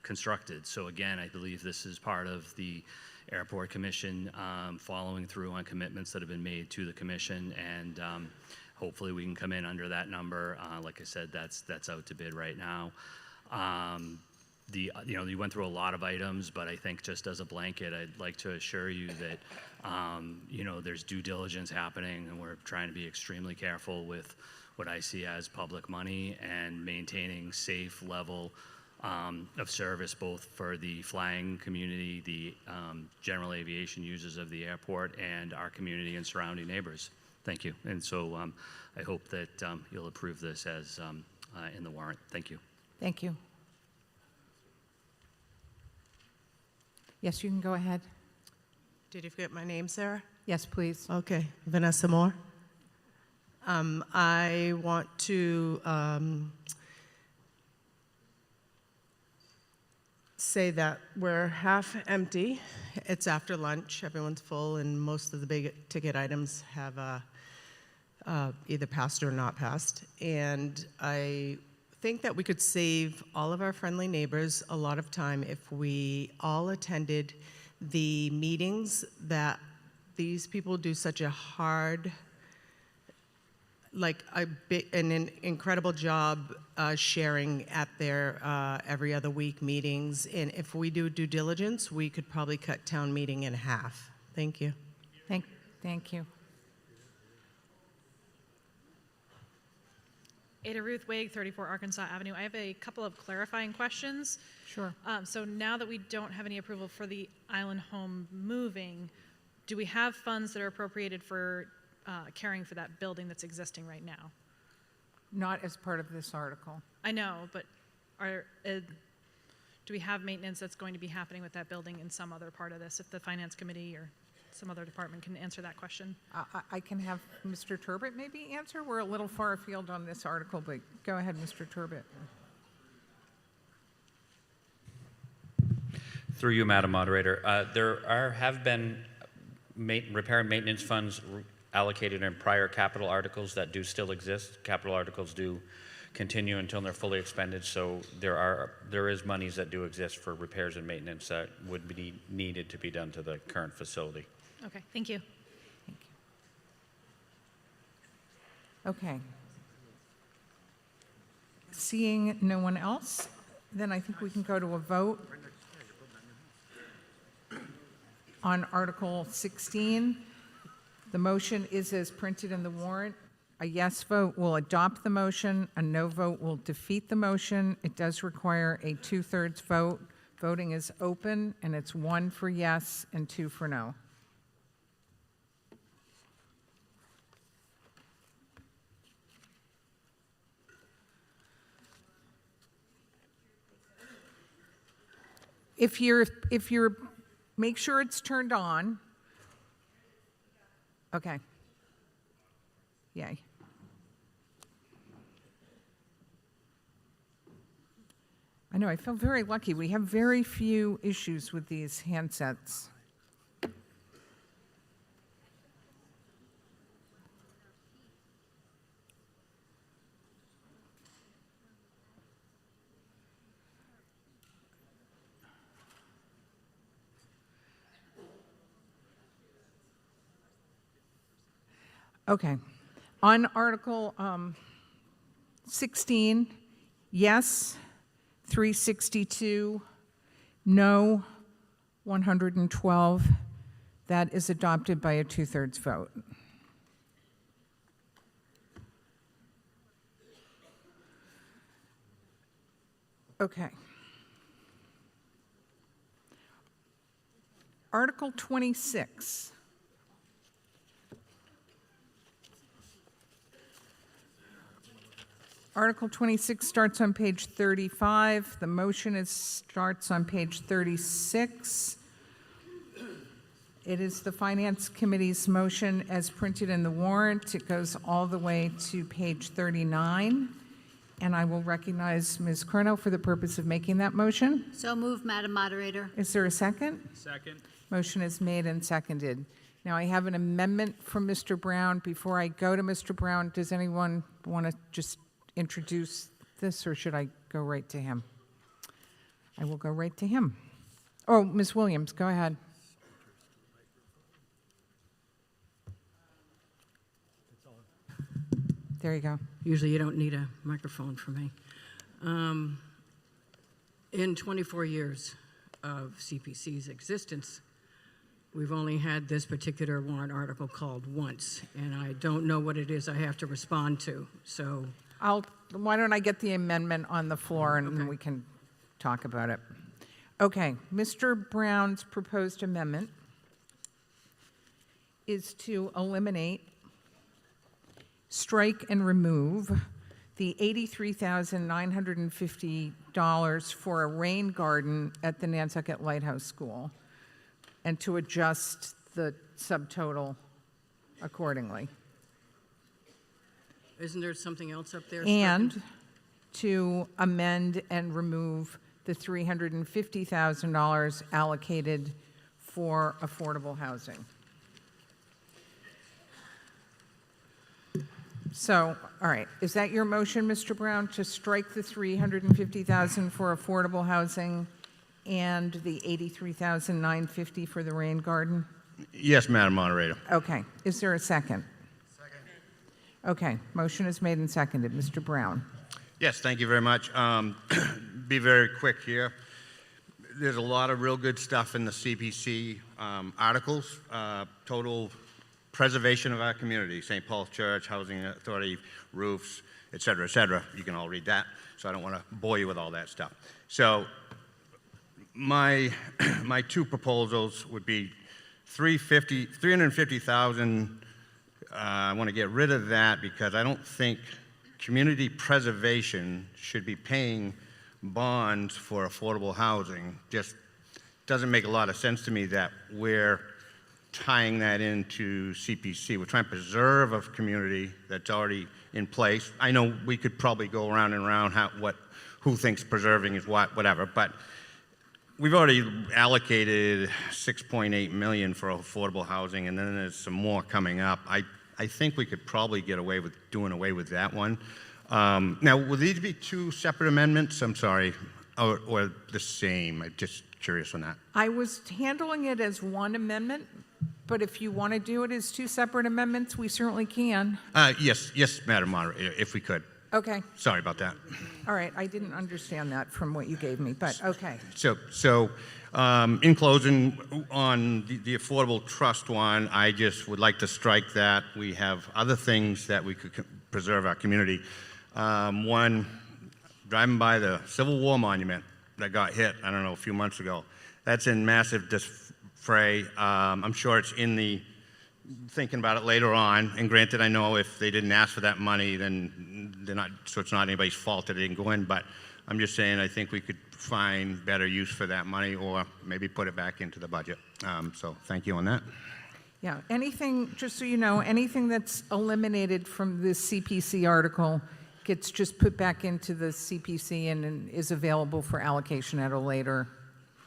constructed. So again, I believe this is part of the Airport Commission following through on commitments that have been made to the commission, and hopefully we can come in under that number. Like I said, that's out to bid right now. You went through a lot of items, but I think just as a blanket, I'd like to assure you that, there's due diligence happening, and we're trying to be extremely careful with what I see as public money and maintaining safe level of service, both for the flying community, the general aviation users of the airport, and our community and surrounding neighbors. Thank you. And so I hope that you'll approve this as in the warrant. Thank you. Thank you. Yes, you can go ahead. Did you forget my name, Sarah? Yes, please. Okay, Vanessa Moore. I want to say that we're half empty. It's after lunch. Everyone's full, and most of the big ticket items have either passed or not passed. And I think that we could save all of our friendly neighbors a lot of time if we all attended the meetings that these people do such a hard, an incredible job sharing at their every other week meetings. And if we do due diligence, we could probably cut town meeting in half. Thank you. Thank you. Ada Ruth Waig, 34 Arkansas Avenue. I have a couple of clarifying questions. Sure. So now that we don't have any approval for the island home moving, do we have funds that are appropriated for caring for that building that's existing right now? Not as part of this article. I know, but do we have maintenance that's going to be happening with that building in some other part of this? If the Finance Committee or some other department can answer that question. I can have Mr. Turbot maybe answer. We're a little far afield on this article, but go ahead, Mr. Turbot. Through you, Madam Moderator, there have been repair and maintenance funds allocated in prior capital articles that do still exist. Capital articles do continue until they're fully expended, so there is monies that do exist for repairs and maintenance that would be needed to be done to the current facility. Okay, thank you. Okay. Seeing no one else, then I think we can go to a vote on Article 16. The motion is as printed in the warrant. A yes vote will adopt the motion. A no vote will defeat the motion. It does require a 2/3 vote. Voting is open, and it's 1 for yes and 2 for no. If you're, make sure it's turned on. Okay. Yay. I know, I feel very lucky. We have very few issues with these handsets. Okay. On Article 16, yes, 362, no, 112. That is adopted by a 2/3 vote. Okay. Article 26. Article 26 starts on page 35. The motion starts on page 36. It is the Finance Committee's motion as printed in the warrant. It goes all the way to page 39. And I will recognize Ms. Curnow for the purpose of making that motion. So moved, Madam Moderator. Is there a second? Second. Motion is made and seconded. Now, I have an amendment from Mr. Brown. Before I go to Mr. Brown, does anyone want to just introduce this, or should I go right to him? I will go right to him. Oh, Ms. Williams, go ahead. There you go. Usually you don't need a microphone for me. In 24 years of CPC's existence, we've only had this particular warrant article called once, and I don't know what it is I have to respond to, so. Why don't I get the amendment on the floor and then we can talk about it. Okay, Mr. Brown's proposed amendment is to eliminate, strike and remove the $83,950 for a rain garden at the Nantucket Lighthouse School and to adjust the subtotal accordingly. Isn't there something else up there? And to amend and remove the $350,000 allocated for affordable housing. So, all right, is that your motion, Mr. Brown, to strike the $350,000 for affordable housing and the $83,950 for the rain garden? Yes, Madam Moderator. Okay, is there a second? Okay, motion is made and seconded. Mr. Brown. Yes, thank you very much. Be very quick here. There's a lot of real good stuff in the CPC articles. Total preservation of our community, St. Paul's Church, Housing Authority, roofs, et cetera, et cetera. You can all read that, so I don't want to bore you with all that stuff. So my two proposals would be $350,000. I want to get rid of that because I don't think community preservation should be paying bonds for affordable housing. Just doesn't make a lot of sense to me that we're tying that into CPC. We're trying to preserve a community that's already in place. I know we could probably go around and around who thinks preserving is what, whatever, but we've already allocated $6.8 million for affordable housing, and then there's some more coming up. I think we could probably get away with doing away with that one. Now, will these be two separate amendments? I'm sorry, or the same? I'm just curious on that. I was handling it as one amendment, but if you want to do it as two separate amendments, we certainly can. Yes, Madam Moderator, if we could. Okay, Sorry about that. all right, I didn't understand that from what you gave me, but okay. So, in closing, on the Affordable Trust one, I just would like to strike that. We have other things that we could preserve our community. One, driving by the Civil War monument that got hit, I don't know, a few months ago. That's in massive disarray. I'm sure it's in the thinking about it later on, and granted, I know if they didn't ask for that money, then they're not, so it's not anybody's fault that it didn't go in, but I'm just saying I think we could find better use for that money or maybe put it back into the budget. So thank you on that. Yeah, anything, just so you know, anything that's eliminated from the CPC article gets just put back into the CPC and is available for allocation at a later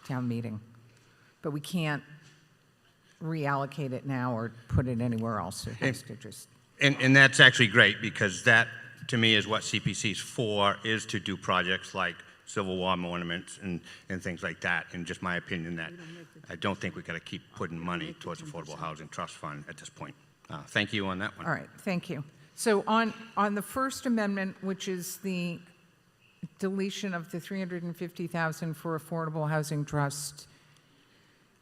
town meeting. But we can't reallocate it now or put it anywhere else. It has to just... And that's actually great, because that, to me, is what CPC is for, is to do projects like Civil War monuments and things like that. And just my opinion that I don't think we've got to keep putting money towards Affordable Housing Trust Fund at this point. Thank you on that one. All right, thank you. So on the First Amendment, which is the deletion of the $350,000 for Affordable Housing Trust,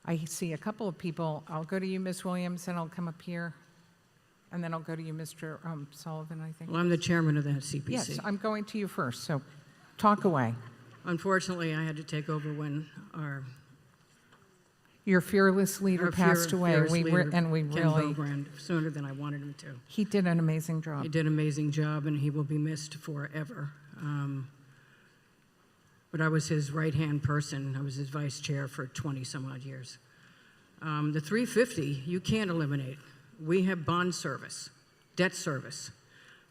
I see a couple of people. I'll go to you, Ms. Williams, and I'll come up here. And then I'll go to you, Mr. Sullivan, I think. Well, I'm the chairman of that CPC. Yes, I'm going to you first, so talk away. Unfortunately, I had to take over when Your fearless leader passed away, fearless we leader, Ken really... Hogrand, sooner than I wanted him to. He did an amazing job. He did an amazing job, and he will be missed forever. But I was his right-hand person. I was his vice chair for 20-some-odd years. The 350, you can't eliminate. We have bond service, debt service.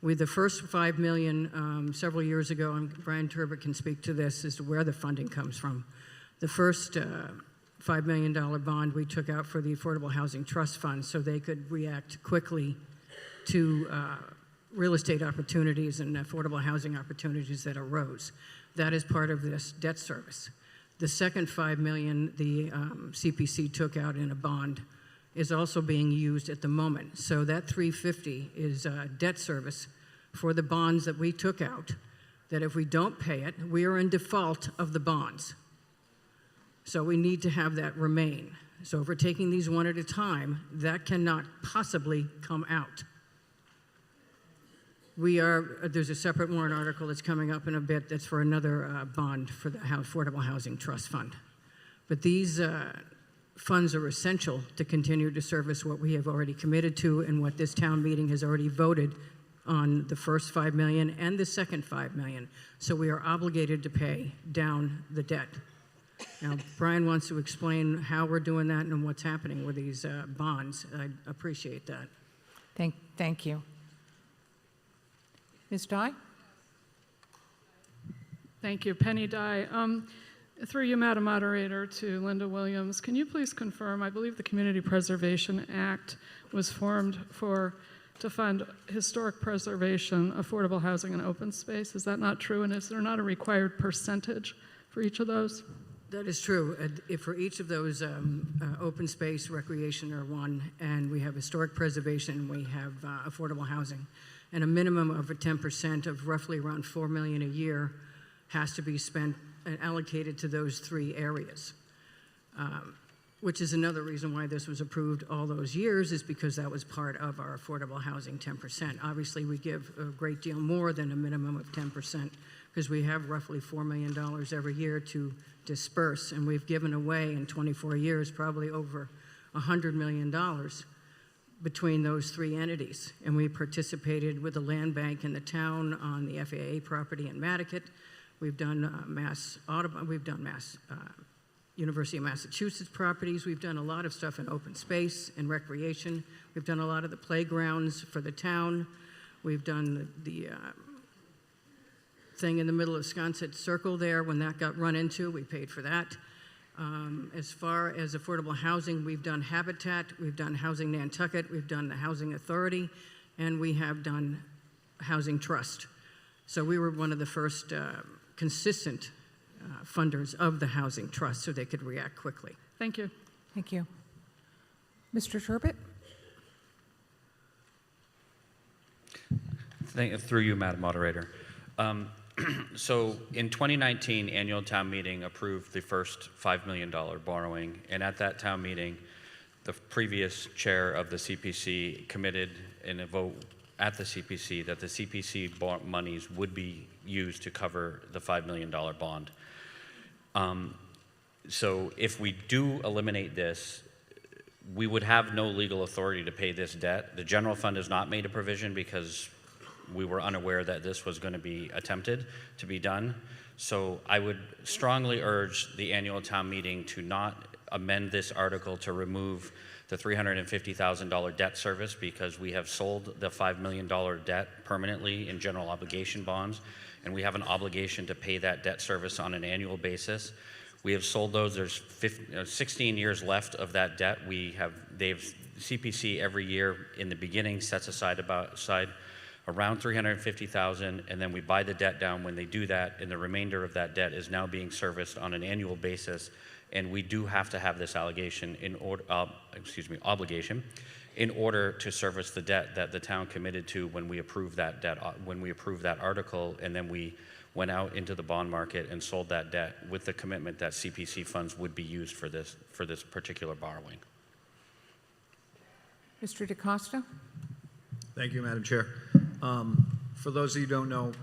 With the first $5 million several years ago, and Brian Turbot can speak to this as to where the funding comes from. The first $5 million bond we took out for the Affordable Housing Trust Fund so they could react quickly to real estate opportunities and affordable housing opportunities that arose. That is part of this debt service. The second $5 million the CPC took out in a bond is also being used at the moment. So that $350 is debt service for the bonds that we took out, that if we don't pay it, we are in default of the bonds. So we need to have that remain. So if we're taking these one at a time, that cannot possibly come out. There's a separate warrant article that's coming up in a bit that's for another bond for the Affordable Housing Trust Fund. But these funds are essential to continue to service what we have already committed to and what this town meeting has already voted on the first $5 million and the second $5 million. So we are obligated to pay down the debt. Now, Brian wants to explain how we're doing that and what's happening with these bonds. I appreciate that. Thank you. Ms. Dye? Thank you. Penny Dye. Through you, Madam Moderator, to Linda Williams, can you please confirm, I believe the Community Preservation Act was formed to fund historic preservation, affordable housing, and open space. Is that not true? And is there not a required percentage for each of those? That is true. If for each of those, open space, recreation are one, and we have historic preservation, we have affordable housing. And a minimum of 10% of roughly around $4 million a year has to be spent and allocated to those three areas, which is another reason why this was approved all those years, is because that was part of our affordable housing 10%. Obviously, we give a great deal more than a minimum of 10% because we have roughly $4 million every year to disperse, and we've given away in 24 years probably over $100 million between those three entities. And we participated with the land bank in the town on the FAA property in Nantucket. We've done University of Massachusetts properties. We've done a lot of stuff in open space and recreation. We've done a lot of the playgrounds for the town. We've done the thing in the middle of Sconset Circle there. When that got run into, we paid for that. As far as affordable housing, we've done Habitat, we've done Housing Nantucket, we've done the Housing Authority, and we have done Housing Trust. So we were one of the first consistent funders of the Housing Trust so they could react quickly. Thank you. Thank you. Mr. Turbot? Through you, Madam Moderator. So in 2019, annual town meeting approved the first $5 million borrowing, and at that town meeting, the previous chair of the CPC committed in a vote at the CPC that the CPC monies would be used to cover the $5 million bond. So if we do eliminate this, we would have no legal authority to pay this debt. The general fund has not made a provision because we were unaware that this was going to be attempted to be done. So I would strongly urge the annual town meeting to not amend this article to remove the $350,000 debt service, because we have sold the $5 million debt permanently in general obligation bonds, and we have an obligation to pay that debt service on an annual basis. We have sold those. There's 16 years left of that debt. CPC every year in the beginning sets aside around $350,000, and then we buy the debt down when they do that, and the remainder of that debt is now being serviced on an annual basis. And we do have to have this obligation in order to service the debt that the town committed to when we approved that debt, when we approved that article, and then we went out into the bond market and sold that debt with the commitment that CPC funds would be used for this particular borrowing. Mr. DeCosta? Thank you, Madam Chair. For those of you who don't know,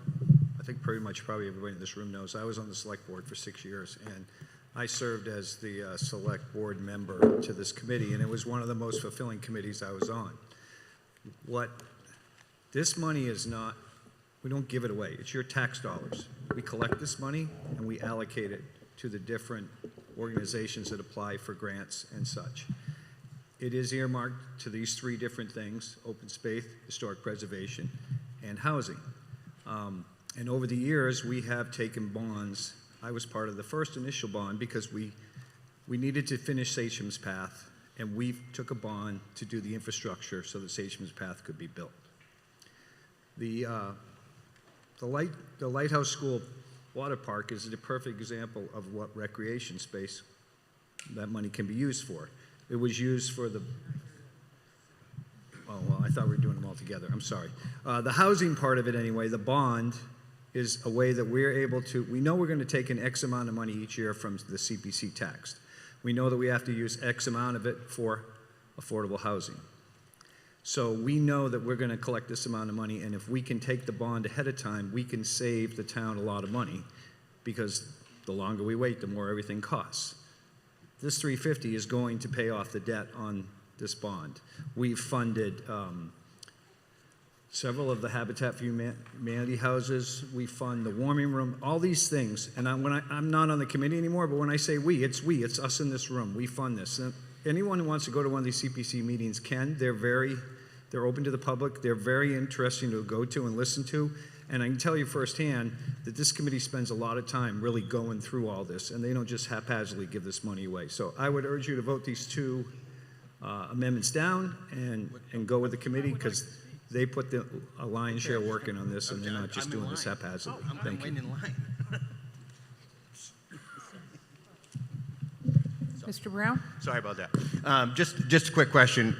I think probably everybody in this room knows, I was on the select board for 6 years, and I served as the select board member to this committee, and it was one of the most fulfilling committees I was on. What this money is not, we don't give it away. It's your tax dollars. We collect this money and we allocate it to the different organizations that apply for grants and such. It is earmarked to these three different things: open space, historic preservation, and housing. And over the years, we have taken bonds. I was part of the first initial bond because we needed to finish Sacham's Path, and we took a bond to do the infrastructure so that Sacham's Path could be built. The Lighthouse School Water Park is a perfect example of what recreation space that money can be used for. It was used for the, oh, well, I thought we were doing them all together. I'm sorry. The housing part of it anyway, the bond, is a way that we're able to, we know we're going to take an X amount of money each year from the CPC tax. We know that we have to use X amount of it for affordable housing. So we know that we're going to collect this amount of money, and if we can take the bond ahead of time, we can save the town a lot of money, because the longer we wait, the more everything costs. This $350 is going to pay off the debt on this bond. We've funded several of the Habitat for Humanity houses. We fund the warming room, all these things. And I'm not on the committee anymore, but when I say we, it's us in this room. We fund this. And anyone who wants to go to one of these CPC meetings can. They're open to the public. They're very interesting to go to and listen to. And I can tell you firsthand that this committee spends a lot of time really going through all this, and they don't just haphazardly give this money away. So I would urge you to vote these two amendments down and go with the committee, because they put a lion's share working on this, and they're not just doing this haphazardly. Thank you. Mr. Brown? Sorry about that. Just a quick question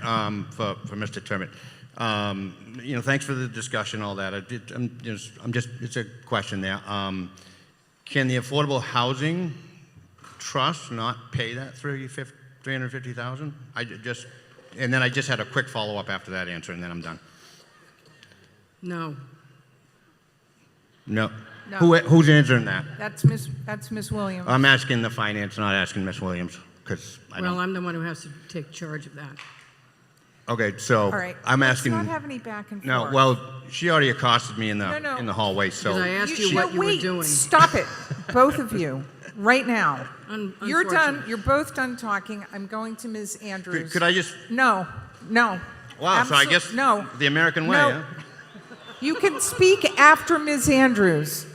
for Mr. Termit. Thanks for the discussion, all that. It's a question there. Can the Affordable Housing Trust not pay that $350,000? And then I just had a quick follow-up after that answer, and then I'm done. No. No. No. Who's answering that? That's Ms. Williams. I'm asking the finance, not asking Ms. Williams, because Well, I'm the one who has to take charge of that. Okay, so All right. I'm asking. Let's not have any back and forth. No, well, she already accosted me in the No. in the hallway. So Because I asked you what you were doing. Stop it, both of you, right now. You're done. Unfortunate. You're both done talking. I'm going to Ms. Andrews. Could I just? No. Wow. So I guess no. The American way. No. Huh? You can speak after Ms. Andrews.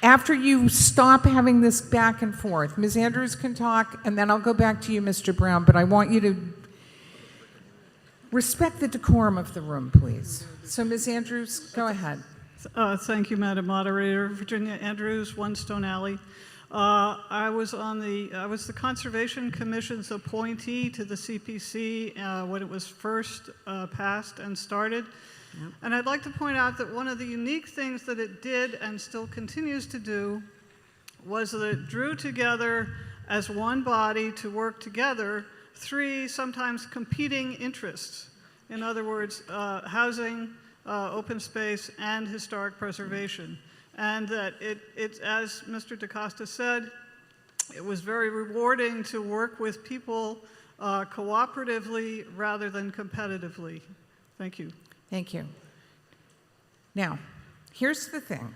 After you stop having this back and forth, Ms. Andrews can talk, and then I'll go back to you, Mr. Brown. But I want you to respect the decorum of the room, please. So, Ms. Andrews, go ahead. Thank you, Madam Moderator. Virginia Andrews, One Stone Alley. I was the Conservation Commission's appointee to the CPC when it was first passed and started. And I'd like to point out that one of the unique things that it did and still continues to do was that it drew together as one body to work together three sometimes competing interests. In other words, housing, open space, and historic preservation. And that it, as Mr. DaCosta said, it was very rewarding to work with people cooperatively rather than competitively. Thank you. Thank you. Now, here's the thing.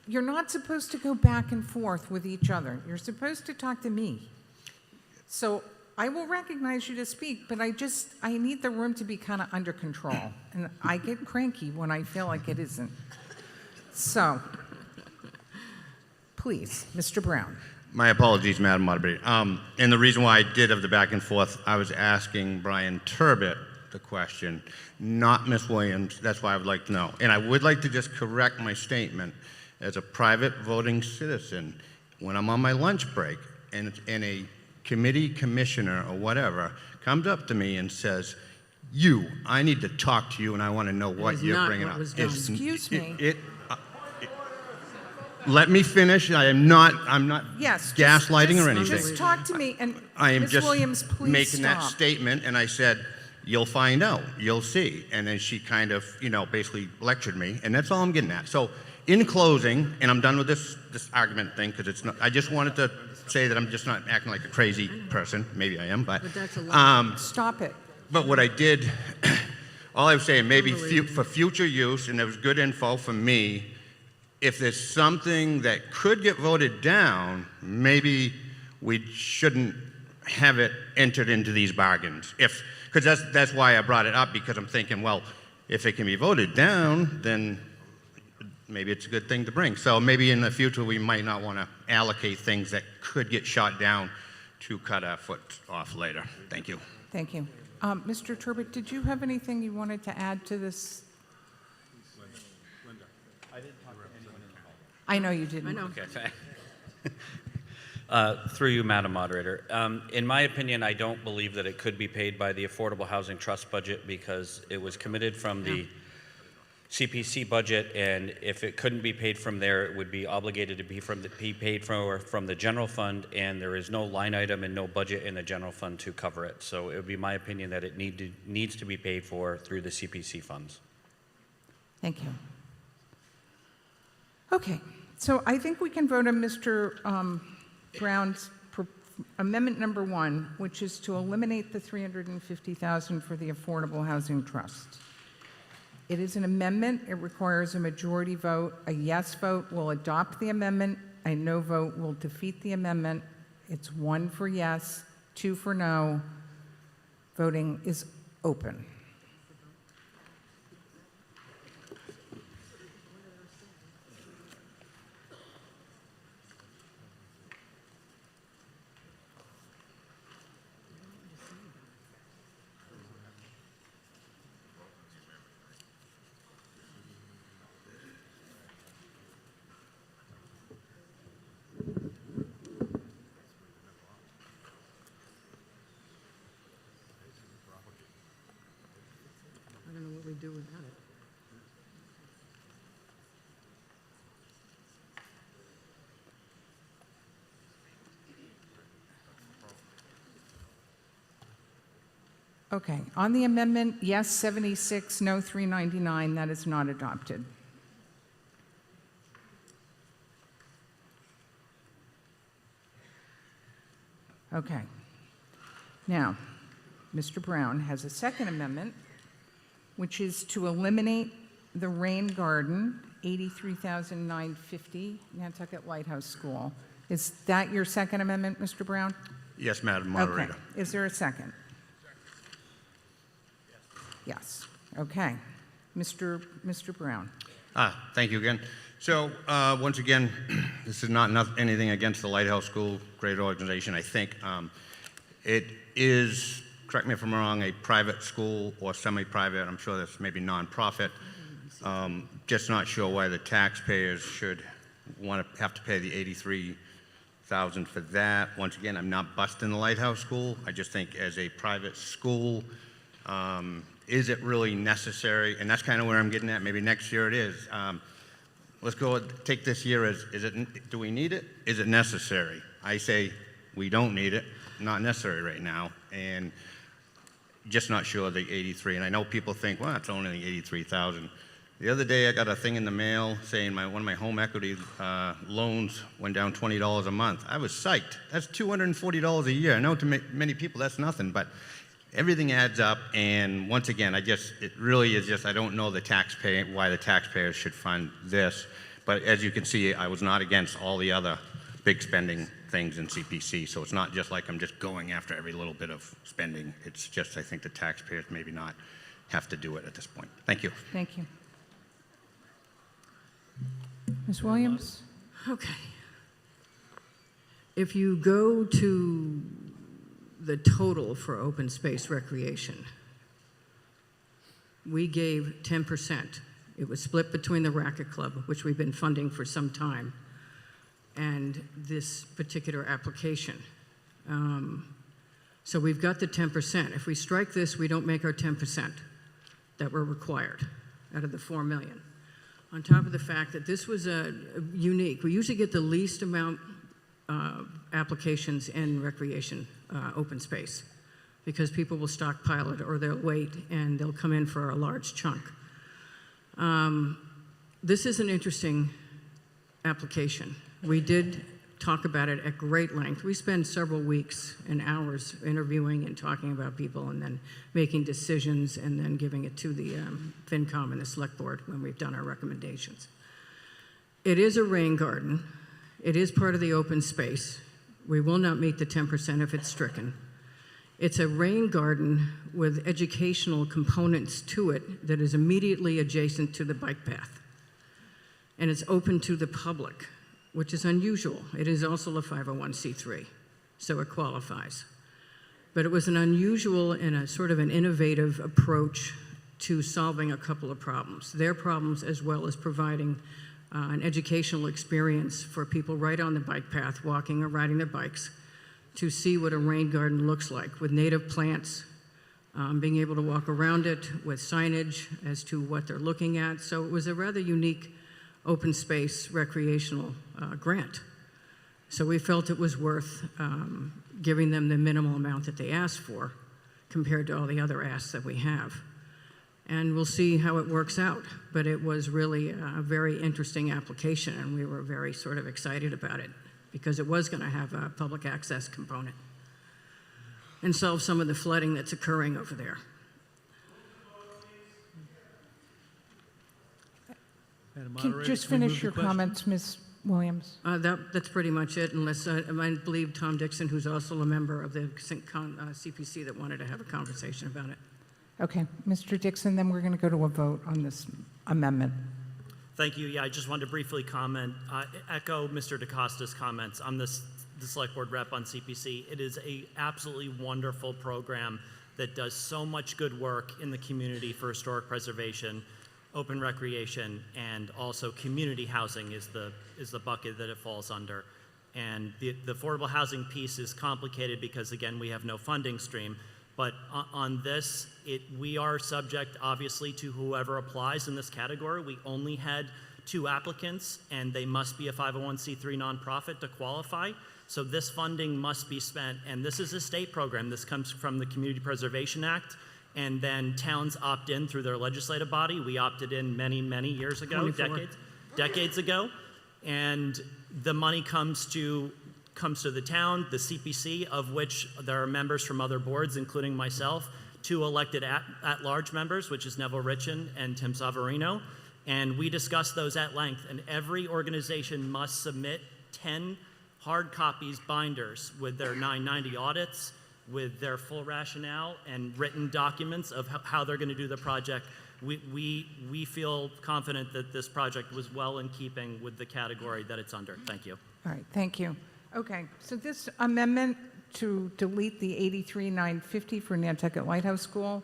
You're not supposed to go back and forth with each other. You're supposed to talk to me. So I will recognize you to speak, but I need the room to be kind of under control. And I get cranky when I feel like it isn't. So, please, Mr. Brown. My apologies, Madam Moderator. And the reason why I did have the back and forth, I was asking Brian Turbot the question, not Ms. Williams. That's why I would like to know. And I would like to just correct my statement. As a private voting citizen, when I'm on my lunch break and a committee commissioner or whatever comes up to me and says, I need to talk to you and I want to know what you're bringing up. Excuse me. Let me finish. I'm not Yes, gaslighting or anything. Just talk to me, and I am Ms. just Williams, please making that stop. statement, and I said, you'll find out, you'll see. And then she kind of, basically lectured me, and that's all I'm getting at. So in closing, and I'm done with this argument thing, because it's not, I just wanted to say that I'm just not acting like a crazy person. Maybe I am, but that's a lot. Stop it. But what I did, all I was saying, maybe for future use, and it was good info for me, if there's something that could get voted down, maybe we shouldn't have it entered into these bargains. Because that's why I brought it up, because I'm thinking, well, if it can be voted down, then maybe it's a good thing to bring. So maybe in the future we might not want to allocate things that could get shot down to cut our foot off later. Thank you. Thank you. Mr. Turbot, did you have anything you wanted to add to this? Linda. I didn't talk to anyone involved. I know you didn't. I know. Okay. Through you, Madam Moderator. In my opinion, I don't believe that it could be paid by the Affordable Housing Trust budget because it was committed from the CPC budget, and if it couldn't be paid from there, it would be obligated to be paid from the general fund, and there is no line item and no budget in the general fund to cover it. So it would be my opinion that it needs to be paid for through the CPC funds. Thank you. Okay, so I think we can vote on Mr. Brown's amendment number 1, which is to eliminate the $350,000 for the Affordable Housing Trust. It is an amendment. It requires a majority vote. A yes vote will adopt the amendment. A no vote will defeat the amendment. It's 1 for yes, 2 for no. Voting is open. I don't know what we do without it. Okay, on the amendment, yes 76, no 399. That is not adopted. Okay. Now, Mr. Brown has a second amendment, which is to eliminate the rain garden, $83,950, Nantucket Lighthouse School. Is that your second amendment, Mr. Brown? Yes, Madam Moderator. Okay. Is there a second? Yes. Okay. Mr. Brown. Thank you again. So once again, this is not anything against the Lighthouse School, great organization, I think. It is, correct me if I'm wrong, a private school or semi-private. I'm sure that's maybe nonprofit. Just not sure why the taxpayers should have to pay the $83,000 for that. Once again, I'm not busting the Lighthouse School. I just think as a private school, is it really necessary? And that's kind of where I'm getting at. Maybe next year it is. Let's go take this year as, do we need it? Is it necessary? I say we don't need it, not necessary right now, and just not sure of the 83. And I know people think, well, it's only 83,000. The other day I got a thing in the mail saying one of my home equity loans went down $20 a month. I was psyched. That's $240 a year. I know to many people that's nothing, but everything adds up, and once again, it really is just, I don't know why the taxpayers should fund this, but as you can see, I was not against all the other big spending things in CPC, so it's not just like I'm just going after every little bit of spending. It's just, I think the taxpayers maybe not have to do it at this point. Thank you. Thank you. Ms. Williams? Okay. If you go to the total for open space recreation, we gave 10%. It was split between the Racket Club, which we've been funding for some time, and this particular application. So we've got the 10%. If we strike this, we don't make our 10% that were required out of the 4 million. On top of the fact that this was unique. We usually get the least amount applications in recreation open space because people will stockpile it or they'll wait and they'll come in for a large chunk. This is an interesting application. We did talk about it at great length. We spend several weeks and hours interviewing and talking about people and then making decisions and then giving it to the FinCom and the Select Board when we've done our recommendations. It is a rain garden. It is part of the open space. We will not meet the 10% if it's stricken. It's a rain garden with educational components to it that is immediately adjacent to the bike path. And it's open to the public, which is unusual. It is also a 501c3, so it qualifies. But it was an unusual and a sort of an innovative approach to solving a couple of problems. Their problems as well as providing an educational experience for people right on the bike path, walking or riding their bikes, to see what a rain garden looks like with native plants, being able to walk around it with signage as to what they're looking at. So it was a rather unique open space recreational grant. So we felt it was worth giving them the minimal amount that they asked for compared to all the other asks that we have. And we'll see how it works out. But it was really a very interesting application, and we were very sort of excited about it because it was going to have a public access component and solve some of the flooding that's occurring over there. Can you just finish your comments, Ms. Williams? That's pretty much it, unless I believe Tom Dixon, who's also a member of the CPC, that wanted to have a conversation about it. Okay, Mr. Dixon, then we're going to go to a vote on this amendment. Thank you. Yeah, I just wanted to briefly comment, echo Mr. DeCosta's comments. I'm the Select Board rep on CPC. It is a absolutely wonderful program that does so much good work in the community for historic preservation, open recreation, and also community housing is the bucket that it falls under. And the affordable housing piece is complicated because, again, we have no funding stream. But on this, we are subject, obviously, to whoever applies in this category. We only had 2 applicants, and they must be a 501c3 nonprofit to qualify. So this funding must be spent, and this is a state program. This comes from the Community Preservation Act, and then towns opt in through their legislative body. We opted in many, many years ago, decades ago, and the money comes to the town, the CPC, of which there are members from other boards, including myself, 2 elected at-large members, which is Neville Richin and Tim Savarino, and we discussed those at length, and every organization must submit 10 hard copies binders with their 990 audits, with their full rationale and written documents of how they're going to do the project. We feel confident that this project was well in keeping with the category that it's under. Thank you. All right, thank you. Okay, so this amendment to delete the 83,950 for Nantucket Lighthouse School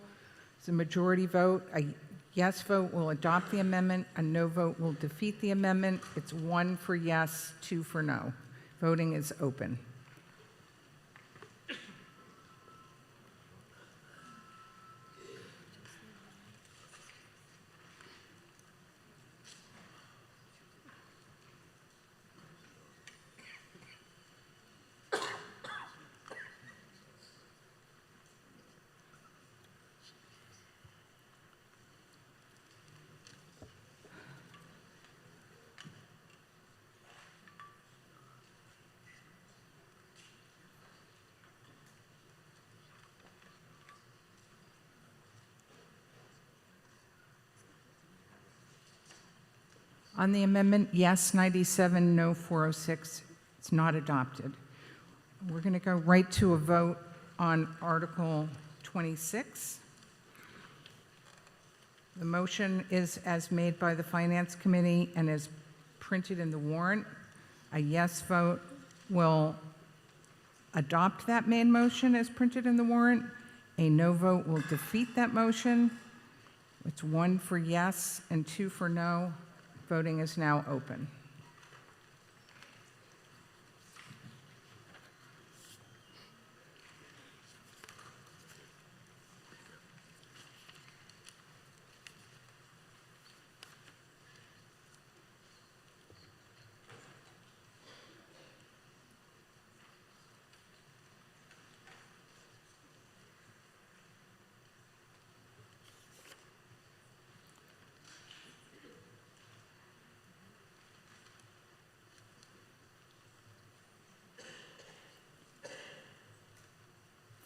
is a majority vote. A yes vote will adopt the amendment. A no vote will defeat the amendment. It's 1 for yes, 2 for no. Voting is open. On the amendment, yes 97, no 406. It's not adopted. We're going to go right to a vote on Article 26. The motion is as made by the Finance Committee and is printed in the warrant. A yes vote will adopt that main motion as printed in the warrant. A no vote will defeat that motion. It's 1 for yes and 2 for no. Voting is now open.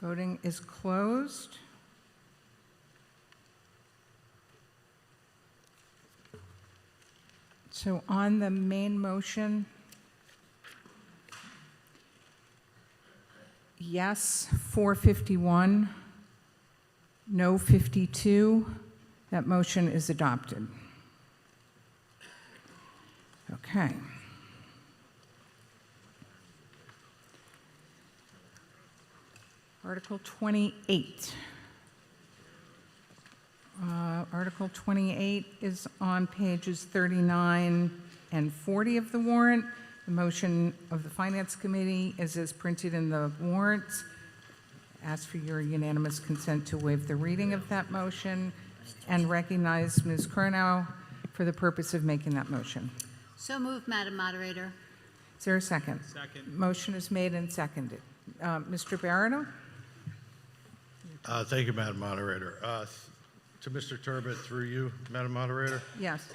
Voting is closed. So on the main motion, yes 451, no 52. That motion is adopted. Okay. Article 28. Article 28 is on pages 39 and 40 of the warrant. The motion of the Finance Committee is as printed in the warrants. Ask for your unanimous consent to waive the reading of that motion and recognize Ms. Curnow for the purpose of making that motion. So moved, Madam Moderator. Is there a second? Second. Motion is made and seconded. Mr. Barrino? Thank you, Madam Moderator. To Mr. Turbot, through you, Madam Moderator. Yes.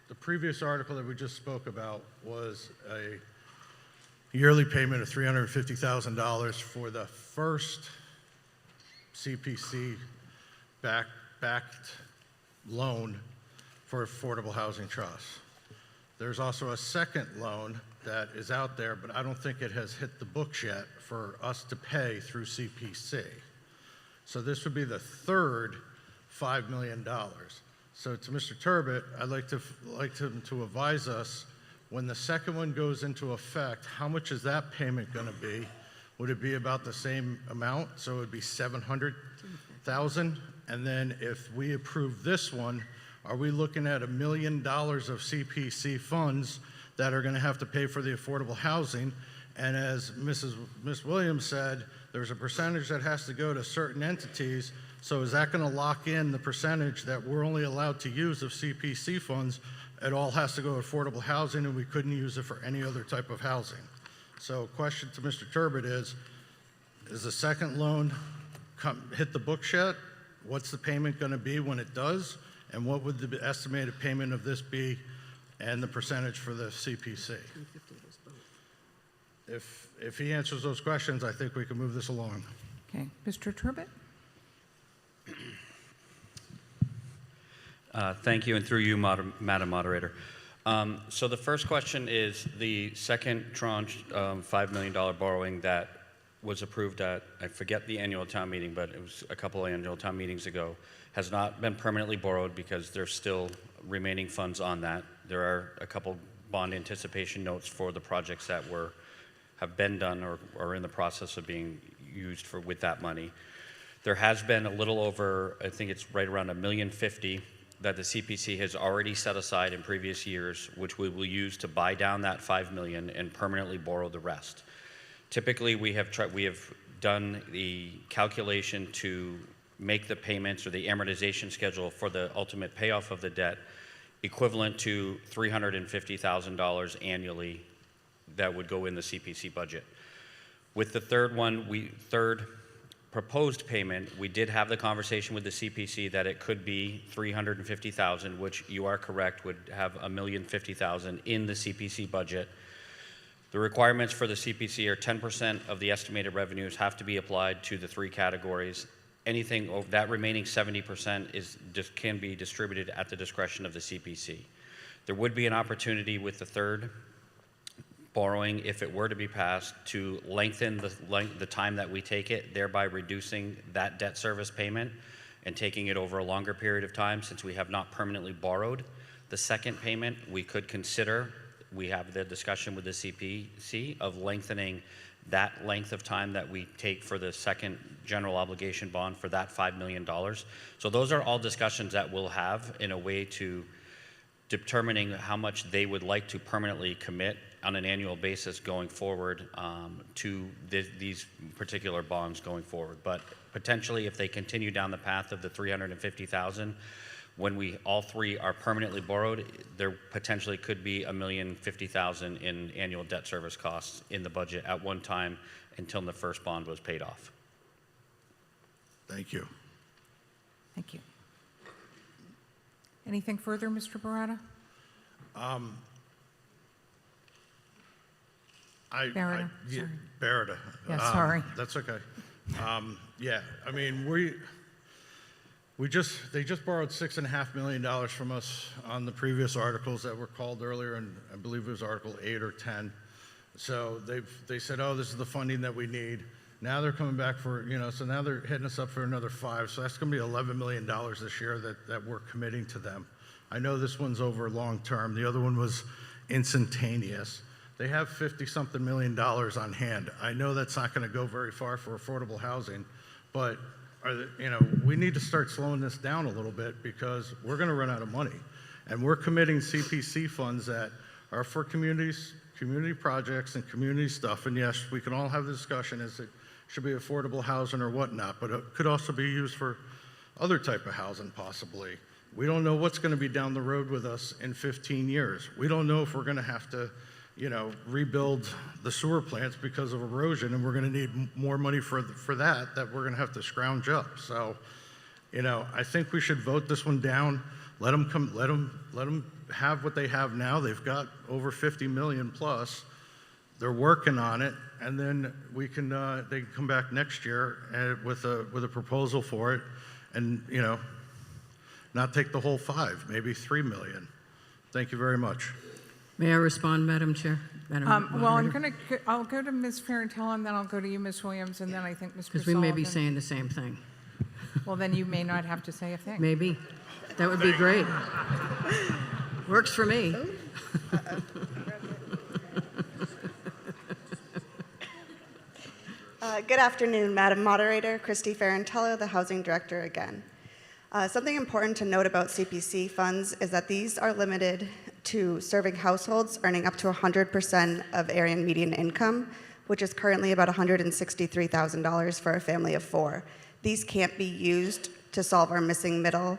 The previous article that we just spoke about was a yearly payment of $350,000 for the first CPC backed loan for Affordable Housing Trust. There's also a second loan that is out there, but I don't think it has hit the books yet for us to pay through CPC. So this would be the third $5 million. So to Mr. Turbot, I'd like him to advise us, when the second one goes into effect, how much is that payment going to be? Would it be about the same amount? So it would be $700,000. And then if we approve this one, are we looking at $1 million of CPC funds that are going to have to pay for the affordable housing? And as Ms. Williams said, there's a percentage that has to go to certain entities. So is that going to lock in the percentage that we're only allowed to use of CPC funds? It all has to go to affordable housing, and we couldn't use it for any other type of housing. So question to Mr. Turbot is the second loan hit the books yet? What's the payment going to be when it does? And what would the estimated payment of this be and the percentage for the CPC? If he answers those questions, I think we can move this along. Okay. Mr. Turbot? Thank you, and through you, Madam Moderator. So the first question is the second tranche, $5 million borrowing that was approved at, I forget the annual town meeting, but it was a couple of annual town meetings ago, has not been permanently borrowed because there's still remaining funds on that. There are a couple bond anticipation notes for the projects that have been done or are in the process of being used with that money. There has been a little over, I think it's right around $1.05 million that the CPC has already set aside in previous years, which we will use to buy down that $5 million and permanently borrow the rest. Typically, we have done the calculation to make the payments or the amortization schedule for the ultimate payoff of the debt equivalent to $350,000 annually that would go in the CPC budget. With the third proposed payment, we did have the conversation with the CPC that it could be $350,000, which you are correct would have $1,050,000 in the CPC budget. The requirements for the CPC are 10% of the estimated revenues have to be applied to the three categories, anything over that remaining 70% can be distributed at the discretion of the CPC. There would be an opportunity with the third borrowing, if it were to be passed, to lengthen the time that we take it, thereby reducing that debt service payment and taking it over a longer period of time, since we have not permanently borrowed. The second payment, we could consider, we have the discussion with the CPC of lengthening that length of time that we take for the second general obligation bond for that $5 million. So those are all discussions that we'll have in a way to determining how much they would like to permanently commit on an annual basis going forward to these particular bonds going forward. But potentially, if they continue down the path of the $350,000, when we all three are permanently borrowed, there potentially could be $1,050,000 in annual debt service costs in the budget at one time until the first bond was paid off. Thank you. Thank you. Anything further, Mr. Barata? Barata, yeah, sorry. Barata. Yeah, sorry. That's okay. Yeah, I mean, they just borrowed $6.5 million from us on the previous articles that were called earlier, and I believe it was Article 8 or 10. So they said, oh, this is the funding that we need. Now they're coming back for, so now they're hitting us up for another 5. So that's going to be $11 million this year that we're committing to them. I know this one's over long term. The other one was instantaneous. They have $50-something million on hand. I know that's not going to go very far for affordable housing, but we need to start slowing this down a little bit because we're going to run out of money. And we're committing CPC funds that are for communities, community projects, and community stuff. And yes, we can all have the discussion as it should be affordable housing or whatnot, but it could also be used for other type of housing possibly. We don't know what's going to be down the road with us in 15 years. We don't know if we're going to have to rebuild the sewer plants because of erosion, and we're going to need more money for that we're going to have to scrounge up. So, I think we should vote this one down. Let them have what they have now. They've got over 50 million plus. They're working on it, and then they can come back next year with a proposal for it, and not take the whole 5, maybe 3 million. Thank you very much. May I respond, Madam Chair? Well, I'll go to Ms. Ferrantella, and then I'll go to you, Ms. Williams, and then I think Mr. Because we may be Sullivan. saying the same thing. Well, then you may not have to say a thing. Maybe. That would be great. Works for me. Good afternoon, Madam Moderator. Christy Ferrantella, the Housing Director again. Something important to note about CPC funds is that these are limited to serving households earning up to 100% of area median income, which is currently about $163,000 for a family of 4. These can't be used to solve our missing middle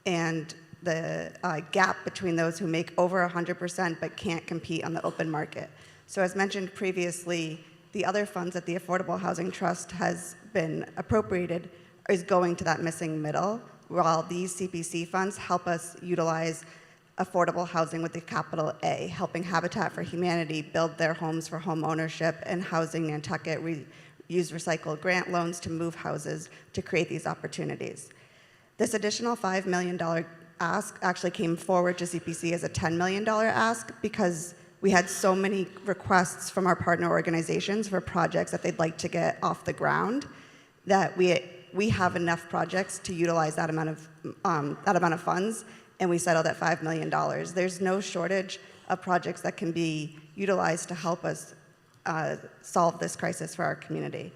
and the gap between those who make over 100% but can't compete on the open market. So as mentioned previously, the other funds that the Affordable Housing Trust has been appropriated is going to that missing middle, while these CPC funds help us utilize affordable housing with the capital A, helping Habitat for Humanity build their homes for home ownership, and Housing Nantucket use recycled grant loans to move houses to create these opportunities. This additional $5 million ask actually came forward to CPC as a $10 million ask because we had so many requests from our partner organizations for projects that they'd like to get off the ground that we have enough projects to utilize that amount of funds, and we settled at $5 million. There's no shortage of projects that can be utilized to help us solve this crisis for our community.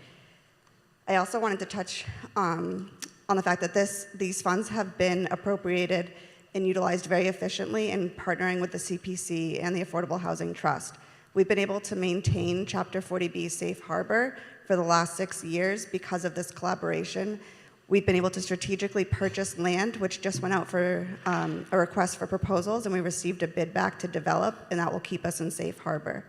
I also wanted to touch on the fact that these funds have been appropriated and utilized very efficiently in partnering with the CPC and the Affordable Housing Trust. We've been able to maintain Chapter 40B safe harbor for the last 6 years because of this collaboration. We've been able to strategically purchase land, which just went out for a request for proposals, and we received a bid back to develop, and that will keep us in safe harbor.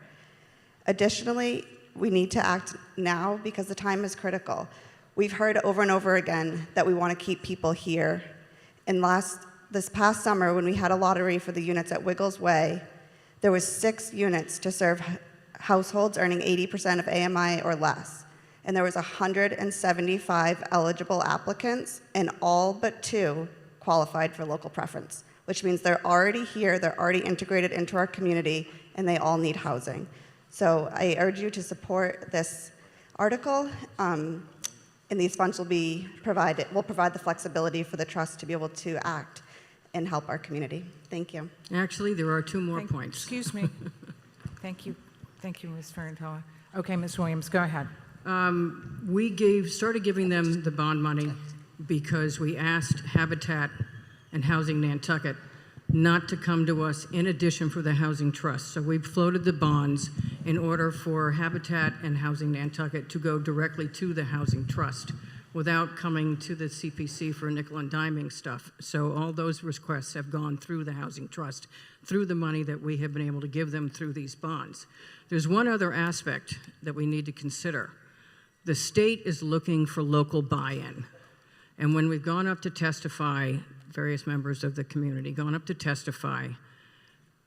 Additionally, we need to act now because the time is critical. We've heard over and over again that we want to keep people here. And this past summer, when we had a lottery for the units at Wiggles Way, there was 6 units to serve households earning 80% of AMI or less. and there was 175 eligible applicants, and all but 2 qualified for local preference, which means they're already here, they're already integrated into our community, and they all need housing. So I urge you to support this article, and these funds will provide the flexibility for the trust to be able to act and help our community. Thank you. Actually, there are 2 more points. Excuse me. Thank you. Thank you, Ms. Ferrantella. Okay, Ms. Williams, go ahead. We started giving them the bond money because we asked Habitat and Housing Nantucket not to come to us in addition for the Housing Trust. So we floated the bonds in order for Habitat and Housing Nantucket to go directly to the Housing Trust without coming to the CPC for nickel and diming stuff. So all those requests have gone through the Housing Trust, through the money that we have been able to give them through these bonds. There's one other aspect that we need to consider. The state is looking for local buy-in. And when we've gone up to testify, various members of the community gone up to testify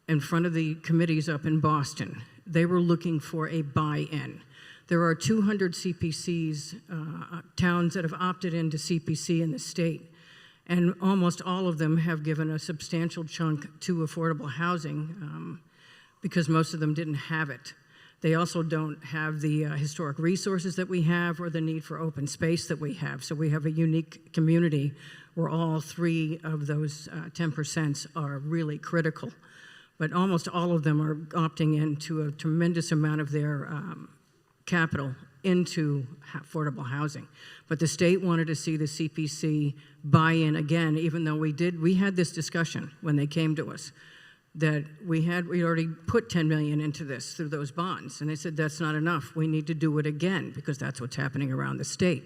in front of the committees up in Boston, they were looking for a buy-in. There are 200 CPCs, towns that have opted into CPC in the state, and almost all of them have given a substantial chunk to affordable housing because most of them didn't have it. They also don't have the historic resources that we have or the need for open space that we have. So we have a unique community where all 3 of those 10% are really critical. But almost all of them are opting into a tremendous amount of their capital into affordable housing. But the state wanted to see the CPC buy in again, even though we had this discussion when they came to us, that we already put $10 million into this through those bonds. And they said, that's not enough. We need to do it again because that's what's happening around the state.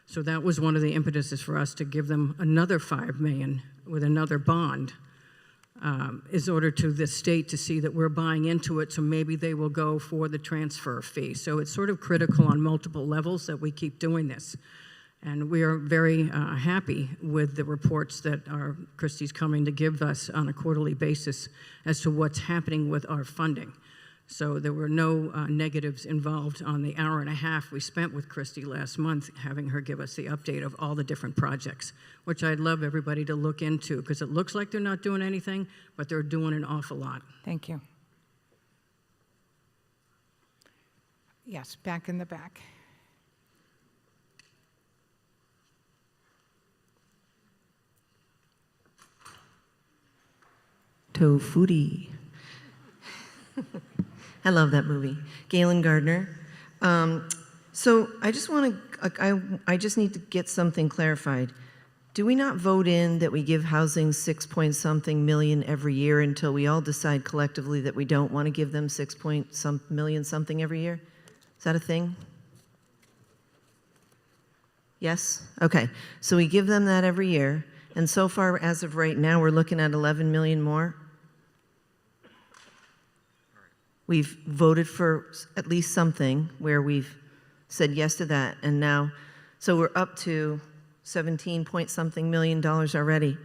So that was one of the impetuses for us to give them another $5 million with another bond in order to the state to see that we're buying into it, so maybe they will go for the transfer fee. So it's sort of critical on multiple levels that we keep doing this. And we are very happy with the reports that Christy's coming to give us on a quarterly basis as to what's happening with our funding. So there were no negatives involved on the hour and a half we spent with Christy last month, having her give us the update of all the different projects, which I'd love everybody to look into, because it looks like they're not doing anything, but they're doing an awful lot. Thank you. Yes, back in the back. Tofuti. I love that movie. Galen Gardner. So I just want to, I just need to get something clarified. Do we not vote in that we give housing 6-point-something million every year until we all decide collectively that we don't want to give them 6-point-some-million something every year? Is that a thing? Yes? Okay. So we give them that every year. And so far, as of right now, we're looking at 11 million more. We've voted for at least something where we've said yes to that. And now, so we're up to 17-point-something million already.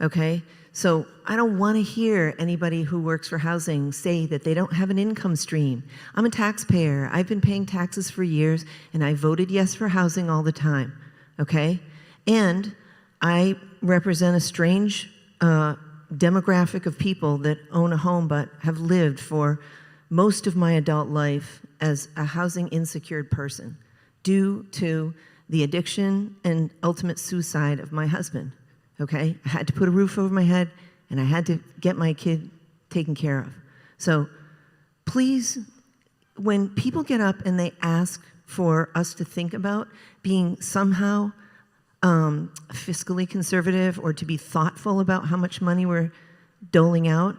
Okay? So I don't want to hear anybody who works for housing say that they don't have an income stream. I'm a taxpayer. I've been paying taxes for years, and I voted yes for housing all the time. Okay? And I represent a strange demographic of people that own a home but have lived for most of my adult life as a housing insecure person due to the addiction and ultimate suicide of my husband. Okay? I had to put a roof over my head, and I had to get my kid taken care of. So please, when people get up and they ask for us to think about being somehow fiscally conservative or to be thoughtful about how much money we're doling out,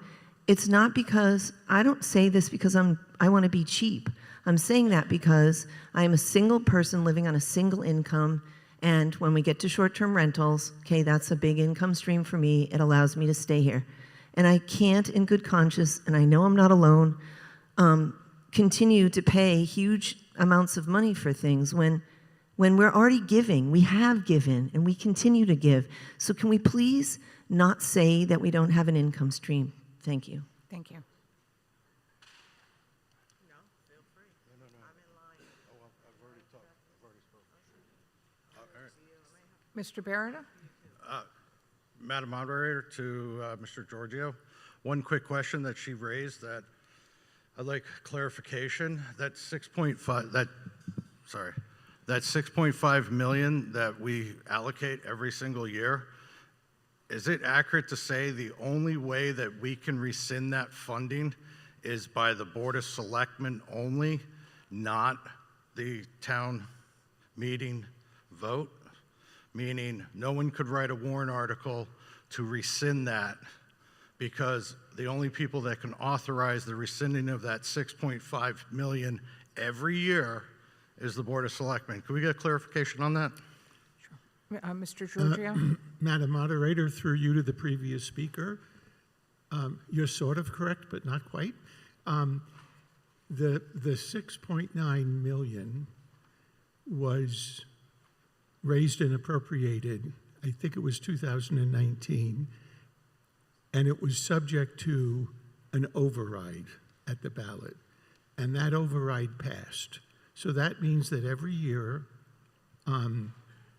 it's not because, I don't say this because I want to be cheap. I'm saying that because I'm a single person living on a single income, and when we get to short-term rentals, okay, that's a big income stream for me. It allows me to stay here. And I can't, in good conscience, and I know I'm not alone, continue to pay huge amounts of money for things when we're already giving. We have given, and we continue to give. So can we please not say that we don't have an income stream? Thank you. Thank you. Mr. Barrett? Madam Moderator, to Mr. Giorgio, one quick question that she raised that I'd like clarification. That 6.5 million that we allocate every single year, is it accurate to say the only way that we can rescind that funding is by the Board of Selectmen only, not the town meeting vote? Meaning no one could write a warrant article to rescind that, because the only people that can authorize the rescinding of that 6.5 million every year is the Board of Selectmen. Could we get clarification on that? Mr. Giorgio? Madam Moderator, through you to the previous speaker, you're sort of correct, but not quite. The 6.9 million was raised and appropriated, I think it was 2019, and it was subject to an override at the ballot, and that override passed. So that means that every year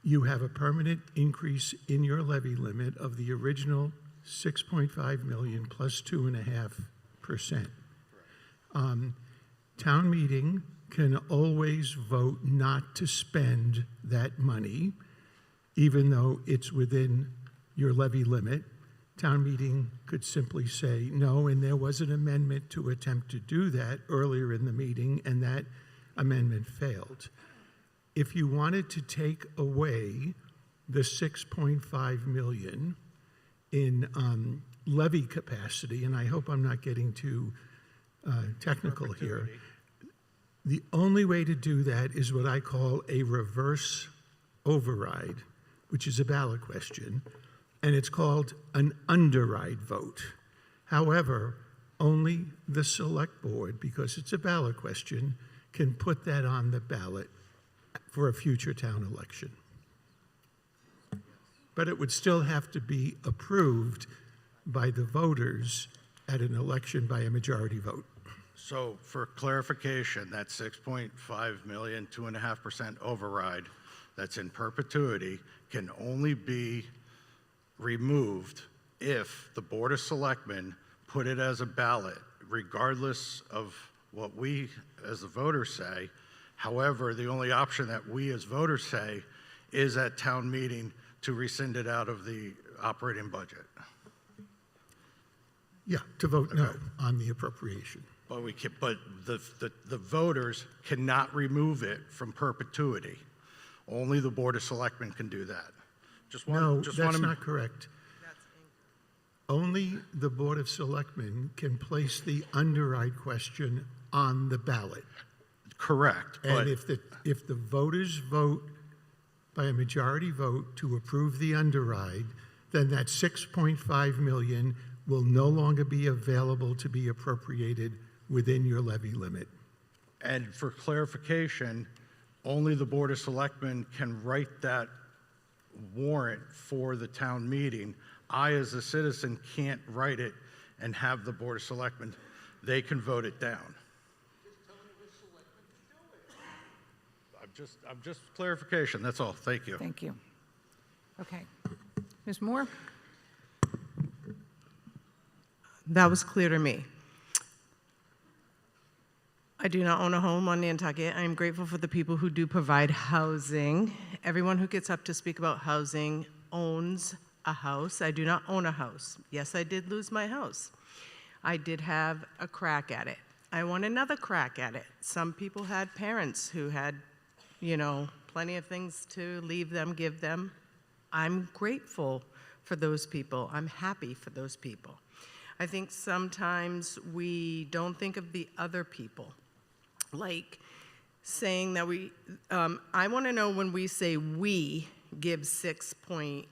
you have a permanent increase in your levy limit of the original 6.5 million plus 2.5%. Town meeting can always vote not to spend that money, even though it's within your levy limit. Town meeting could simply say no, and there was an amendment to attempt to do that earlier in the meeting, and that amendment failed. If you wanted to take away the 6.5 million in levy capacity, and I hope I'm not getting too technical here, the only way to do that is what I call a reverse override, which is a ballot question, and it's called an underride vote. However, only the select board, because it's a ballot question, can put that on the ballot for a future town election. But it would still have to be approved by the voters at an election by a majority vote. So for clarification, that 6.5 million, 2.5% override that's in perpetuity can only be removed if the Board of Selectmen put it as a ballot, regardless of what we as the voters say. However, the only option that we as voters say is at town meeting to rescind it out of the operating budget. Yeah, to vote no on the appropriation. But we can, but the voters cannot remove it from perpetuity. Only the Board of Selectmen can do that. That's not correct. Only the Board of Selectmen can place the underride question on the ballot. Correct. And if the voters vote by a majority vote to approve the underride, then that 6.5 million will no longer be available to be appropriated within your levy limit. And for clarification, only the Board of Selectmen can write that warrant for the town meeting. I, as a citizen, can't write it and have the Board of Selectmen. They can vote it down. I'm just clarification, that's all. Thank you. Thank you. Okay. Ms. Moore? That was clear to me. I do not own a home on Nantucket. I am grateful for the people who do provide housing. Everyone who gets up to speak about housing owns a house. I do not own a house. Yes, I did lose my house. I did have a crack at it. I want another crack at it. Some people had parents who had, plenty of things to leave them, give them. I'm grateful for those people. I'm happy for those people. I think sometimes we don't think of the other people. Like saying that I want to know when we say we give 6 point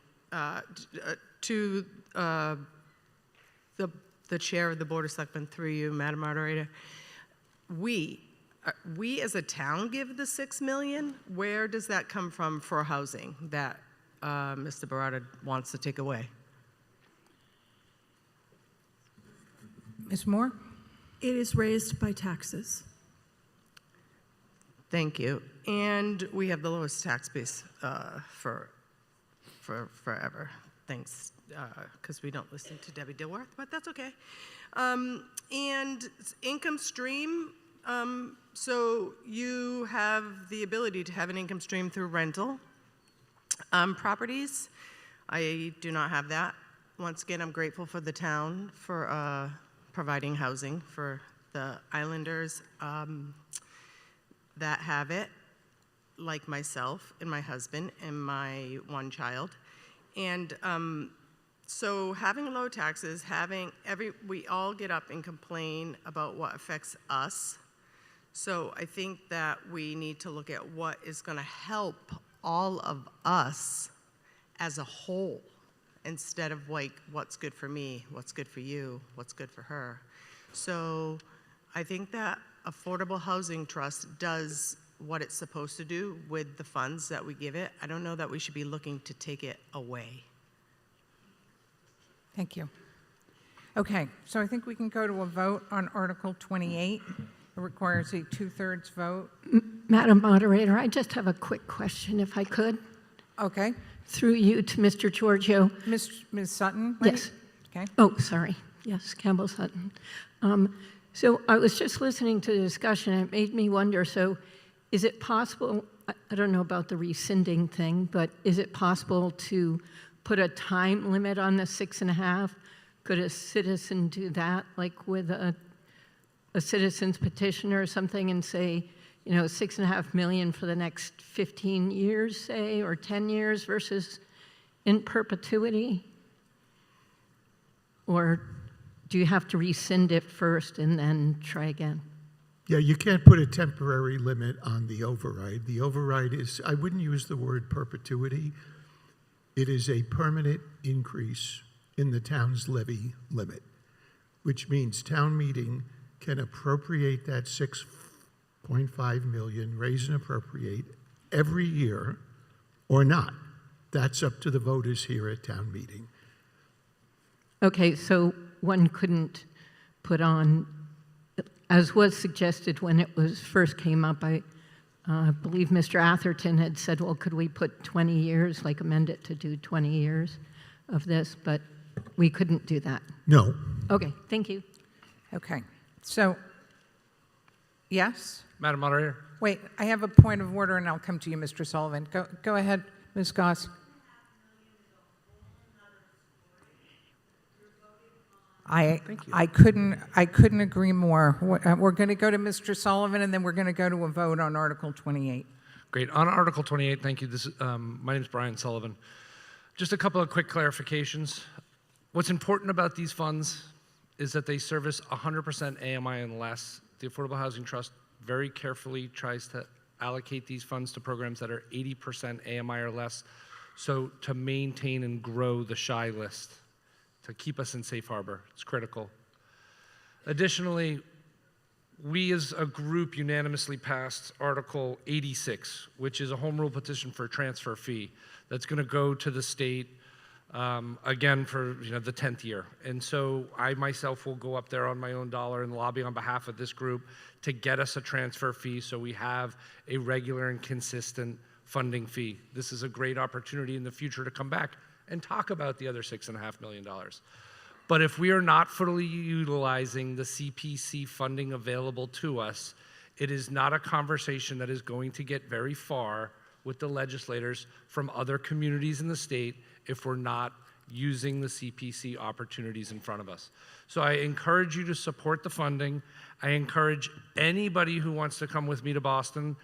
to the chair of the Board of Selectmen, through you, Madam Moderator. We as a town give the 6 million. Where does that come from for housing that Mr. Barada wants to take away? Ms. Moore? It is raised by taxes. Thank you. And we have the lowest tax base for forever. Thanks, because we don't listen to Debbie Dilworth, but that's okay. And income stream, so you have the ability to have an income stream through rental properties. I do not have that. Once again, I'm grateful for the town for providing housing for the islanders that have it, like myself and my husband and my one child. And so having low taxes, we all get up and complain about what affects us. So I think that we need to look at what is going to help all of us as a whole, instead of like what's good for me, what's good for you, what's good for her. So I think that Affordable Housing Trust does what it's supposed to do with the funds that we give it. I don't know that we should be looking to take it away. Thank you. Okay, so I think we can go to a vote on Article 28. It requires a 2/3 vote. Madam Moderator, I just have a quick question, if I could. Okay. Through you to Mr. Giorgio. Ms. Sutton? Right? Yes. Okay. Oh, sorry. Yes, Campbell Sutton. So I was just listening to the discussion, and it made me wonder, so is it possible, I don't know about the rescinding thing, but is it possible to put a time limit on the 6.5? Could a citizen do that, like with a citizen's petition or something, and say, you know, 6.5 million for the next 15 years, say, or 10 years versus in perpetuity? Or do you have to rescind it first and then try again? Yeah, you can't put a temporary limit on the override. The override is, I wouldn't use the word perpetuity. It is a permanent increase in the town's levy limit, which means town meeting can appropriate that 6.5 million, raise and appropriate every year or not. That's up to the voters here at town meeting. Okay, so one couldn't put on, as was suggested when it was first came up, I believe Mr. Atherton had said, well, could we put 20 years, like amend it to do 20 years of this, but we couldn't do that. No. Okay, thank you. Okay, so, yes? Madam Moderator? Wait, I have a point of order, and I'll come to you, Mr. Sullivan. Go ahead, Ms. Goss. I couldn't agree more. We're going to go to Mr. Sullivan, and then we're going to go to a vote on Article 28. Great. On Article 28, thank you. My name is Brian Sullivan. Just a couple of quick clarifications. What's important about these funds is that they service 100% AMI and less. The Affordable Housing Trust very carefully tries to allocate these funds to programs that are 80% AMI or less, so to maintain and grow the SHI list, to keep us in safe harbor. It's critical. Additionally, we as a group unanimously passed Article 86, which is a home rule petition for a transfer fee that's going to go to the state again for the 10th year. And so I myself will go up there on my own dollar and lobby on behalf of this group to get us a transfer fee so we have a regular and consistent funding fee. This is a great opportunity in the future to come back and talk about the other $6.5 million. But if we are not fully utilizing the CPC funding available to us, it is not a conversation that is going to get very far with the legislators from other communities in the state if we're not using the CPC opportunities in front of us. So I encourage you to support the funding. I encourage anybody who wants to come with me to Boston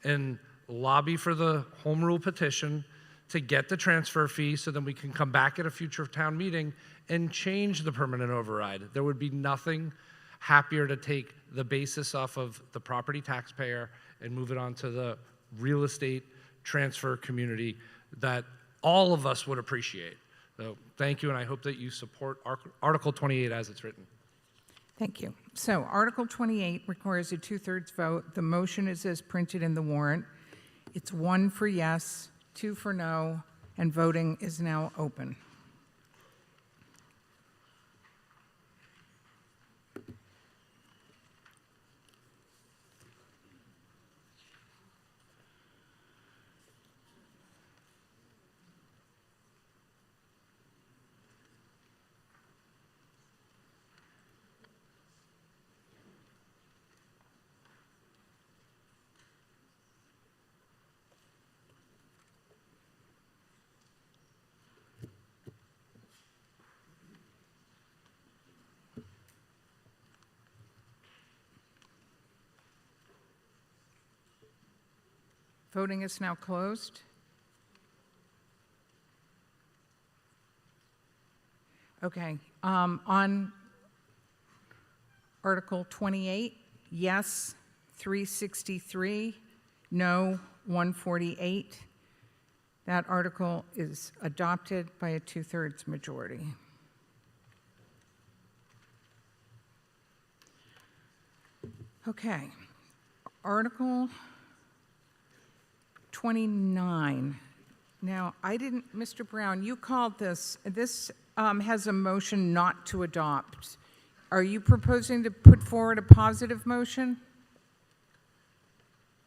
and lobby for the home rule petition to get the transfer fee so then we can come back at a future town meeting and change the permanent override. There would be nothing happier to take the basis off of the property taxpayer and move it onto the real estate transfer community that all of us would appreciate. So thank you, and I hope that you support Article 28 as it's written. Thank you. So Article 28 requires a 2/3 vote. The motion is as printed in the warrant. It's 1 for yes, 2 for no, and voting is now open. Voting is now closed. Okay, on Article 28, yes, 363, no, 148. That article is adopted by a 2/3 majority. Okay, Article 29. Now, I didn't, Mr. Brown, you called this. This has a motion not to adopt. Are you proposing to put forward a positive motion?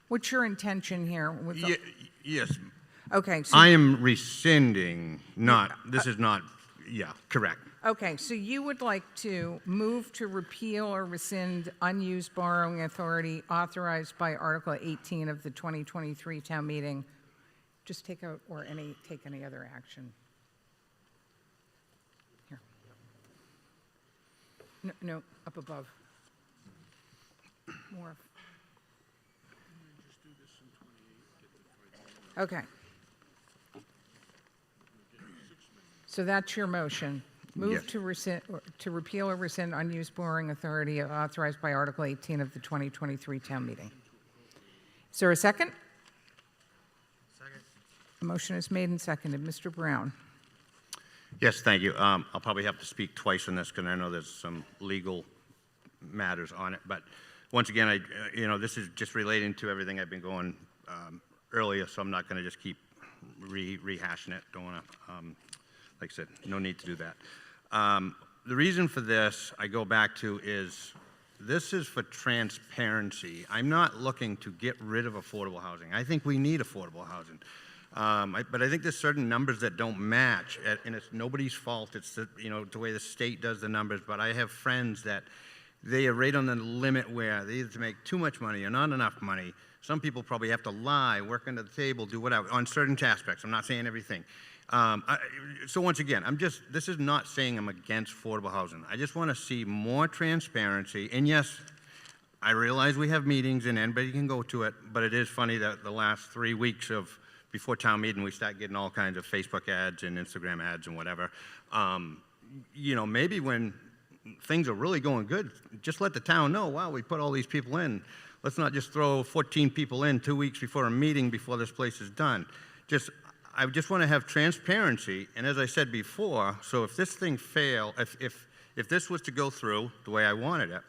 What's your intention here? With the- Yes. Okay. So I am rescinding, this is not, correct. Okay, so you would like to move to repeal or rescind unused borrowing authority authorized by Article 18 of the 2023 town meeting. Just take out or take any other action. Here. No, up above. More. Okay. So that's your motion. Move Yes. to rescind, to repeal or rescind unused borrowing authority authorized by Article 18 of the 2023 town meeting. Is there a second? Second. A motion is made and seconded. Mr. Brown. Yes, thank you. I'll probably have to speak twice on this because I know there's some legal matters on it. But once again, this is just relating to everything I've been going earlier, so I'm not going to just keep rehashing it. Don't want to, like I said, no need to do that. The reason for this, I go back to, is this is for transparency. I'm not looking to get rid of affordable housing. I think we need affordable housing. But I think there's certain numbers that don't match, and it's nobody's fault. It's the way the state does the numbers. But I have friends that they are right on the limit where they either make too much money or not enough money. Some people probably have to lie, work under the table, do whatever, on certain aspects. I'm not saying everything. So once again, this is not saying I'm against affordable housing. I just want to see more transparency. And yes, I realize we have meetings and anybody can go to it, but it is funny that the last 3 weeks before town meeting, we start getting all kinds of Facebook ads and Instagram ads and whatever. Maybe when things are really going good, just let the town know, wow, we put all these people in. Let's not just throw 14 people in 2 weeks before a meeting before this place is done. I just want to have transparency, and as I said before, so if this thing if this was to go through the way I wanted it,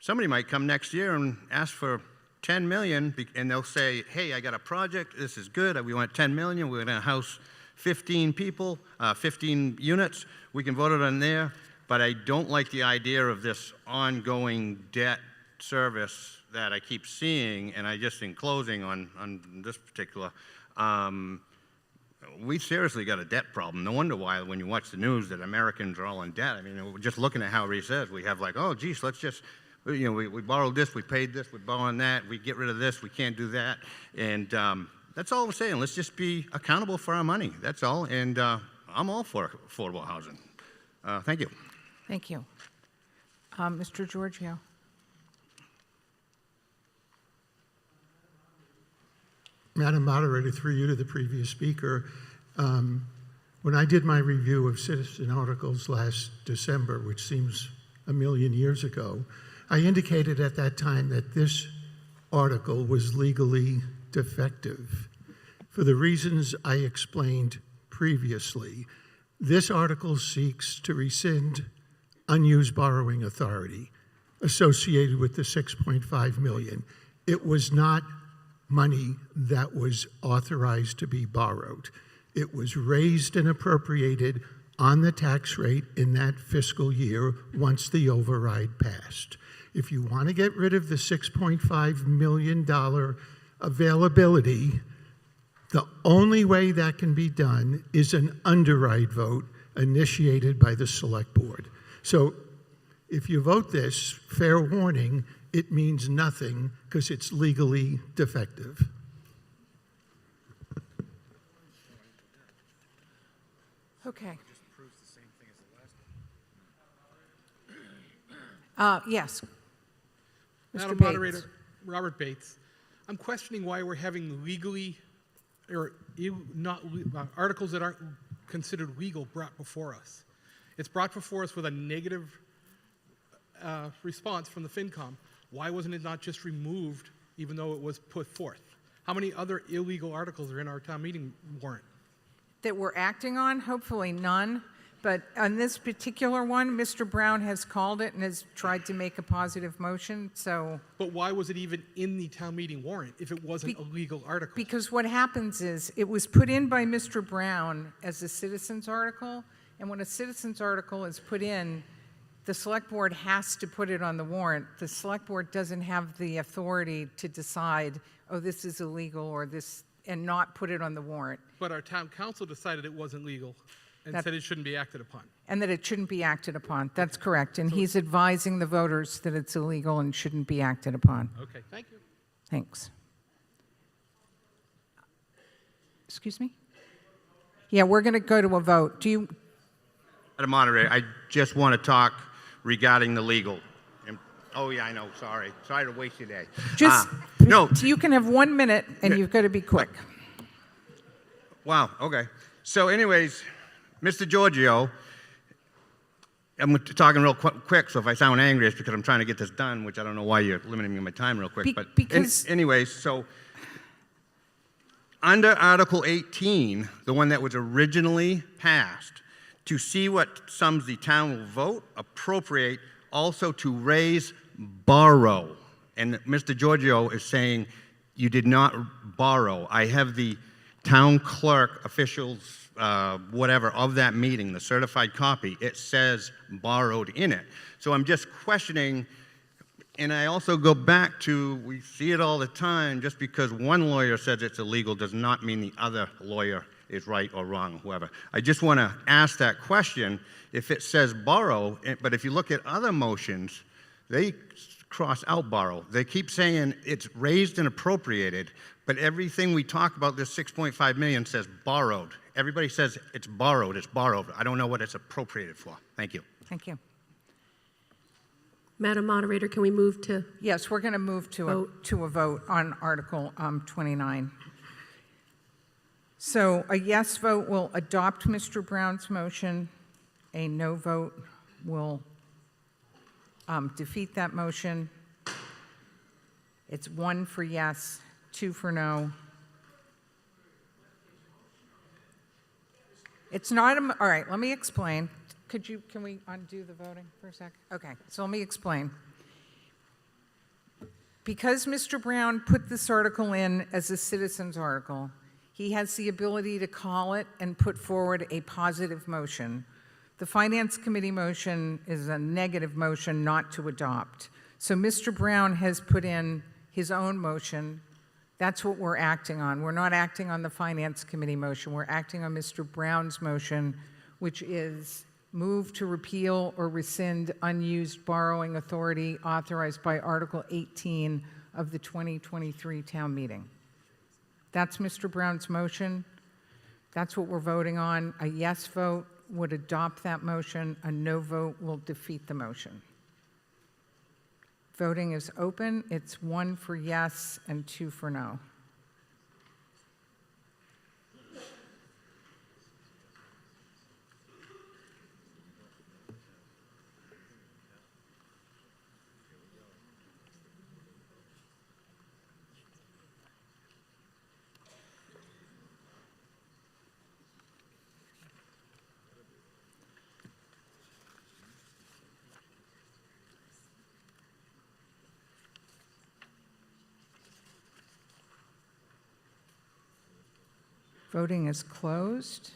somebody might come next year and ask for 10 million, and they'll say, hey, I got a project, this is good, we want 10 million, we're going to house 15 people, 15 units, we can vote it on there, but I don't like the idea of this ongoing debt service that I keep seeing, and in closing on this particular, we seriously got a debt problem. No wonder why when you watch the news that Americans are all in debt. I mean, we're just looking at how he says, we have oh, geez, let's just, we borrowed this, we paid this, we're borrowing that, we get rid of this, we can't do that. And that's all I'm saying. Let's just be accountable for our money. That's all. And I'm all for affordable housing. Thank you. Thank you. Mr. Giorgio. Madam Moderator, through you to the previous speaker, when I did my review of citizen articles last December, which seems a million years ago, I indicated at that time that this article was legally defective. For the reasons I explained previously, this article seeks to rescind unused borrowing authority associated with the $6.5 million. It was not money that was authorized to be borrowed. It was raised and appropriated on the tax rate in that fiscal year once the override passed. If you want to get rid of the $6.5 million availability, the only way that can be done is an underride vote initiated by the select board. So if you vote this, fair warning, it means nothing because it's legally defective. Okay. Yes. Madam Mr. Moderator, Bates. Robert Bates. I'm questioning why we're having legally, or not, articles that aren't considered legal brought before us. It's brought before us with a negative response from the FinCom. Why wasn't it not just removed even though it was put forth? How many other illegal articles are in our town meeting warrant? That we're acting on, hopefully none. But on this particular one, Mr. Brown has called it and has tried to make a positive motion, so. But why was it even in the town meeting warrant if it wasn't a legal article? Because what happens is, it was put in by Mr. Brown as a citizen's article, and when a citizen's article is put in, the select board has to put it on the warrant. The select board doesn't have the authority to decide, oh, this is illegal or this, and not put it on the warrant. But our town council decided it wasn't legal and said it shouldn't be acted upon. And that it shouldn't be acted upon. That's correct. And he's advising the voters that it's illegal and shouldn't be acted upon. Okay, thank you. Thanks. Excuse me? Yeah, we're going to go to a vote. Do you? Madam Moderator, I just want to talk regarding the legal. Oh, yeah, I know. Sorry. Sorry to waste your day. Just, no. You can have 1 minute, and you've got to be quick. Wow, okay. So anyways, Mr. Giorgio, I'm talking real quick, so if I sound angry, it's because I'm trying to get this done, which I don't know why you're limiting me my time real quick. Anyways, so under Article 18, the one that was originally passed, to see what sums the town will vote, appropriate, also to raise, borrow. And Mr. Giorgio is saying you did not borrow. I have the town clerk officials, whatever, of that meeting, the certified copy. It says borrowed in it. So I'm just questioning, and I also go back to, we see it all the time, just because one lawyer says it's illegal does not mean the other lawyer is right or wrong, whoever. I just want to ask that question. If it says borrow, but if you look at other motions, they cross out borrow. They keep saying it's raised and appropriated, but everything we talk about, this 6.5 million, says borrowed. Everybody says it's borrowed, it's borrowed. I don't know what it's appropriated for. Thank you. Thank you. Madam Moderator, can we move to? Yes, we're going to move to a vote on Article 29. So a yes vote will adopt Mr. Brown's motion. A no vote will defeat that motion. It's 1 for yes, 2 for no. It's not all right, let me explain. Can we undo the voting for a sec? Okay, so let me explain. Because Mr. Brown put this article in as a citizen's article, he has the ability to call it and put forward a positive motion. The Finance Committee motion is a negative motion not to adopt. So Mr. Brown has put in his own motion. That's what we're acting on. We're not acting on the Finance Committee motion. We're acting on Mr. Brown's motion, which is move to repeal or rescind unused borrowing authority authorized by Article 18 of the 2023 town meeting. That's Mr. Brown's motion. That's what we're voting on. A yes vote would adopt that motion. A no vote will defeat the motion. Voting is open. It's 1 for yes and 2 for no. Voting is closed.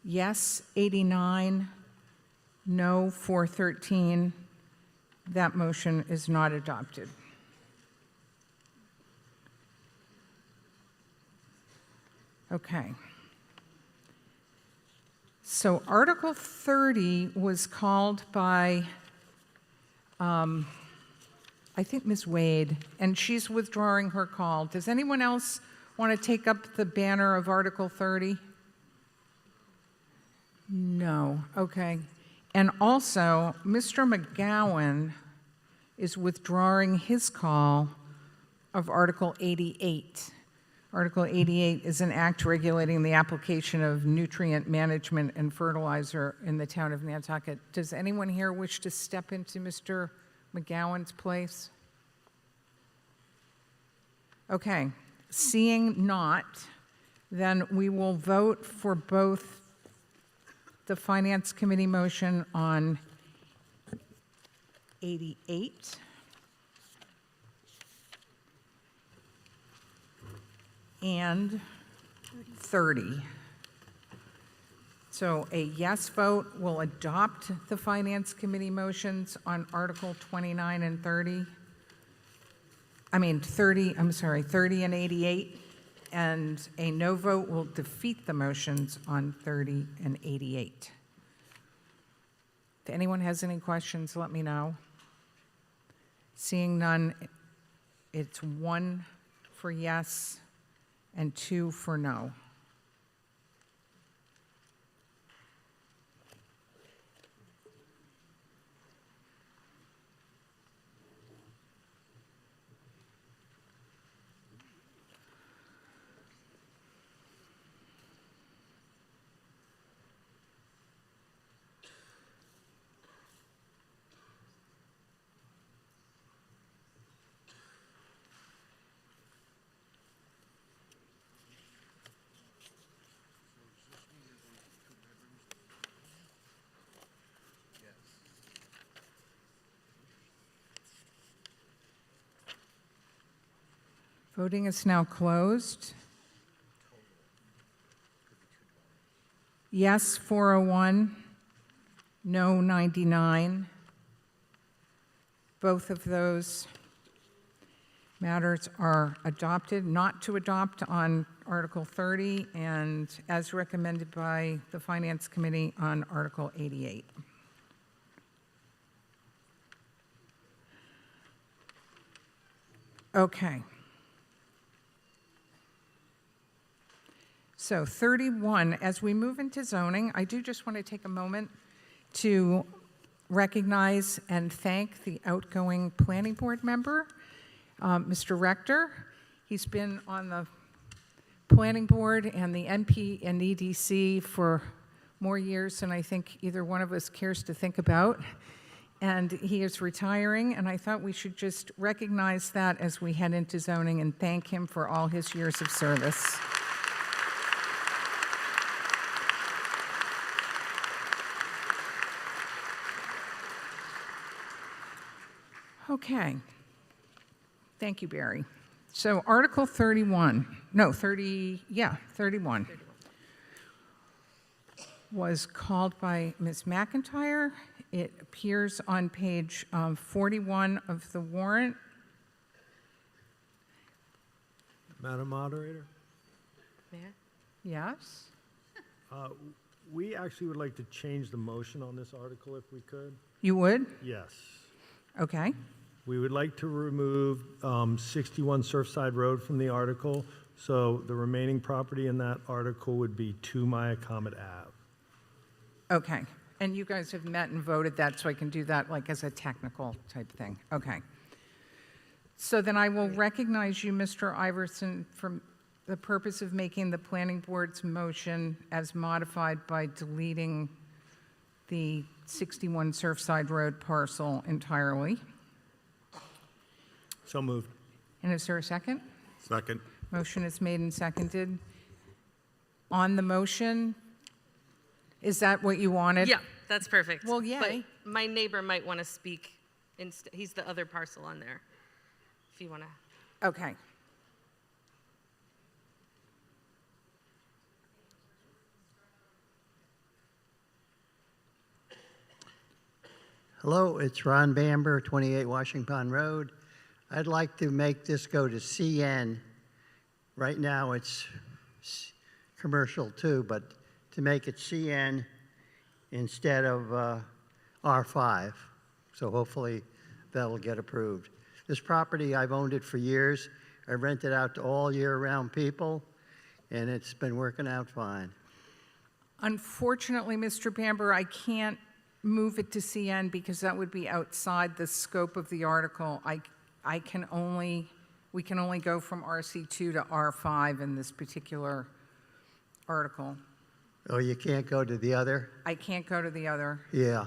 Yes, 89, no, 413. That motion is not adopted. Okay. So Article 30 was called by I think Ms. Wade, and she's withdrawing her call. Does anyone else want to take up the banner of Article 30? No. Okay. And also, Mr. McGowan is withdrawing his call of Article 88. Article 88 is an act regulating the application of nutrient management and fertilizer in the town of Nantucket. Does anyone here wish to step into Mr. McGowan's place? Okay, seeing not, then we will vote for both the Finance Committee motion on 88 and 30. So a yes vote will adopt the Finance Committee motions on Article 29 and 30. 30 and 88. And a no vote will defeat the motions on 30 and 88. If anyone has any questions, let me know. Seeing none, it's 1 for yes and 2 for no. Voting is now closed. Yes, 401, no, 99. Both of those matters are adopted, not to adopt on Article 30, and as recommended by the Finance Committee on Article 88. Okay. So 31, as we move into zoning, I do just want to take a moment to recognize and thank the outgoing planning board member, Mr. Rector. He's been on the planning board and the NP and EDC for more years than I think either one of us cares to think about. And he is retiring, and I thought we should just recognize that as we head into zoning and thank him for all his years of service. Okay. Thank you, Barry. So Article 31, no, 30, yeah, 31 was called by Ms. McIntyre. It appears on page 41 of the warrant. Madam Moderator? Yes? We actually would like to change the motion on this article if we could. You would? Yes. Okay. We would like to remove 61 Surfside Road from the article, so the remaining property in that article would be 2 Myacomet Ave. Okay. And you guys have met and voted that, so I can do that like as a technical type thing. Okay. So then I will recognize you, Mr. Iverson, for the purpose of making the planning board's motion as modified by deleting the 61 Surfside Road parcel entirely. So moved. And is there a second? Second. Motion is made and seconded. On the motion, is that what you wanted? Yeah, that's perfect. Well, yay. But my neighbor might want to speak. He's the other parcel on there, if you want to. Okay. Hello, it's Ron Bamber, 28 Washington Road. I'd like to make this go to CN. Right now it's commercial too, but to make it CN instead of R5. So hopefully that'll get approved. This property, I've owned it for years. I rent it out to all year-round people, and it's been working out fine. Unfortunately, Mr. Bamber, I can't move it to CN because that would be outside the scope of the article. We can only go from RC2 to R5 in this particular article. Oh, you can't go to the other? I can't go to the other. Yeah.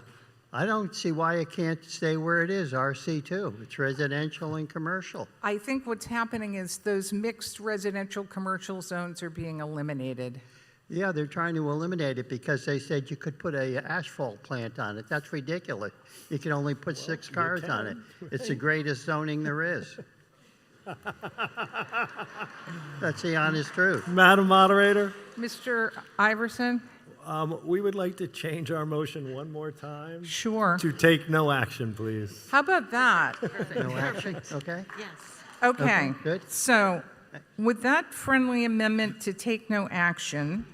I don't see why it can't stay where it is, RC2. It's residential and commercial. I think what's happening is those mixed residential commercial zones are being eliminated. Yeah, they're trying to eliminate it because they said you could put a asphalt plant on it. That's ridiculous. You can only put 6 cars on it. It's the greatest zoning there is. That's the honest truth. Madam Moderator, Mr. Iverson? we would like to change our motion one more time. Sure. To take no action, please. How about that? No action, okay? Yes. Okay. Good. So with that friendly amendment to take no action,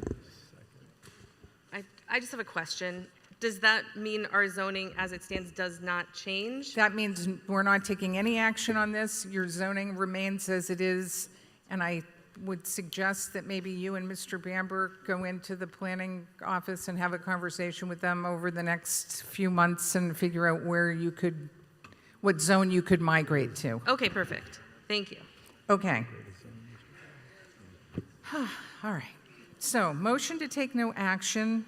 I just have a question. Does that mean our zoning as it stands does not change? that means we're not taking any action on this. Your zoning remains as it is. And I would suggest that maybe you and Mr. Bamber go into the planning office and have a conversation with them over the next few months and figure out what zone you could migrate to. Okay, perfect. Thank you. Okay. All right. So, motion to take no action.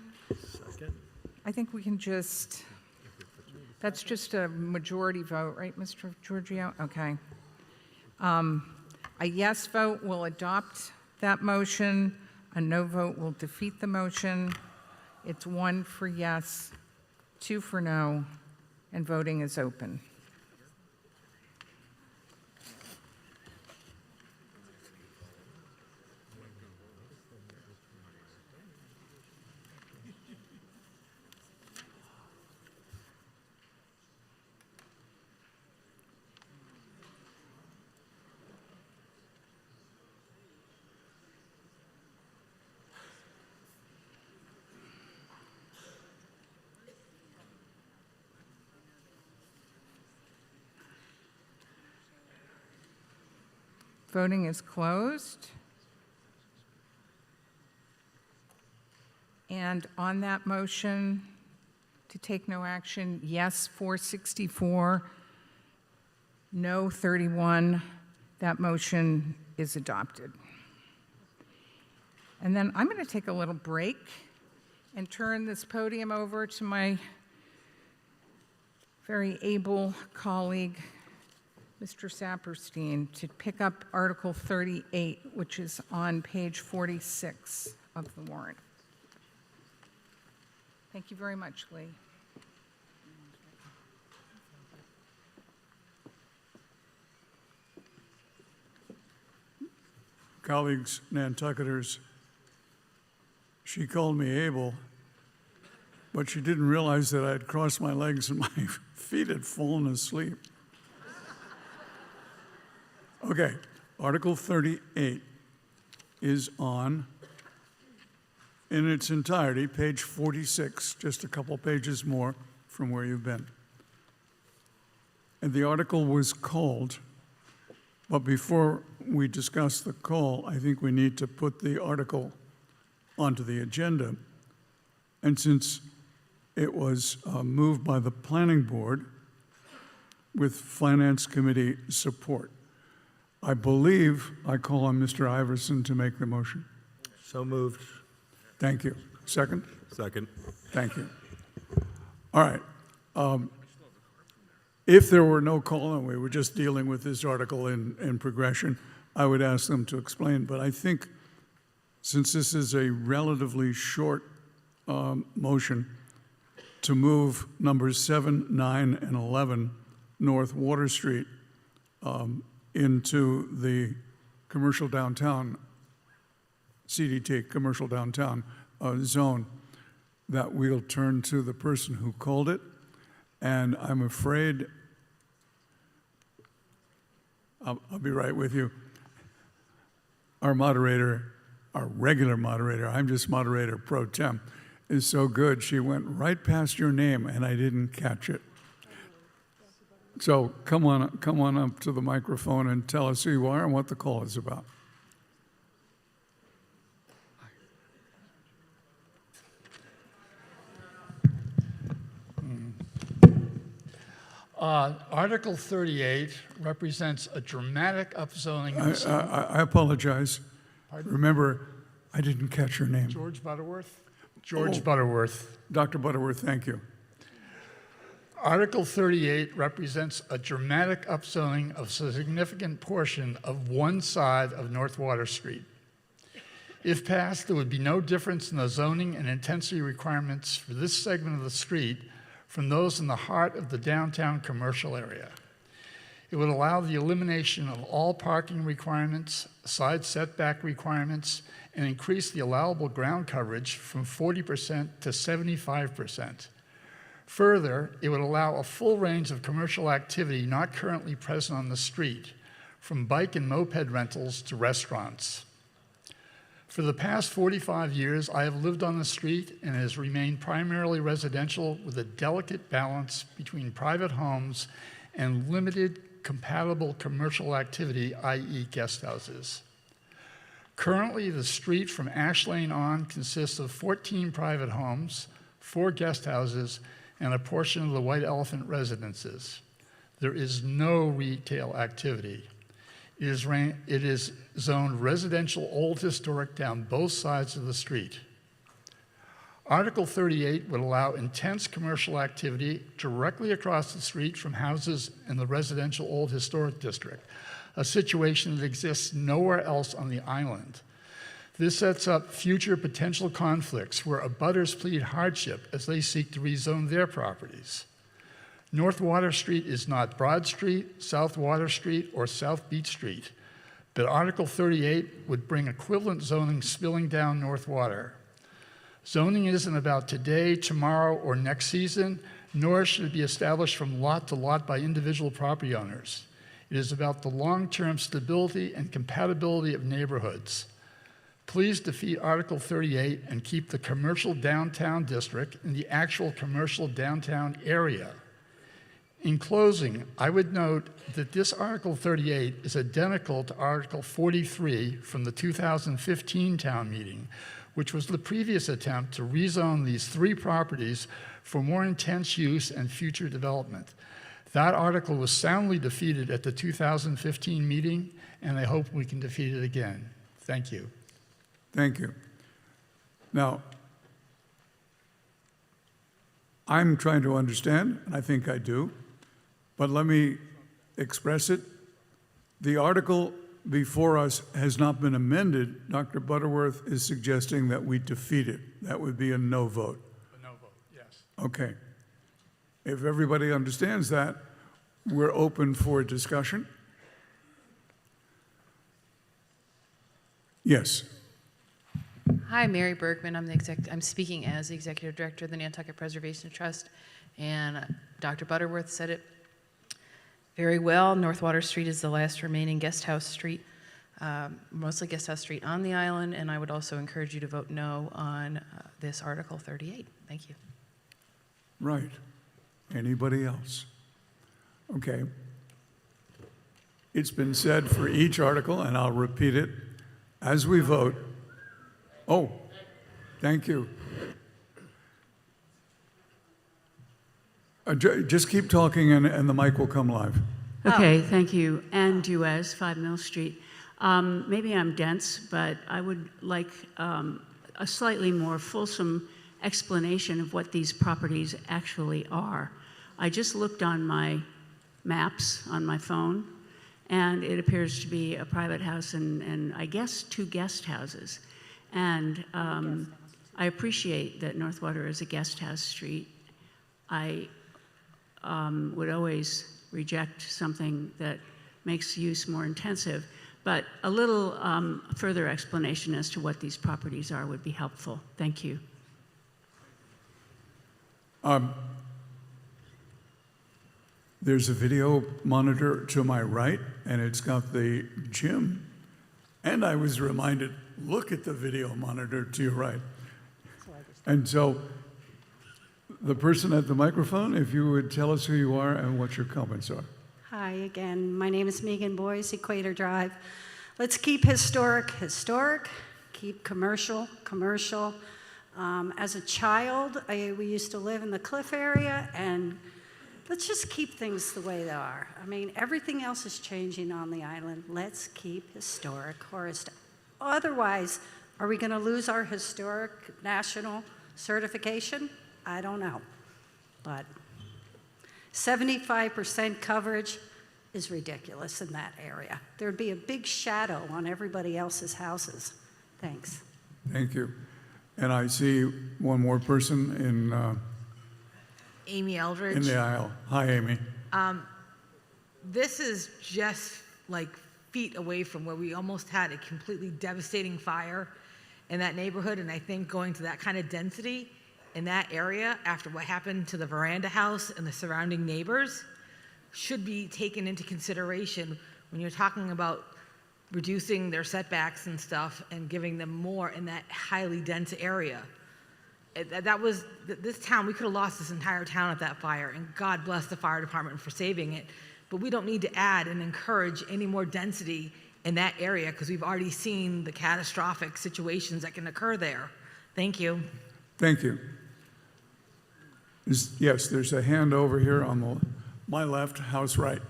Second. I think we can that's just a majority vote, right, Mr. Giorgio? Okay. A yes vote will adopt that motion. A no vote will defeat the motion. It's 1 for yes, 2 for no, and voting is open. Voting is closed. And on that motion to take no action, yes 464, no 31. That motion is adopted. And then I'm going to take a little break and turn this podium over to my very able colleague, Mr. Saperstein, to pick up Article 38, which is on page 46 of the warrant. Thank you very much, Lee. Colleagues, Nantucketers, she called me able, but she didn't realize that I had crossed my legs and my feet had fallen asleep. Okay, Article 38 is on, in its entirety, page 46, just a couple pages more from where you've been. And the article was called, but before we discuss the call, I think we need to put the article onto the agenda. And since it was moved by the Planning Board with Finance Committee support, I believe I call on Mr. Iverson to make the motion. So moved. Thank you. Second? Second. Thank you. All right. If there were no call and we were just dealing with this article in progression, I would ask them to explain. But I think since this is a relatively short motion to move numbers 7, 9, and 11 North Water Street into the commercial downtown, CDT, commercial downtown zone, that we'll turn to the person who called it. And I'm afraid, I'll be right with you, our moderator, our regular moderator, I'm just moderator pro tem, is so good, she went right past your name and I didn't catch it. So come on up to the microphone and tell us who you are and what the call is about. Article 38 represents a dramatic upzoning of I apologize. Pardon? Remember, I didn't catch your name. George Butterworth. George Butterworth. Dr. Butterworth, thank you. Article 38 represents a dramatic upzoning of a significant portion of one side of North Water Street. If passed, there would be no difference in the zoning and intensity requirements for this segment of the street from those in the heart of the downtown commercial area. It would allow the elimination of all parking requirements, side setback requirements, and increase the allowable ground coverage from 40% to 75%. Further, it would allow a full range of commercial activity not currently present on the street, from bike and moped rentals to restaurants. For the past 45 years, I have lived on the street and it has remained primarily residential with a delicate balance between private homes and limited compatible commercial activity, i.e. guest houses. Currently, the street from Ash Lane on consists of 14 private homes, 4 guest houses, and a portion of the White Elephant residences. There is no retail activity. It is zoned residential old historic down both sides of the street. Article 38 would allow intense commercial activity directly across the street from houses in the residential old historic district, a situation that exists nowhere else on the island. This sets up future potential conflicts where abutters plead hardship as they seek to rezone their properties. North Water Street is not Broad Street, South Water Street, or South Beach Street, but Article 38 would bring equivalent zoning spilling down North Water. Zoning isn't about today, tomorrow, or next season, nor should it be established from lot to lot by individual property owners. It is about the long-term stability and compatibility of neighborhoods. Please defeat Article 38 and keep the commercial downtown district in the actual commercial downtown area. In closing, I would note that this Article 38 is identical to Article 43 from the 2015 town meeting, which was the previous attempt to rezone these 3 properties for more intense use and future development. That article was soundly defeated at the 2015 meeting, and I hope we can defeat it again. Thank you. Thank you. Now, I'm trying to understand, and I think I do, but let me express it. The article before us has not been amended. Dr. Butterworth is suggesting that we defeat it. That would be a no vote. A no vote, yes. Okay. If everybody understands that, we're open for discussion. Yes. Hi, Mary Bergman. I'm speaking as the Executive Director of the Nantucket Preservation Trust, and Dr. Butterworth said it very well. North Water Street is the last remaining guest house street, mostly guest house street on the island, and I would also encourage you to vote no on this Article 38. Thank you. Right. Anybody else? Okay. It's been said for each article, and I'll repeat it as we vote. Oh, thank you. Just keep talking and the mic will come live. Okay, thank you. Ann Duez, 5 Mill Street. Maybe I'm dense, but I would like a slightly more fulsome explanation of what these properties actually are. I just looked on my maps on my phone, and it appears to be a private house and I guess 2 guest houses. And I appreciate that North Water is a guest house street. I would always reject something that makes use more intensive, but a little further explanation as to what these properties are would be helpful. Thank you. There's a video monitor to my right, and it's got the gym. And I was reminded, look at the video monitor to your right. And so the person at the microphone, if you would tell us who you are and what your comments are. Hi again. My name is Megan Boyce, Equator Drive. Let's keep historic, historic. Keep commercial, commercial. As a child, we used to live in the Cliff area, and let's just keep things the way they are. I mean, everything else is changing on the island. Let's keep historic. Otherwise, are we going to lose our historic national certification? I don't know. But 75% coverage is ridiculous in that area. There'd be a big shadow on everybody else's houses. Thanks. Thank you. And I see one more person Amy Eldridge. in the aisle. Hi, Amy. This is just like feet away from where we almost had a completely devastating fire in that neighborhood. And I think going to that kind of density in that area after what happened to the Veranda house and the surrounding neighbors should be taken into consideration when you're talking about reducing their setbacks and stuff and giving them more in that highly dense area. This town, we could have lost this entire town at that fire, and God bless the fire department for saving it. But we don't need to add and encourage any more density in that area because we've already seen the catastrophic situations that can occur there. Thank you. Thank you. Yes, there's a hand over here on my left, house right.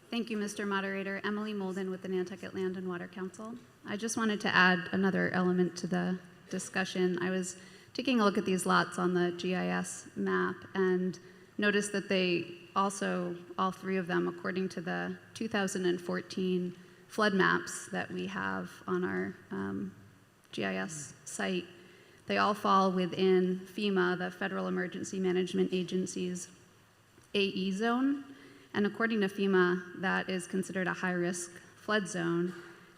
Thank you, Mr. Moderator. Emily Molden with the Nantucket Land and Water Council. I just wanted to add another element to the discussion. I was taking a look at these lots on the GIS map and noticed that they also, all three of them, according to the 2014 flood maps that we have on our GIS site, they all fall within FEMA, the Federal Emergency Management Agency's AE zone. And according to FEMA, that is considered a high-risk flood zone.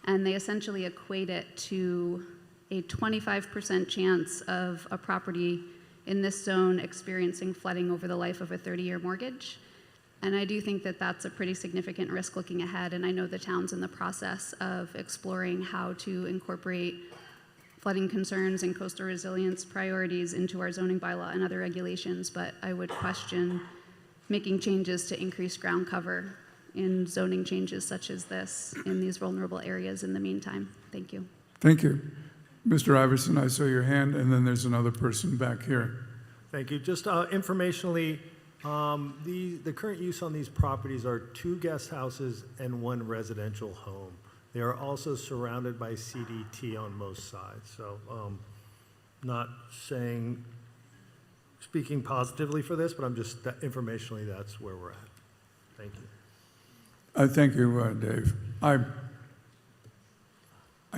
And they essentially equate it to a 25% chance of a property in this zone experiencing flooding over the life of a 30-year mortgage. And I do think that that's a pretty significant risk looking ahead. And I know the town's in the process of exploring how to incorporate flooding concerns and coastal resilience priorities into our zoning bylaw and other regulations, but I would question making changes to increase ground cover in zoning changes such as this in these vulnerable areas in the meantime. Thank you. Thank you. Mr. Iverson, I saw your hand, and then there's another person back here. Thank you. Just informationally, the current use on these properties are 2 guest houses and 1 residential home. They are also surrounded by CDT on most sides. So not speaking positively for this, but I'm just, informationally, that's where we're at. Thank you. Thank you, Dave. I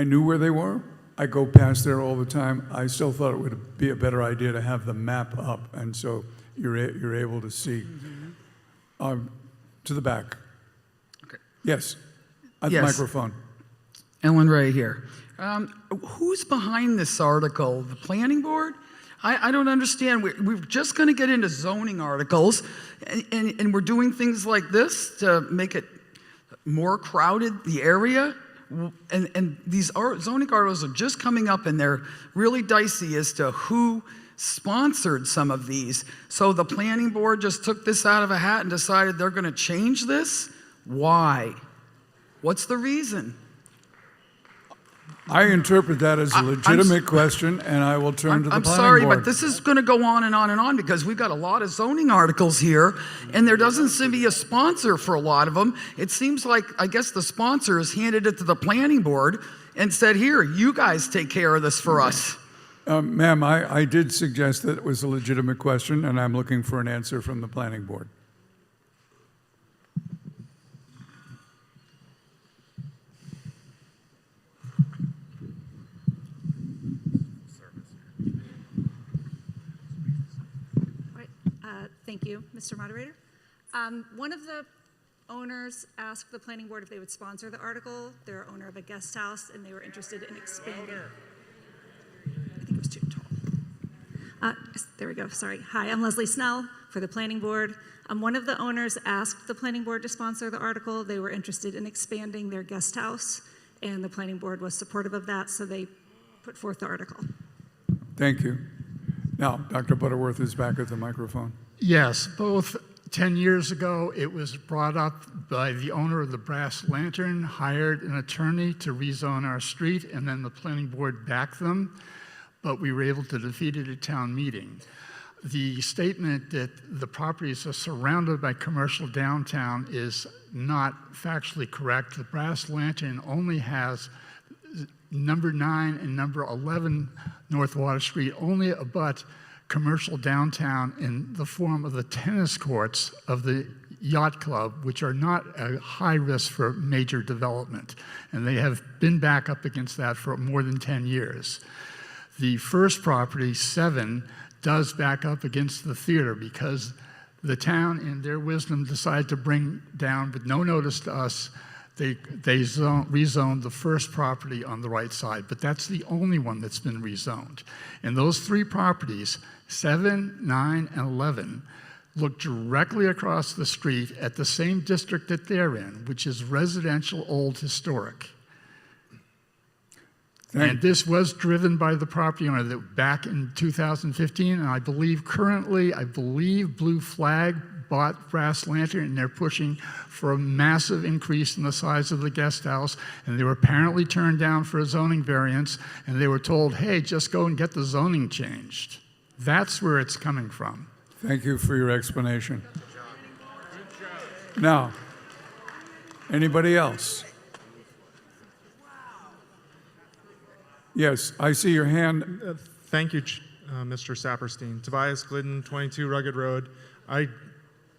knew where they were. I go past there all the time. I still thought it would be a better idea to have the map up, and so you're able to see. To the back. Okay. Yes, at the Yes. microphone. Ellen Ray here. Who's behind this article? The planning board? I don't understand. We're just going to get into zoning articles, and we're doing things like this to make it more crowded, the area. And these zoning articles are just coming up, and they're really dicey as to who sponsored some of these. So the planning board just took this out of a hat and decided they're going to change this? Why? What's the reason? I interpret that as a legitimate question, and I will turn to the planning board. I'm sorry, but this is going to go on and on and on because we've got a lot of zoning articles here, and there doesn't seem to be a sponsor for a lot of them. It seems like, I guess the sponsor has handed it to the planning board and said, here, you guys take care of this for us. Ma'am, I did suggest that it was a legitimate question, and I'm looking for an answer from the planning board. Thank you, Mr. Moderator. One of the owners asked the planning board if they would sponsor the article. They're owner of a guest house, and they were interested in expanding. I think it was too tall. There we go, sorry. Hi, I'm Leslie Snell for the planning board. One of the owners asked the planning board to sponsor the article. They were interested in expanding their guest house, and the planning board was supportive of that, so they put forth the article. Thank you. Now, Dr. Butterworth is back at the microphone. Yes, both 10 years ago, it was brought up by the owner of the Brass Lantern, hired an attorney to rezone our street, and then the planning board backed them, but we were able to defeat it at town meeting. the statement that the properties are surrounded by commercial downtown is not factually correct. The Brass Lantern only has number 9 and number 11 North Water Street only abut commercial downtown in the form of the tennis courts of the yacht club, which are not a high risk for major development. And they have been back up against that for more than 10 years. The first property, 7, does back up against the theater because the town, in their wisdom, decided to bring down, with no notice to us, they rezoned the first property on the right side, but that's the only one that's been rezoned. And those 3 properties, 7, 9, and 11, look directly across the street at the same district that they're in, which is residential old historic. And this was driven by the property owner that back in 2015, and I believe Blue Flag bought Brass Lantern, and they're pushing for a massive increase in the size of the guest house, and they were apparently turned down for a zoning variance, and they were told, hey, just go and get the zoning changed. That's where it's coming from. Thank you for your explanation. Now, anybody else? Yes, I see your hand. Thank you, Mr. Saperstein. Tobias Glidden, 22 Rugged Road. I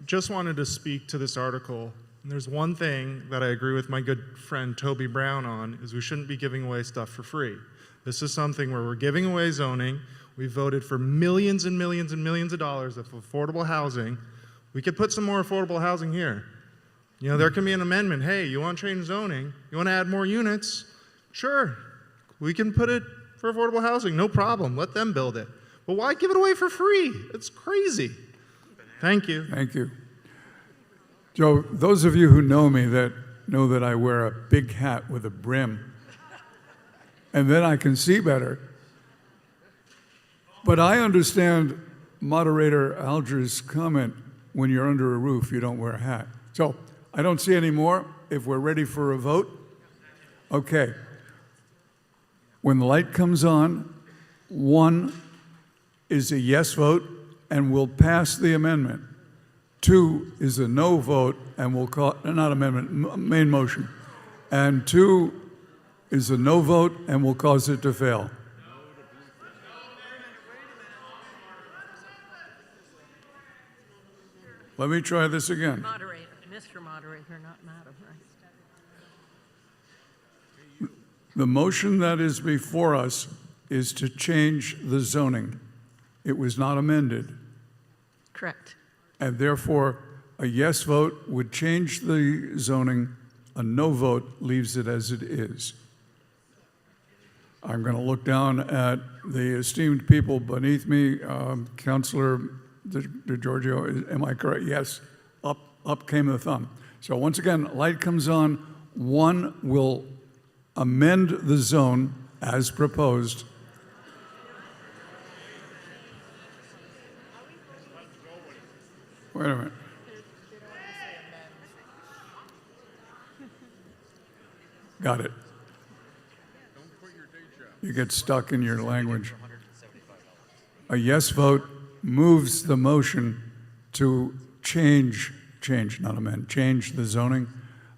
just wanted to speak to this article. And there's one thing that I agree with my good friend Toby Brown on, is we shouldn't be giving away stuff for free. This is something where we're giving away zoning. We voted for millions and millions and millions of dollars of affordable housing. We could put some more affordable housing here. You know, there can be an amendment. Hey, you want to change zoning? You want to add more units? Sure. We can put it for affordable housing, no problem. Let them build it. But why give it away for free? It's crazy. Thank you. Thank you. Joe, those of you who know me that know that I wear a big hat with a brim, and then I can see better. But I understand Moderator Alger's comment, when you're under a roof, you don't wear a hat. So I don't see any more. If we're ready for a vote, okay. When the light comes on, 1 is a yes vote and will pass the amendment. 2 is a no vote and will call, not amendment, main motion. And 2 is a no vote and will cause it to fail. Let me try this again. Moderator, Mr. Moderator, not Madam, right? The motion that is before us is to change the zoning. It was not amended. Correct. And therefore, a yes vote would change the zoning, a no vote leaves it as it is. I'm going to look down at the esteemed people beneath me. Councilor DeGiorgio, am I correct? Yes, up came the thumb. So once again, light comes on. 1 will amend the zone as proposed. Wait a minute. Got it. You get stuck in your language. A yes vote moves the motion to change, not amend, change the zoning.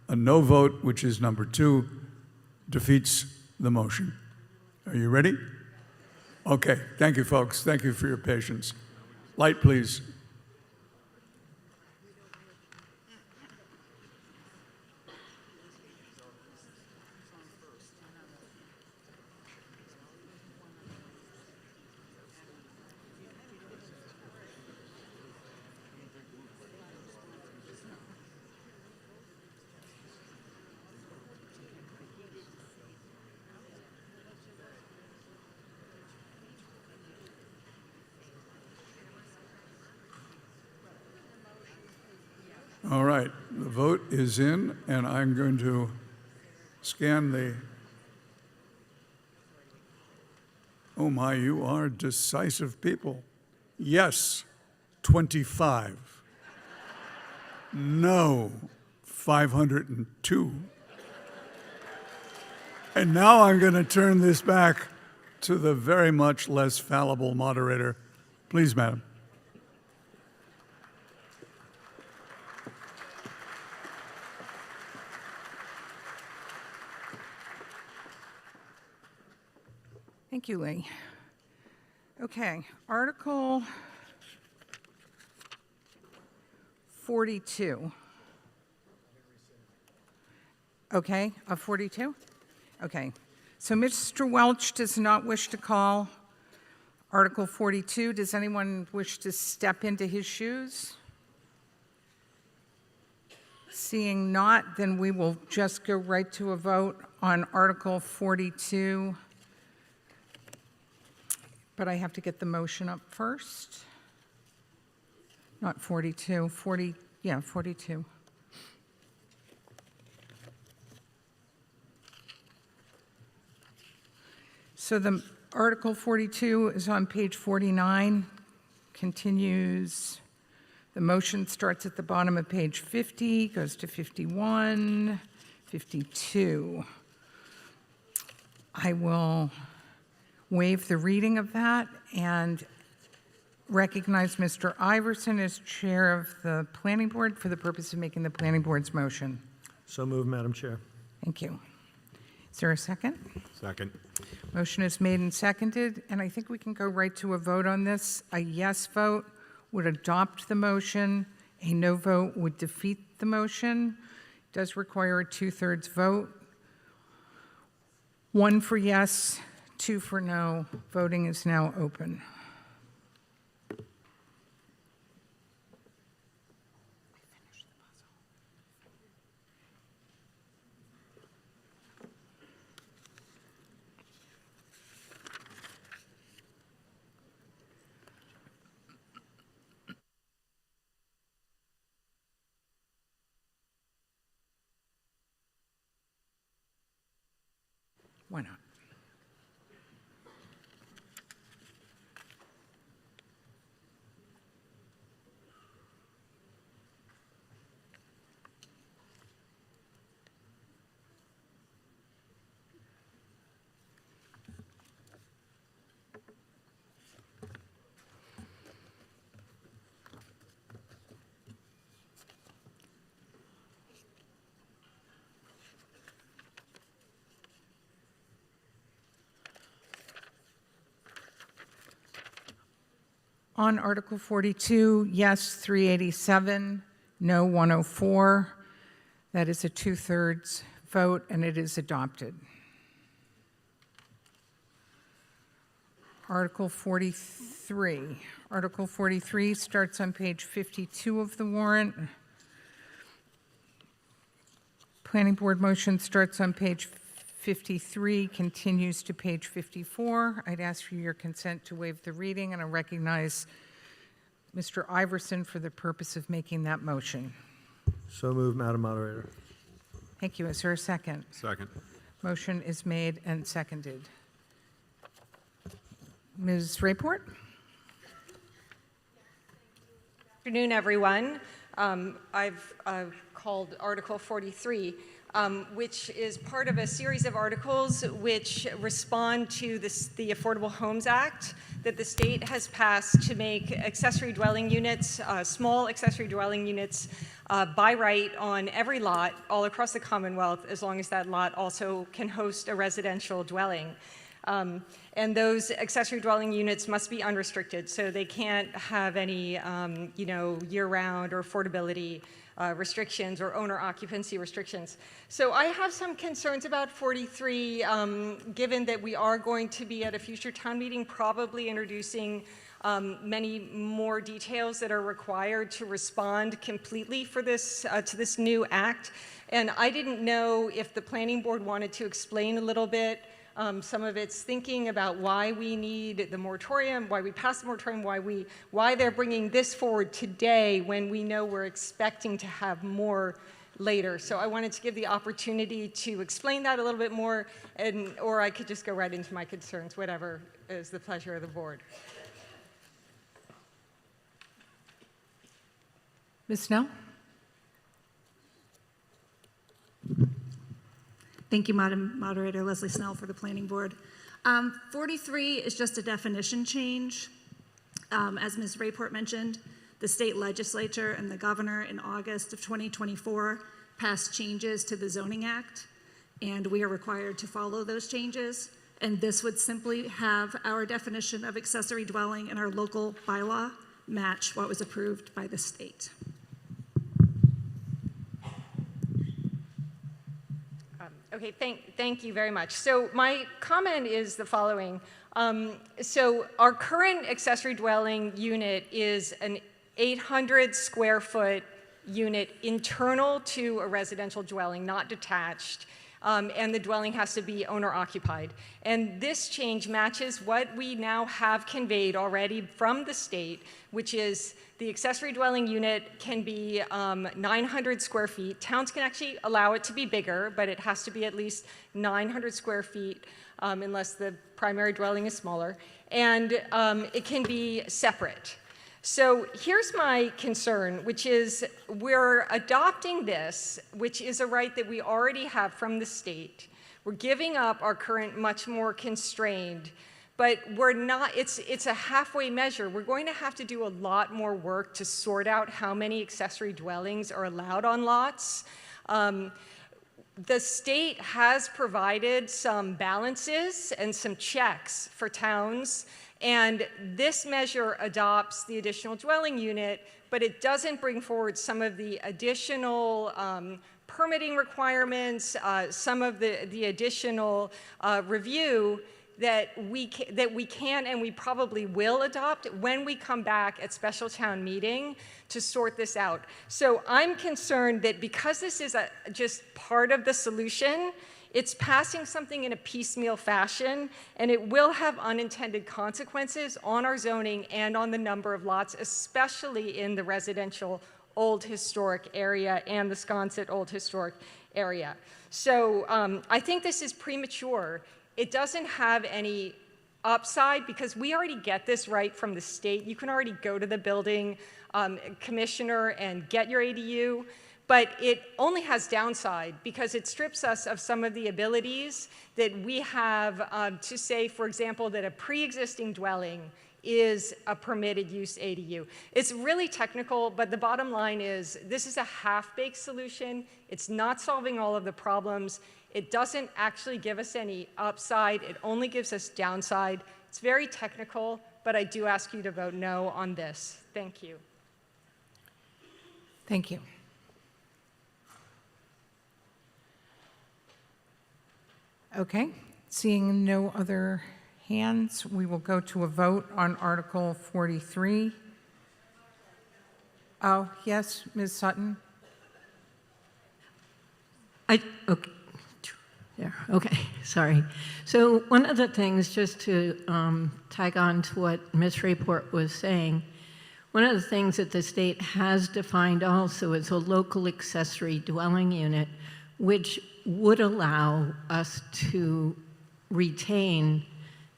A no vote, which is number 2, defeats the motion. Are you ready? Okay, thank you, folks. Thank you for your patience. Light, please. All right, the vote is in, and I'm going to scan the, oh my, you are decisive people. Yes, 25. No, 502. And now I'm going to turn this back to the very much less fallible moderator. Please, madam. Thank you, Lee. Okay, Article 42. Okay, 42? Okay. So Mr. Welch does not wish to call Article 42. Does anyone wish to step into his shoes? Seeing not, then we will just go right to a vote on Article 42. But I have to get the motion up first. Not 42, 40, yeah, 42. So the Article 42 is on page 49, continues. The motion starts at the bottom of page 50, goes to 51, 52. I will waive the reading of that and recognize Mr. Iverson as chair of the planning board for the purpose of making the planning board's motion. So moved, Madam Chair. Thank you. Is there a second? Second. Motion is made and seconded, and I think we can go right to a vote on this. A yes vote would adopt the motion. A no vote would defeat the motion. It does require a 2/3 vote. 1 for yes, 2 for no. Voting is now open. Why not? On Article 42, yes, 387, no, 104. That is a 2/3 vote, and it is adopted. Article 43. Article 43 starts on page 52 of the warrant. Planning board motion starts on page 53, continues to page 54. I'd ask for your consent to waive the reading, and I recognize Mr. Iverson for the purpose of making that motion. So moved, Madam Moderator. Thank you. Is there a second? Second. Motion is made and seconded. Ms. Rayport? Good afternoon, everyone. I've called Article 43, which is part of a series of articles which respond to the Affordable Homes Act that the state has passed to make accessory dwelling units, small accessory dwelling units, by right on every lot all across the Commonwealth, as long as that lot also can host a residential dwelling. And those accessory dwelling units must be unrestricted, so they can't have any, year-round or affordability restrictions or owner occupancy restrictions. So I have some concerns about 43, given that we are going to be at a future town meeting probably introducing many more details that are required to respond completely for this to this new act. And I didn't know if the planning board wanted to explain a little bit some of its thinking about why we need the moratorium, why we passed the moratorium, why they're bringing this forward today when we know we're expecting to have more later. So I wanted to give the opportunity to explain that a little bit more, or I could just go right into my concerns, whatever is the pleasure of the board. Ms. Snell? Thank you, Madam Moderator. Leslie Snell for the Planning Board. 43 is just a definition change. As Ms. Rayport mentioned, the state legislature and the governor in August of 2024 passed changes to the Zoning Act, and we are required to follow those changes. And this would simply have our definition of accessory dwelling in our local bylaw match what was approved by the state. Okay, thank you very much. So my comment is the following. So our current accessory dwelling unit is an 800 square foot unit internal to a residential dwelling, not detached. And the dwelling has to be owner occupied. And this change matches what we now have conveyed already from the state, which is the accessory dwelling unit can be 900 square feet. Towns can actually allow it to be bigger, but it has to be at least 900 square feet unless the primary dwelling is smaller. And it can be separate. So here's my concern, which is we're adopting this, which is a right that we already have from the state. We're giving up our current much more constrained, but we're not, it's a halfway measure. We're going to have to do a lot more work to sort out how many accessory dwellings are allowed on lots. The state has provided some balances and some checks for towns, and this measure adopts the additional dwelling unit, but it doesn't bring forward some of the additional permitting requirements, some of the additional review that we can and we probably will adopt when we come back at special town meeting to sort this out. So I'm concerned that because this is just part of the solution, it's passing something in a piecemeal fashion, and it will have unintended consequences on our zoning and on the number of lots, especially in the residential old historic area and the Sconset old historic area. So I think this is premature. It doesn't have any upside because we already get this right from the state. You can already go to the building commissioner and get your ADU. But it only has downside because it strips us of some of the abilities that we have to say, for example, that a pre-existing dwelling is a permitted use ADU. It's really technical, but the bottom line is this is a half-baked solution. It's not solving all of the problems. It doesn't actually give us any upside. It only gives us downside. It's very technical, but I do ask you to vote no on this. Thank you. Thank you. Okay, seeing no other hands, we will go to a vote on Article 43. Oh, yes, Ms. Sutton? Okay, sorry. So one of the things, just to tag on to what Ms. Rayport was saying, one of the things that the state has defined also is a local accessory dwelling unit, which would allow us to retain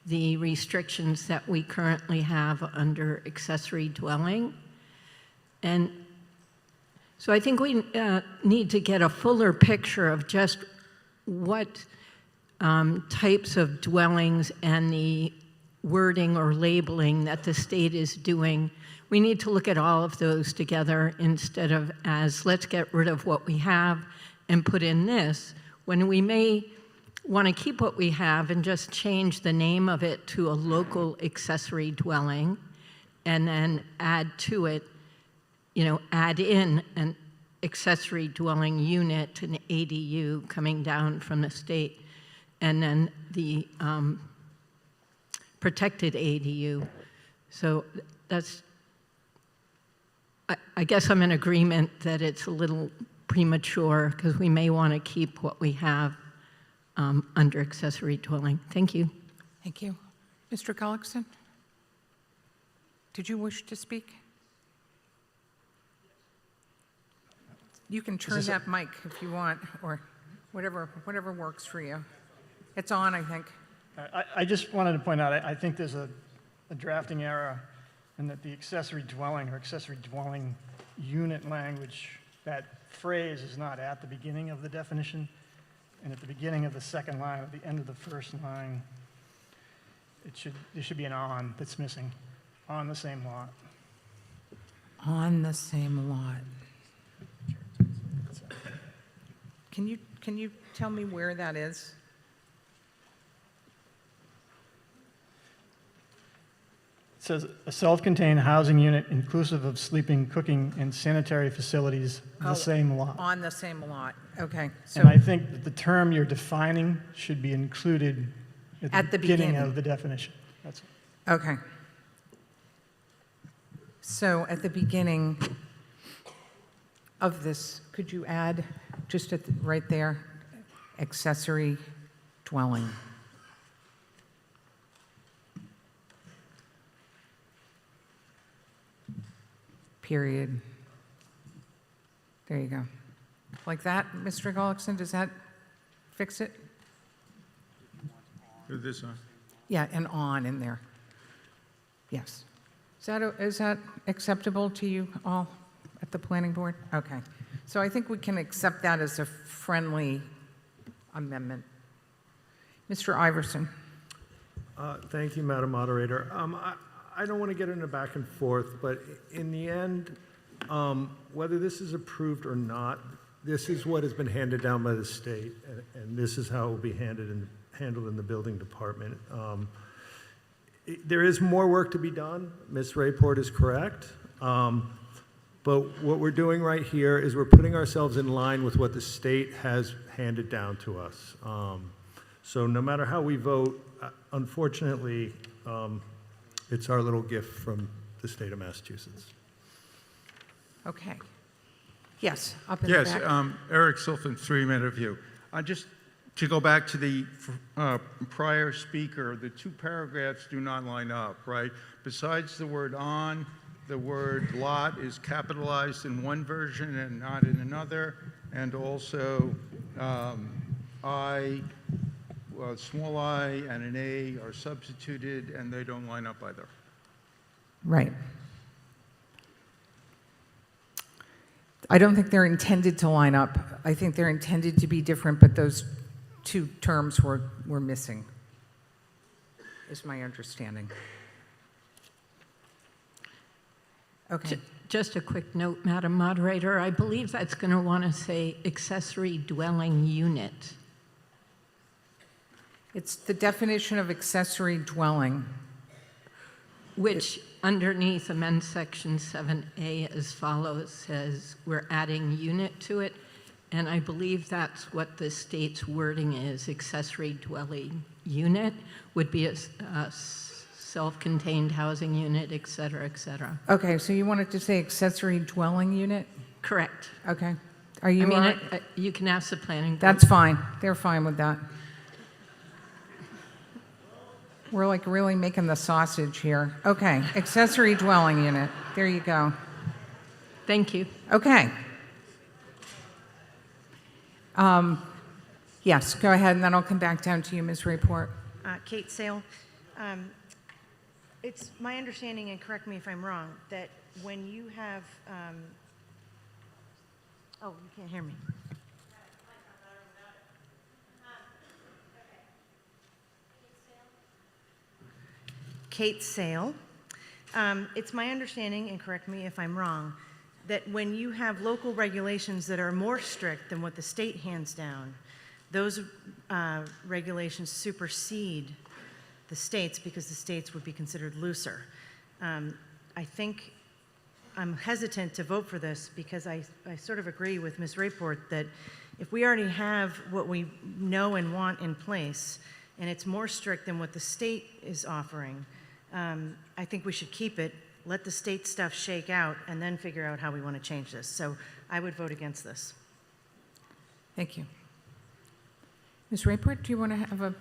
the restrictions that we currently have under accessory dwelling. And so I think we need to get a fuller picture of just what types of dwellings and the wording or labeling that the state is doing. We need to look at all of those together instead of as let's get rid of what we have and put in this, when we may want to keep what we have and just change the name of it to a local accessory dwelling and then add to it, add in an accessory dwelling unit, an ADU coming down from the state, and then the protected ADU. So that's, I guess I'm in agreement that it's a little premature because we may want to keep what we have under accessory dwelling. Thank you. Thank you. Mr. Gullickson? Did you wish to speak? You can turn that mic if you want, or whatever works for you. It's on, I think. I just wanted to point out, I think there's a drafting error in that the accessory dwelling or accessory dwelling unit language, that phrase is not at the beginning of the definition, and at the beginning of the second line, at the end of the first line, there should be an on that's missing, on the same lot. On the same lot. Can you tell me where that is? says a self-contained housing unit inclusive of sleeping, cooking, and sanitary facilities of the same lot. On the same lot, okay. So And I think that the term you're defining should be included at the beginning of the definition. That's it. Okay. So at the beginning of this, could you add, just at right there, accessory dwelling? Period. There you go. Like that, Mr. Gullickson, does that fix it? This on. Yeah, and on in there. Yes. Is that acceptable to you all at the planning board? Okay. So I think we can accept that as a friendly amendment. Mr. Iverson. Thank you, Madam Moderator. I don't want to get into back and forth, but in the end, whether this is approved or not, this is what has been handed down by the state, and this is how it will be handled in the building department. There is more work to be done. Ms. Rayport is correct. But what we're doing right here is we're putting ourselves in line with what the state has handed down to us. So no matter how we vote, unfortunately, it's our little gift from the state of Massachusetts. Okay. Yes, up in the back. Yes, Eric Silfen, 3-minute view. Just to go back to the prior speaker, the two paragraphs do not line up, right? Besides the word on, the word lot is capitalized in one version and not in another, and also small I and an A are substituted, and they don't line up either. Right. I don't think they're intended to line up. I think they're intended to be different, but those two terms were missing, is my understanding. Okay. Just a quick note, Madam Moderator. I believe that's going to want to say accessory dwelling unit. It's the definition of accessory dwelling. Which underneath amend section 7A as follows says we're adding unit to it. And I believe that's what the state's wording is. Accessory dwelling unit would be a self-contained housing unit, et cetera, et cetera. Okay, so you wanted to say accessory dwelling unit? Correct. Okay. Are you all right? You can ask the planning board. That's fine. They're fine with that. We're like really making the sausage here. Okay, accessory dwelling unit. There you go. Thank you. Okay. Yes, go ahead, and then I'll come back down to you, Ms. Rayport. Kate Sale. It's my understanding, and correct me if I'm wrong, that when you have, oh, you can't hear me. Kate Sale. It's my understanding, and correct me if I'm wrong, that when you have local regulations that are more strict than what the state hands down, those regulations supersede the states because the states would be considered looser. I think I'm hesitant to vote for this because I sort of agree with Ms. Rayport that if we already have what we know and want in place, and it's more strict than what the state is offering, I think we should keep it, let the state stuff shake out, and then figure out how we want to change this. So I would vote against this. Thank you. Ms. Rayport, do you want to have a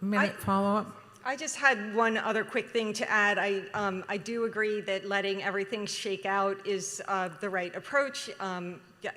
minute follow-up? I just had one other quick thing to add. I do agree that letting everything shake out is the right approach,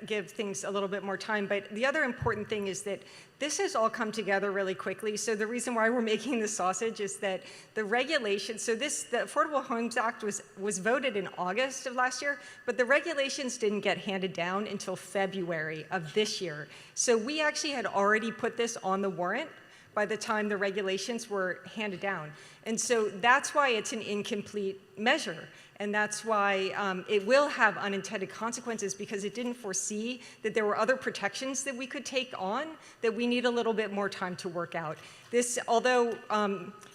give things a little bit more time. But the other important thing is that this has all come together really quickly. So the reason why we're making the sausage is that the regulations, so the Affordable Homes Act was voted in August of last year, but the regulations didn't get handed down until February of this year. So we actually had already put this on the warrant by the time the regulations were handed down. And so that's why it's an incomplete measure. And that's why it will have unintended consequences, because it didn't foresee that there were other protections that we could take on that we need a little bit more time to work out. This, although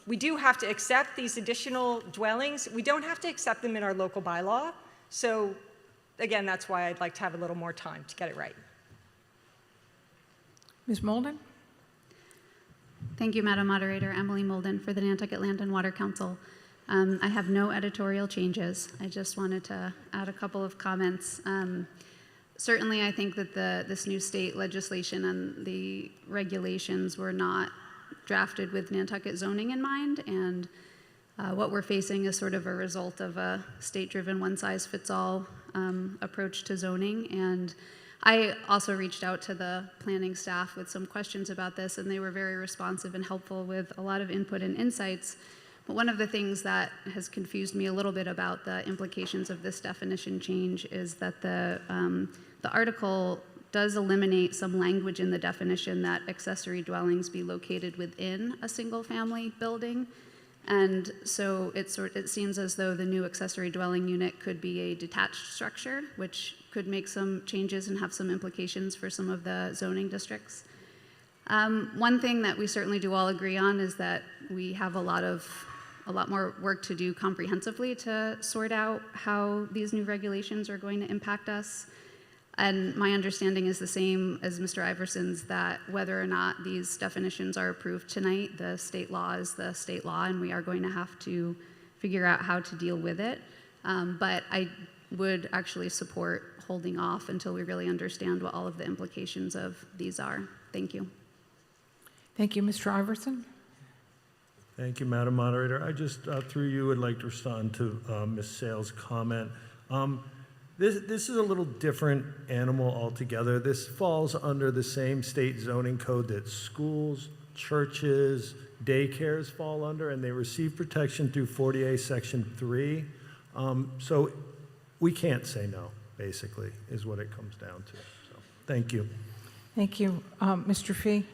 we do have to accept these additional dwellings, we don't have to accept them in our local bylaw. So again, that's why I'd like to have a little more time to get it right. Ms. Molden? Thank you, Madam Moderator. Emily Molden for the Nantucket Land and Water Council. I have no editorial changes. I just wanted to add a couple of comments. Certainly, I think that this new state legislation and the regulations were not drafted with Nantucket zoning in mind, and what we're facing is sort of a result of a state-driven one-size-fits-all approach to zoning. And I also reached out to the planning staff with some questions about this, and they were very responsive and helpful with a lot of input and insights. But one of the things that has confused me a little bit about the implications of this definition change is that the article does eliminate some language in the definition that accessory dwellings be located within a single-family building. And so it seems as though the new accessory dwelling unit could be a detached structure, which could make some changes and have some implications for some of the zoning districts. One thing that we certainly do all agree on is that we have a lot more work to do comprehensively to sort out how these new regulations are going to impact us. And my understanding is the same as Mr. Iverson's, that whether or not these definitions are approved tonight, the state law is the state law, and we are going to have to figure out how to deal with it. But I would actually support holding off until we really understand what all of the implications of these are. Thank you. Thank you, Mr. Iverson. Thank you, Madam Moderator. I just, through you, would like to respond to Ms. Sales' comment. This is a little different animal altogether. This falls under the same state zoning code that schools, churches, daycares fall under, and they receive protection through 40A Section 3. So we can't say no, basically, is what it comes down to. So, thank you. Thank you. Mr. Fee?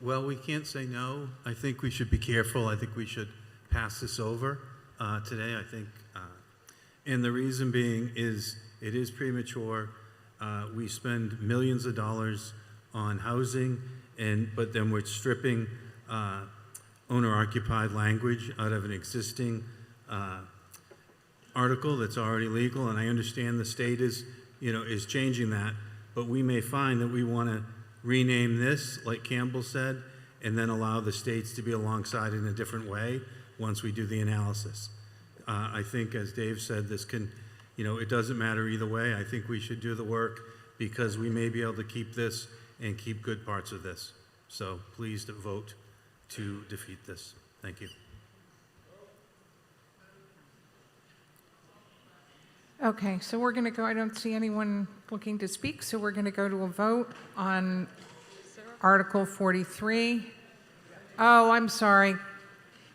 Well, we can't say no. I think we should be careful. I think we should pass this over today, I think. And the reason being is it is premature. We spend millions of dollars on housing, but then we're stripping owner-occupied language out of an existing article that's already legal. And I understand the state is changing that, but we may find that we want to rename this, like Campbell said, and then allow the states to be alongside in a different way once we do the analysis. I think, as Dave said, this can, it doesn't matter either way. I think we should do the work because we may be able to keep this and keep good parts of this. So please vote to defeat this. Thank you. Okay, so we're going to go, I don't see anyone looking to speak, so we're going to go to a vote on Article 43. Oh, I'm sorry.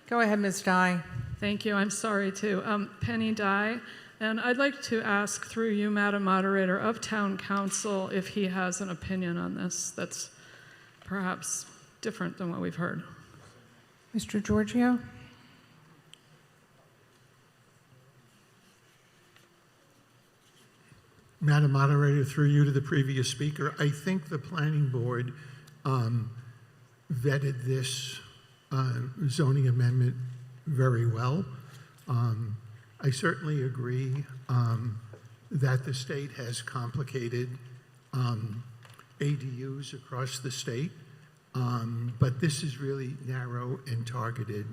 Go ahead, Ms. Dye. Thank you. I'm sorry, too. Penny Dye, and I'd like to ask through you, Madam Moderator, of Town Council if he has an opinion on this that's perhaps different than what we've heard. Mr. Giorgio? Madam Moderator, through you to the previous speaker, I think the Planning Board vetted this zoning amendment very well. I certainly agree that the state has complicated ADUs across the state, but this is really narrow and targeted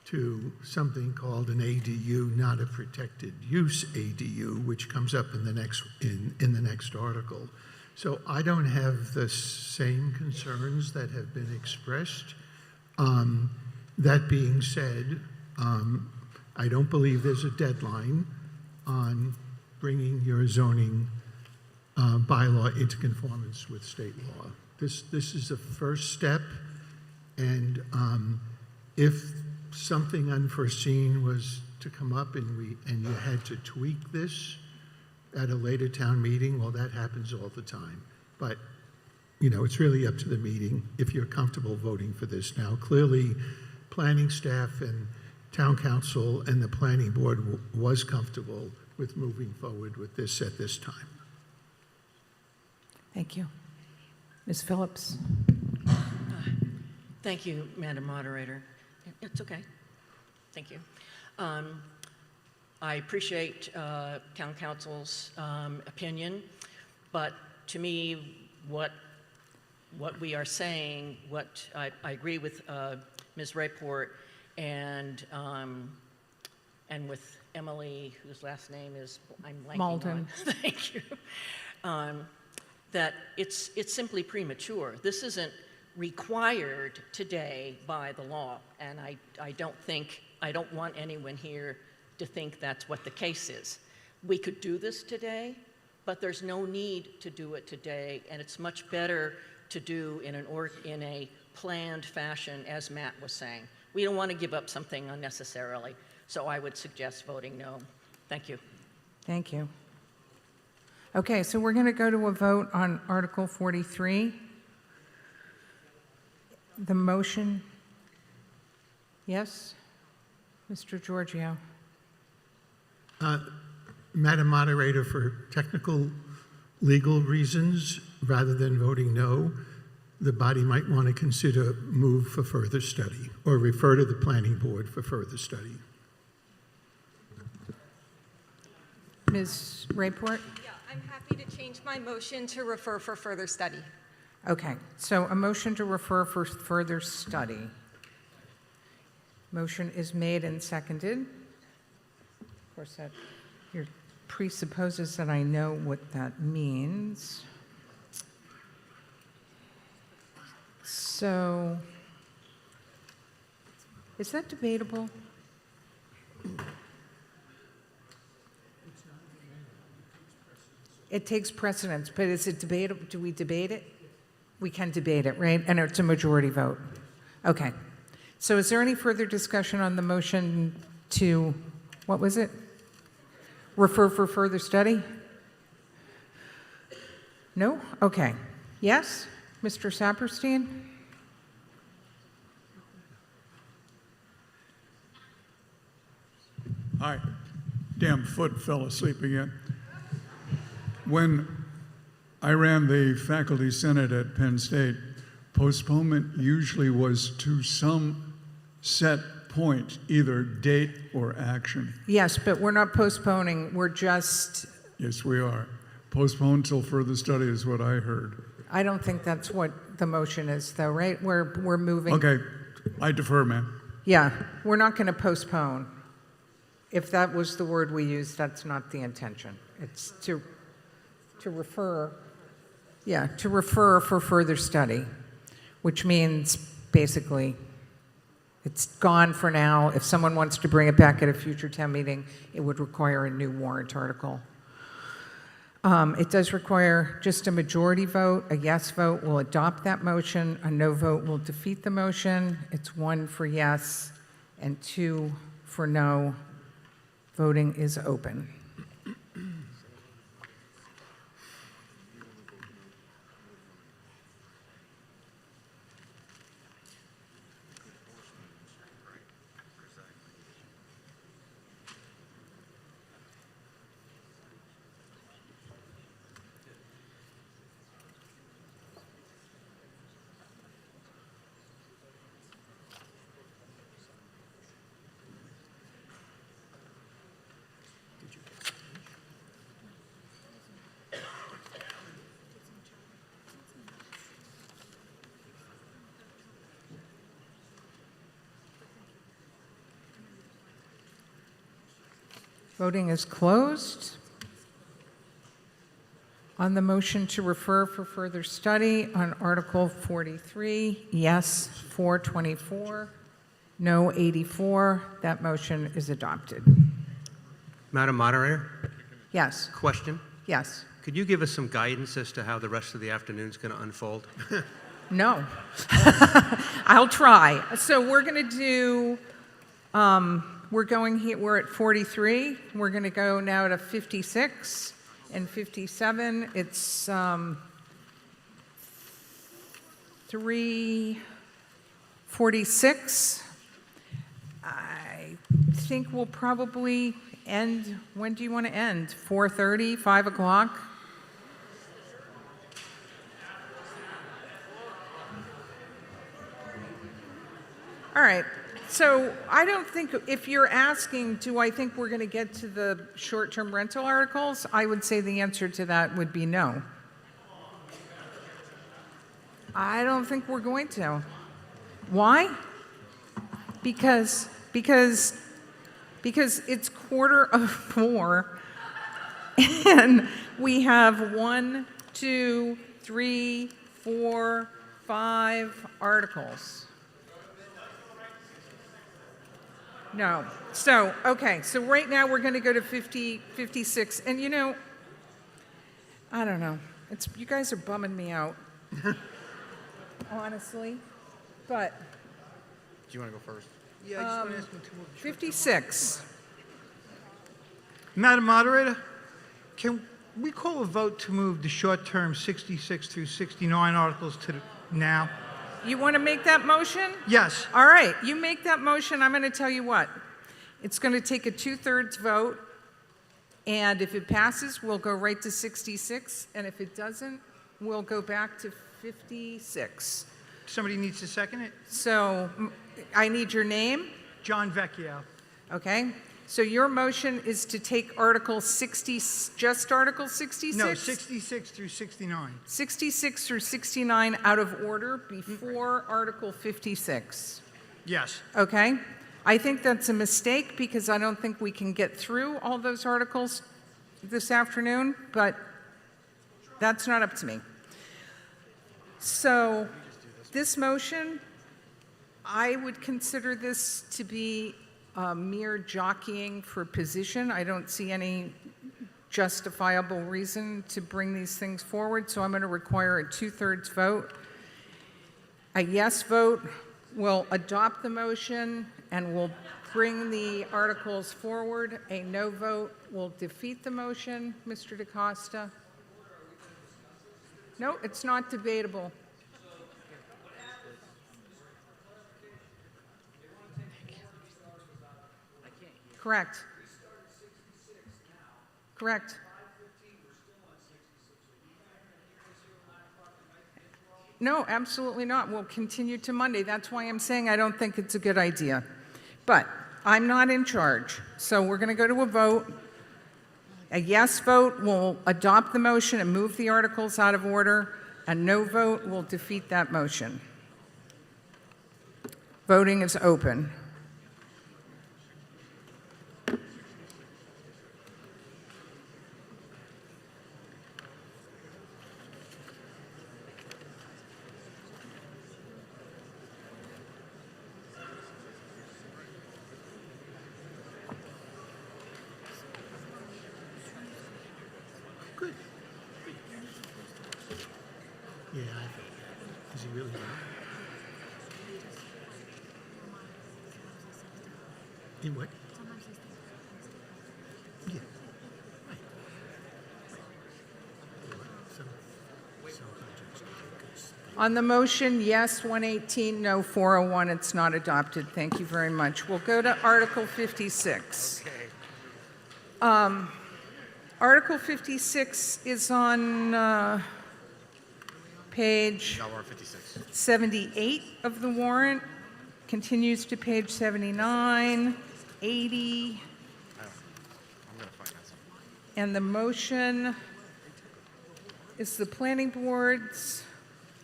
to something called an ADU, not a protected use ADU, which comes up in the next article. So I don't have the same concerns that have been expressed. That being said, I don't believe there's a deadline on bringing your zoning bylaw into conformance with state law. This is a first step, and if something unforeseen was to come up and you had to tweak this at a later town meeting, well, that happens all the time. But, it's really up to the meeting if you're comfortable voting for this now. Clearly, planning staff and town council and the planning board was comfortable with moving forward with this at this time. Thank you. Ms. Phillips? Thank you, Madam Moderator. It's okay. Thank you. I appreciate town council's opinion, but to me, what we are saying, what I agree with Ms. Rayport and with Emily, whose last name is I'm blanking Malden. on. Thank you. That it's simply premature. This isn't required today by the law, and I don't want anyone here to think that's what the case is. We could do this today, but there's no need to do it today, and it's much better to do in a planned fashion, as Matt was saying. We don't want to give up something unnecessarily, so I would suggest voting no. Thank you. Thank you. Okay, so we're going to go to a vote on Article 43. The motion, yes? Mr. Giorgio? Madam Moderator, for technical legal reasons, rather than voting no, the body might want to consider move for further study or refer to the planning board for further study. Ms. Rayport? Yeah, I'm happy to change my motion to refer for further study. Okay, so a motion to refer for further study. Motion is made and seconded. Of course, that here presupposes that I know what that means. So, is that debatable? It takes precedence, but is it debatable? Do we debate it? We can debate it, right? And it's a majority vote. Okay. So is there any further discussion on the motion to, what was it? Refer for further study? No? Okay. Yes? Mr. Saperstein? Hi. Damn foot fell asleep again. When I ran the faculty senate at Penn State, postponement usually was to some set point, either date or action. Yes, but we're not postponing, we're just, Yes, we are. Postpone till further study is what I heard. I don't think that's what the motion is though, right? We're moving. Okay, I defer, ma'am. Yeah, we're not going to postpone. If that was the word we used, that's not the intention. It's to refer, yeah, to refer for further study, which means basically it's gone for now. If someone wants to bring it back at a future town meeting, it would require a new warrant article. It does require just a majority vote. A yes vote will adopt that motion. A no vote will defeat the motion. It's 1 for yes and 2 for no. Voting is open. Voting is closed. On the motion to refer for further study on Article 43, yes, 424, no, 84. That motion is adopted. Madam Moderator, Yes, question. yes, Could you give us some guidance as to how the rest of the afternoon is going to unfold? no. I'll try. So we're going to do, we're at 43. We're going to go now to 56 and 57. It's 346. I think we'll probably end, when do you want to end? 4:30, 5 o'clock? All right, so I don't think, if you're asking, do I think we're going to get to the short-term rental articles? I would say the answer to that would be no. I don't think we're going to. Why? Because it's 4:45, and we have 1, 2, 3, 4, 5 articles. No. So, okay, so right now we're going to go to 56. And you know, I don't know. You guys are bumming me out, honestly. But. Do you want to go first? Yeah, I just want to ask him to move. 56. Madam Moderator, can we call a vote to move the short-term 66 through 69 articles to now? You want to make that motion? Yes. All right, you make that motion. I'm going to tell you what. It's going to take a 2/3 vote, and if it passes, we'll go right to 66, and if it doesn't, we'll go back to 56. Somebody needs to second it? So I need your name. John Vecchio. Okay. So your motion is to take Article 60, just Article 66? No, 66 through 69. 66 through 69 out of order before Article 56. Yes. Okay? I think that's a mistake because I don't think we can get through all those articles this afternoon, but that's not up to me. So this motion, I would consider this to be mere jockeying for position. I don't see any justifiable reason to bring these things forward, so I'm going to require a 2/3 vote. A yes vote will adopt the motion and will bring the articles forward. A no vote will defeat the motion. Mr. DaCosta? No, it's not debatable. Correct. Correct. No, absolutely not. We'll continue to Monday. That's why I'm saying I don't think it's a good idea. But I'm not in charge. So we're going to go to a vote. A yes vote will adopt the motion and move the articles out of order. A no vote will defeat that motion. Voting is open. Yeah, is he really? In what? Yeah. Right. On the motion, yes, 118, no, 401. It's not adopted. Thank you very much. We'll go to Article 56. Article 56 is on page 78 of the warrant, continues to page 79, 80. And the motion is the planning board's.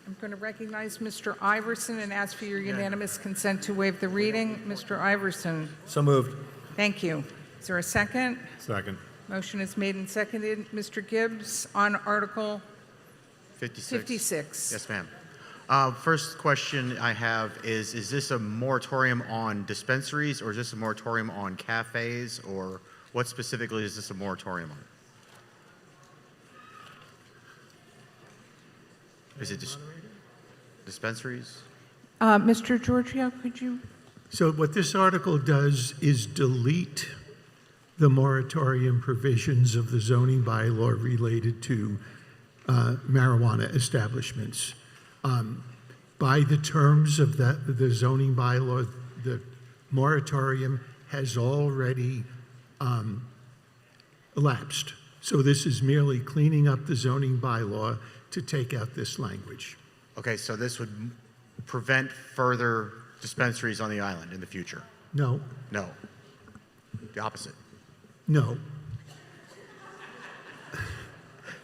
I'm going to recognize Mr. Iverson and ask for your unanimous consent to waive the reading. Mr. Iverson. So moved. Thank you. Is there a second? Second. Motion is made and seconded. Mr. Gibbs on Article 56. Yes, ma'am. First question I have is this a moratorium on dispensaries or is this a moratorium on cafes or what specifically is this a moratorium on? Is it dispensaries? Mr. Giorgio, could you? So what this article does is delete the moratorium provisions of the zoning bylaw related to marijuana establishments. By the terms of the zoning bylaw, the moratorium has already elapsed. So this is merely cleaning up the zoning bylaw to take out this language. Okay, so this would prevent further dispensaries on the island in the future? No, No. The opposite. no.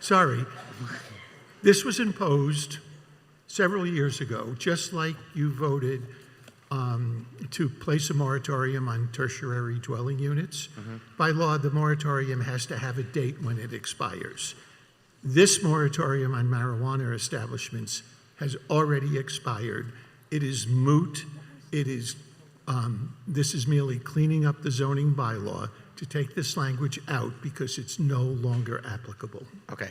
Sorry. This was imposed several years ago, just like you voted to place a moratorium on tertiary dwelling units. By law, the moratorium has to have a date when it expires. This moratorium on marijuana establishments has already expired. It is moot. This is merely cleaning up the zoning bylaw to take this language out because it's no longer applicable. Okay,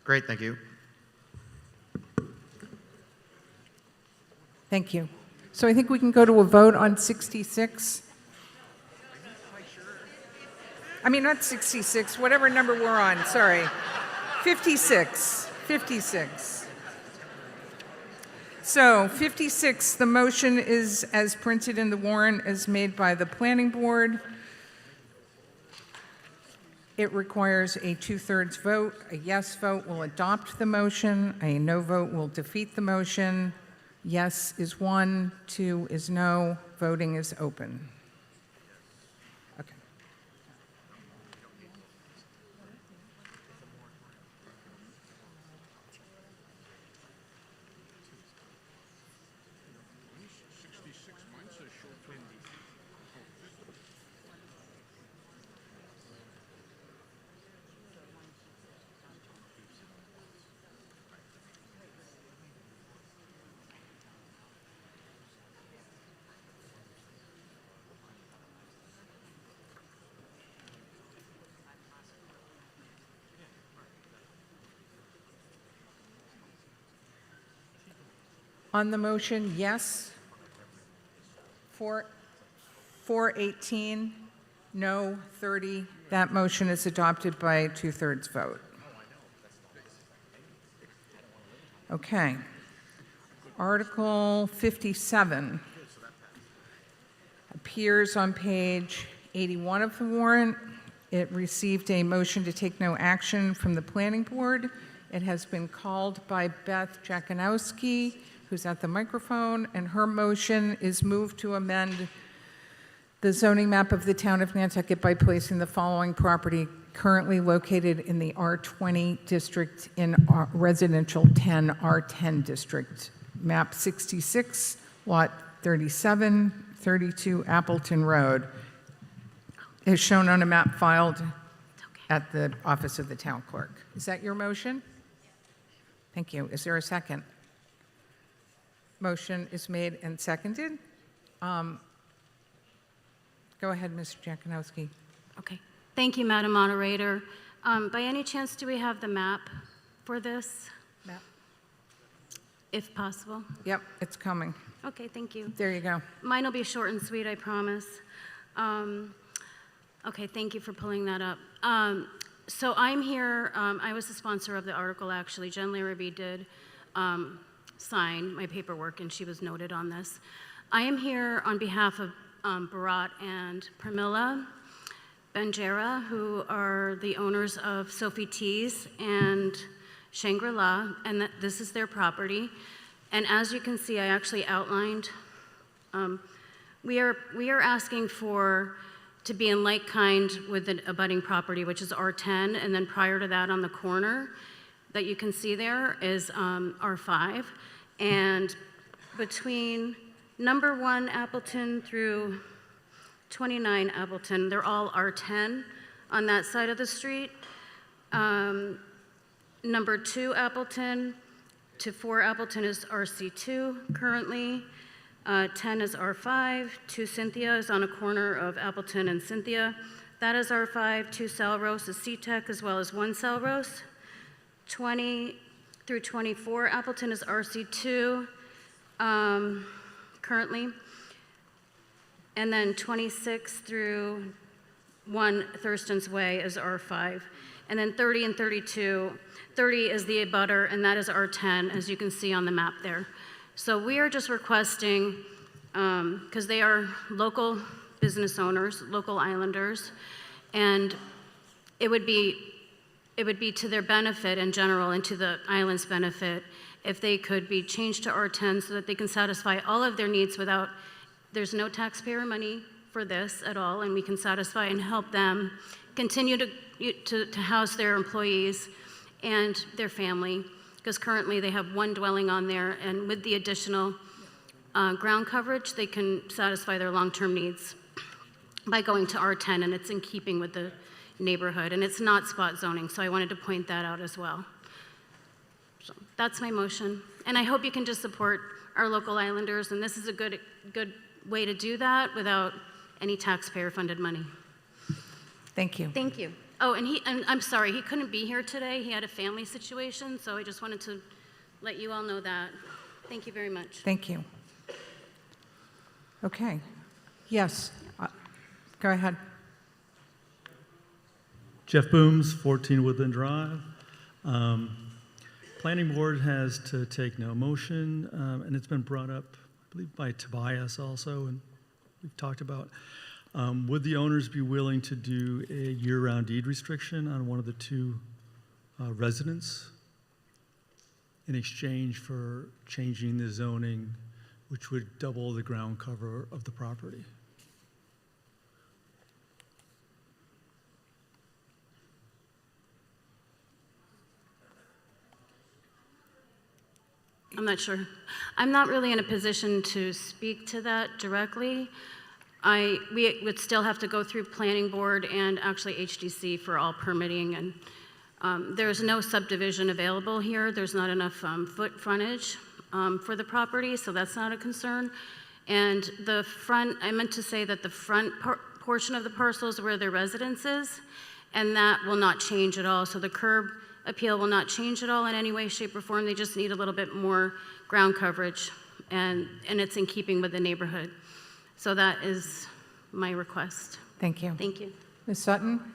great, thank you. Thank you. So I think we can go to a vote on 66. I mean, not 66, whatever number we're on, sorry. 56, 56. So 56, the motion is as printed in the warrant as made by the planning board. It requires a 2/3 vote. A yes vote will adopt the motion. A no vote will defeat the motion. Yes is 1, 2 is no. Voting is open. Okay. On the motion, yes, 418, no, 30. That motion is adopted by a 2/3 vote. Okay. Article 57 appears on page 81 of the warrant. It received a motion to take no action from the planning board. It has been called by Beth Jakanowski, who's at the microphone, and her motion is moved to amend the zoning map of the town of Nantucket by placing the following property currently located in the R20 district in residential 10 R10 district. Map 66, lot 37, 32 Appleton Road, is shown on a map filed at the office of the town clerk. Is that your motion? Thank you. Is there a second? Motion is made and seconded. Go ahead, Mr. Jakanowski. Okay. Thank you, Madam Moderator. By any chance, do we have the map for this? Map. If possible. Yep, it's coming. Okay, thank you. There you go. Mine will be short and sweet, I promise. Okay, thank you for pulling that up. So I'm here, I was the sponsor of the article, actually. Jen Larrabee did sign my paperwork, and she was noted on this. I am here on behalf of Bharat and Pramila Banjera, who are the owners of Sophie Teas and Shangri-La, and this is their property. And as you can see, I actually outlined, we are asking to be in like kind with the abutting property, which is R10, and then prior to that on the corner that you can see there is R5. And between number 1 Appleton through 29 Appleton, they're all R10 on that side of the street. Number 2 Appleton to 4 Appleton is RC2 currently. 10 is R5. 2 Cynthia is on a corner of Appleton and Cynthia. That is R5. 2 Salrose is C-Tech, as well as 1 Salrose. 20 through 24 Appleton is RC2 currently. And then 26 through 1 Thurston's Way is R5. And then 30 and 32, 30 is the abutter, and that is R10, as you can see on the map there. So we are just requesting because they are local business owners, local islanders, and it would be to their benefit in general and to the island's benefit if they could be changed to R10 so that they can satisfy all of their needs without, there's no taxpayer money for this at all, and we can satisfy and help them continue to house their employees and their family, because currently they have one dwelling on there, and with the additional ground coverage, they can satisfy their long-term needs by going to R10, and it's in keeping with the neighborhood, and it's not spot zoning, so I wanted to point that out as well. So that's my motion, and I hope you can just support our local islanders, and this is a good way to do that without any taxpayer-funded money. Thank you. Thank you. Oh, and I'm sorry, he couldn't be here today. He had a family situation, so I just wanted to let you all know that. Thank you very much. Thank you. Okay. Yes. Go ahead. Jeff Booms, 14 Woodland Drive. Planning board has to take no motion, and it's been brought up, I believe, by Tobias also, and we've talked about. Would the owners be willing to do a year-round deed restriction on one of the two residents in exchange for changing the zoning, which would double the ground cover of the property? I'm not sure. I'm not really in a position to speak to that directly. We would still have to go through planning board and actually HDC for all permitting, and there's no subdivision available here. There's not enough foot frontage for the property, so that's not a concern. And the front, I meant to say that the front portion of the parcel is where their residence is, and that will not change at all. So the curb appeal will not change at all in any way, shape, or form. They just need a little bit more ground coverage, and it's in keeping with the neighborhood. So that is my request. Thank you. Thank you. Ms. Sutton?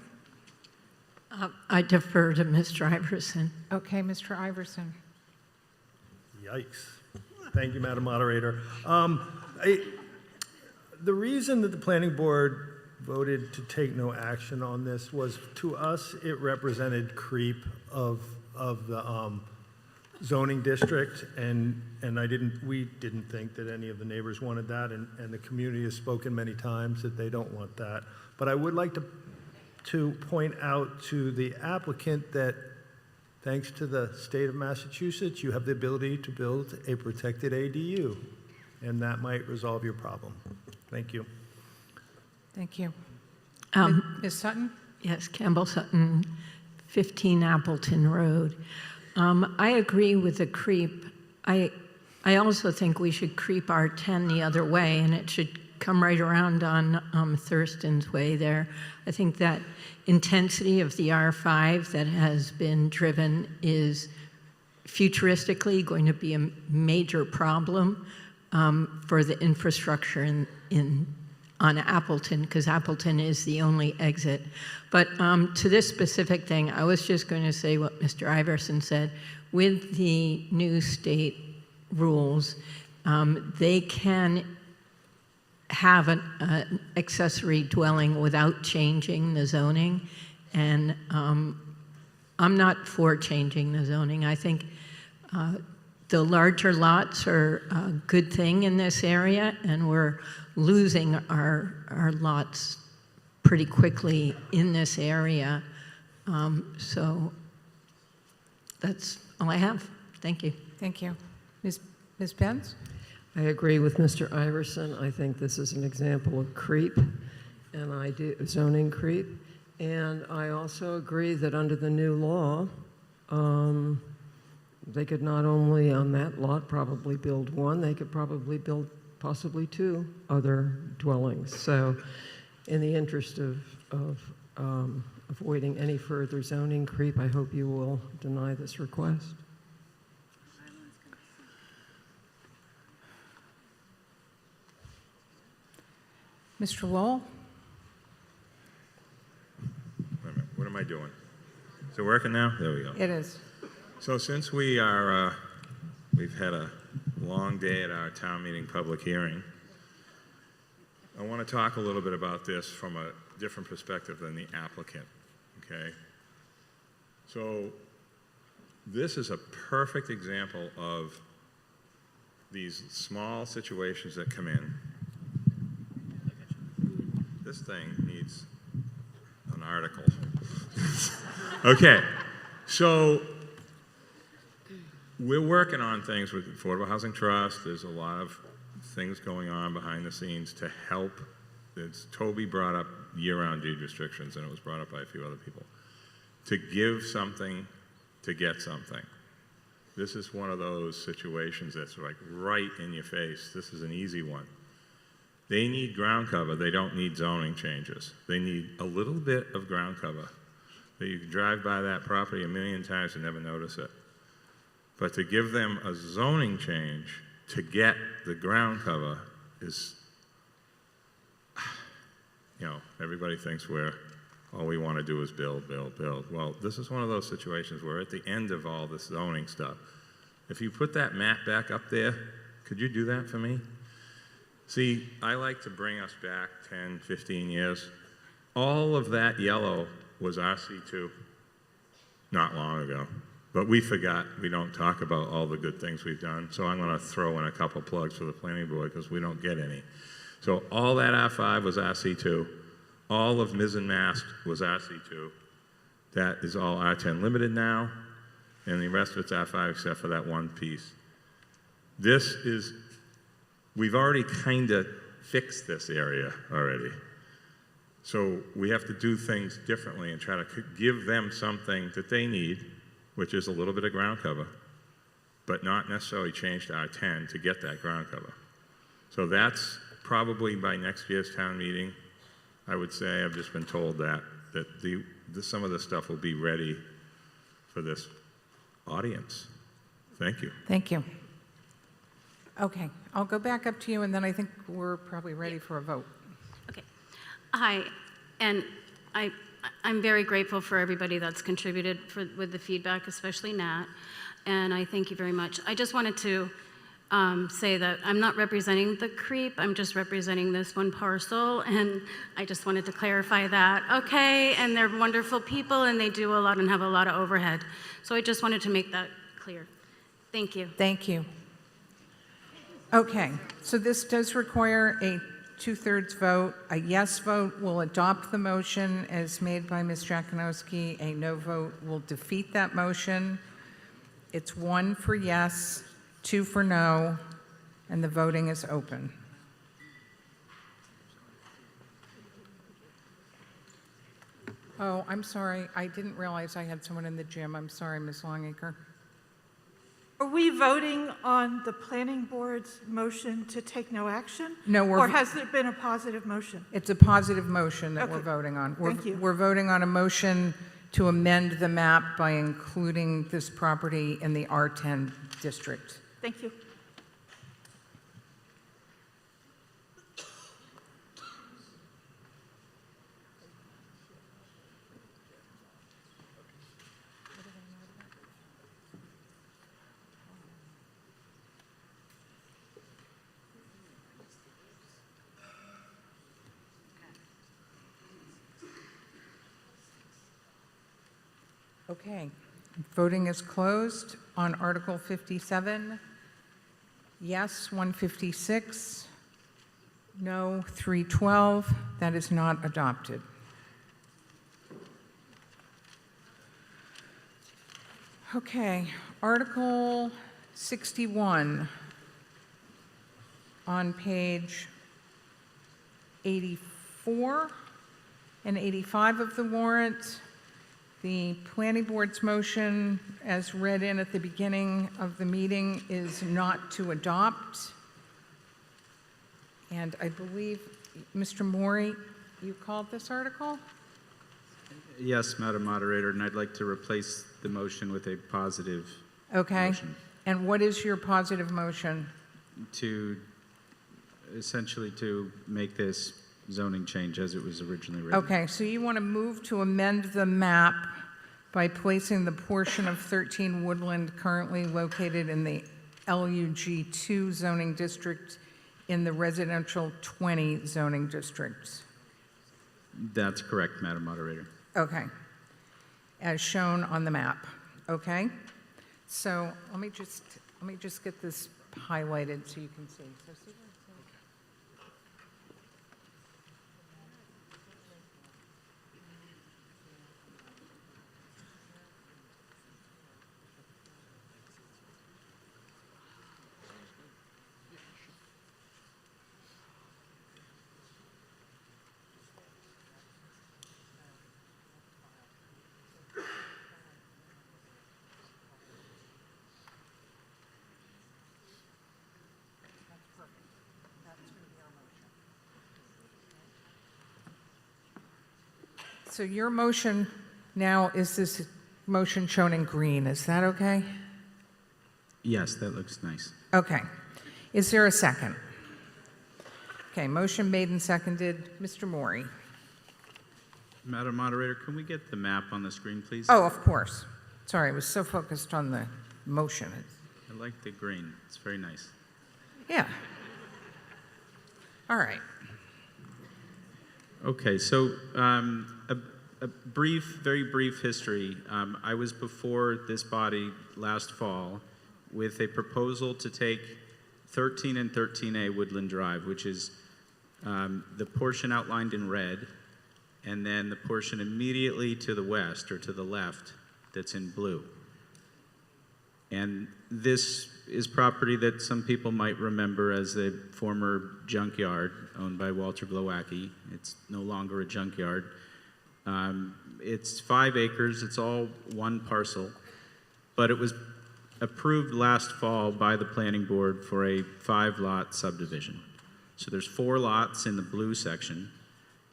I defer to Mr. Iverson. Okay, Mr. Iverson. Yikes. Thank you, Madam Moderator. The reason that the planning board voted to take no action on this was, to us, it represented creep of the zoning district, and we didn't think that any of the neighbors wanted that, and the community has spoken many times that they don't want that. But I would like to point out to the applicant that thanks to the state of Massachusetts, you have the ability to build a protected ADU, and that might resolve your problem. Thank you. Thank you. Ms. Sutton? Yes, Campbell Sutton, 15 Appleton Road. I agree with the creep. I also think we should creep R10 the other way, and it should come right around on Thurston's Way there. I think that intensity of the R5 that has been driven is futuristically going to be a major problem for the infrastructure on Appleton, because Appleton is the only exit. But to this specific thing, I was just going to say what Mr. Iverson said. With the new state rules, they can have an accessory dwelling without changing the zoning, and I'm not for changing the zoning. I think the larger lots are a good thing in this area, and we're losing our lots pretty quickly in this area. So that's all I have. Thank you. Thank you. Ms. Pence? I agree with Mr. Iverson. I think this is an example of creep, and zoning creep. And I also agree that under the new law, they could not only on that lot probably build one, they could probably build possibly two other dwellings. So in the interest of avoiding any further zoning creep, I hope you will deny this request. Mr. Lowell? Wait a minute, what am I doing? Is it working now? There we go. It is. So since we've had a long day at our town meeting public hearing, I want to talk a little bit about this from a different perspective than the applicant, okay? So this is a perfect example of these small situations that come in. This thing needs an article. Okay, so we're working on things with Affordable Housing Trust. There's a lot of things going on behind the scenes to help. Toby brought up year-round deed restrictions, and it was brought up by a few other people. To give something to get something. This is one of those situations that's like right in your face. This is an easy one. They need ground cover. They don't need zoning changes. They need a little bit of ground cover. That you can drive by that property a million times and never notice it. But to give them a zoning change to get the ground cover is, you know, everybody thinks all we want to do is build, build, build. Well, this is one of those situations where at the end of all this zoning stuff, if you put that map back up there, could you do that for me? See, I like to bring us back 10, 15 years. All of that yellow was RC2 not long ago. But we forgot, we don't talk about all the good things we've done. So I'm going to throw in a couple plugs for the planning board because we don't get any. So all that R5 was RC2. All of Mizzen Mast was RC2. That is all R10 limited now. And the rest of it's R5 except for that one piece. We've already kind of fixed this area already. So we have to do things differently and try to give them something that they need, which is a little bit of ground cover, but not necessarily change to R10 to get that ground cover. So that's probably by next year's town meeting, I would say. I've just been told that some of this stuff will be ready for this audience. Thank you. Thank you. Okay, I'll go back up to you, and then I think we're probably ready for a vote. Okay. Hi, and I'm very grateful for everybody that's contributed with the feedback, especially Nat, and I thank you very much. I just wanted to say that I'm not representing the creep, I'm just representing this one parcel, and I just wanted to clarify that. Okay, and they're wonderful people, and they do a lot and have a lot of overhead. So I just wanted to make that clear. Thank you. Thank you. Okay, so this does require a 2/3 vote. A yes vote will adopt the motion as made by Ms. Jakanowski. A no vote will defeat that motion. It's 1 for yes, 2 for no, and the voting is open. Oh, I'm sorry. I didn't realize I had someone in the gym. I'm sorry, Ms. Longacre. Are we voting on the planning board's motion to take no action? No, or has there been a positive motion? It's a positive motion that we're Okay. voting on. Thank you. We're voting on a motion to amend the map by including this property in the R10 district. Thank you. Okay, voting is closed on Article 57. Yes, 156. No, 312. That is not adopted. Okay, Article 61 on page 84 and 85 of the warrant. The planning board's motion, as read in at the beginning of the meeting, is not to adopt. And I believe, Mr. Maury, you called this article? Yes, Madam Moderator, and I'd like to replace the motion with a positive Okay. motion And what is your positive motion? to essentially to make this zoning change as it was originally written. Okay, so you want to move to amend the map by placing the portion of 13 Woodland currently located in the LUG2 zoning district in the residential 20 zoning districts. That's correct, Madam Moderator. Okay. As shown on the map, okay? So let me just get this highlighted so you can see. So see where it says- So your motion now is this motion shown in green. Is that okay? Yes, that looks nice. Okay. Is there a second? Okay, motion made and seconded. Mr. Maury. Madam Moderator, can we get the map on the screen, please? Oh, of course. Sorry, I was so focused on the motion. I like the green. It's very nice. Yeah. All right. Okay, so a brief, very brief history. I was before this body last fall with a proposal to take 13 and 13A Woodland Drive, which is the portion outlined in red, and then the portion immediately to the west or to the left that's in blue. And this is property that some people might remember as the former junkyard owned by Walter Glowacki. It's no longer a junkyard. It's 5 acres. It's all one parcel. But it was approved last fall by the planning board for a 5-lot subdivision. So there's 4 lots in the blue section,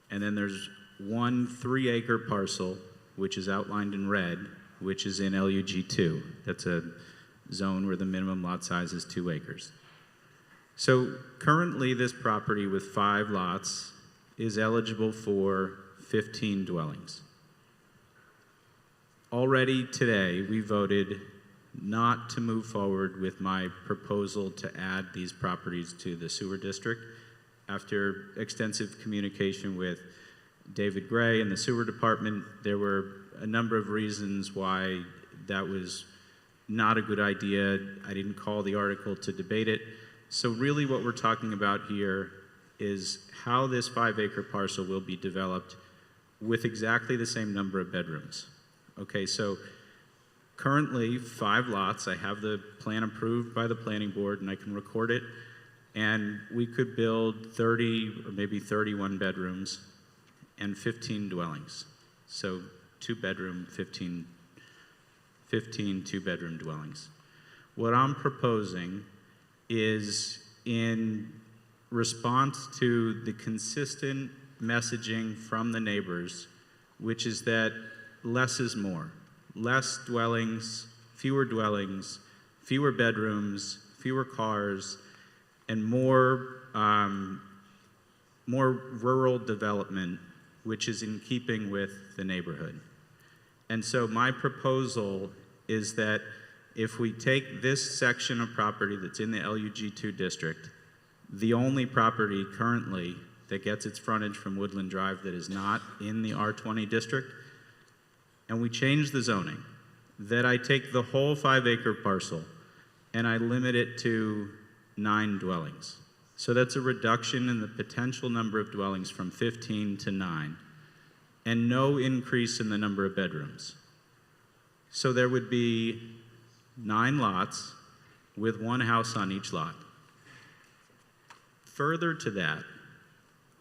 and then there's 1 3-acre parcel, which is outlined in red, which is in LUG 2. That's a zone where the minimum lot size is 2 acres. So currently this property with 5 lots is eligible for 15 dwellings. Already today, we voted not to move forward with my proposal to add these properties to the sewer district. After extensive communication with David Gray and the sewer department, there were a number of reasons why that was not a good idea. I didn't call the article to debate it. So really what we're talking about here is how this 5-acre parcel will be developed with exactly the same number of bedrooms. Okay, so currently 5 lots. I have the plan approved by the planning board and I can record it. And we could build 30 or maybe 31 bedrooms and 15 dwellings. So 2-bedroom, 15 2-bedroom dwellings. What I'm proposing is in response to the consistent messaging from the neighbors, which is that less is more. Less dwellings, fewer bedrooms, fewer cars, and more rural development, which is in keeping with the neighborhood. And so my proposal is that if we take this section of property that's in the LUG2 district, the only property currently that gets its frontage from Woodland Drive that is not in the R20 district, and we change the zoning, that I take the whole 5-acre parcel and I limit it to 9 dwellings. So that's a reduction in the potential number of dwellings from 15 to 9, and no increase in the number of bedrooms. So there would be 9 lots with 1 house on each lot. Further to that,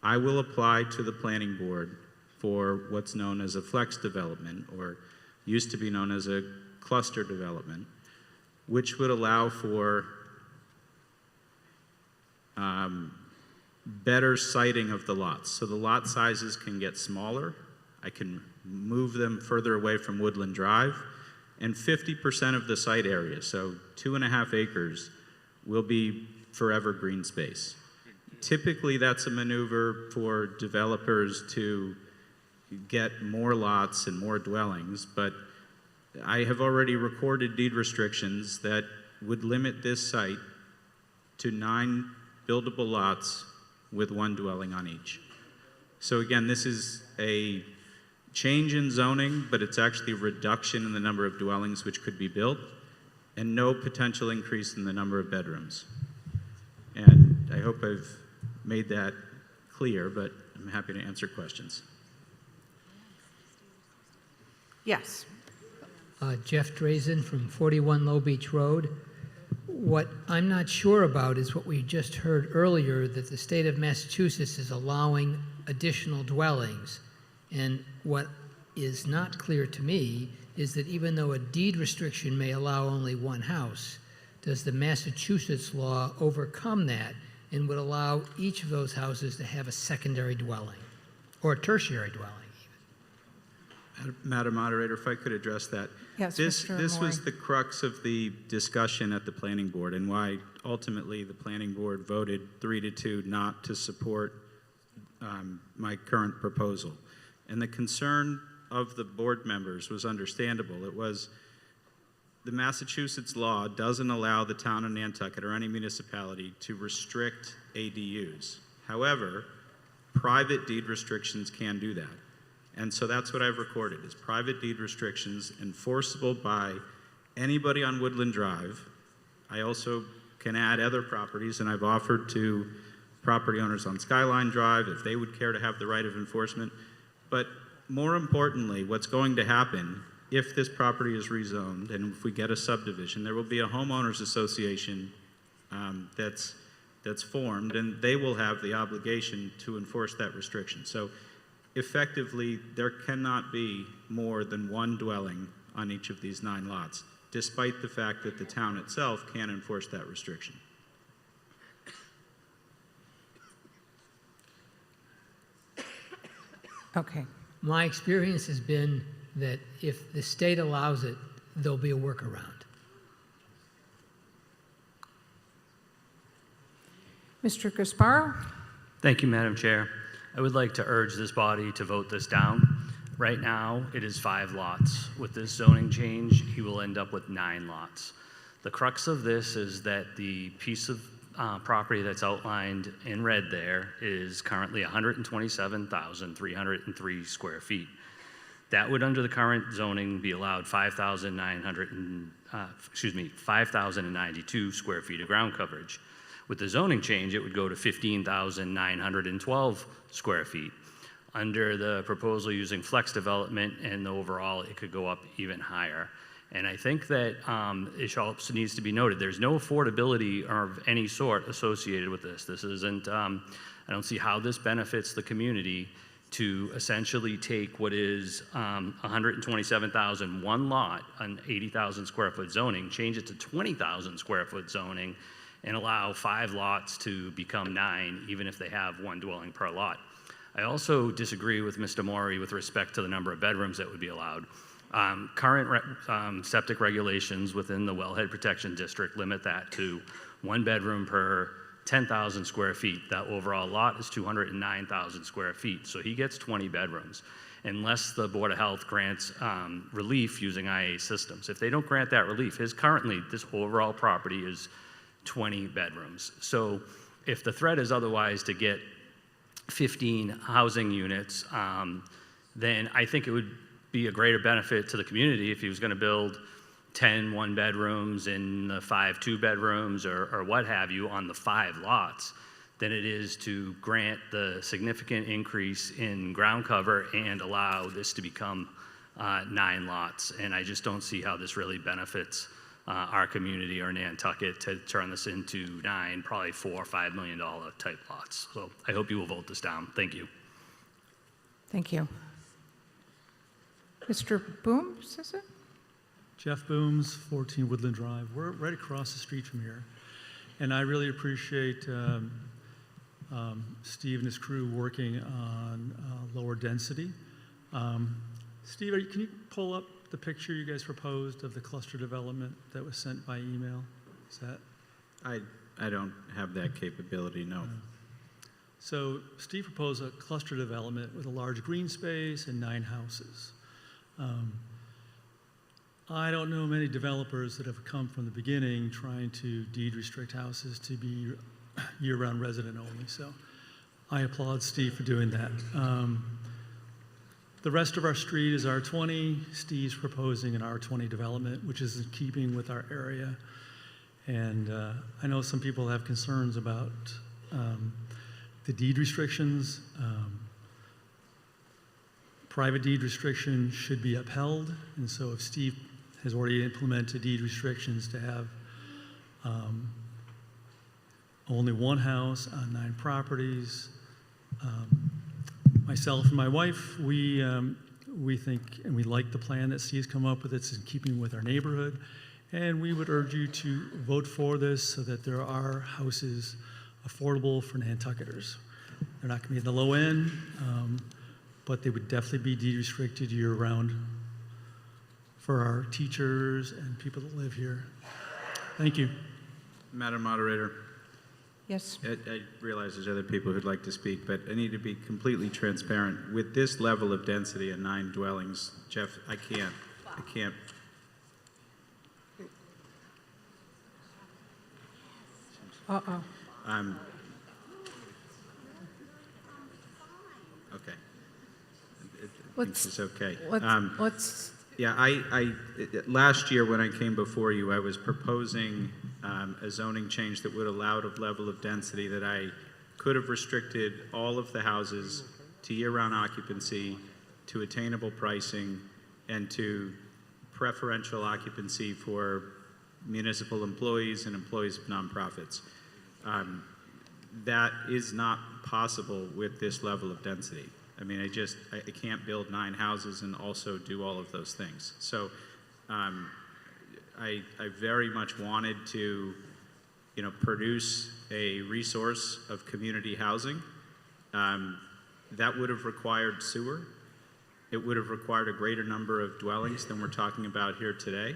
I will apply to the planning board for what's known as a flex development, or used to be known as a cluster development, which would allow for better siting of the lots. So the lot sizes can get smaller. I can move them further away from Woodland Drive, and 50% of the site area, so 2.5 acres, will be forever green space. Typically, that's a maneuver for developers to get more lots and more dwellings, but I have already recorded deed restrictions that would limit this site to 9 buildable lots with one dwelling on each. So again, this is a change in zoning, but it's actually a reduction in the number of dwellings which could be built, and no potential increase in the number of bedrooms. And I hope I've made that clear, but I'm happy to answer questions. Yes. Jeff Drazen from 41 Low Beach Road. What I'm not sure about is what we just heard earlier, that the state of Massachusetts is allowing additional dwellings. And what is not clear to me is that even though a deed restriction may allow only one house, does the Massachusetts law overcome that and would allow each of those houses to have a secondary dwelling or a tertiary dwelling? Madam Moderator, if I could address that. Yes, This Mr. was Moore. the crux of the discussion at the Planning Board and why ultimately the Planning Board voted 3-2 not to support my current proposal. And the concern of the board members was understandable. It was the Massachusetts law doesn't allow the town of Nantucket or any municipality to restrict ADUs. However, private deed restrictions can do that. And so that's what I've recorded, is private deed restrictions enforceable by anybody on Woodland Drive. I also can add other properties, and I've offered to property owners on Skyline Drive if they would care to have the right of enforcement. But more importantly, what's going to happen if this property is rezoned and if we get a subdivision, there will be a homeowners association that's formed, and they will have the obligation to enforce that restriction. So effectively, there cannot be more than one dwelling on each of these 9 lots, despite the fact that the town itself can enforce that restriction. Okay. My experience has been that if the state allows it, there'll be a workaround. Mr. Gasparo? Thank you, Madam Chair. I would like to urge this body to vote this down. Right now, it is 5 lots. With this zoning change, he will end up with 9 lots. The crux of this is that the piece of property that's outlined in red there is currently 127,303 square feet. That would, under the current zoning, be allowed 5,092 square feet of ground coverage. With the zoning change, it would go to 15,912 square feet. Under the proposal using flex development and the overall, it could go up even higher. And I think that it also needs to be noted, there's no affordability of any sort associated with this. This isn't, I don't see how this benefits the community to essentially take what is 127,000 one lot, an 80,000 square foot zoning, change it to 20,000 square foot zoning, and allow 5 lots to become 9, even if they have 1 dwelling per lot. I also disagree with Mr. Maury with respect to the number of bedrooms that would be allowed. Current septic regulations within the Wellhead Protection District limit that to 1 bedroom per 10,000 square feet. That overall lot is 209,000 square feet, so he gets 20 bedrooms, unless the Board of Health grants relief using IA systems. If they don't grant that relief, currently this overall property is 20 bedrooms. So if the threat is otherwise to get 15 housing units, then I think it would be a greater benefit to the community if he was going to build 10 one-bedrooms and 5 two-bedrooms or what have you on the 5 lots than it is to grant the significant increase in ground cover and allow this to become 9 lots. And I just don't see how this really benefits our community or Nantucket to turn this into 9, probably $4 or $5 million type lots. So I hope you will vote this down. Thank you. Thank you. Mr. Booms, is it? Jeff Booms, 14 Woodland Drive. We're right across the street from here. And I really appreciate Steve and his crew working on lower density. Steve, can you pull up the picture you guys proposed of the cluster development that was sent by email? Is that? I don't have that capability, no. So Steve proposed a cluster development with a large green space and 9 houses. I don't know many developers that have come from the beginning trying to deed restrict houses to be year-round resident only. So I applaud Steve for doing that. The rest of our street is R20. Steve's proposing an R20 development, which is in keeping with our area. And I know some people have concerns about the deed restrictions. Private deed restriction should be upheld. And so if Steve has already implemented deed restrictions to have only one house on 9 properties, myself and my wife, we think and we like the plan that Steve's come up with. It's in keeping with our neighborhood. And we would urge you to vote for this so that there are houses affordable for Nantucketers. They're not going to be in the low end, but they would definitely be deed restricted year-round for our teachers and people that live here. Thank you. Madam Moderator. Yes. I realize there's other people who'd like to speak, but I need to be completely transparent. With this level of density and 9 dwellings, Jeff, I can't. Uh-oh. Okay. I think she's okay. Let's Yeah, last year when I came before you, I was proposing a zoning change that would allow a level of density that I could have restricted all of the houses to year-round occupancy, to attainable pricing, and to preferential occupancy for municipal employees and employees of nonprofits. That is not possible with this level of density. I mean, I can't build 9 houses and also do all of those things. So I very much wanted to, produce a resource of community housing. That would have required sewer. It would have required a greater number of dwellings than we're talking about here today.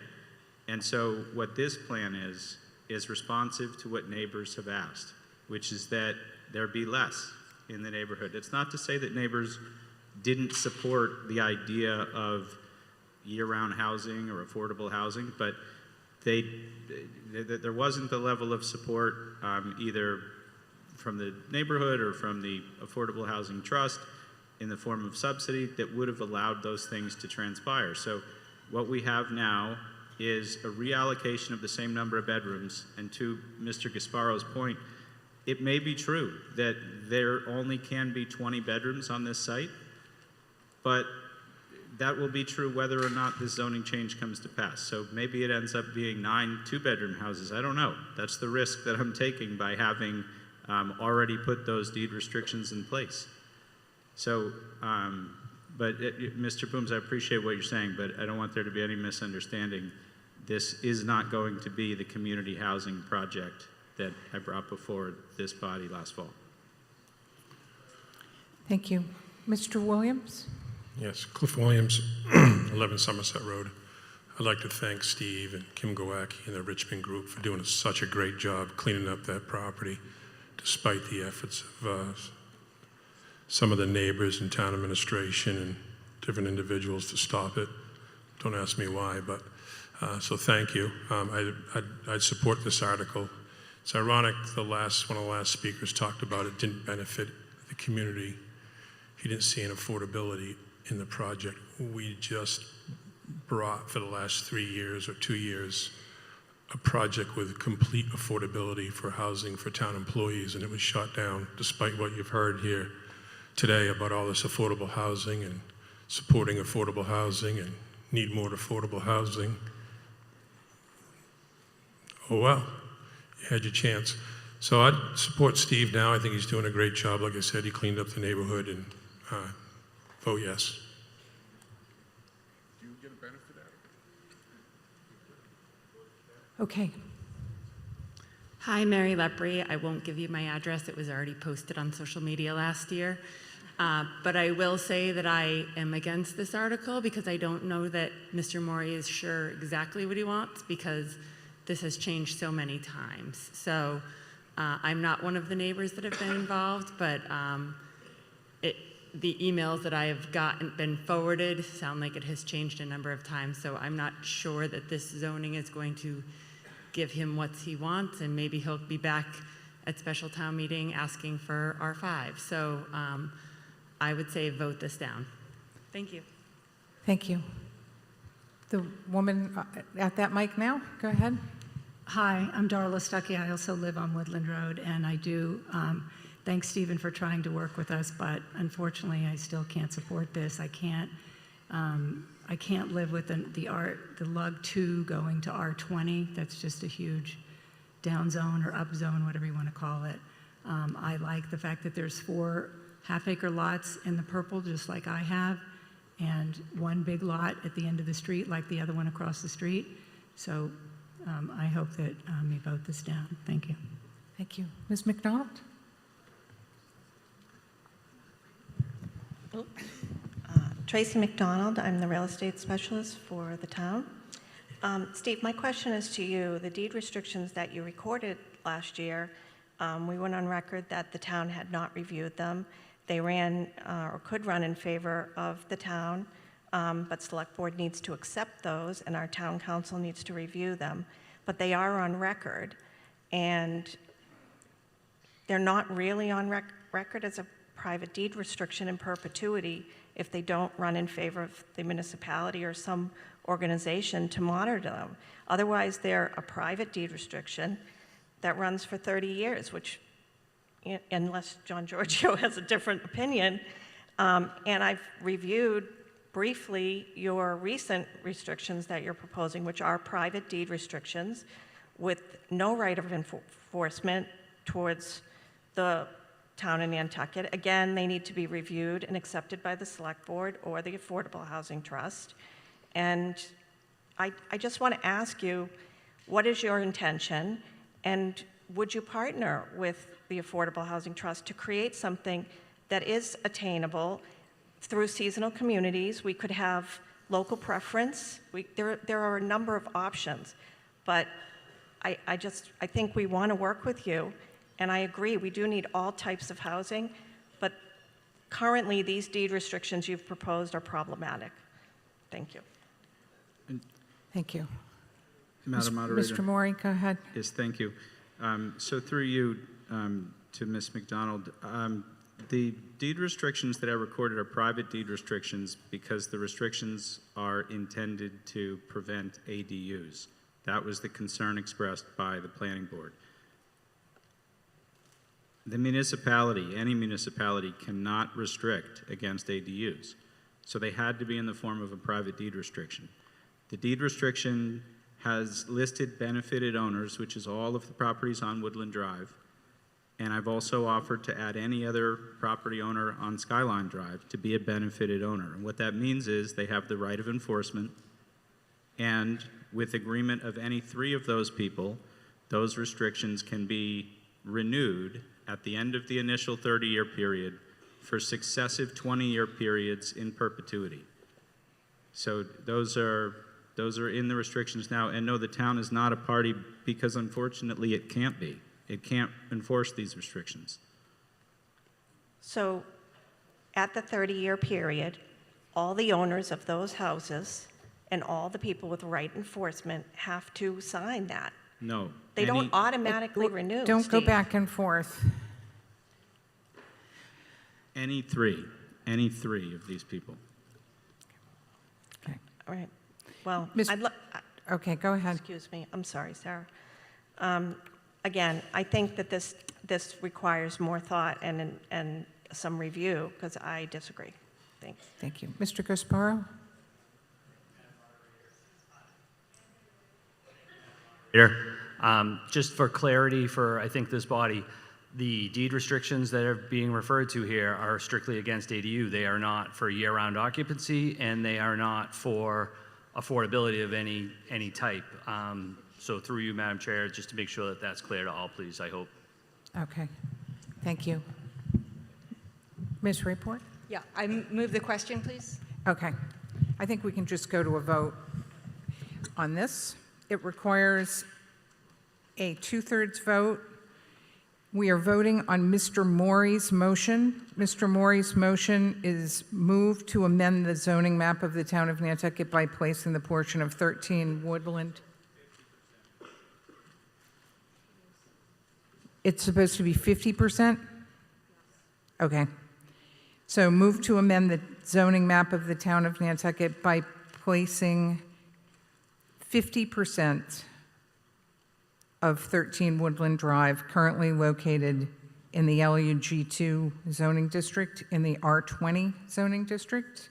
And so what this plan is responsive to what neighbors have asked, which is that there be less in the neighborhood. It's not to say that neighbors didn't support the idea of year-round housing or affordable housing, but there wasn't the level of support either from the neighborhood or from the Affordable Housing Trust in the form of subsidy that would have allowed those things to transpire. So what we have now is a reallocation of the same number of bedrooms. And to Mr. Gasparo's point, it may be true that there only can be 20 bedrooms on this site, but that will be true whether or not this zoning change comes to pass. So maybe it ends up being 9 2-bedroom houses. I don't know. That's the risk that I'm taking by having already put those deed restrictions in place. So, Mr. Booms, I appreciate what you're saying, but I don't want there to be any misunderstanding. This is not going to be the community housing project that I brought before this body last fall. Thank you. Mr. Williams? Yes, Cliff Williams, 11 Somerset Road. I'd like to thank Steve and Kim Gowacki and the Richmond group for doing such a great job cleaning up that property, despite the efforts of some of the neighbors and town administration and different individuals to stop it. Don't ask me why, but so thank you. I'd support this article. It's ironic one of the last speakers talked about it didn't benefit the community. He didn't see an affordability in the project. We just brought for the last 3 years or 2 years a project with complete affordability for housing for town employees, and it was shot down despite what you've heard here today about all this affordable housing and supporting affordable housing and need more affordable housing. Oh well, you had your chance. So I'd support Steve now. I think he's doing a great job. Like I said, he cleaned up the neighborhood, and vote yes. Do you get a benefit out of it? Okay. Hi, Mary Lepre. I won't give you my address. It was already posted on social media last year. But I will say that I am against this article because I don't know that Mr. Maury is sure exactly what he wants because this has changed so many times. So I'm not one of the neighbors that have been involved, but the emails that I have been forwarded sound like it has changed a number of times. So I'm not sure that this zoning is going to give him what he wants, and maybe he'll be back at special town meeting asking for R5. So I would say vote this down. Thank you. Thank you. The woman at that mic now, go ahead. Hi, I'm Darla Stuckey. I also live on Woodland Road, and I do thank Stephen for trying to work with us, but unfortunately, I still can't support this. I can't live with the lug 2 going to R20. That's just a huge down zone or up zone, whatever you want to call it. I like the fact that there's 4 half-acre lots in the purple, just like I have, and 1 big lot at the end of the street, like the other one across the street. So I hope that you vote this down. Thank you. Thank you. Ms. McDonald? Tracy McDonald, I'm the real estate specialist for the town. Steve, my question is to you. The deed restrictions that you recorded last year, we went on record that the town had not reviewed them. They ran or could run in favor of the town, but select board needs to accept those and our town council needs to review them. But they are on record, and they're not really on record as a private deed restriction in perpetuity if they don't run in favor of the municipality or some organization to monitor them. Otherwise, they're a private deed restriction that runs for 30 years, which, unless John Giorgio has a different opinion, and I've reviewed briefly your recent restrictions that you're proposing, which are private deed restrictions with no right of enforcement towards the town of Nantucket. Again, they need to be reviewed and accepted by the select board or the Affordable Housing Trust. And I just want to ask you, what is your intention? And would you partner with the Affordable Housing Trust to create something that is attainable through seasonal communities? We could have local preference. There are a number of options, but I think we want to work with you. And I agree, we do need all types of housing, but currently these deed restrictions you've proposed are problematic. Thank you. Thank you. Madam Moderator. Mr. Maury, go ahead. Yes, thank you. So through you to Ms. McDonald, the deed restrictions that I recorded are private deed restrictions because the restrictions are intended to prevent ADUs. That was the concern expressed by the planning board. The municipality, any municipality, cannot restrict against ADUs. So they had to be in the form of a private deed restriction. The deed restriction has listed benefited owners, which is all of the properties on Woodland Drive. And I've also offered to add any other property owner on Skyline Drive to be a benefited owner. And what that means is they have the right of enforcement, and with agreement of any 3 of those people, those restrictions can be renewed at the end of the initial 30-year period for successive 20-year periods in perpetuity. So those are in the restrictions now. And no, the town is not a party because unfortunately it can't be. It can't enforce these restrictions. So at the 30-year period, all the owners of those houses and all the people with right enforcement have to sign that. No. They don't automatically renew. Don't go Steve. back and forth. Any three of these people. All right. Well, okay, go ahead. Excuse me. I'm sorry, Sarah. Again, I think that this requires more thought and some review because I disagree. Thanks. Thank you. Mr. Gasparo? Just for clarity for, I think, this body, the deed restrictions that are being referred to here are strictly against ADU. They are not for year-round occupancy, and they are not for affordability of any type. So through you, Madam Chair, just to make sure that that's clear to all, please, I hope. Okay. Thank you. Ms. Report? Yeah, I move the question, please. Okay. I think we can just go to a vote on this. It requires a 2/3 vote. We are voting on Mr. Maury's motion. Mr. Maury's motion is moved to amend the zoning map of the town of Nantucket by placing the portion of 13 Woodland. It's supposed to be 50%? Okay. So move to amend the zoning map of the town of Nantucket by placing 50% of 13 Woodland Drive, currently located in the LUG2 zoning district, in the R20 zoning district.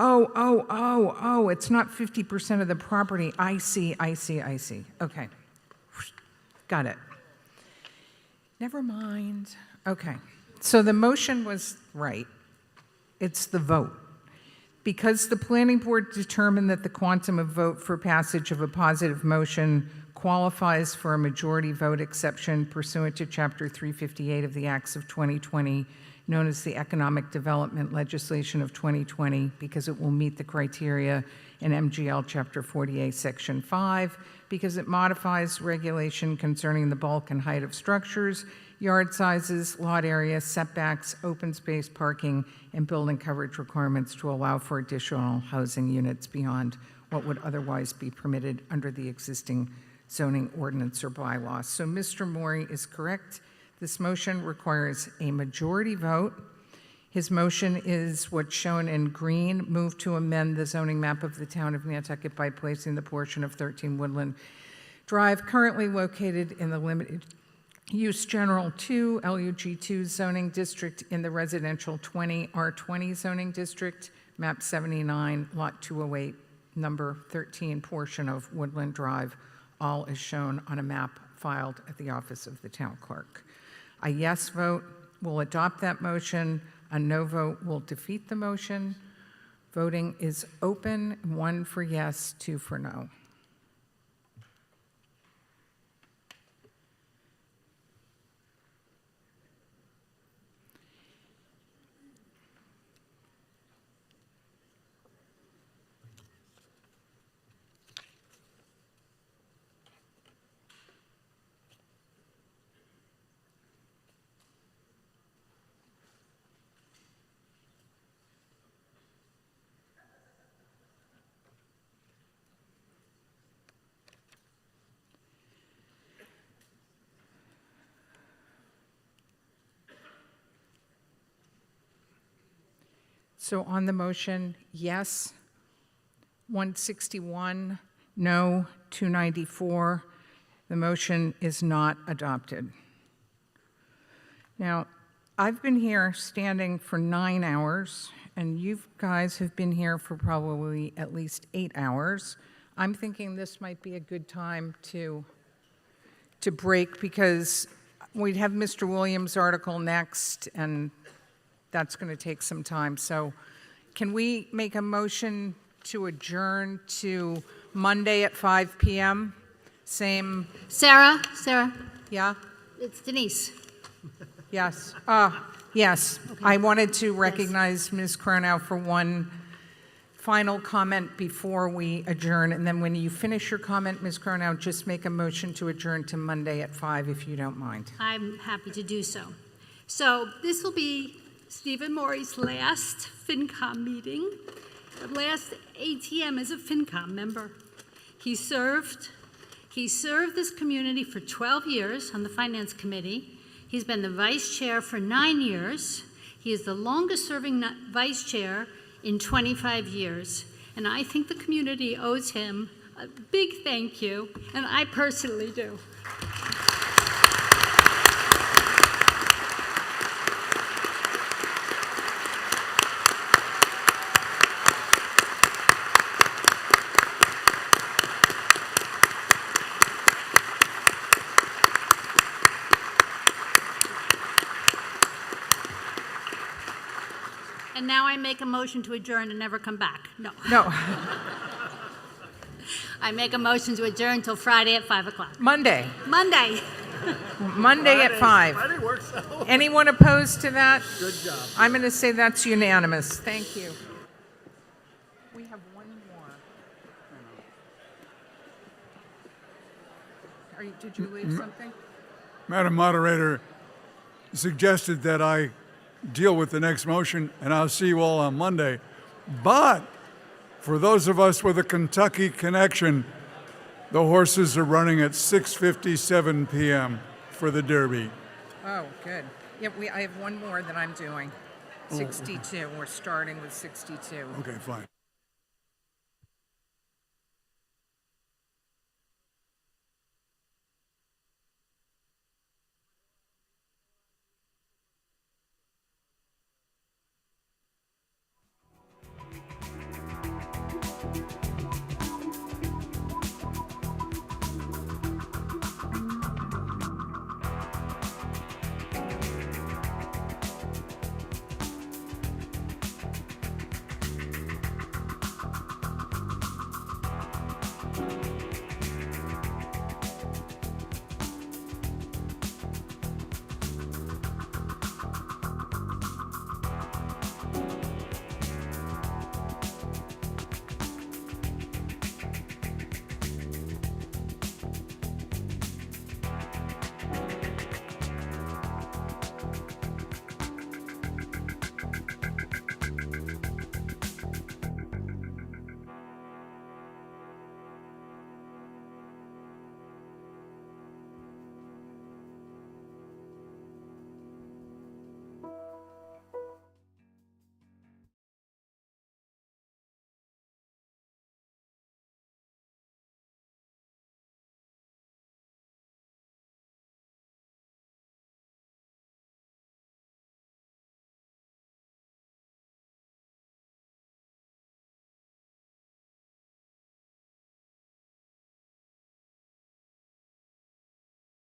Oh, it's not 50% of the property. I see. Okay. Got it. Never mind. Okay. So the motion was right. It's the vote. Because the planning board determined that the quantum of vote for passage of a positive motion qualifies for a majority vote exception pursuant to Chapter 358 of the Acts of 2020, known as the Economic Development Legislation of 2020, because it will meet the criteria in MGL Chapter 48, Section 5, because it modifies regulation concerning the bulk and height of structures, yard sizes, lot area, setbacks, open space parking, and building coverage requirements to allow for additional housing units beyond what would otherwise be permitted under the existing zoning ordinance or bylaw. So Mr. Maury is correct. This motion requires a majority vote. His motion is what's shown in green. Move to amend the zoning map of the town of Nantucket by placing the portion of 13 Woodland Drive currently located in the limited use general 2 LUG2 zoning district in the residential 20 R20 zoning district, map 79, lot 208, number 13 portion of Woodland Drive, all is shown on a map filed at the office of the town clerk. A yes vote will adopt that motion. A no vote will defeat the motion. Voting is open. 1 for yes, 2 for no. So on the motion, yes, 161, no, 294. The motion is not adopted. Now, I've been here standing for 9 hours, and you guys have been here for probably at least 8 hours. I'm thinking this might be a good time to break, because we'd have Mr. Williams' article next, and that's going to take some time. So can we make a motion to adjourn to Monday at 5 p.m.? Same. Sarah? Yeah? It's Denise. Yes. Yes. Okay. I wanted to recognize Ms. Cronow for one final comment before we adjourn. And then when you finish your comment, Ms. Cronow, just make a motion to adjourn to Monday at 5 if you don't mind. I'm happy to do so. So this will be Stephen Maury's last FinCom meeting, the last ATM as a FinCom member. He served this community for 12 years on the Finance Committee. He's been the vice chair for 9 years. He is the longest serving vice chair in 25 years. And I think the community owes him a big thank you, and I personally do. And now I make a motion to adjourn and never come back. No. I make a motion to adjourn until Friday at 5 o'clock. Monday Monday. at 5. Friday works out. Anyone opposed to that? Good job. I'm going to say that's unanimous. Thank you. We have one more. Did you leave something? Madam Moderator suggested that I deal with the next motion, and I'll see you all on Monday. But for those of us with a Kentucky connection, The horses are running at 6:57 p.m. for the Derby. Oh, good. Yeah, I have one more that I'm doing. 62. We're starting with 62. Okay, fine.